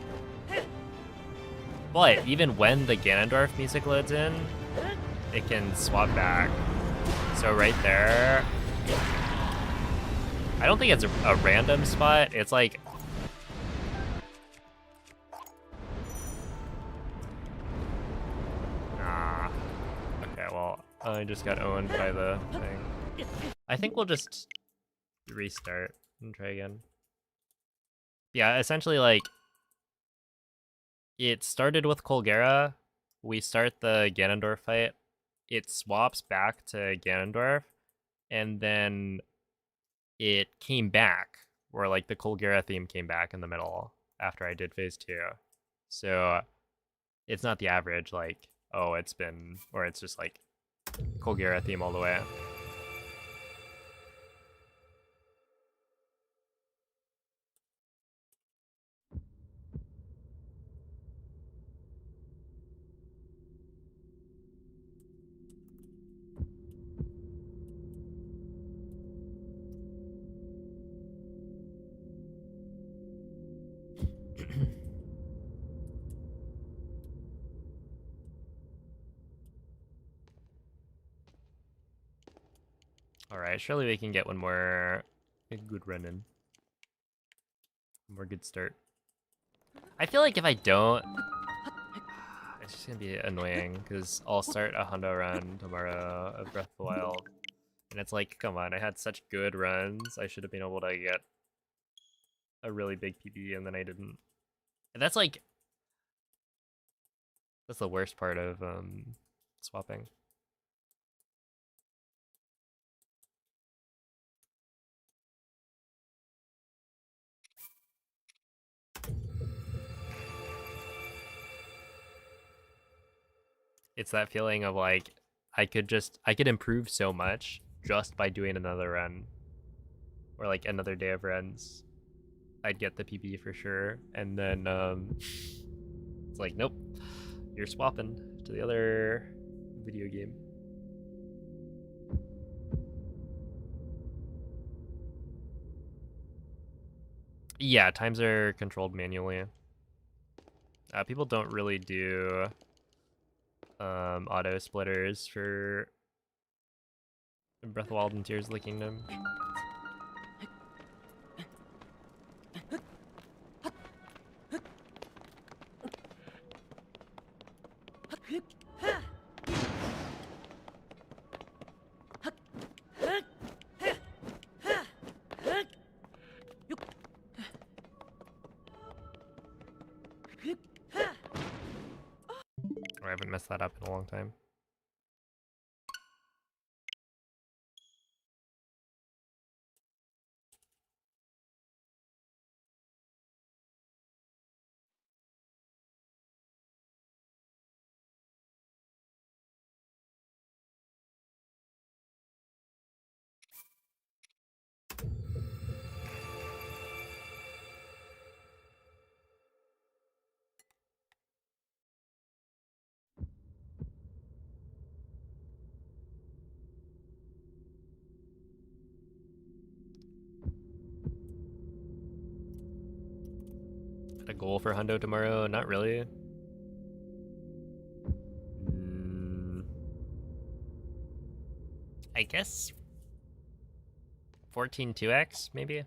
But even when the Ganondorf music loads in, it can swap back. So right there, I don't think it's a random spot. It's like, nah. Okay, well, I just got owned by the thing. I think we'll just restart and try again. Yeah, essentially, like, it started with Colgara. We start the Ganondorf fight. It swaps back to Ganondorf, and then it came back, where like the Colgara theme came back in the middle after I did phase 2. So it's not the average, like, oh, it's been, or it's just like Colgara theme all the way. All right, surely we can get one more good run in. One more good start. I feel like if I don't, it's just gonna be annoying because I'll start a Hundo run tomorrow of Breath of the Wild, and it's like, come on, I had such good runs. I should have been able to get a really big PB, and then I didn't. And that's like, that's the worst part of swapping. It's that feeling of like, I could improve so much just by doing another run. Or like another day of runs. I'd get the PB for sure. And then it's like, nope, you're swapping to the other video game. Yeah, times are controlled manually. People don't really do auto splitters for Breath of the Wild and Tears of the Kingdom. I haven't messed that up in a long time. Got a goal for Hundo tomorrow? Not really. I guess 14 2x maybe.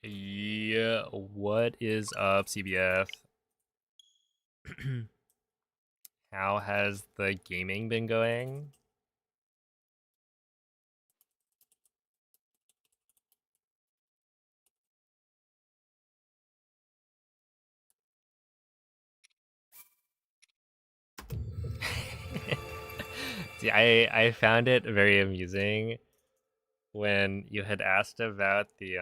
Yeah, what is up, CBF? How has the gaming been going? See, I found it very amusing when you had asked about the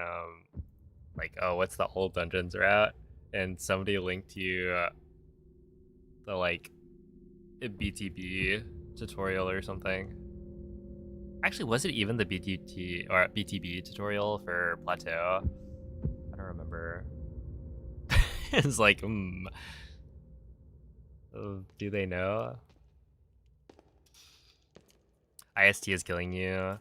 like, oh, what's the old dungeons route, and somebody linked you the like BTB tutorial or something. Actually, was it even the BTT or BTB tutorial for Plateau? I don't remember. It's like, do they know? IST is killing you.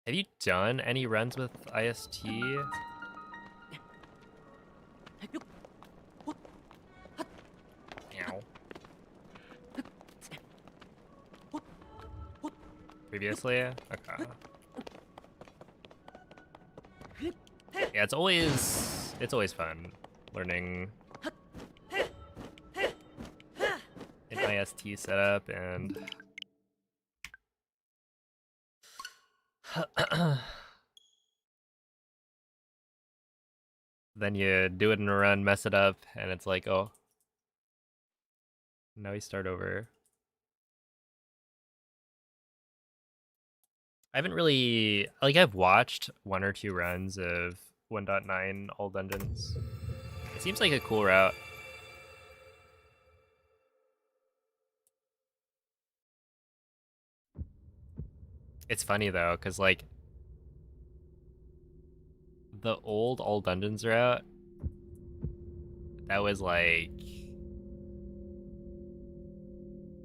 Have you done any runs with IST? Ow. Previously? Okay. Yeah, it's always fun learning an IST setup and then you do it in a run, mess it up, and it's like, oh, now we start over. I haven't really, like, I've watched 1 or 2 runs of 1.9 all dungeons. It seems like a cool route. It's funny though, because like the old all dungeons route, that was like,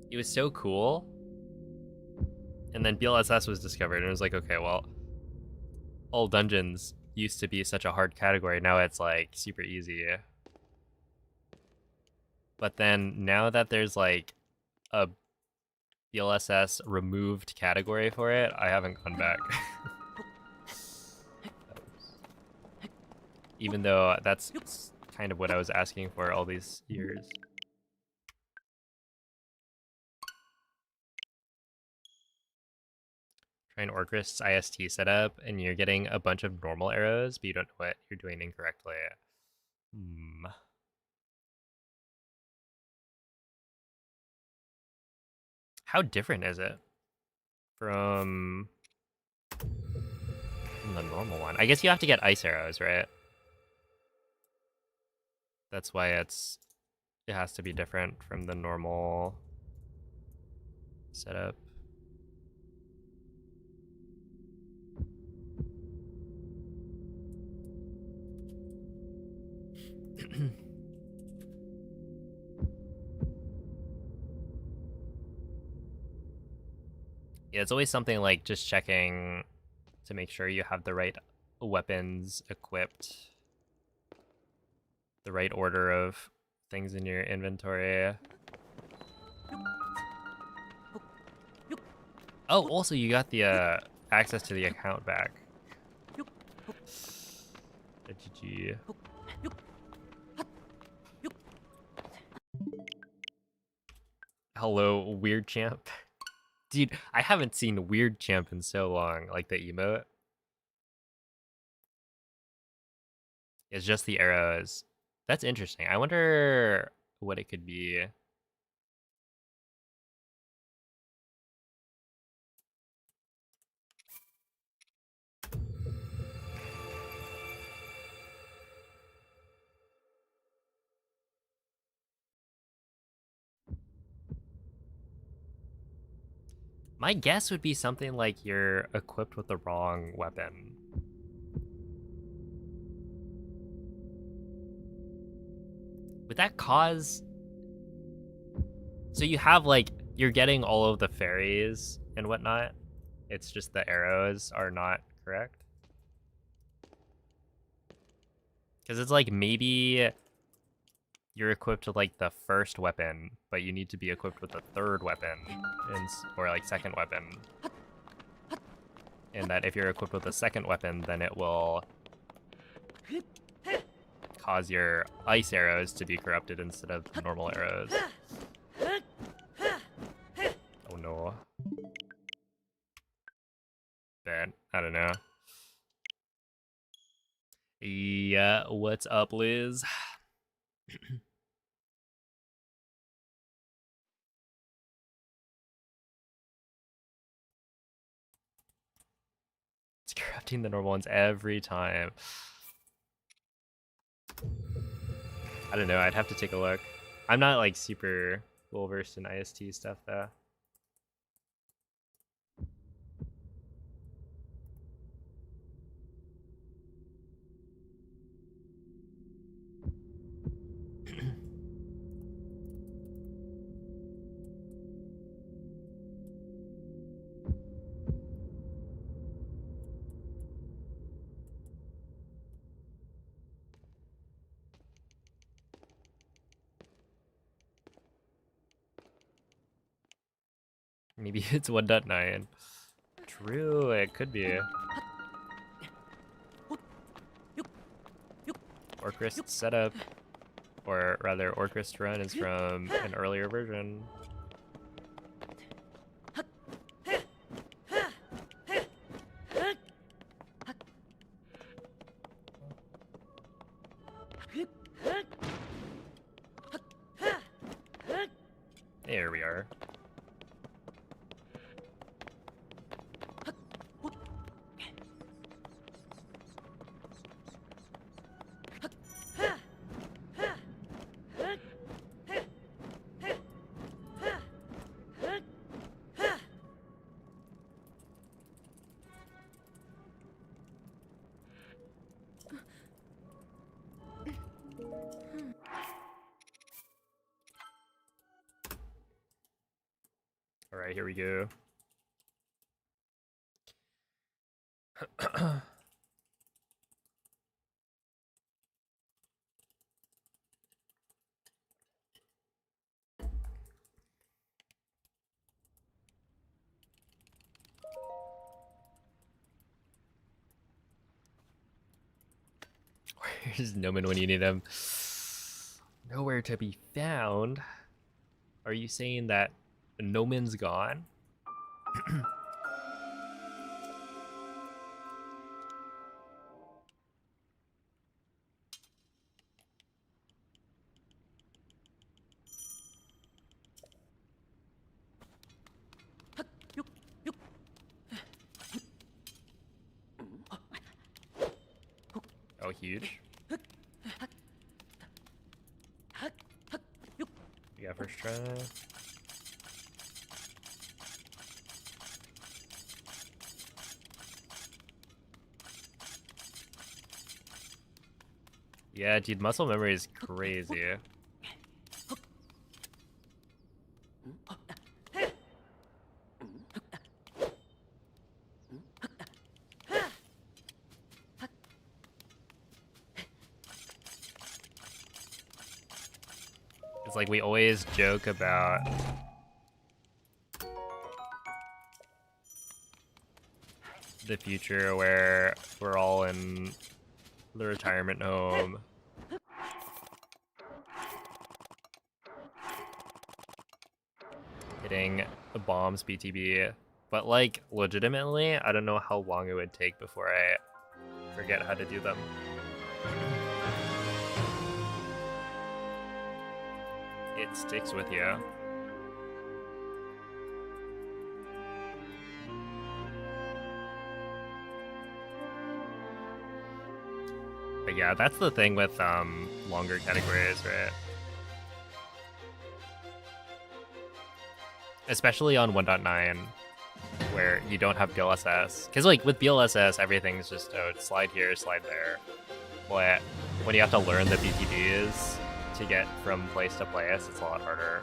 it was so cool. And then BLSS was discovered, and it was like, okay, well, all dungeons used to be such a hard category. Now it's like super easy. But then now that there's like a BLSS removed category for it, I haven't gone back. Even though that's kind of what I was asking for all these years. Try an Orcrist's IST setup, and you're getting a bunch of normal arrows, but you don't know what you're doing incorrectly. How different is it from the normal one? I guess you have to get ice arrows, right? That's why it has to be different from the normal setup. Yeah, it's always something like just checking to make sure you have the right weapons equipped, the right order of things in your inventory. Oh, also you got the access to the account back. GG. Hello, Weird Champ. Dude, I haven't seen Weird Champ in so long, like the emote. It's just the arrows. That's interesting. I wonder what it could be. My guess would be something like you're equipped with the wrong weapon. Would that cause... So you have, like, you're getting all of the fairies and whatnot. It's just the arrows are not correct. Because it's like maybe you're equipped with, like, the first weapon, but you need to be equipped with the third weapon, or, like, second weapon. And that if you're equipped with the second weapon, then it will cause your ice arrows to be corrupted instead of the normal arrows. Oh no. Bad. I don't know. Yeah, what's up, Liz? It's corrupting the normal ones every time. I don't know, I'd have to take a look. I'm not like super well versed in IST stuff though. Maybe it's 1.9. True, it could be. Orcrist setup, or rather Orcrist run is from an earlier version. There we are. All right, here we go. Where's Noman when you need him? Nowhere to be found. Are you saying that Noman's gone? Oh, huge. Yeah, first try. Yeah, dude, muscle memory is crazy. It's like we always joke about the future where we're all in the retirement home. Hitting a bombs BTB. But like, legitimately, I don't know how long it would take before I forget how to do them. It sticks with you. But yeah, that's the thing with longer categories, right? Especially on 1.9, where you don't have BLSS. Because like with BLSS, everyth's just, oh, slide here, slide there. But when you have to learn the BTBs to get from place to place, it's a lot harder.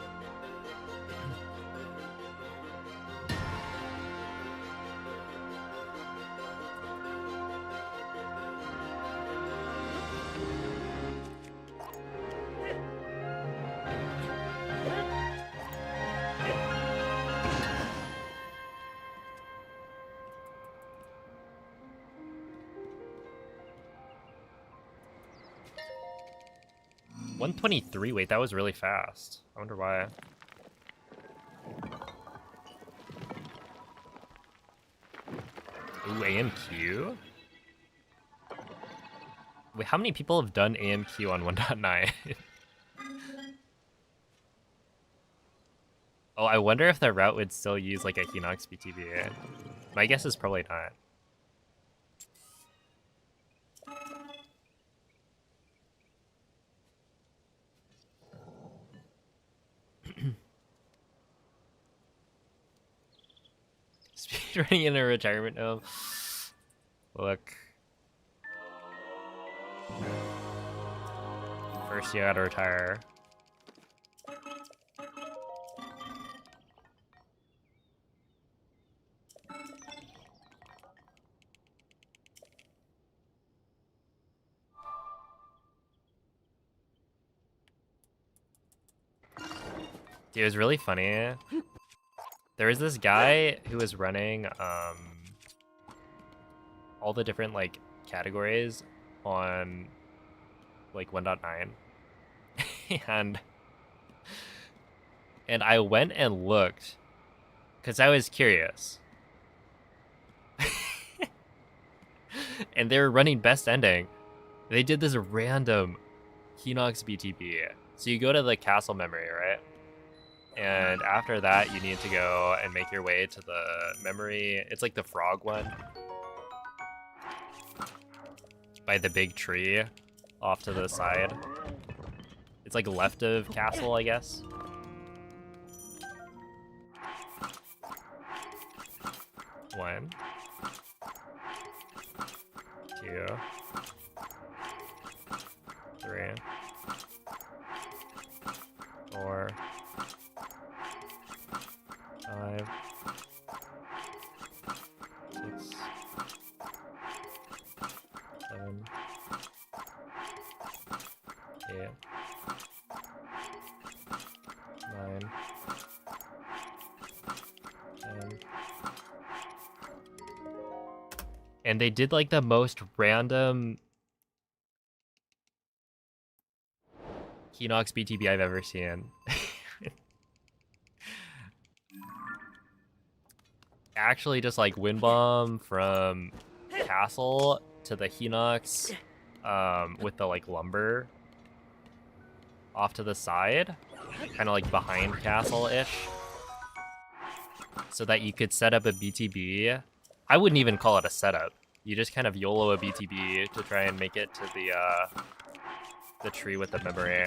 $123, wait, that was really fast. I wonder why. Ooh, AMQ? Wait, how many people have done AMQ on 1.9? Oh, I wonder if the route would still use like a Hinox BTB. My guess is probably not. Speedrunning in a retirement home. Look. First you gotta retire. Dude, it was really funny. There was this guy who was running all the different like categories on like 1.9. and I went and looked because I was curious. And they were running best ending. They did this random Hinox BTB. So you go to the castle memory, right? And after that, you need to go and make your way to the memory. It's like the frog one. By the big tree off to the side. It's like left of castle, I guess. One. Two. Three. Four. 5. 6. 7. 8. 9. 10. And they did like the most random Hinox BTB I've ever seen. Actually just like wind bomb from castle to the Hinox with the like lumber off to the side, kind of like behind castle-ish, so that you could set up a BTB. I wouldn't even call it a setup. you just kind of YOLO a BTB to try and make it to the tree with the memory.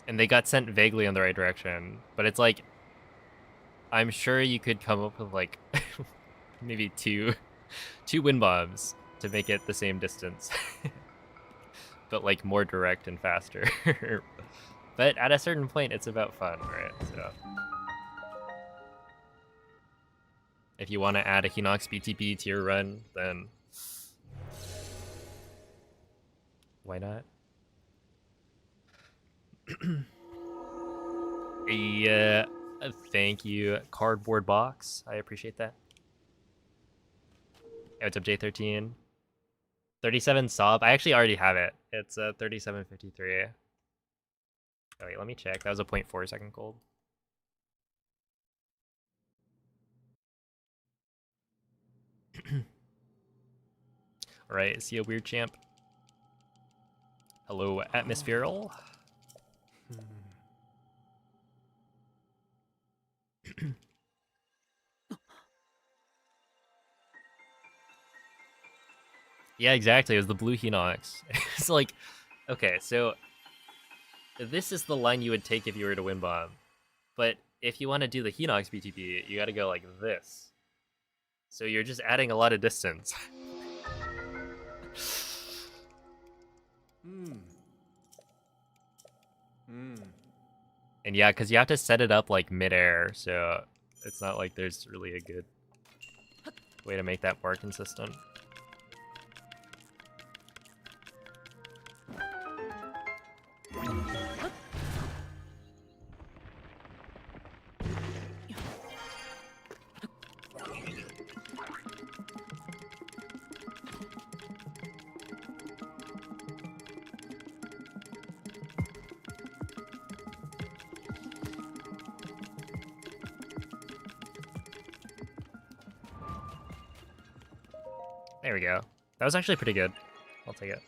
And they got sent vaguely in the right direction, but it's like, I'm sure you could come up with like maybe two wind bombs to make it the same distance, but like more direct and faster. But at a certain point, it's about fun, right? So if you want to add a Hinox BTB to your run, then why not? Yeah, thank you, Cardboard Box. I appreciate that. Yeah, what's up, J13? 37 sub. I actually already have it. It's 3753. Oh wait, let me check. That was a 0.4 second gold. Alright, see a weird champ. Hello, Atmospherical. Yeah, exactly. It was the blue Hinox. It's like, okay, so this is the line you would take if you were to win bomb. But if you want to do the Hinox BTB, you got to go like this. So you're just adding a lot of distance. And yeah, because you have to set it up like midair, so it's not like there's really a good way to make that more consistent. There we go. That was actually pretty good. I'll take it.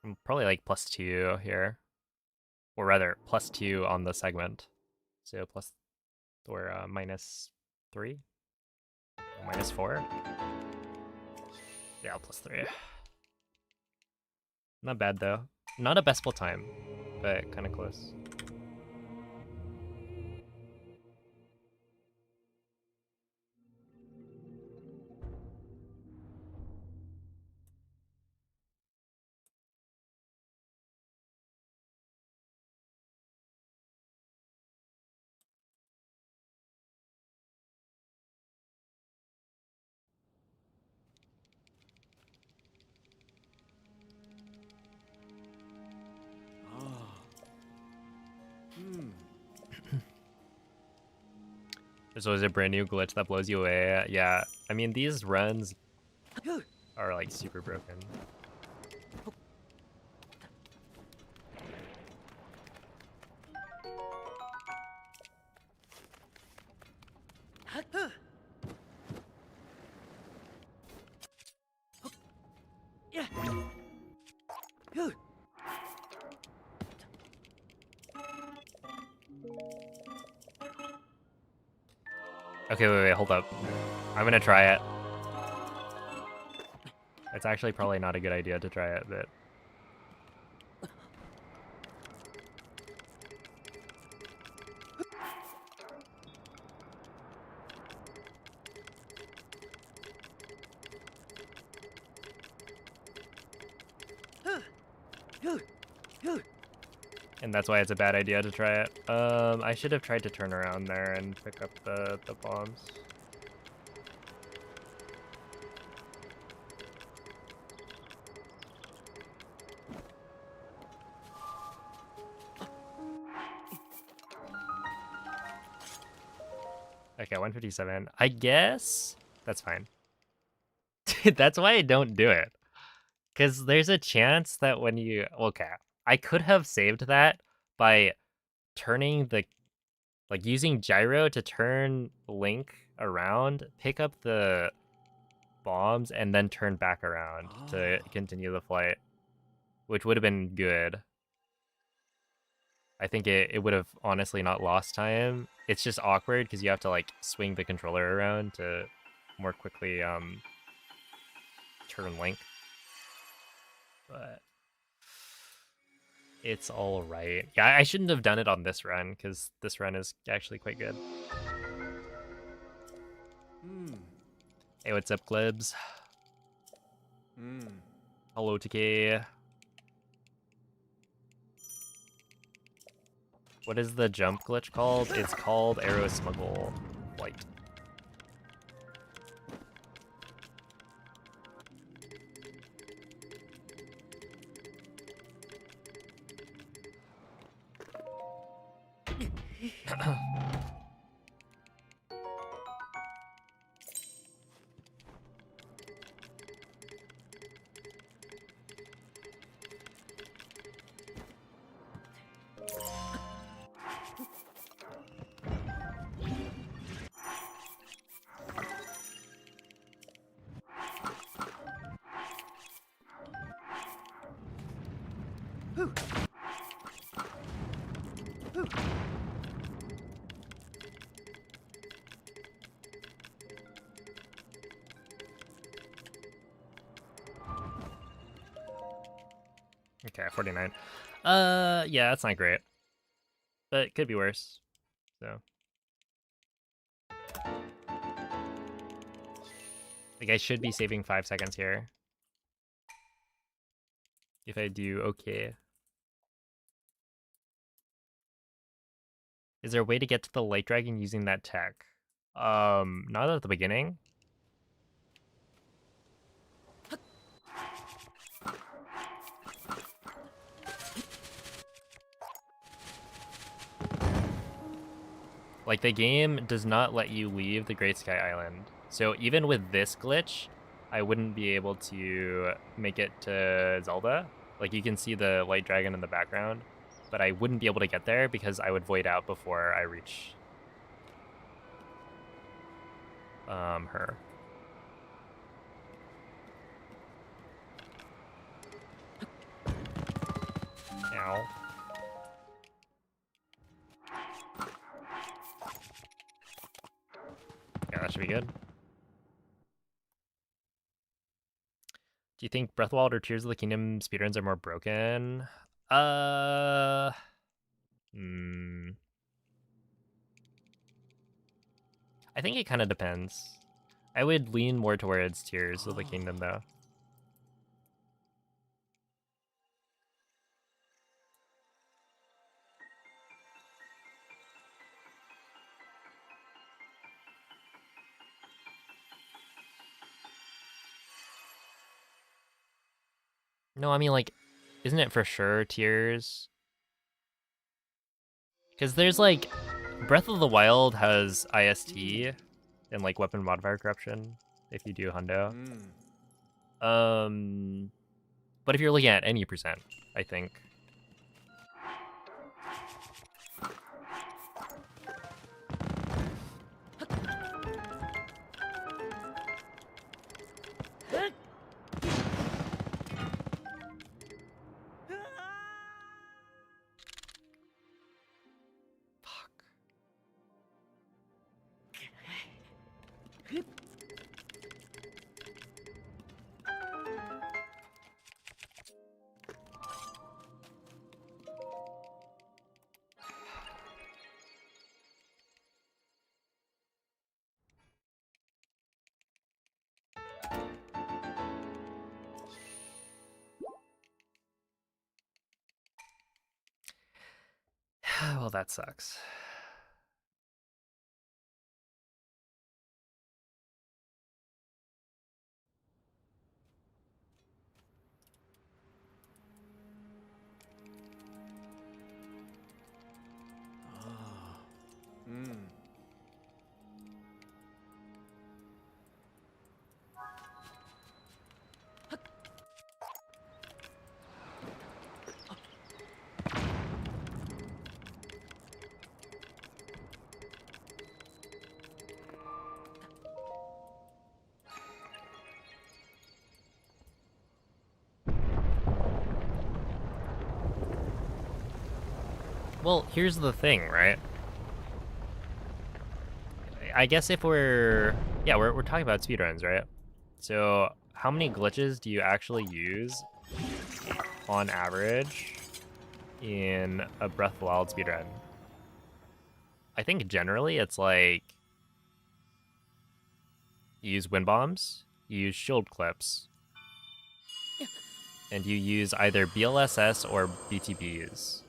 I'm probably like +2 here. Or rather, +2 on the segment. So plus, or -3? -4? Yeah, +3. Not bad though. Not a bestable time, but kind of close. There's always a brand new glitch that blows you away. Yeah, I mean, these runs are like super broken. Okay, wait, hold up. I'm gonna try it. It's actually probably not a good idea to try it, but... And that's why it's a bad idea to try it. I should have tried to turn around there and pick up the bombs. Okay, 157. I guess that's fine. That's why I don't do it. Because there's a chance that when you... Okay, I could have saved that by turning the... Like, using gyro to turn Link around, pick up the bombs, and then turn back around to continue the flight. Which would have been good. I think it would have honestly not lost time. It's just awkward because you have to, like, swing the controller around to more quickly turn Link. But it's all right. Yeah, I shouldn't have done it on this run because this run is actually quite good. Hey, what's up, Glibs? Hello, TotK. What is the jump glitch called? It's called Arrow Smuggle Flight. Okay, 49. Yeah, that's not great. But it could be worse. So. Like, I should be saving 5 seconds here. If I do okay. Is there a way to get to the light dragon using that tech? Not at the beginning. Like, the game does not let you leave the Great Sky Island. So even with this glitch, I wouldn't be able to make it to Zelda. Like, you can see the light dragon in the background, but I wouldn't be able to get there because I would void out before I reach her. Ow. Yeah, that should be good. Do you think Breath of the Wild or Tears of the Kingdom speedruns are more broken? I think it kind of depends. I would lean more towards Tears of the Kingdom, though. No, I mean, like, isn't it for sure Tears? Because there's, like, Breath of the Wild has IST and, like, weapon modifier corruption if you do hundo. But if you're looking at any percent, I think. Oh, that sucks. Ah. Hmm. Well, here's the thing, right? I guess if we're talking about speedruns, right? So how many glitches do you actually use on average in a Breath of the Wild speedrun? I think generally it's like you use wind bombs, you use shield clips, and you use either BLSS or BTBs.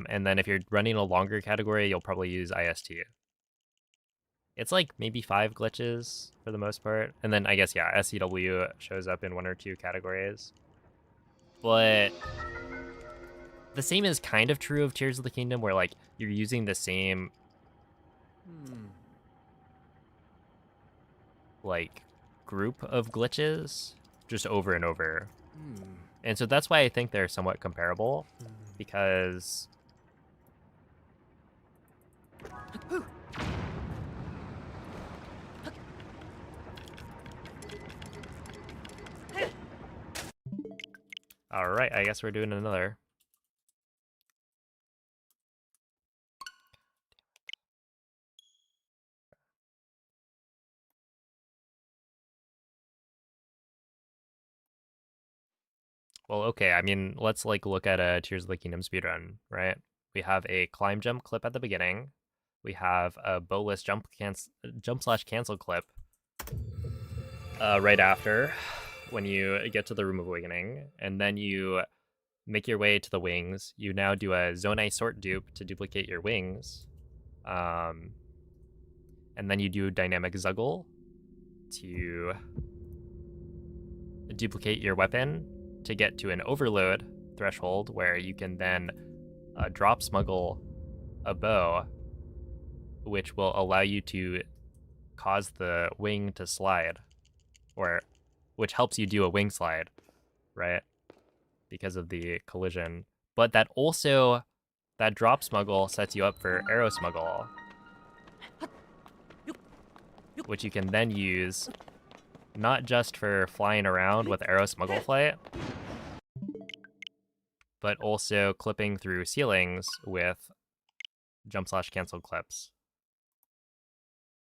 And then if you're running a longer category, you'll probably use IST. It's like maybe 5 glitches for the most part. And then I guess, yeah, SCW shows up in 1 or 2 categories. But the same is kind of true of Tears of the Kingdom, where like you're using the same like group of glitches just over and over. And so that's why I think they're somewhat comparable, because all right, I guess we're doing another. Well, okay, I mean, let's like look at a Tears of the Kingdom speedrun, right? We have a climb jump clip at the beginning. We have a bowless jump slash cancel clip right after when you get to the Room of Awakening, and then you make your way to the wings. You now do a Zonai sort dupe to duplicate your wings. And then you do dynamic Zuggle to duplicate your weapon to get to an overload threshold where you can then drop smuggle a bow, which will allow you to cause the wing to slide, or which helps you do a wing slide, right? Because of the collision. But that drop smuggle sets you up for arrow smuggle, which you can then use not just for flying around with arrow smuggle flight, but also clipping through ceilings with jump slash cancel clips.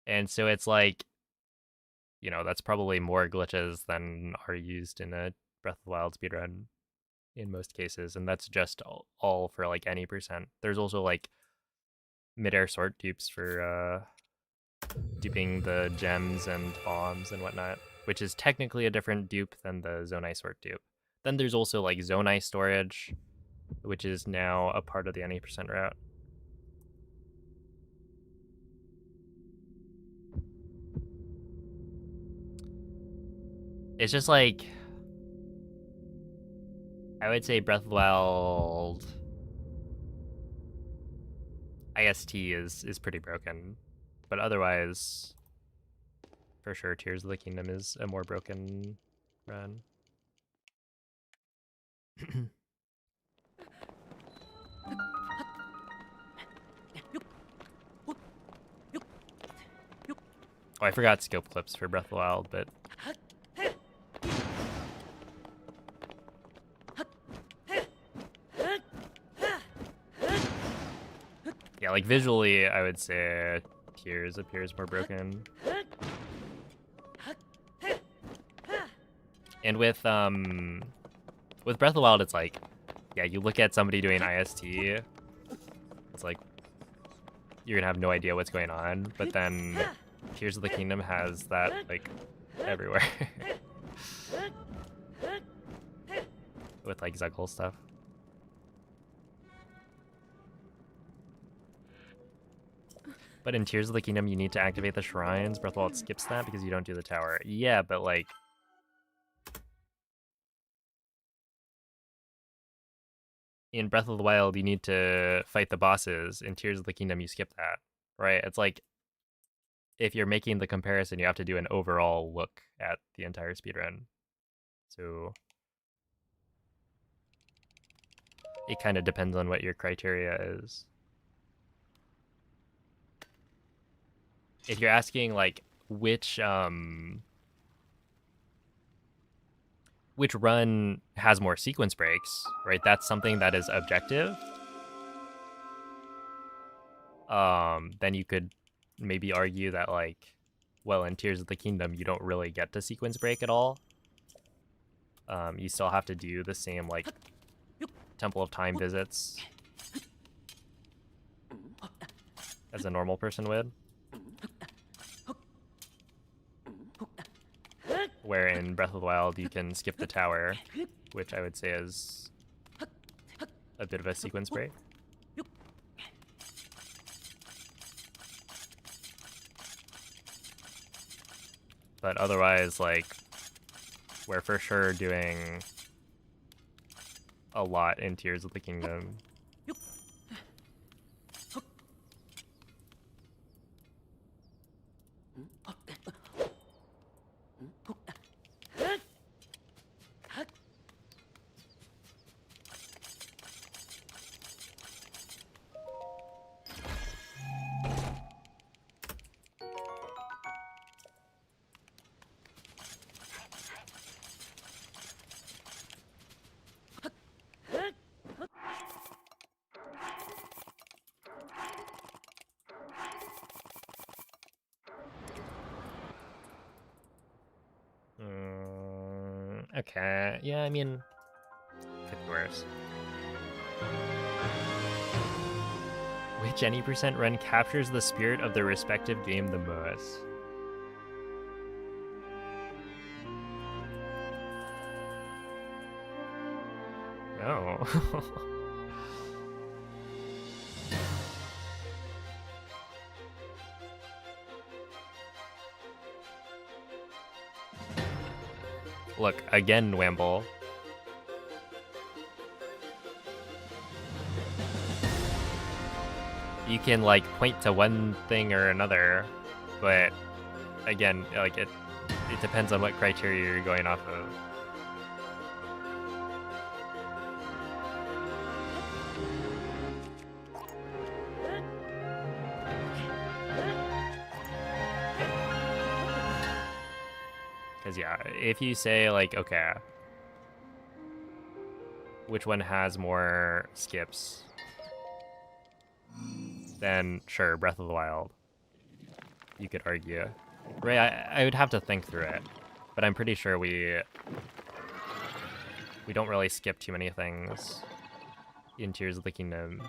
And so it's like, you know, that's probably more glitches than are used in a Breath of the Wild speedrun in most cases, and that's just all for like any percent. There's also like midair sort dupes for duping the gems and bombs and whatnot, which is technically a different dupe than the Zonai sort dupe. Then there's also like Zonai storage, which is now a part of the any percent route. It's just like, I would say Breath of the Wild IST is pretty broken, but otherwise, for sure, Tears of the Kingdom is a more broken run. Oh, I forgot scope clips for Breath of the Wild, but yeah, like visually, I would say Tears appears more broken. And with Breath of the Wild, it's like, yeah, you look at somebody doing IST, it's like you're gonna have no idea what's going on, but then Tears of the Kingdom has that like everywhere. With like Zuggle stuff. But in Tears of the Kingdom, you need to activate the shrines. Breath of the Wild skips that because you don't do the tower. Yeah, but like... in Breath of the Wild, you need to fight the bosses. In Tears of the Kingdom, you skip that, right? It's like, if you're making the comparison, you have to do an overall look at the entire speedrun. So it kind of depends on what your criteria is. If you're asking like which run has more sequence breaks, right? That's something that is objective. Then you could maybe argue that like, well, in Tears of the Kingdom, you don't really get to sequence break at all. You still have to do the same like Temple of Time visits as a normal person would. Where in Breath of the Wild you can skip the tower, which I would say is a bit of a sequence break. But otherwise, like, we're for sure doing a lot in Tears of the Kingdom. Okay, yeah, I mean, could be worse. Which any percent run captures the spirit of the respective game the most? No. Look, again, Wamble. You can, like, point to one thing or another, but, again, like, it depends on what criteria you're going off of. Because, yeah, if you say, like, okay, which one has more skips, then sure, Breath of the Wild. You could argue. Right, I would have to think through it, but I'm pretty sure we don't really skip too many things in Tears of the Kingdom.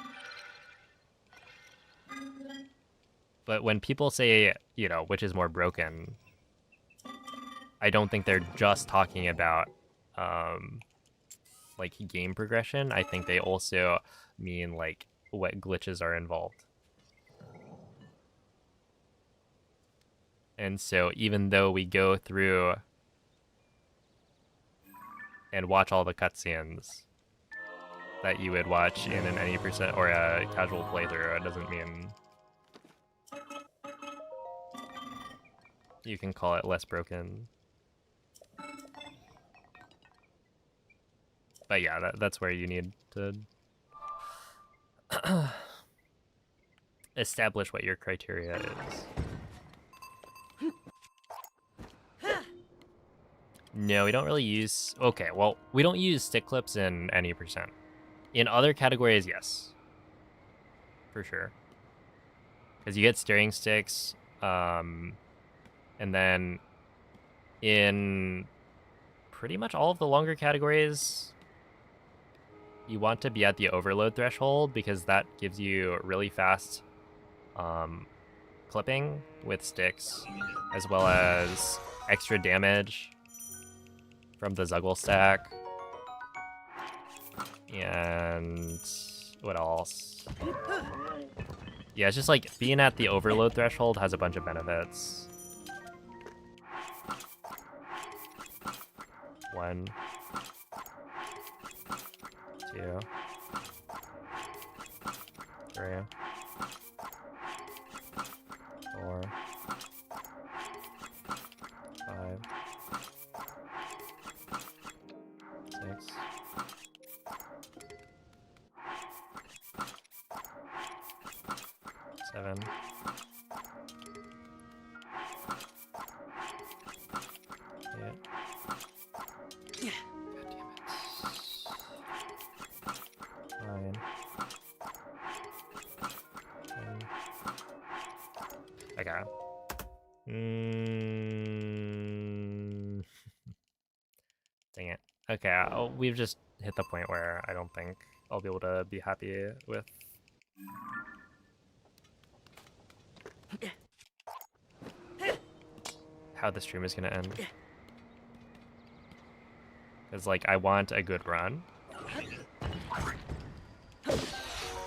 But when people say, you know, which is more broken, I don't think they're just talking about like game progression. I think they also mean like what glitches are involved. And so even though we go through and watch all the cutscenes that you would watch in an any percent or a casual playthrough, it doesn't mean you can call it less broken. But yeah, that's where you need to establish what your criteria is. No, we don't really use... Okay, well, we don't use stick clips in any percent. In other categories, yes. For sure. Because you get steering sticks, and then in pretty much all of the longer categories, you want to be at the overload threshold because that gives you really fast clipping with sticks, as well as extra damage from the Zuggle stack. And what else? Yeah, it's just like being at the overload threshold has a bunch of benefits. 1, 2, 3, 4, 5, 6, 7, 8. God damn it. 9, 10. Okay. Dang it. Okay, we've just hit the point where I don't think I'll be able to be happy with how the stream is gonna end. Because, like, I want a good run.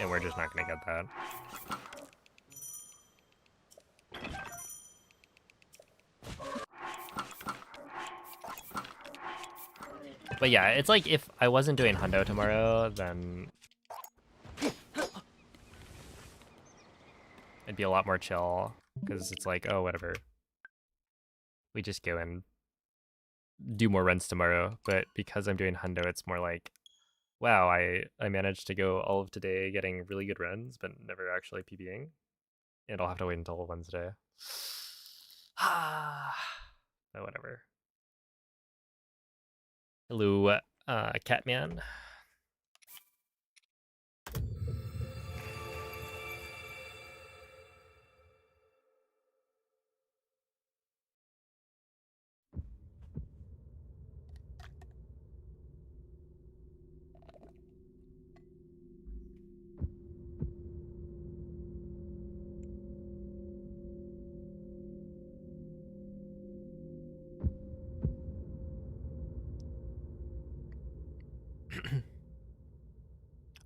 And we're just not gonna get that. But yeah, it's like if I wasn't doing hundo tomorrow, then it'd be a lot more chill. Because it's like, oh, whatever. We just go and do more runs tomorrow. But because I'm doing hundo, it's more like, wow, I managed to go all of today getting really good runs, but never actually PBing. And I'll have to wait until Wednesday. But whatever. Hello, Catman.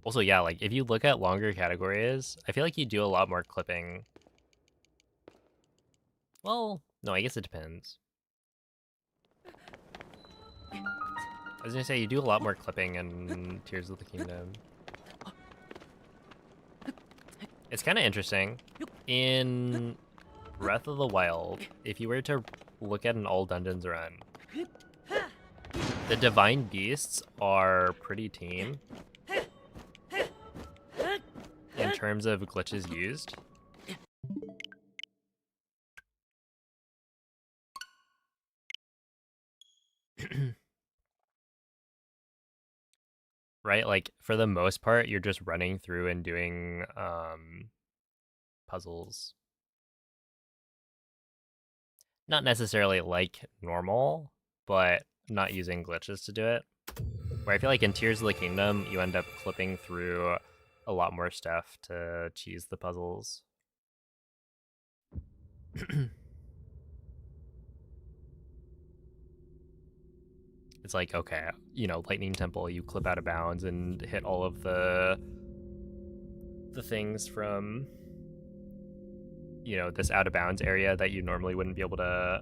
Also, yeah, like if you look at longer categories, I feel like you do a lot more clipping. Well, no, I guess it depends. I was gonna say you do a lot more clipping in Tears of the Kingdom. It's kind of interesting. In Breath of the Wild, if you were to look at an all dungeons run, the divine beasts are pretty tame in terms of glitches used. Right? Like, for the most part, you're just running through and doing puzzles. Not necessarily like normal, but not using glitches to do it. Where I feel like in Tears of the Kingdom, you end up clipping through a lot more stuff to cheese the puzzles. It's like, okay, you know, Lightning Temple, you clip out of bounds and hit all of the things from, you know, this out of bounds area that you normally wouldn't be able to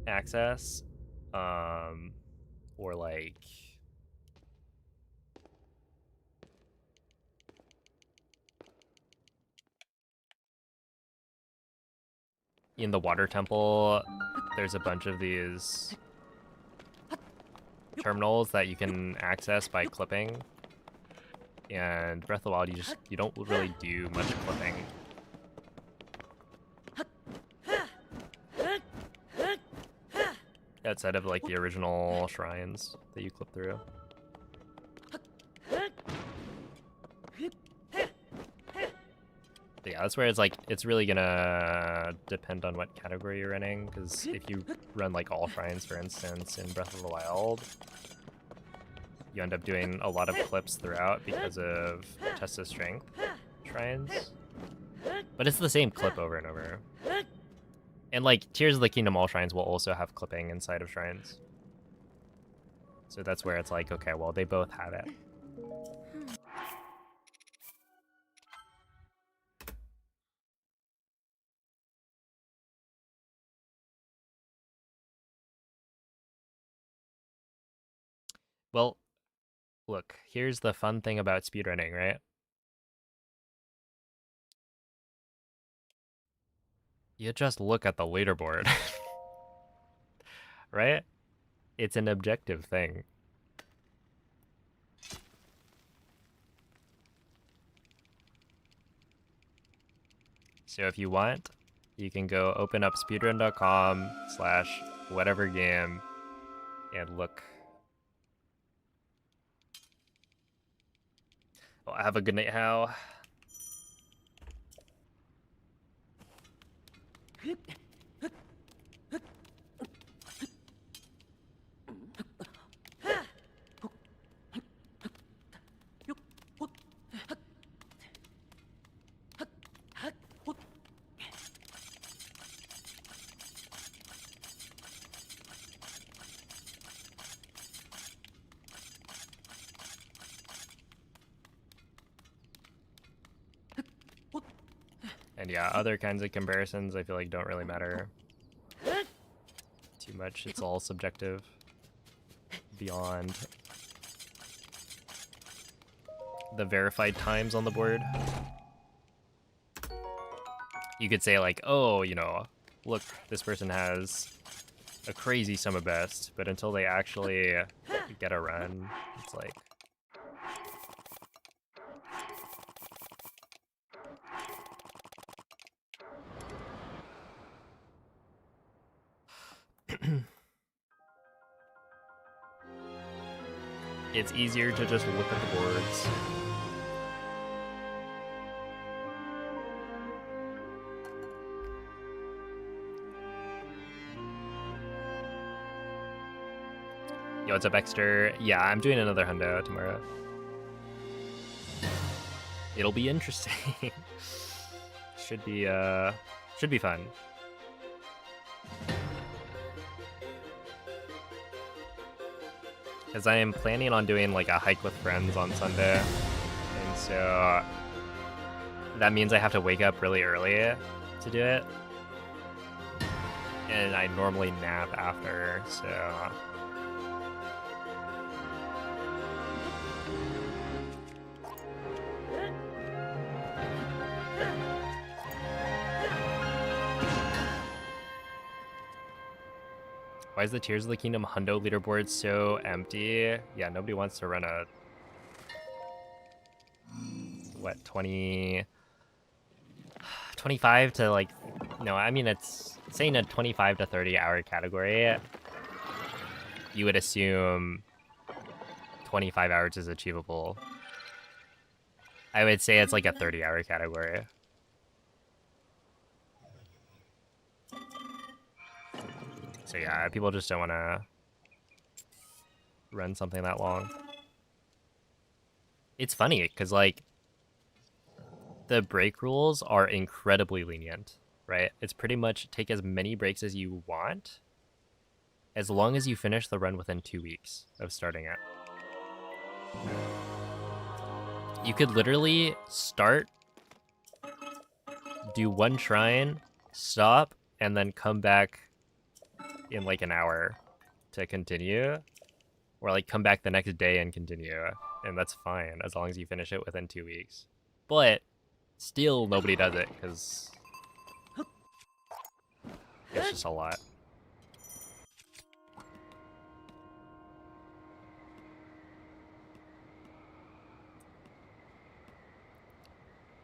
access. Or like in the water temple, there's a bunch of these terminals that you can access by clipping. And Breath of the Wild, you don't really do much clipping. Outside of like the original shrines that you clip through. But yeah, that's where it's like, it's really gonna depend on what category you're running, because if you run like all shrines, for instance, in Breath of the Wild, you end up doing a lot of clips throughout because of Test of Strength shrines. But it's the same clip over and over. And like Tears of the Kingdom, all shrines will also have clipping inside of shrines. So that's where it's like, okay, well, they both have it. Well, look, here's the fun thing about speedrunning, right? You just look at the leaderboard, right? It's an objective thing. So if you want, you can go open up speedrun.com/whatever game and look. Well, have a good night, Hal. And yeah, other kinds of comparisons I feel like don't really matter too much. It's all subjective beyond the verified times on the board. You could say like, oh, you know, look, this person has a crazy summer best, but until they actually get a run, it's like, it's easier to just look at the boards. Yo, what's up, Exter? Yeah, I'm doing another hundo tomorrow. It'll be interesting. Should be fun. Because I am planning on doing like a hike with friends on Sunday, and so that means I have to wake up really early to do it, and I normally nap after, so why is the Tears of the Kingdom hundo leaderboard so empty? Yeah, nobody wants to run a what 25 to like, no, I mean it's saying a 25 to 30 hour category. You would assume 25 hours is achievable. I would say it's like a 30-hour category. So yeah, people just don't want to run something that long. It's funny because like the break rules are incredibly lenient, right? It's pretty much take as many breaks as you want as long as you finish the run within 2 weeks of starting it. You could literally start, do one shrine, stop, and then come back in like an hour to continue, or like come back the next day and continue, and that's fine as long as you finish it within 2 weeks. But still nobody does it because it's just a lot.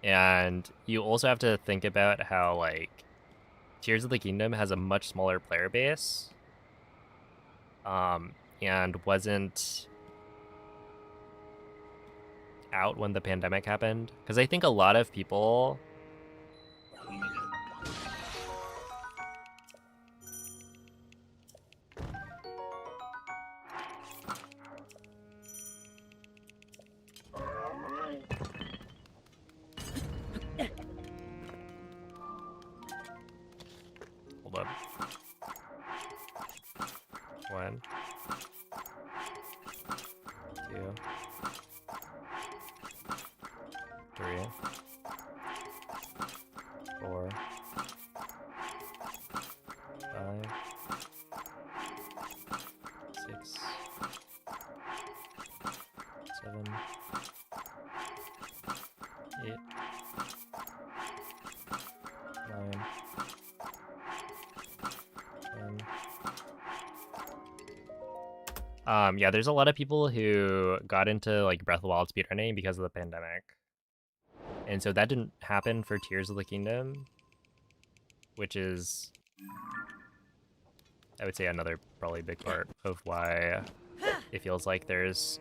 And you also have to think about how like Tears of the Kingdom has a much smaller player base, and wasn't out when the pandemic happened. Because I think a lot of people hold up. 1, 2, 3, 4, 5, 6, Yeah, there's a lot of people who got into like Breath of the Wild speedrunning because of the pandemic. And so that didn't happen for Tears of the Kingdom, which is, I would say, another probably big part of why it feels like there's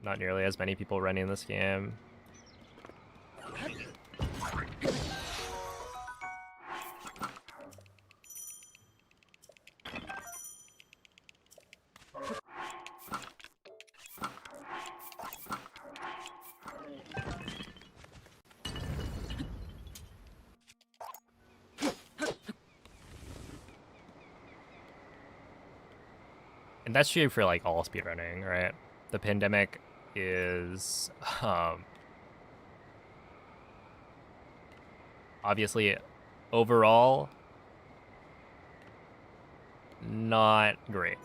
not nearly as many people running this game. And that's true for like all speedrunning, right? The pandemic is obviously overall not great,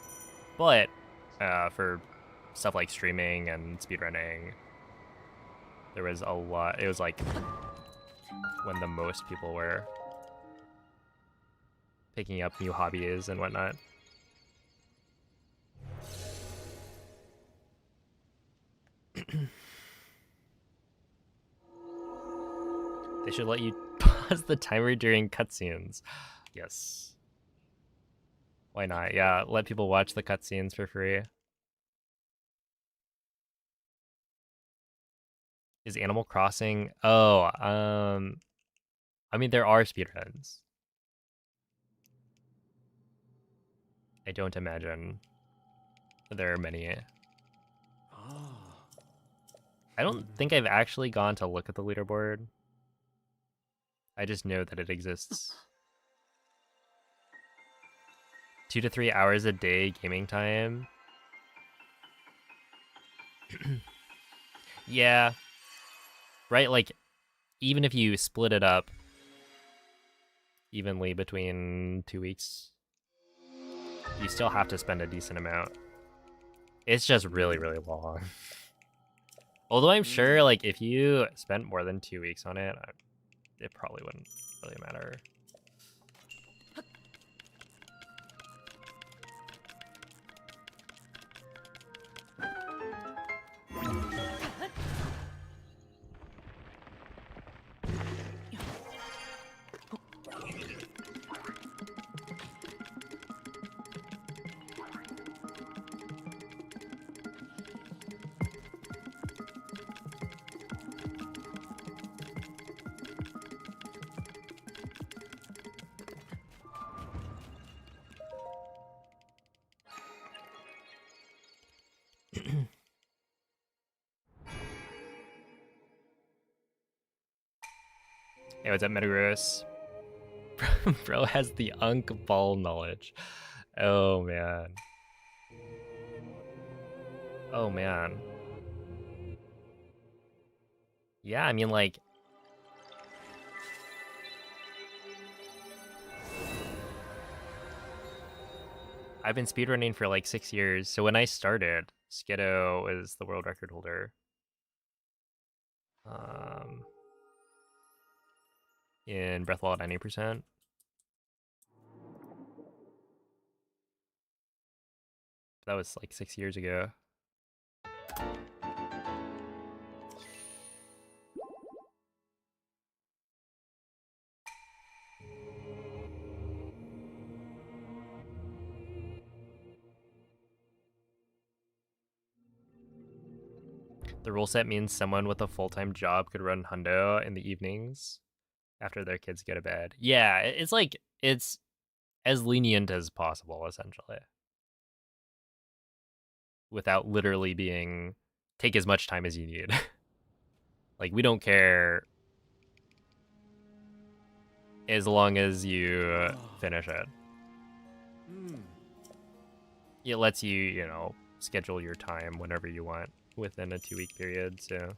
but for stuff like streaming and speedrunning, there was a lot. It was like when the most people were picking up new hobbies and whatnot. They should let you pause the timer during cutscenes. Yes. Why not? Yeah, let people watch the cutscenes for free. Is Animal Crossing? Oh, I mean, there are speedruns. I don't imagine there are many. Ah. I don't think I've actually gone to look at the leaderboard. I just know that it exists. 2 to 3 hours a day gaming time. Yeah. Right, like, even if you split it up evenly between 2 weeks, you still have to spend a decent amount. It's just really, really long. Although I'm sure, like, if you spent more than 2 weeks on it, it probably wouldn't really matter. Hey, what's up, Metagross? Bro has the unk ball knowledge. Oh, man. Oh, man. Yeah, I mean, like... I've been speedrunning for like 6 years, so when I started, Skiddo was the world record holder. In Breath of the Wild 90%. That was like 6 years ago. The rule set means someone with a full-time job could run hundo in the evenings after their kids go to bed. Yeah, it's like, it's as lenient as possible, essentially. Without literally being, take as much time as you need. Like, we don't care as long as you finish it. It lets you, you know, schedule your time whenever you want within a 2-week period, so...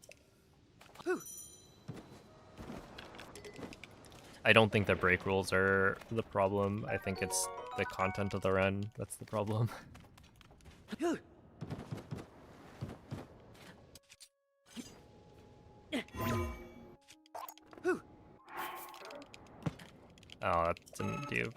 I don't think the break rules are the problem. I think it's the content of the run that's the problem. Oh, that didn't do.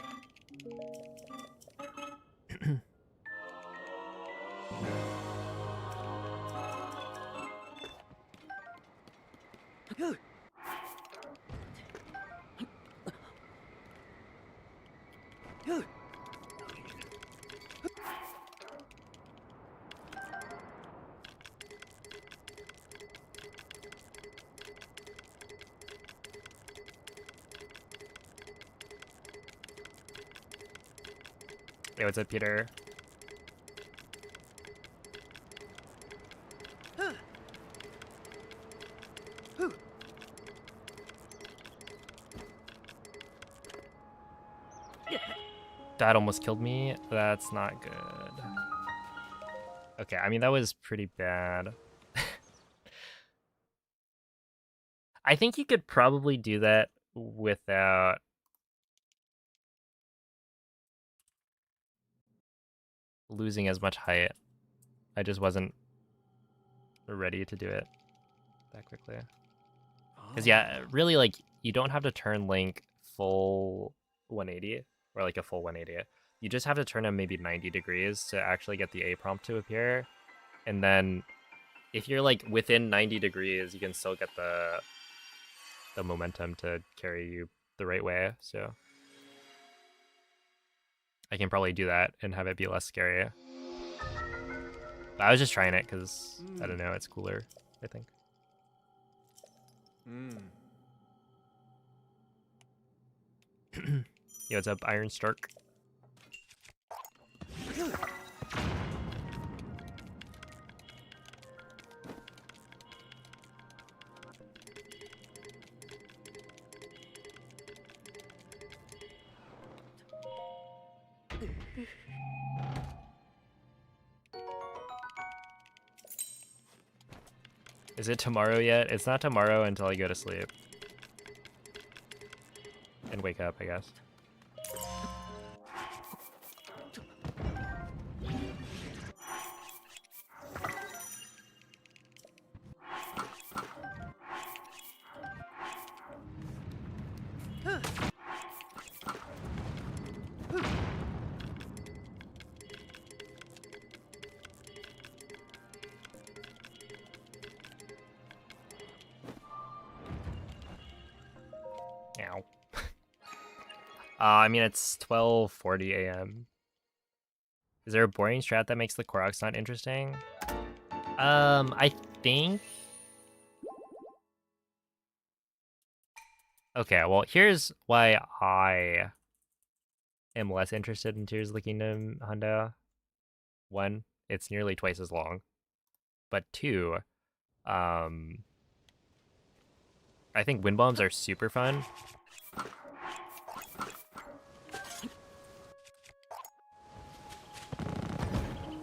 Hey, what's up, Peter? That almost killed me. That's not good. Okay, I mean, that was pretty bad. I think you could probably do that without losing as much height. I just wasn't ready to do it that quickly. Because, yeah, really, like, you don't have to turn Link full 180, or, like, a full 180. You just have to turn him maybe 90 degrees to actually get the A prompt to appear. And then, if you're, like, within 90 degrees, you can still get the momentum to carry you the right way, so... I can probably do that and have it be less scary. But I was just trying it because, I don't know, it's cooler, I think. Yo, what's up, Iron Stark? Is it tomorrow yet? It's not tomorrow until I go to sleep. And wake up, I guess. Ow. I mean, it's 12:40 a.m. Is there a boring strat that makes the Koroks not interesting? I think... Okay, well, here's why I am less interested in Tears of the Kingdom, Hundo. One, it's nearly twice as long. But two, I think wind bombs are super fun.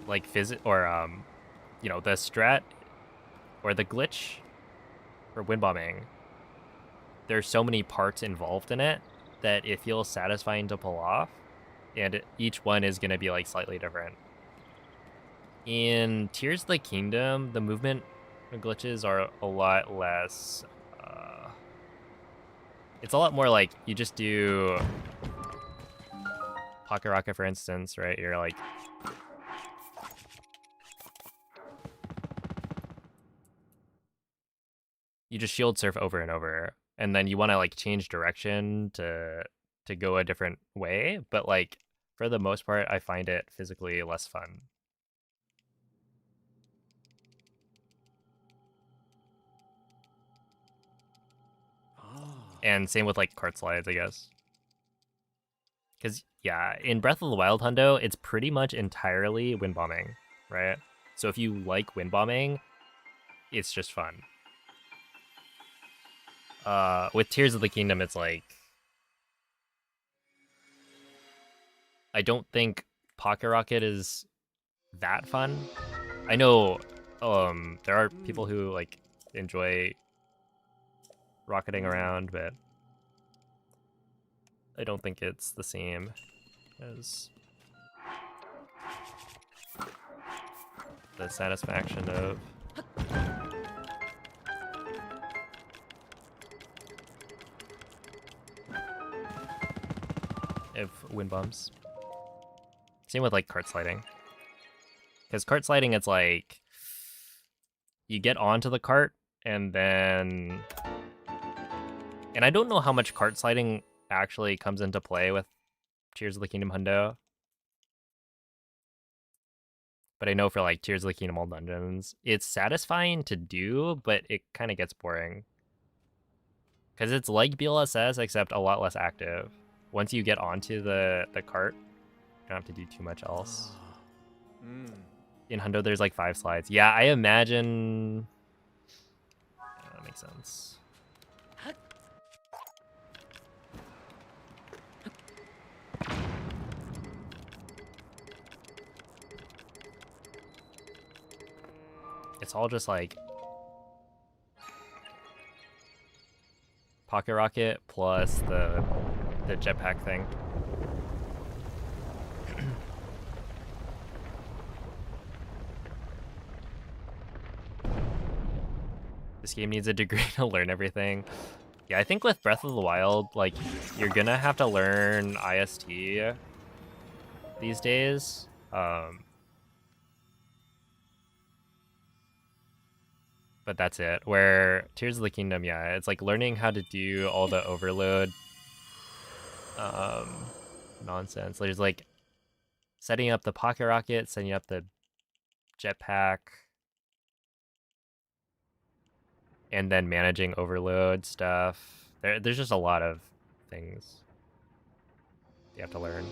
Like you know, the strat or the glitch for wind bombing. There's so many parts involved in it that it feels satisfying to pull off, and each one is gonna be like slightly different. In Tears of the Kingdom, the movement glitches are a lot less. It's a lot more like you just do Pocket Rocket, for instance, right? You're like. You just shield surf over and over, and then you want to like change direction to go a different way, but like for the most part, I find it physically less fun. And same with like cart slides, I guess. Because yeah, in Breath of the Wild, Hundo, it's pretty much entirely wind bombing, right? So if you like wind bombing, it's just fun. With Tears of the Kingdom, it's like I don't think Pocket Rocket is that fun. I know there are people who like enjoy rocketing around, but I don't think it's the same as the satisfaction of wind bombs. Same with like cart sliding. Because cart sliding, it's like you get onto the cart and then, and I don't know how much cart sliding actually comes into play with Tears of the Kingdom Hundo. But I know for like Tears of the Kingdom All Dungeons, it's satisfying to do, but it kind of gets boring. Because it's like BLSS, except a lot less active. Once you get onto the cart, you don't have to do too much else. In Hundo, there's like 5 slides. Yeah, I imagine... Yeah, that makes sense. It's all just like Pocket Rocket plus the jetpack thing. This game needs a degree to learn everything. Yeah, I think with Breath of the Wild, like, you're gonna have to learn IST these days. But that's it. Where Tears of the Kingdom, yeah, it's like learning how to do all the overload nonsense. There's like setting up the Pocket Rocket, setting up the jetpack, and then managing overload stuff. There's just a lot of things you have to learn.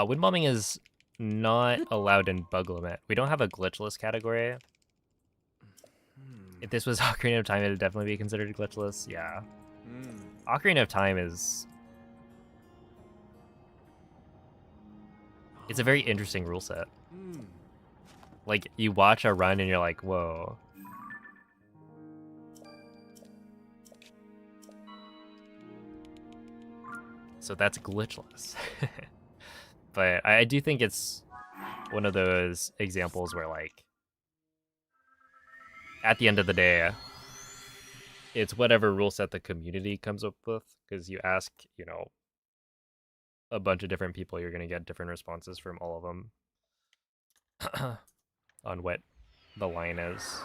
Wind bombing is not allowed in bug limit. We don't have a glitchless category. If this was Ocarina of Time, it would definitely be considered glitchless. Yeah. Ocarina of Time is... It's a very interesting rule set. Like, you watch a run and you're like, whoa. So that's glitchless. But I do think it's one of those examples where, like, at the end of the day, it's whatever rule set the community comes up with, because you ask, you know, a bunch of different people, you're going to get different responses from all of them on what the line is.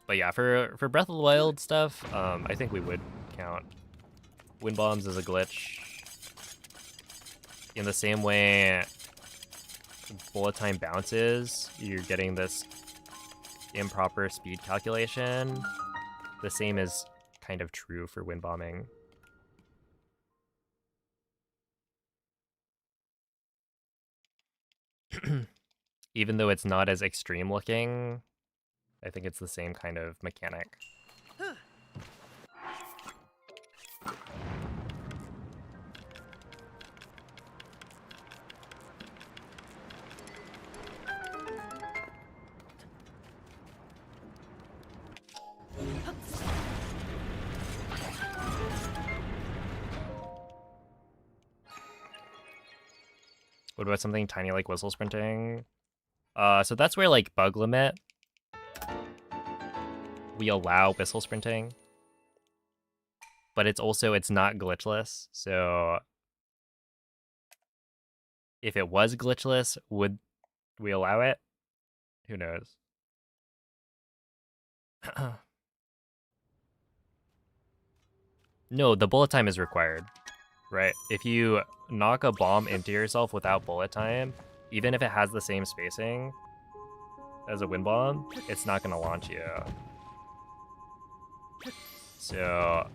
But yeah, for Breath of the Wild stuff, I think we would count wind bombs as a glitch. In the same way bullet time bounces, you're getting this improper speed calculation. The same is kind of true for wind bombing. Even though it's not as extreme looking, I think it's the same kind of mechanic. What about something tiny like whistle sprinting? So that's where, like, bug limit, we allow whistle sprinting, but it's not glitchless. So if it was glitchless, would we allow it? Who knows? No, the bullet time is required, right? If you knock a bomb into yourself without bullet time, even if it has the same spacing as a wind bomb, it's not going to launch you. So...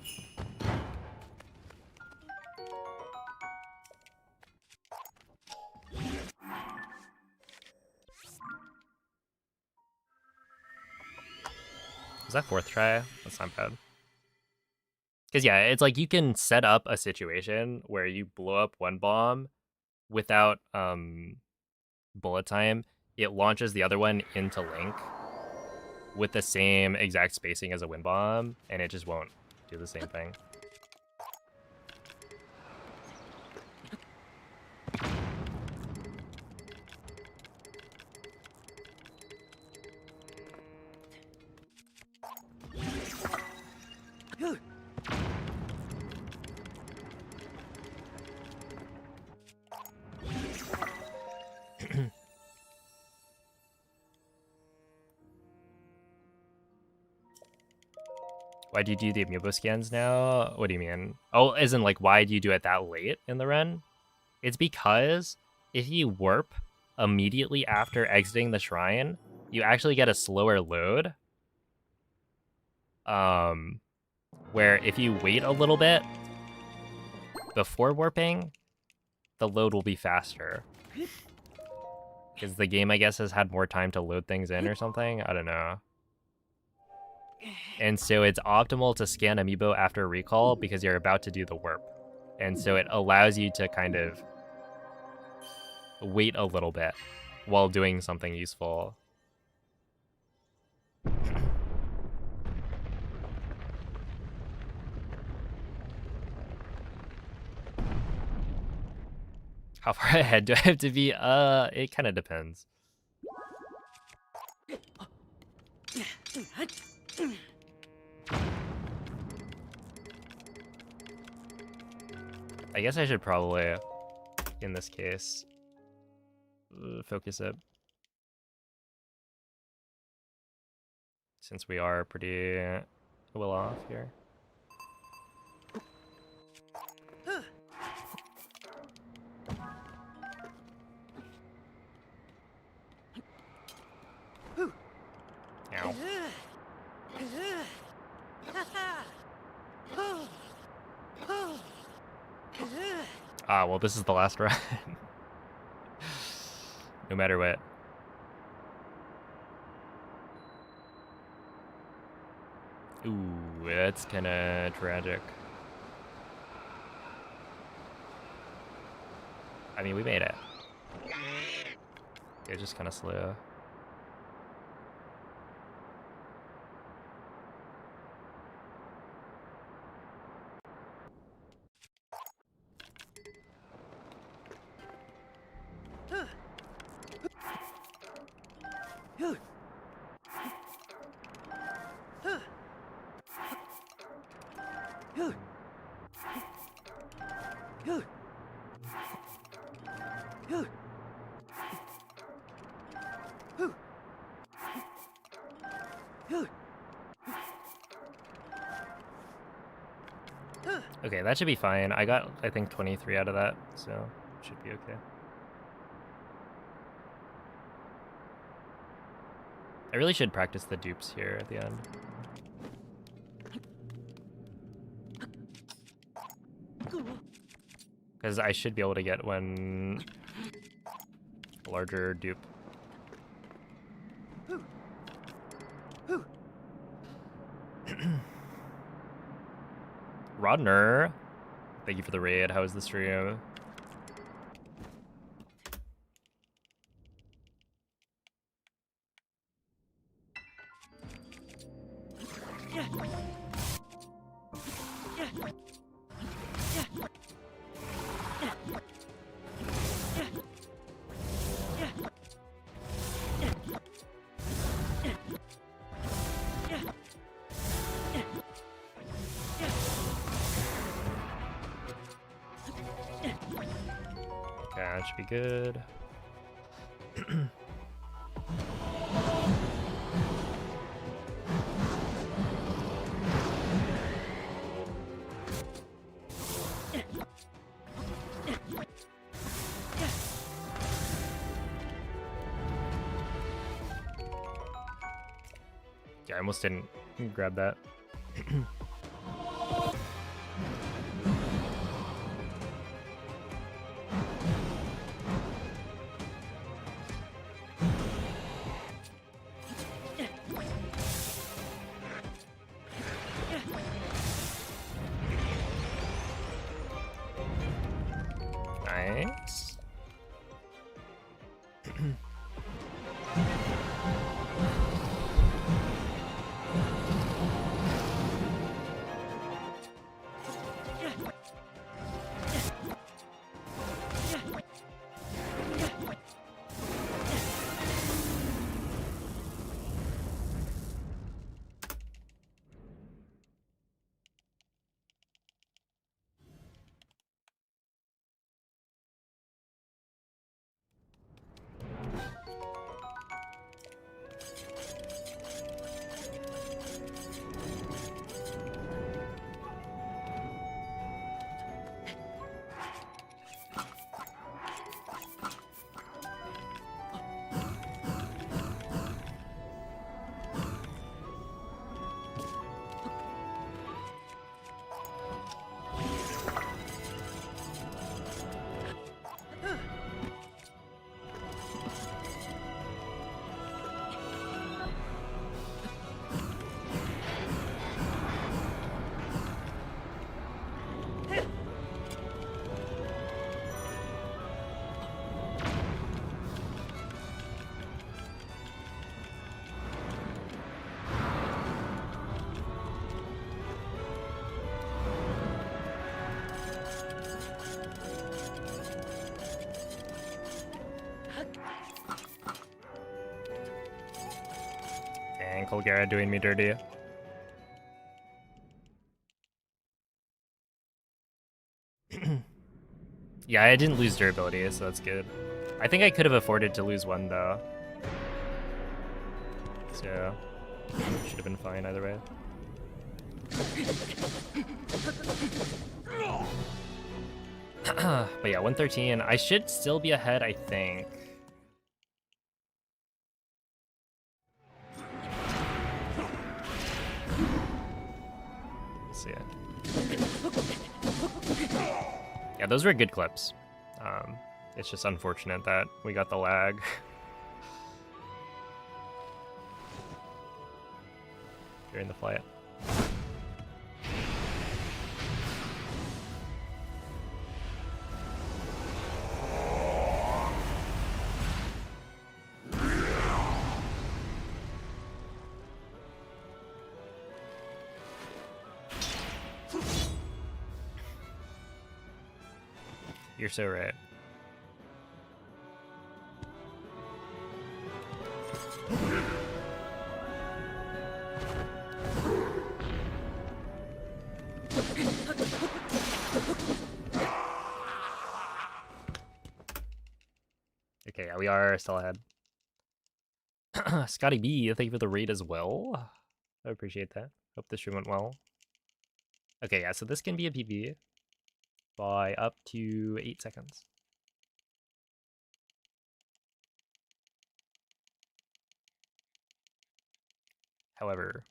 Is that 4th try? That's not bad. Because, yeah, it's like you can set up a situation where you blow up one bomb without bullet time, it launches the other one into Link with the same exact spacing as a wind bomb, and it just won't do the same thing. Why do you do the amiibo scans now? What do you mean? Oh, as in like, why do you do it that late in the run? It's because if you warp immediately after exiting the shrine, you actually get a slower load. Where if you wait a little bit before warping, the load will be faster. Because the game, I guess, has had more time to load things in or something. I don't know. And so it's optimal to scan amiibo after recall because you're about to do the warp. And so it allows you to kind of wait a little bit while doing something useful. How far ahead do I have to be? It kind of depends. I guess I should probably, in this case, focus it. Since we are pretty well off here. Ow. Ah, well, this is the last run. No matter what. Ooh, that's kind of tragic. I mean, we made it. It's just kind of slow. Okay, that should be fine. I got, I think, 23 out of that, so it should be okay. I really should practice the dupes here at the end. Because I should be able to get one larger dupe. Rodner, thank you for the raid. How was the stream? That should be good. Yeah, I almost didn't grab that. Nice. Uncle Garrett doing me dirty. Yeah, I didn't lose durability, so that's good. I think I could have afforded to lose one, though. So, should have been fine either way. But yeah, 113. I should still be ahead, I think. Let's see it. Yeah, those were good clips. It's just unfortunate that we got the lag. During the flight. You're so right. Okay, yeah, we are still ahead. Scotty B, thank you for the raid as well. I appreciate that. Hope the stream went well. Okay, yeah, so this can be a PB by up to 8 seconds. However,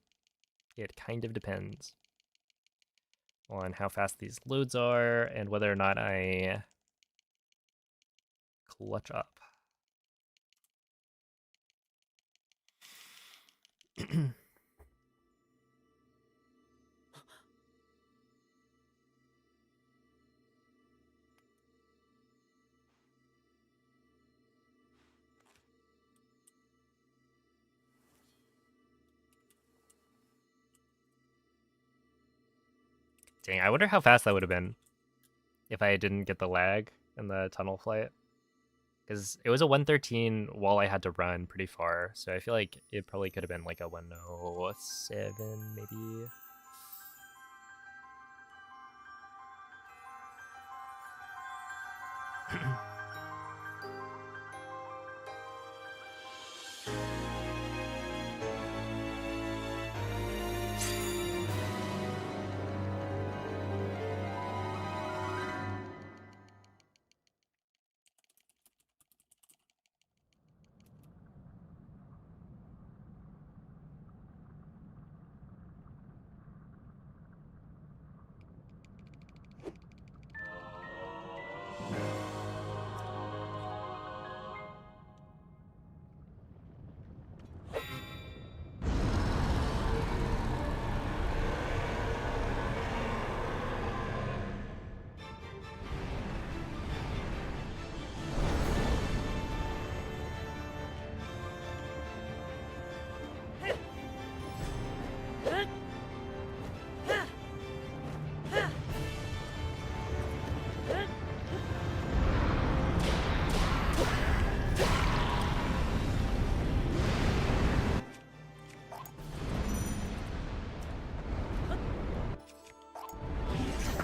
it kind of depends on how fast these loads are and whether or not I clutch up. Dang, I wonder how fast that would have been if I didn't get the lag in the tunnel flight. Because it was a 113 while I had to run pretty far, so I feel like it probably could have been like a 107 maybe.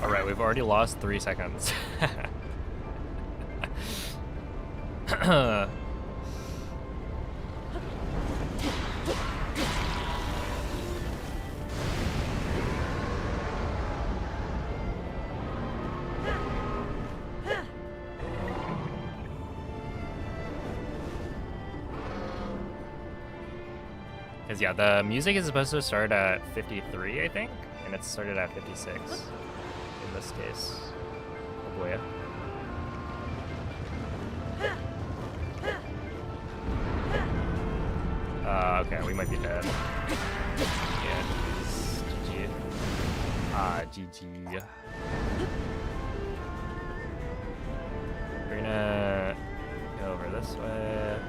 Alright, we've already lost 3 seconds. Because yeah, the music is supposed to start at 53, I think, and it started at 56 in this case. Oh boy. Okay, we might be dead. Yeah, GG. GG. We're gonna go over this way.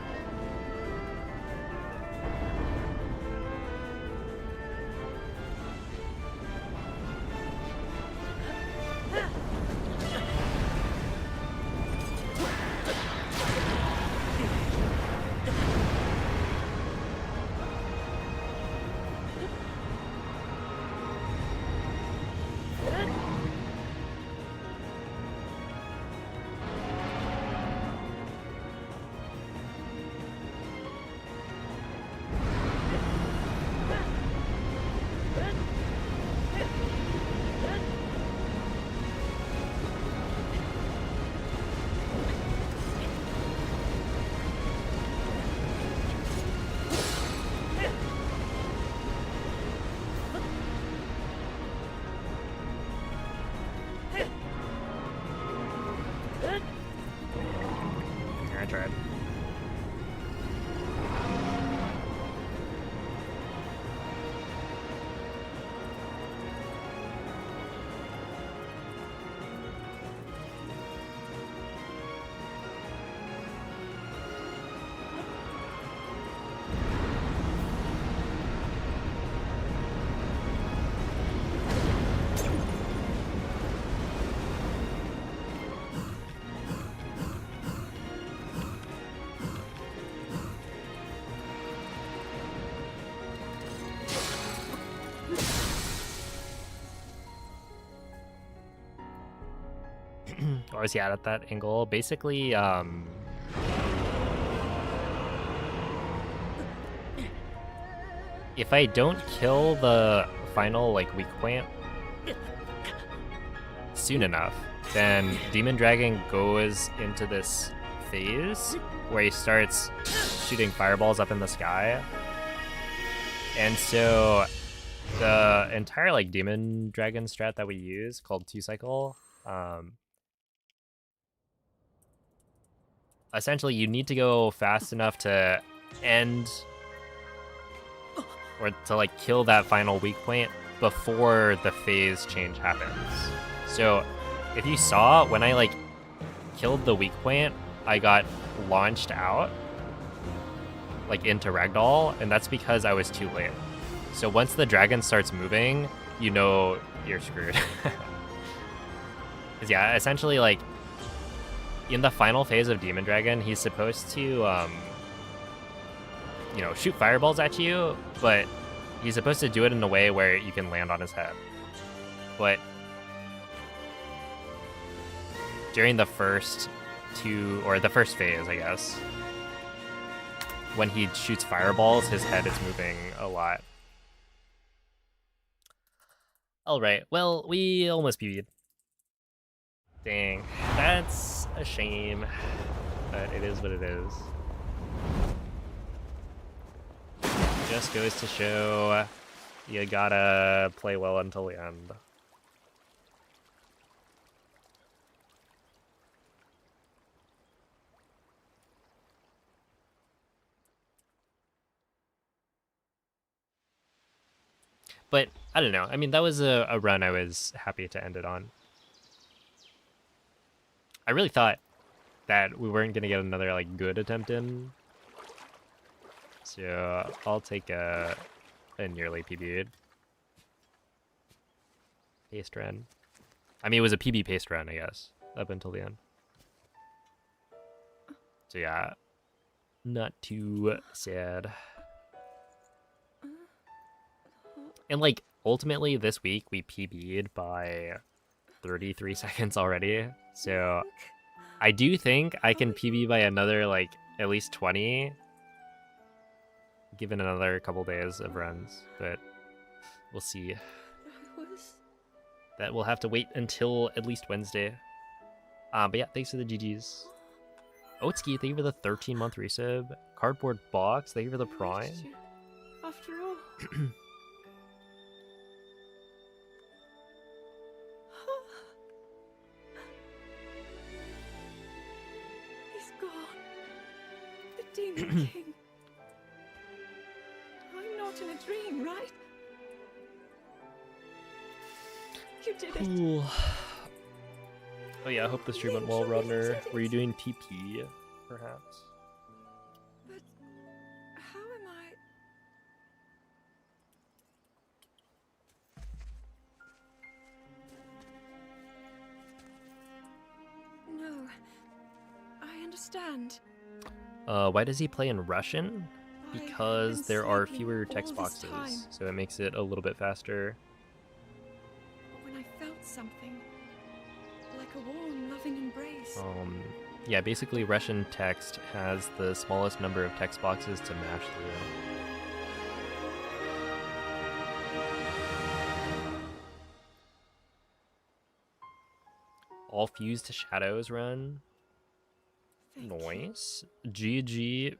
tried. Or was he at that angle? Basically, if I don't kill the final like weak point soon enough, then Demon Dragon goes into this phase where he starts shooting fireballs up in the sky. And so the entire like Demon Dragon strat that we use called 2-cycle, essentially you need to go fast enough to end or to like kill that final weak point before the phase change happens. So if you saw, when I like killed the weak point, I got launched out like into Ragdoll, and that's because I was too late. So once the dragon starts moving, you know you're screwed. 'Cause yeah, essentially like in the final phase of Demon Dragon, he's supposed to you know, shoot fireballs at you, but he's supposed to do it in a way where you can land on his head. But during the first phase, I guess, when he shoots fireballs, his head is moving a lot. Alright, well, we almost PB'd. Dang, that's a shame, but it is what it is. Just goes to show you gotta play well until the end. But I don't know. I mean, that was a run I was happy to end it on. I really thought that we weren't gonna get another like good attempt in. So I'll take a nearly PB'd paste run. I mean, it was a PB paste run, I guess, up until the end. So yeah, not too sad. And like ultimately this week we PB'd by 33 seconds already. So I do think I can PB by another like at least 20 given another couple days of runs, but we'll see. That we'll have to wait until at least Wednesday. But yeah, thanks for the GGs. Oatski, thank you for the 13-month resub. Cardboard Box, thank you for the Prime. After all. He's gone. The Demon King. I'm not in a dream, right? You did it. Cool. Oh yeah, I hope the stream went well, Rodner. Were you doing TP, perhaps? But how am I? No, I understand. Why does he play in Russian? Because I've been there are sleeping fewer all text this time. boxes, so it makes it a little bit faster. When I felt something, like a warm, loving embrace. Yeah, basically Russian text has the smallest number of text boxes to mash through. All fused shadows run. Thank you. Nice. GG.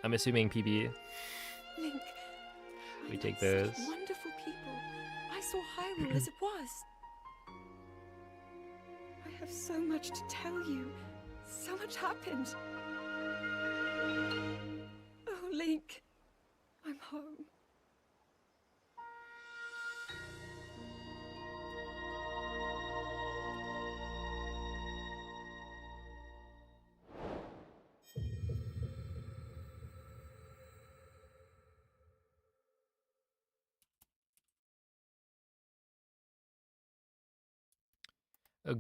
I'm assuming PB. Link, We I take met such those. wonderful people. I saw Hyrule as it was. I have so much to tell you, So much happened. Oh, Link. I'm home.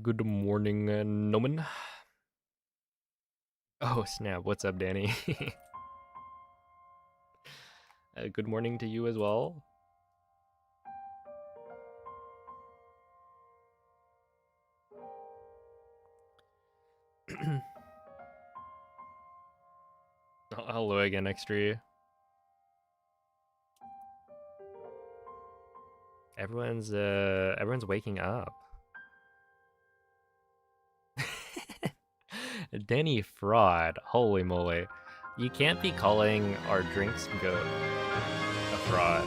Good morning, Noman. Oh, snap. What's up, Danny? Good morning to you as well. Hello again, X3. Everyone's waking up. Danny fraud. Holy moly. You can't be calling our drinks goat a fraud.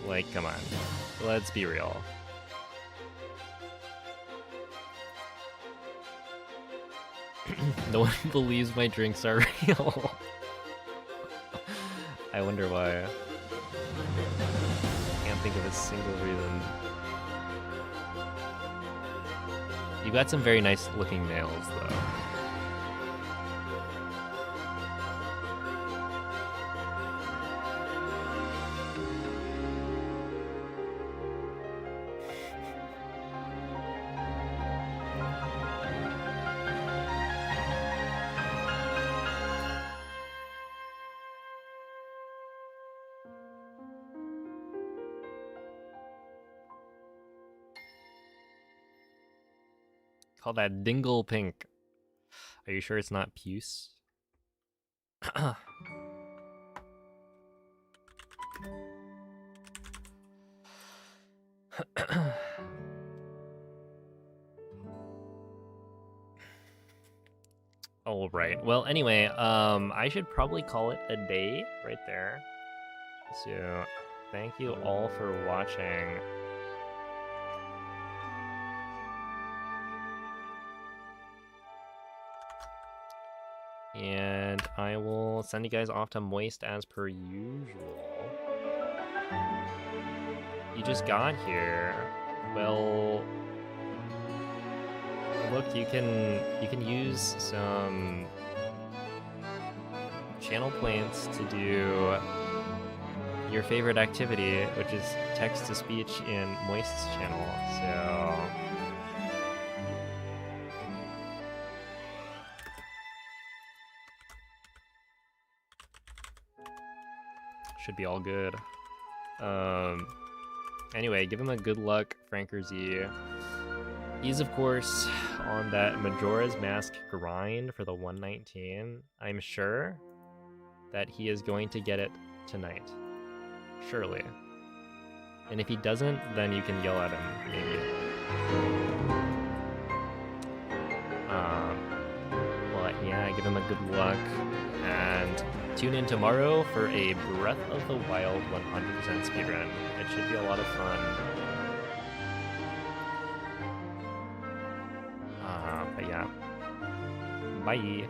Like, come on. Let's be real. No one believes my drinks are real. I wonder why. Can't think of a single reason. You got some very nice looking nails, though. Call that dingle pink. Are you sure it's not puce? All right. Well, anyway, I should probably call it a day right there. So, thank you all for watching. And I will send you guys off to Moist as per usual. You just got here. Well, look, you can use some channel points to do your favorite activity, which is text to speech in Moist's channel. So should be all good. Anyway, give him a good luck, Franker Z. He's, of course, on that Majora's Mask grind for the 119. I'm sure that he is going to get it tonight. Surely. And if he doesn't, then you can yell at him, maybe. Well, yeah, give him a good luck. And tune in tomorrow for a Breath of the Wild 100% speedrun. It should be a lot of fun. But yeah. Bye.